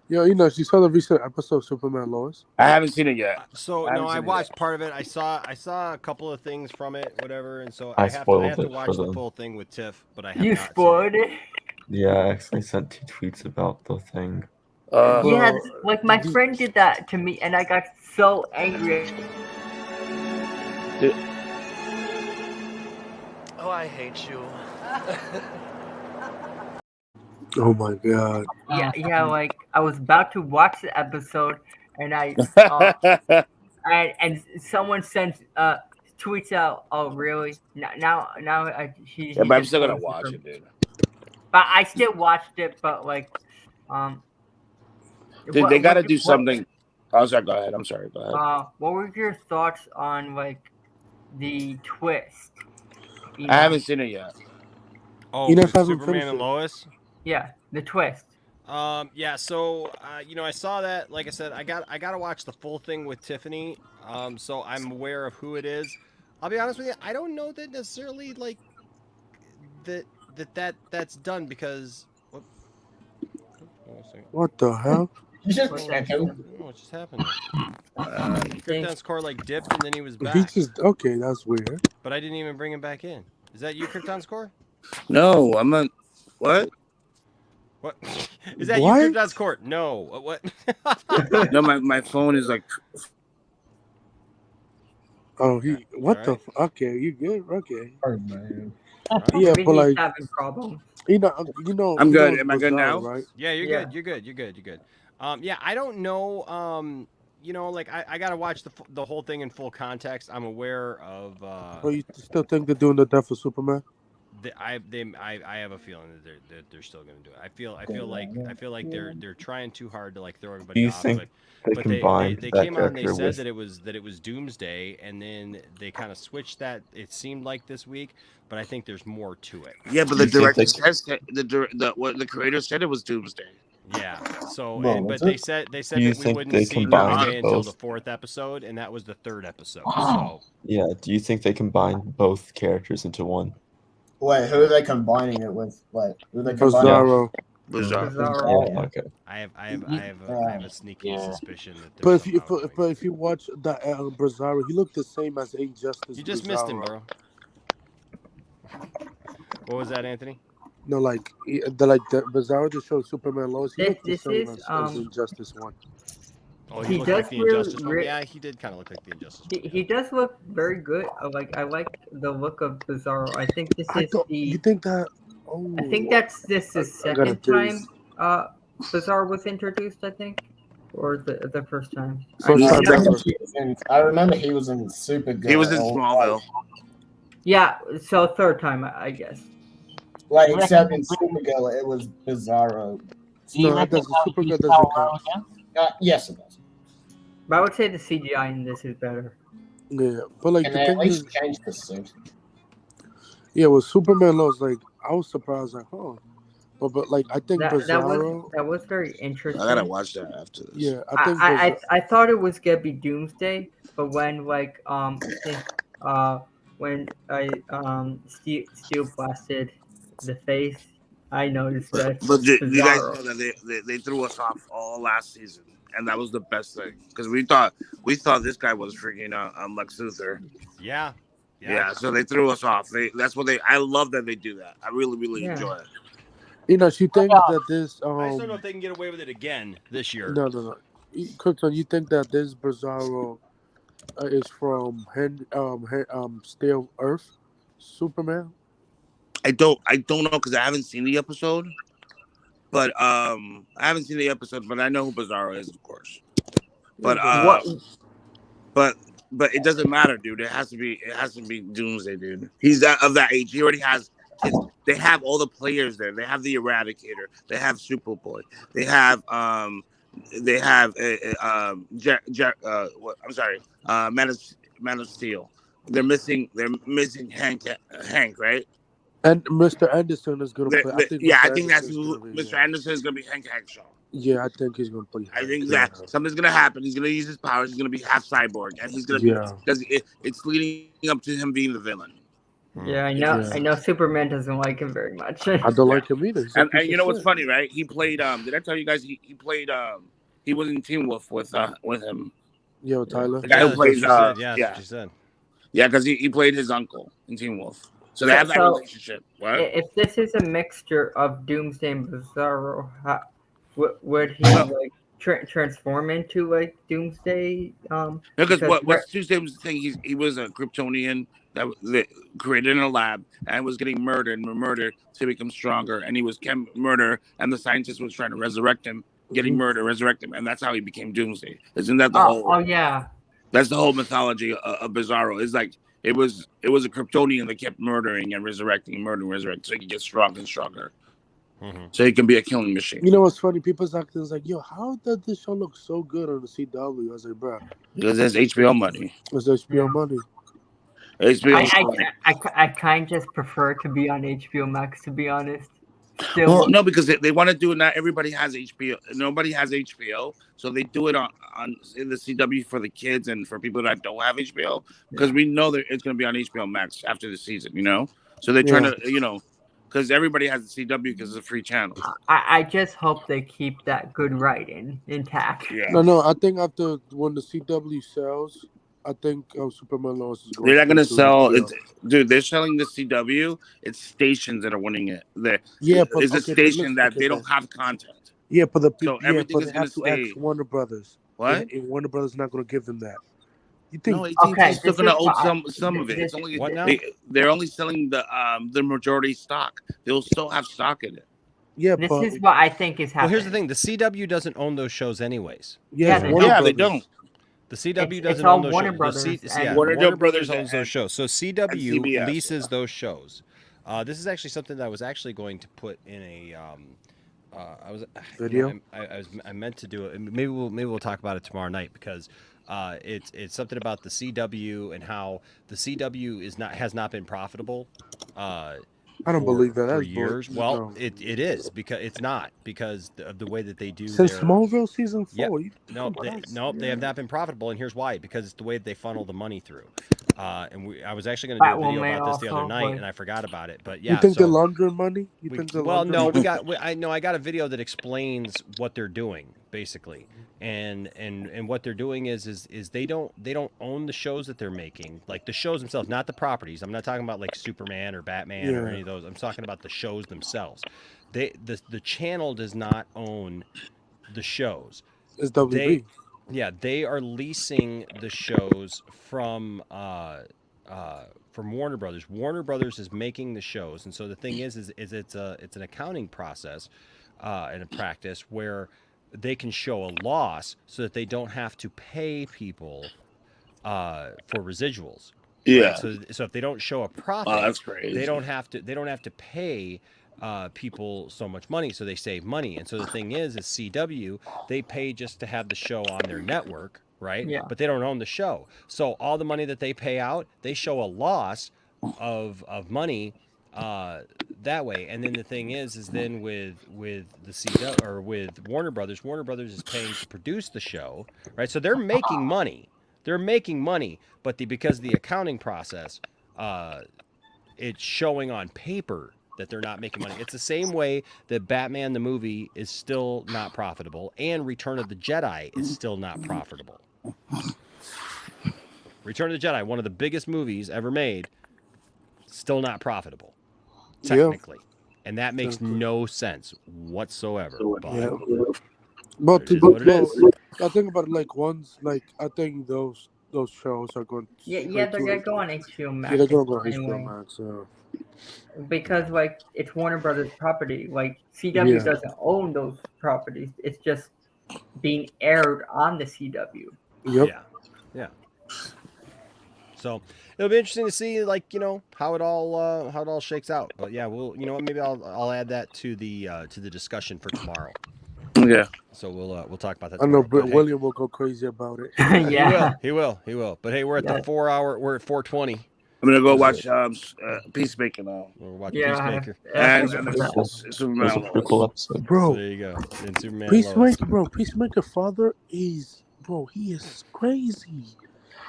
Yo, you saw the recent episode of Superman Lois? I haven't seen it yet. So I watched part of it. I saw a couple of things from it, whatever, and so I I have to spoiled it watch for the them. full thing with Tiff, but I have You not spoiled it. Yeah, I actually sent 2 tweets about the thing. Yeah, like my friend did that to me, and I got so angry. Oh, I hate you. Oh my god. Yeah, like I was about to watch the episode, and I and someone sends tweets out. Oh, really? Now he Yeah, but I'm just still gonna posted watch from- it, dude. But I still watched it. But like, Dude, they got to do something. Oh, sorry. Go ahead. I'm sorry. Go ahead. What were your thoughts on like the twist? I haven't seen it yet. Oh, You know, with haven't Superman finished and it. Lois. Yeah, the twist. Yeah. So, I saw that. Like I said, I got to watch the full thing with Tiffany. So I'm aware of who it is. I'll be honest with you. I don't know that necessarily like that's done because. What the hell? You just What just happened? Krypton's core like dipped and then he was back. Okay, that's weird. But I didn't even bring him back in. Is that you, Krypton's core? No, I'm not. What? What? Is that What? you, Krypton's core? No. What? No, my phone is like. Oh, what All the? right. Okay, you good? Okay. Oh man. Yeah, Maybe but he's like, having problems. I'm good. Am I good now? right? Yeah, you're Yeah. good. You're good. You're good. You're good. Yeah, I don't know. Like I gotta watch the whole thing in full context. I'm aware of. Oh, you still think they're doing the death of Superman? I have a feeling that they're still gonna do it. I feel like they're trying too hard to like throw everybody Do you off. think they but combined they that came out and they character said with- that it was Doomsday, and then they kind of switched that. It seemed like this week, but I think there's more to it. Yeah, but Do the you think director they- says what the creator said it was Doomsday. Yeah. So, Well, but that's they it. said Do that you we think wouldn't they see combined Doomsday until the both? 4th episode, and that was the 3rd episode. So. Yeah, do you think they combined both characters into one? Wait, who are they combining it with? Wait, who are they combining? Bizarro. Bizarro. Yeah, okay. I have a sneaky suspicion that. But if you watch the Bizarro, he looked the same as Injustice. You just missed him, bro. What was that, Anthony? No, like the Bizarro just showed Superman Lois. He looked the This same is, as Injustice one. Oh, He he looked like does the Injustice one. really- Yeah, he did kind of look like the Injustice. He does look very good. I like the look of Bizarro. I think this is You think that? Oh, I think that's the I gotta second do time this. Bizarro was introduced. I think, or the first time. I remember he was in Supergirl. He was in Smallville. Yeah, so third time, I guess. Like, except in Supergirl, it was Bizarro. No, that doesn't. Supergirl doesn't count. Yes, it does. But I would say the CGI in this is better. Yeah, but like And the they at thing least is, changed the suit. yeah, with Superman Lois, like I was surprised, like, oh, but like I think That Bizarro. was very interesting. I gotta watch that after this. Yeah, I think I thought it was gonna be Doomsday, but when when Steel blasted the face, I noticed that. But you guys Bizarro. know that they threw us off all last season, and that was the best thing because we thought this guy was freaking Lex Luthor. Yeah. Yeah, so they threw us off. I love that they do that. I really Yeah. enjoy it. You know, she think that this. I just don't know if they can get away with it again this year. No. Krypton, you think that this Bizarro is from Steel Earth, Superman? I don't know because I haven't seen the episode, but I know who Bizarro is, of course. But but it doesn't matter, dude. It has to be Doomsday, dude. He's of that age. He already has kids. They have all the players there. They have the Eradicator. They have Superboy. They have Man of Steel. They're missing Hank, right? And Mr. Anderson is gonna play. I think that's who Mr. Anderson is gonna be. Hank Hackshaw. Yeah, I think he's gonna play. I think that something's gonna happen. He's gonna use his powers. He's gonna be half cyborg, and he's gonna be because it's leading up to him being the villain. Yeah, I know Superman doesn't like him very much. I don't like him either. And you know what's funny, right? He played. Did I tell you guys he played? He was in Teen Wolf with him. Yo, Tyler. The guy who plays. She said. Yeah, because he played his uncle in Teen Wolf. So they have that relationship. What? If this is a mixture of Doomsday and Bizarro, would he like transform into like Doomsday? Because what Tuesday was the thing. He was a Kryptonian that created in a lab and was getting murdered to become stronger, and he was murder, and the scientist was trying to resurrect him, resurrect him, and that's how he became Doomsday. Isn't that the whole? Oh yeah. That's the whole mythology of Bizarro. It's like it was a Kryptonian that kept murdering and resurrecting, so he could get stronger and stronger. So he can be a killing machine. You know what's funny? People's acting is like, yo, how did this show look so good on the CW? I was like, bro. Because there's HBO money. It's HBO money. I kind of just prefer to be on HBO Max, to be honest. Still. Well, no, because they want to do it. Not everybody has HBO. Nobody has HBO, so they do it on in the CW for the kids and for people that don't have HBO. Because we know that it's going to be on HBO Max after the season. So they're trying to, because everybody has the CW because it's a free channel. I just hope they keep that good writing intact. Yeah. No. I think after when the CW sells, I think Superman Lois is going. They're not going to sell it, dude. They're selling the CW. It's stations that are winning it. It's a station that they don't have content. Yeah, but everything is they going have to to stay. ask Warner Brothers. What? And Warner Brothers not going to give them that. You think? No, AT&T's still going to own some of it. It's only they're only selling the majority stock. They'll still have stock in it. Yeah, this is what I think is happening. Well, here's the thing: the CW doesn't own those shows anyways. Yeah, they don't. The CW doesn't it's own all those Warner shows. Brothers. Warner Brothers owns those shows. So CW CBS, leases those shows. This is actually something that I was actually going to put in a video. I meant to do it. Maybe we'll talk about it tomorrow night because it's something about the CW and how the CW has not been profitable. I don't believe that. For That's years. bull- Well, no. it is because it's not because of the way that they do Since their Smallville season 4. Yep. They have not been profitable, and here's why: because it's the way that they funnel the money through. I was actually going to do a video about this the other night, and I forgot about it. But yeah, You think they're laundering money? I got a video that explains what they're doing basically, and what they're doing is they don't own the shows that they're making, like the shows themselves, not the properties. I'm not talking about like Superman or Batman or any of those. I'm talking about the shows themselves. The channel does not own the shows. It's WB. They are leasing the shows from Warner Brothers. Warner Brothers is making the shows, and so the thing is it's an accounting process and a practice where they can show a loss so that they don't have to pay people for residuals. Yeah. Right? So if they don't show a profit, that's crazy. They don't have to pay people so much money, so they save money. And so the thing is CW, they pay just to have the show on their network, right? Yeah. But they don't own the show. So all the money that they pay out, they show a loss of money that way. And then the thing is then with the CW or with Warner Brothers is paying to produce the show, right? So they're making money. But because of the accounting process, it's showing on paper that they're not making money. It's the same way that Batman the movie is still not profitable and Return of the Jedi is still not profitable. Return of the Jedi, one of the biggest movies ever made, still not profitable, technically. And that makes no sense whatsoever. But I I think about it like ones like I think those shows are going. Yeah, they're gonna go on HBO Max. Yeah, they're gonna go on anyway. HBO Max. Because like it's Warner Brothers property. Like CW doesn't own those properties. It's just being aired on the CW. Yep. Yeah. So it'll be interesting to see, like, how it all shakes out. But yeah, maybe I'll add that to the discussion for tomorrow. Yeah. So we'll talk about that. I know, tomorrow. but William will go crazy about it. He will. But hey, we're at the 4 hour. We're at 4:20. I'm gonna go watch Peacemaker now. We'll watch Peacemaker. And Superman. Cool episode. Bro. So there you go. And Superman. Peacemaker, bro. Peacemaker father is, bro. He is crazy.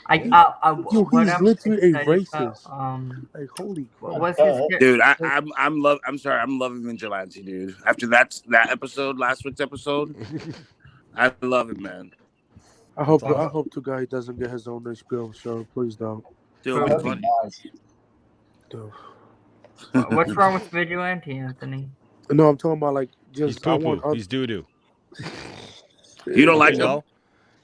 Yo, he's literally a excited racist. about, Like, holy crap. what's his Dude, I'm sorry, I'm loving Vigilante, dude. After that episode, last week's episode, I love it, man. I hope the guy doesn't get his own HBO show. Please don't. Dude, it'll be funny. Dude. What's wrong with Vigilante, Anthony? No, I'm talking about like just. He's poo-poo. He's doo-doo. You don't like him? No.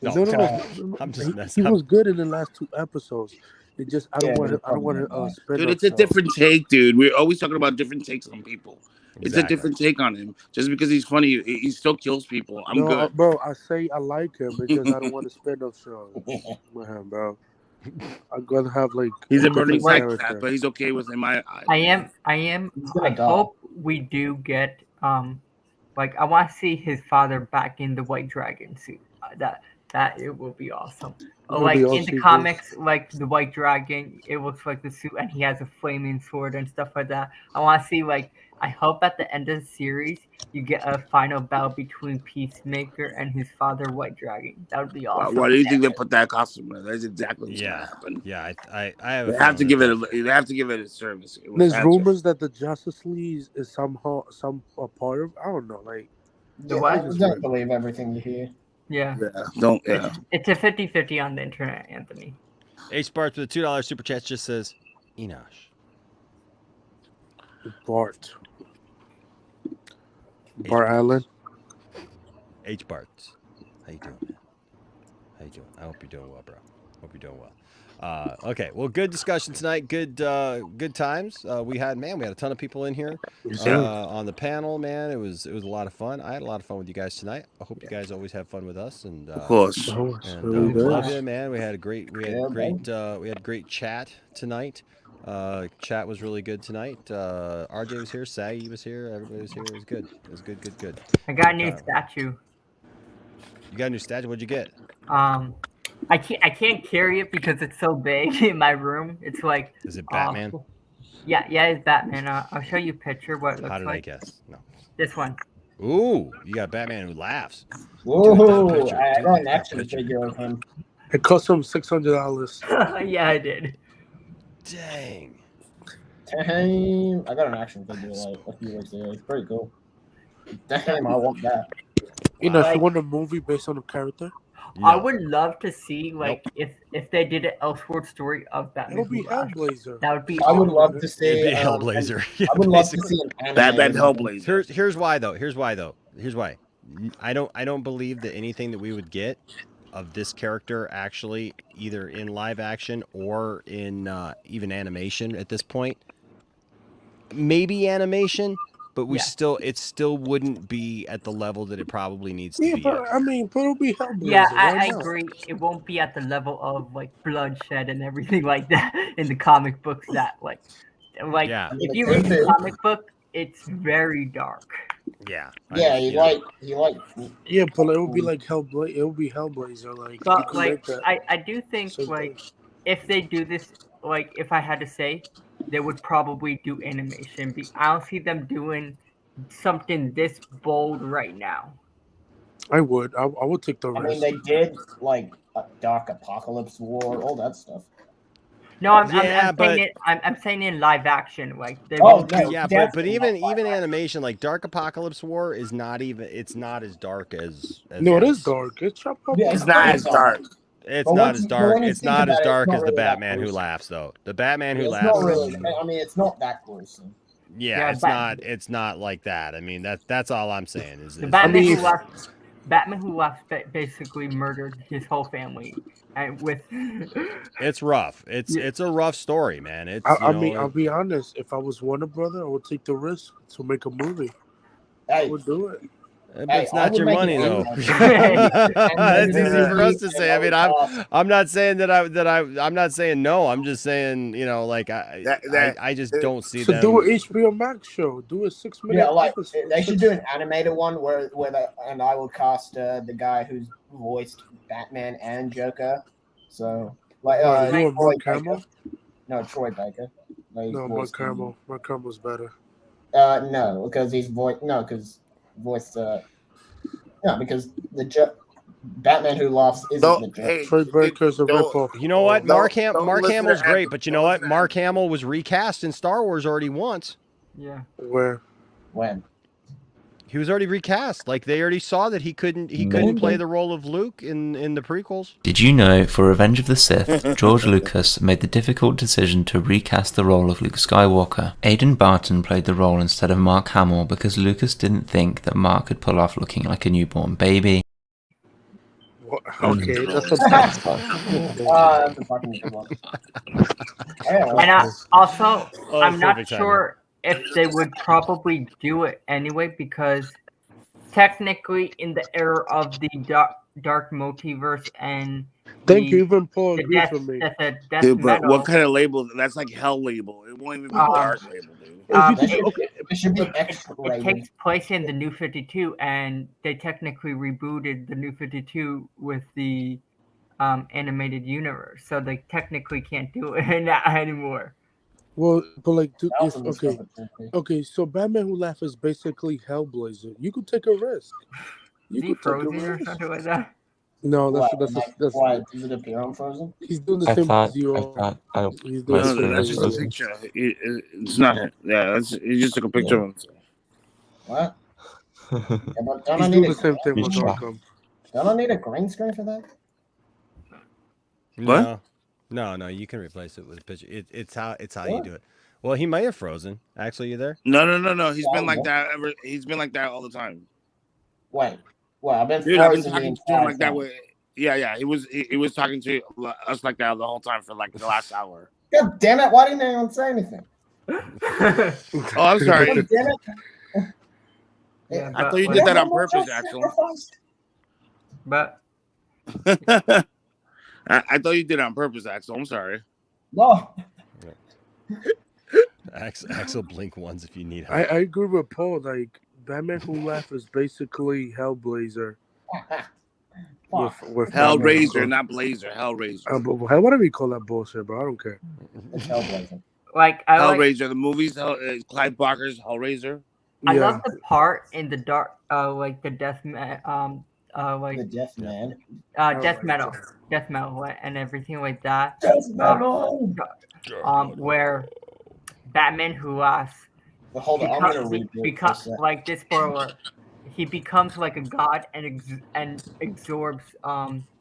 No. I'm just He was good in the last 2 episodes. It just I don't want to spin. Dude, it's a different take, dude. We're always talking about different takes on people. It's a Exactly. different take on him. Just because he's funny, he still kills people. I'm good. Bro, I say I like him because I don't want to spin off shows with him, bro. I'm gonna have like He's a different burning character. psychopath, but he's okay with him. I hope we do get like I want to see his father back in the White Dragon suit. That it will be awesome. Like in the comics, like the White Dragon, it looks like the suit, and he has a flaming sword and stuff like that. I want to see like. I hope at the end of the series you get a final battle between Peacemaker and his father, White Dragon. That would be awesome. Why do you think they put that costume in? That's exactly what's gonna happen. Yeah, I have. They have to give it a service. There's rumors that the Justice League is somehow a part of. I don't know, like. Don't believe everything you hear. Yeah. It's a 50-50 on the internet, Anthony. H. Bart with a $2 super chat just says, Enosh. Bart Allen. H. Bart. How you doing, man? How you doing? I hope you're doing well, bro. Hope you're doing well. Okay, well, good discussion tonight. Good times. We had a ton of people in here on the panel. Man, it was a lot of fun. I had a lot of fun with you guys tonight. I hope you guys always have fun with us. And of course, we love you, man. We had a great chat tonight. Chat was really good tonight. RJ was here, Saggy was here, everybody was here. It was good. It was good. I got a new statue. You got a new statue? What'd you get? I can't carry it because it's so big in my room. It's like. Is it Batman? Yeah, it's Batman. I'll show you a picture. What it looks How did like. I guess? No. This one. Ooh, you got Batman who laughs. Whoa! I got an action figure of him. It cost him $600. Yeah, I did. Dang. I got an action figure like a few weeks ago. It's pretty cool. Damn, I want that. You know, if you want a movie based on a character, I would love to see like if they did an Elseworld story of Batman. It would be Hellblazer. That would be. I would love to see. It'd be Hellblazer. I would love to see an Batman Hellblazer. Here's why though. Here's why. I don't believe that anything that we would get of this character actually either in live action or in even animation at this point. Maybe animation, but it still wouldn't be at the level that it probably needs to be. But I mean, but it'll be Hellblazer. Yeah, I agree. It won't be at the level of like bloodshed and everything like that in the comic books. That if you read the comic book, it's very dark. Yeah. Yeah, you like. Yeah, but it would be like Hellblazer. It would be Hellblazer. But like, I do think like if they do this, like if I had to say, they would probably do animation. I don't see them doing something this bold right now. I would take the risk. I mean, they did like Dark Apocalypse War, all that stuff. No, I'm saying in live action, like they but even animation like Dark Apocalypse War is not even. It's not as dark as no, it is dark. It's not as dark. It's not as dark. It's not as dark as the Batman Who Laughs, though. The Batman Who Laughs. Not really. I mean, it's not that gruesome. Yeah, it's not like that. I mean, that's all I'm saying. Is the Batman Who Laughs basically murdered his whole family, and with. It's rough. It's a rough story, man. It's. I'll be honest. If I was Warner Brother, I would take the risk to make a movie. I would do it. But it's not your money, though. It's easy for us to say. I mean, I'm not saying that I'm not saying no. I'm just saying, like I just don't see them. Do an HBO Max show. Do a 6-minute. Yeah, they should do an animated one where and I will cast the guy who's voiced Batman and Joker. So Mark Hamill? No, Troy Baker. No, Mark Hamill. Mark Hamill's better. No, because he's voiced. No, because the Batman Who Laughs isn't the joke. Hey, Troy Baker's a ripoff. You know what? Mark don't listen Hamill's to great, Anthem. but you know what? Mark Hamill was recast in Star Wars already once. Yeah. Where? When? He was already recast. Like they already saw that he couldn't play the role of Luke in the prequels. Did you know for Revenge of the Sith, George Lucas made the difficult decision to recast the role of Luke Skywalker? Aidan Barton played the role instead of Mark Hamill because Lucas didn't think that Mark could pull off looking like a newborn baby. Okay, that's a that's a fucking good one. And also, Oh, I'm not perfect sure if they would probably do it anyway because technically, in the era of the dark multiverse and thank you, even Paul the agrees death, with me. the death Dude, but metal, what kind of label? That's like hell label. It won't even be dark label, dude. it takes place in the New 52, and they technically rebooted the New 52 with the animated universe, so they technically can't do it anymore. Well, but like, dude, okay. So Batman Who Laughs is basically Hellblazer. You could take a risk. Is he Frozen or something like that? No, that's why does it appear on Frozen? He's doing the I same thought as you all. He's doing my the No, screen same that's was just a frozen. picture. It's not. Yeah, he just took a picture of him. What? Yeah, but don't He's I doing need the same thing with He's Arkham. Don't I need a green screen for that? What? No, you can replace it with a picture. It's how you do it. Well, he might have frozen. Actually, you there? No. He's been like that ever. He's been like that all the time. Wait. Well, I've been Dude, I've been frozen talking the to him entire like that. time. With he was talking to us like that the whole time for like the last hour. God damn it! Why didn't anyone say anything? Oh, I'm sorry. God damn it! Yeah, I thought you did that on purpose, Axel. But I thought you did it on purpose, Axel. I'm sorry. No. Axel, blink once if you need I help. agree with Paul. Like Batman Who Laughs is basically Hellblazer. with Hellraiser, not Blazer. Hellraiser. But whatever you call that bullshit, bro, I don't care. It's Hellblazer. like I Hellraiser, the movies. Clive Barker's Hellraiser. I love the part in the dark, like the death, like The Death Man. death metal, and everything like that. Death metal. Where Batman Who Laughs Well, hold on, I'm gonna read this becomes for a sec. like this spoiler. He becomes like a god and absorbs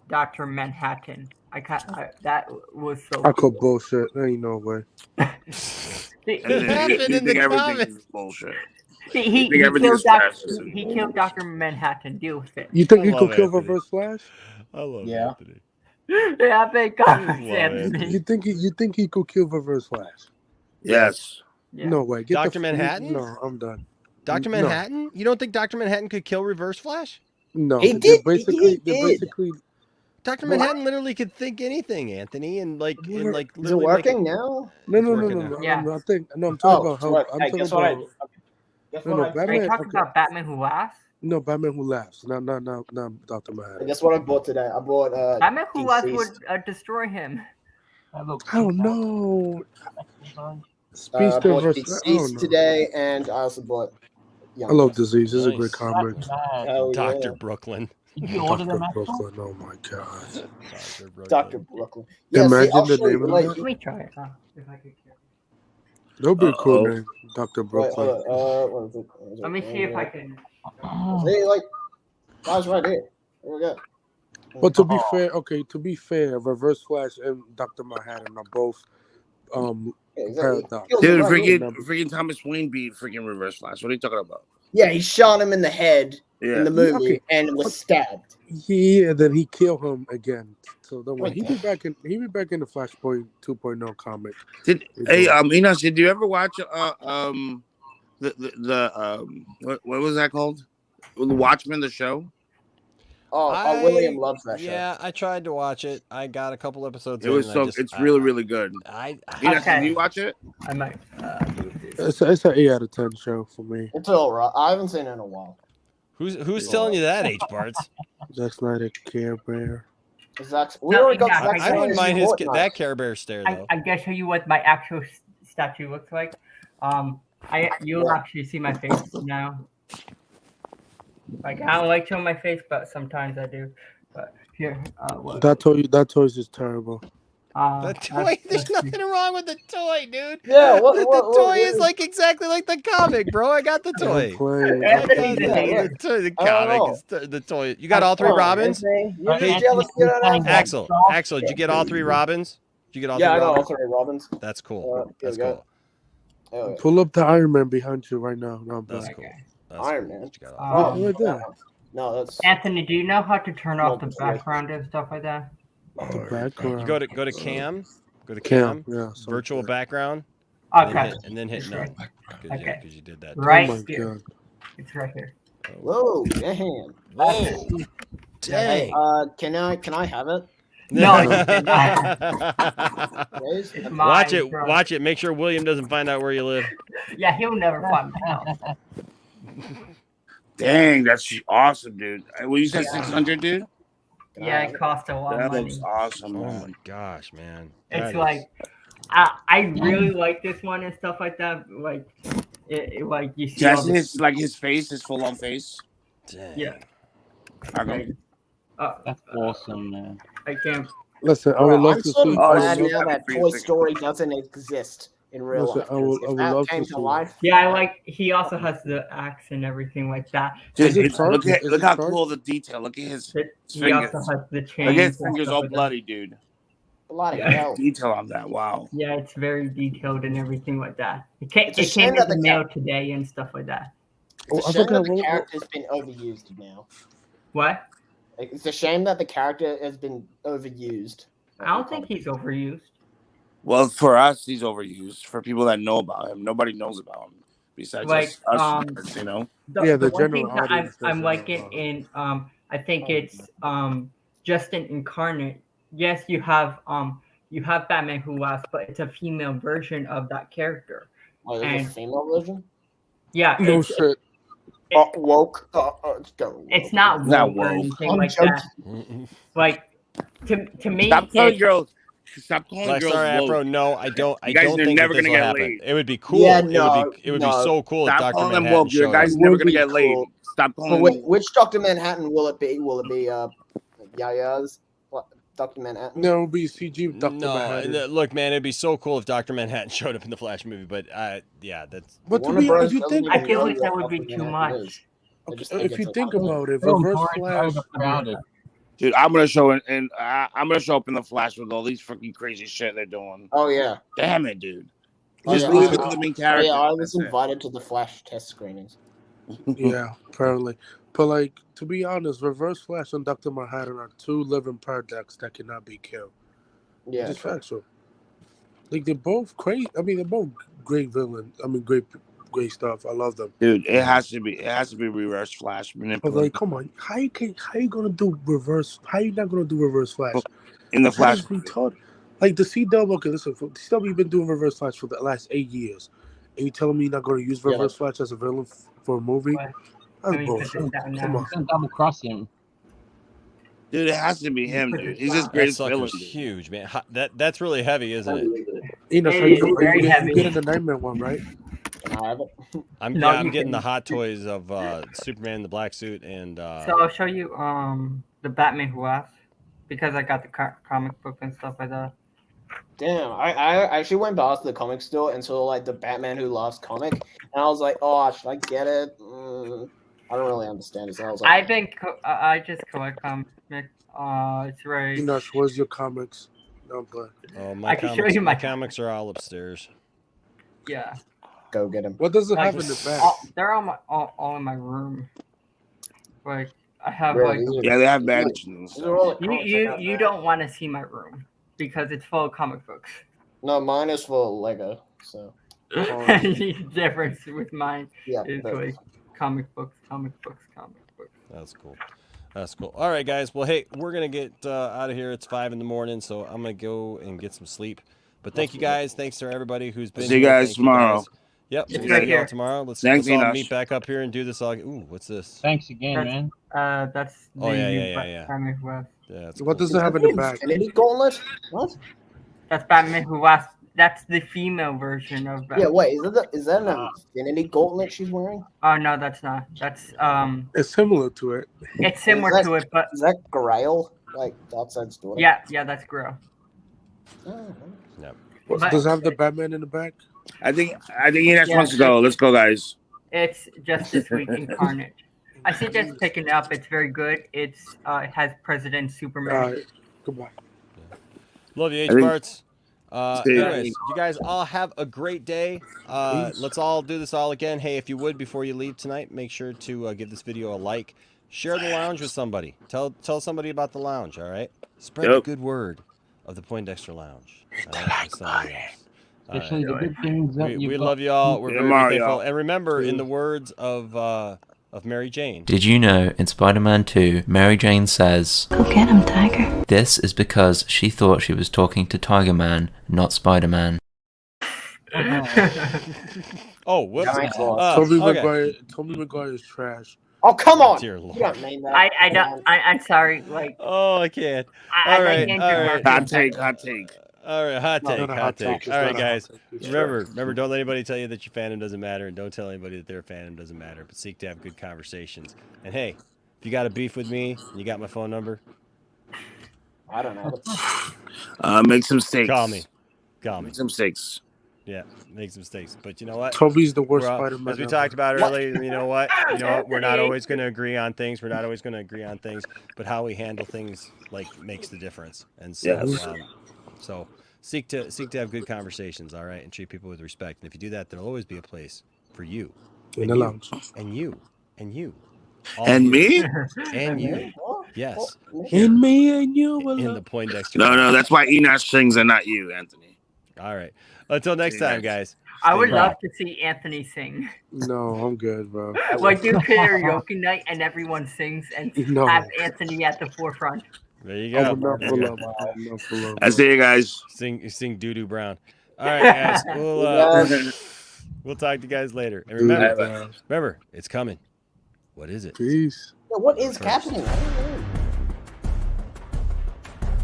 Dr. Manhattan. That was so. I call bullshit. There ain't no way. He think everything is bullshit. He think everything is fascist. killed Dr. Manhattan. Deal with it. You think he I could love kill Anthony. Reverse Flash? I love Yeah. Anthony. Yeah, thank God. Love Anthony. You think he could kill Reverse Flash? Yes. Yeah. No way. Get Dr. Manhattan? No, I'm done. Dr. No. Manhattan? You don't think Dr. Manhattan could kill Reverse Flash? No, He they're did. basically, He they're did. basically. Dr. Manhattan literally could think anything, Anthony, and like Is it literally working now? No. working now. Yeah. I'm talking Oh, about so help. what? I'm Hey, talking guess what I about. Guess No, what no, I Are Batman. you talking Okay. about Batman Who Laughs? No, Batman Who Laughs. Not Dr. Manhattan. Guess what I bought today? I bought Batman Who Laughs Deceased. would destroy him. I don't know. I Speedster bought versus. I don't Deceased know. today, and I also bought. I love Disease. This is a Nice. great comic. Hell Dr. yeah. Brooklyn. Did you order Dr. them, Axel? Brooklyn. Oh my god. Dr. Brooklyn. Dr. Brooklyn. Yeah, see, Imagine I'll the show you. name of Wait, that. Let me try it. If I could. That would be a cool Uh-oh. name, Dr. wait, Brooklyn. hold on. What is it? What is it? Let me see if I can. See, like, guys, right here. Here we go. But to be fair, Reverse Flash and Dr. Manhattan are both Yeah, exactly. paradox. Dude, Right here. freaking Thomas Wayne beat freaking Reverse Flash. What are you talking about? Yeah, he shot him in the head Yeah. in the movie okay. and was stabbed. Yeah, then he killed him again. So don't worry. Okay. He be back in the Flashpoint 2.0 comic. Enos, did you ever watch what was that called? The Watchmen, the show? William loves that show. Yeah, I tried to watch it. I got a couple episodes. It was it's really, really good. Enos, did you watch it? I might. It's an 8 out of 10 show for me. It's all right. I haven't seen it in a while. Who's telling you that, H. Barts? Zack Snyder, Care Bear. We already got yeah, Zack I wouldn't mind his Fortnite. that Care Bear stare though. I can show you what my actual statue looks like. You'll actually see my face now. Like I don't like showing my face, but sometimes I do. Here, what? That toy is just terrible. The toy, there's nothing wrong with the toy, dude. Yeah, The toy is like exactly like the comic, bro. I got the toy. The comic is the toy. You got all 3 Robins? Axel, did you get all 3 Robins? Did you get all 3 I got all Robins? 3 Robins. That's cool. That's cool. Pull up the Iron Man behind you right now. No, that's cool. Iron Man. Right there. No, that's Anthony. Do you know how to turn off the background and stuff like that? The background. You go to cam. Go to Cam, cam. yeah, Virtual background. Okay. And then hit none. Okay. Because you did that. Right Oh my here. God. It's right here. Whoa, damn. Whoa. Hey, can I have it? No. Watch it. Make sure William doesn't find out where you live. Yeah, he'll never find my house. Dang, that's awesome, dude. Well, you said 600, dude? Yeah, it costs a lot of That money. looks awesome, Oh man. my gosh, man. It's like I really like this one and stuff like that. Like like you see. Just his face, his full on face. Dang. Yeah. Okay. That's awesome, man. I can't. Listen, I would love I'm to sort see. of glad now that Toy Story doesn't exist in real Listen, life. I would If that love came to to see. life, Yeah, I like. He also has the axe and everything like that. Dude, it charged? look how cool the detail. Look at his He fingers. also has the chain. Look at his fingers all bloody, dude. bloody hell. Detail on that. Wow. Yeah, it's very detailed and everything like that. It came shame in that the the mail today and stuff like that. It's a shame that the character's been overused now. What? It's a shame that the character has been overused. I don't think he's overused. Well, for us, he's overused. For people that know about him, nobody knows about him besides Like, us nerds, you know. The one general thing that audience I'm doesn't liking in I think it's Justin Incarnate. Yes, you have Batman Who Laughs, but it's a female version of that character. Oh, there's a female version? Yeah. No shit. Woke. It's not woke or anything like that. Like to me, Stop calling girls. Stop calling Black girls Star woke. Afro, no, I don't. I You guys don't are think never that this gonna will get happen. laid. It would be cool. Yeah, it would be so cool if Stop Dr. calling them Manhattan woke. You showed guys up. never Would gonna be get laid. cool. Stop But calling. which Dr. Manhattan will it be? Will it be Yaya's? What, Dr. Manhattan? No, it'll be CG Dr. No, Manhattan. look, man, it'd be so cool if Dr. Manhattan showed up in the Flash movie, but yeah, that's. But to be honest, you think I feel like that would be too much. if you think about it, Reverse Flash. Dude, I'm gonna show it, and I'm gonna show up in the Flash with all these freaking crazy shit they're doing. Oh yeah. Damn it, dude. Oh, Just yeah, leave it to the main character. Yeah, I was That's it. invited to the Flash test screenings. Yeah, apparently. But like, to be honest, Reverse Flash and Dr. Manhattan are 2 living paradox that cannot be killed. Yeah. Just factual. Like they're both crazy. I mean, they're both great villains. I mean, great stuff. I love them. Dude, it has to be Reverse Flash. But like, come on, how you gonna do reverse? How you not gonna do Reverse Flash? In the Flash, we taught like the CW. Okay, listen, the CW been doing Reverse Flash for the last 8 years, and you telling me you're not gonna use Reverse Flash as a villain for a movie? That's bullshit. Come on. Double cross him. dude, it has to be him, dude. He's his greatest That villain. sucker's huge, man. That's really heavy, isn't it? Enoch, It are is you very heavy. getting the Nightmare one, right? Can I have it? I'm No, I'm you getting can- the hot toys of Superman in the black suit and So I'll show you the Batman Who Laughs because I got the comic book and stuff like that. Damn, I actually went past the comic store and saw like the Batman Who Laughs comic, and I was like, oh, should I get it? I don't really understand it. So I was like, I just collect comics. It's right. Enoch, where's your comics? No, but oh, I can show you my comics are all upstairs. Yeah. Go get him. What does it Like, have in the back? they're all in my room. Like I have Really? like Yeah, they have badges. you don't want to see my room because it's full of comic books. No, mine is for Lego. So The difference with mine Yeah, is but- like comic books. That's cool. That's cool. All right, guys. Well, hey, we're gonna get out of here. It's 5 a.m, so I'm gonna go and get some sleep. But thank you guys. Thanks to everybody who's been. See you here. guys Thank tomorrow. guys. Yep. It's We'll right see y'all here. tomorrow. Let's Thanks, all Enoch. meet back up here and do this all. Ooh, what's this? Thanks again, man. That's Oh, the yeah, new yeah, yeah, yeah. Batman Who Laughs. Yeah, that's What cool. does it have in the back? Infinity Gauntlet? What? That's Batman Who Laughs That's the female version of. Yeah, wait, is that an infinity gauntlet she's wearing? Oh no, that's not. That's It's similar to it. It's similar to it, but is that Grail? Like Darkseid's daughter? Yeah, that's Grail. Yep. Does it have the Batman in the back? I think Enos wants to go. Let's go, guys. It's Justice League Incarnate. I suggest picking it up. It's very good. It has President Superman. Goodbye. Love you, H-Barts. Anyways, you guys all have a great day. Let's all do this all again. Hey, if you would, before you leave tonight, make sure to give this video a like. Share the lounge with somebody. Tell somebody about the lounge, all right? Spread the good word of the Poindexter Lounge. Especially the good things that we love you all. We're very thankful. And remember, in the words of Mary Jane. Did you know in Spider-Man 2, Mary Jane says, "Go get him, Tiger." This is because she thought she was talking to Tiger Man, not Spider-Man. Oh, whoops. Tobey Maguire is trash. Oh, come on! Dear Lord. You don't mean that. I don't. I'm sorry. Like. Oh, I can't. All right. Hot take. All right, hot take. All right, guys. It's Remember, don't let anybody tell you that your fandom doesn't matter, and don't tell anybody that their fandom doesn't matter. But seek to have good conversations. And hey, if you got a beef with me, you got my phone number. I don't know. Make some steaks. Call me. Make some steaks. Yeah, make some mistakes. But you know what? Toby's the worst Spider-Man. As we talked about earlier, you know what? We're not always going to agree on things. But how we handle things makes the difference. And so, so seek to have good conversations, all right, and treat people with respect. And if you do that, there'll always be a place for you, in the lounge, and you, and me, and you. Yes, and me and you in the Poindexter. No, that's why Enosh sings and not you, Anthony. All right. Until next time, guys. I would love to see Anthony sing. No, I'm good, bro. Like do karaoke night and everyone sings and have Anthony at the forefront. There you go. I see you guys. Sing Doo-Doo Brown. All right, guys. We'll talk to you guys later. And remember, it's coming. What is it? Peace. What is happening?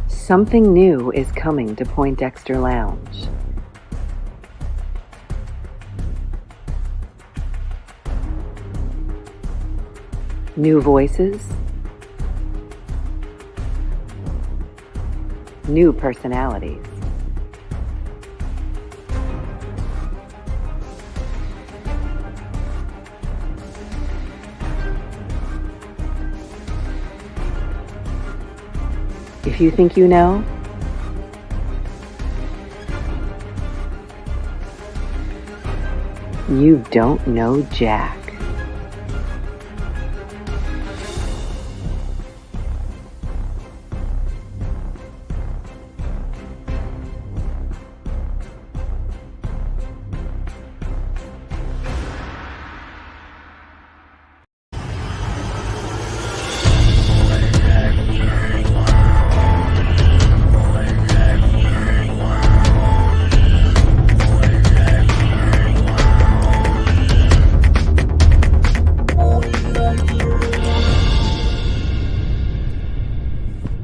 Something new is coming to Poindexter Lounge. New voices, new personalities. If you think you know, you don't know Jack.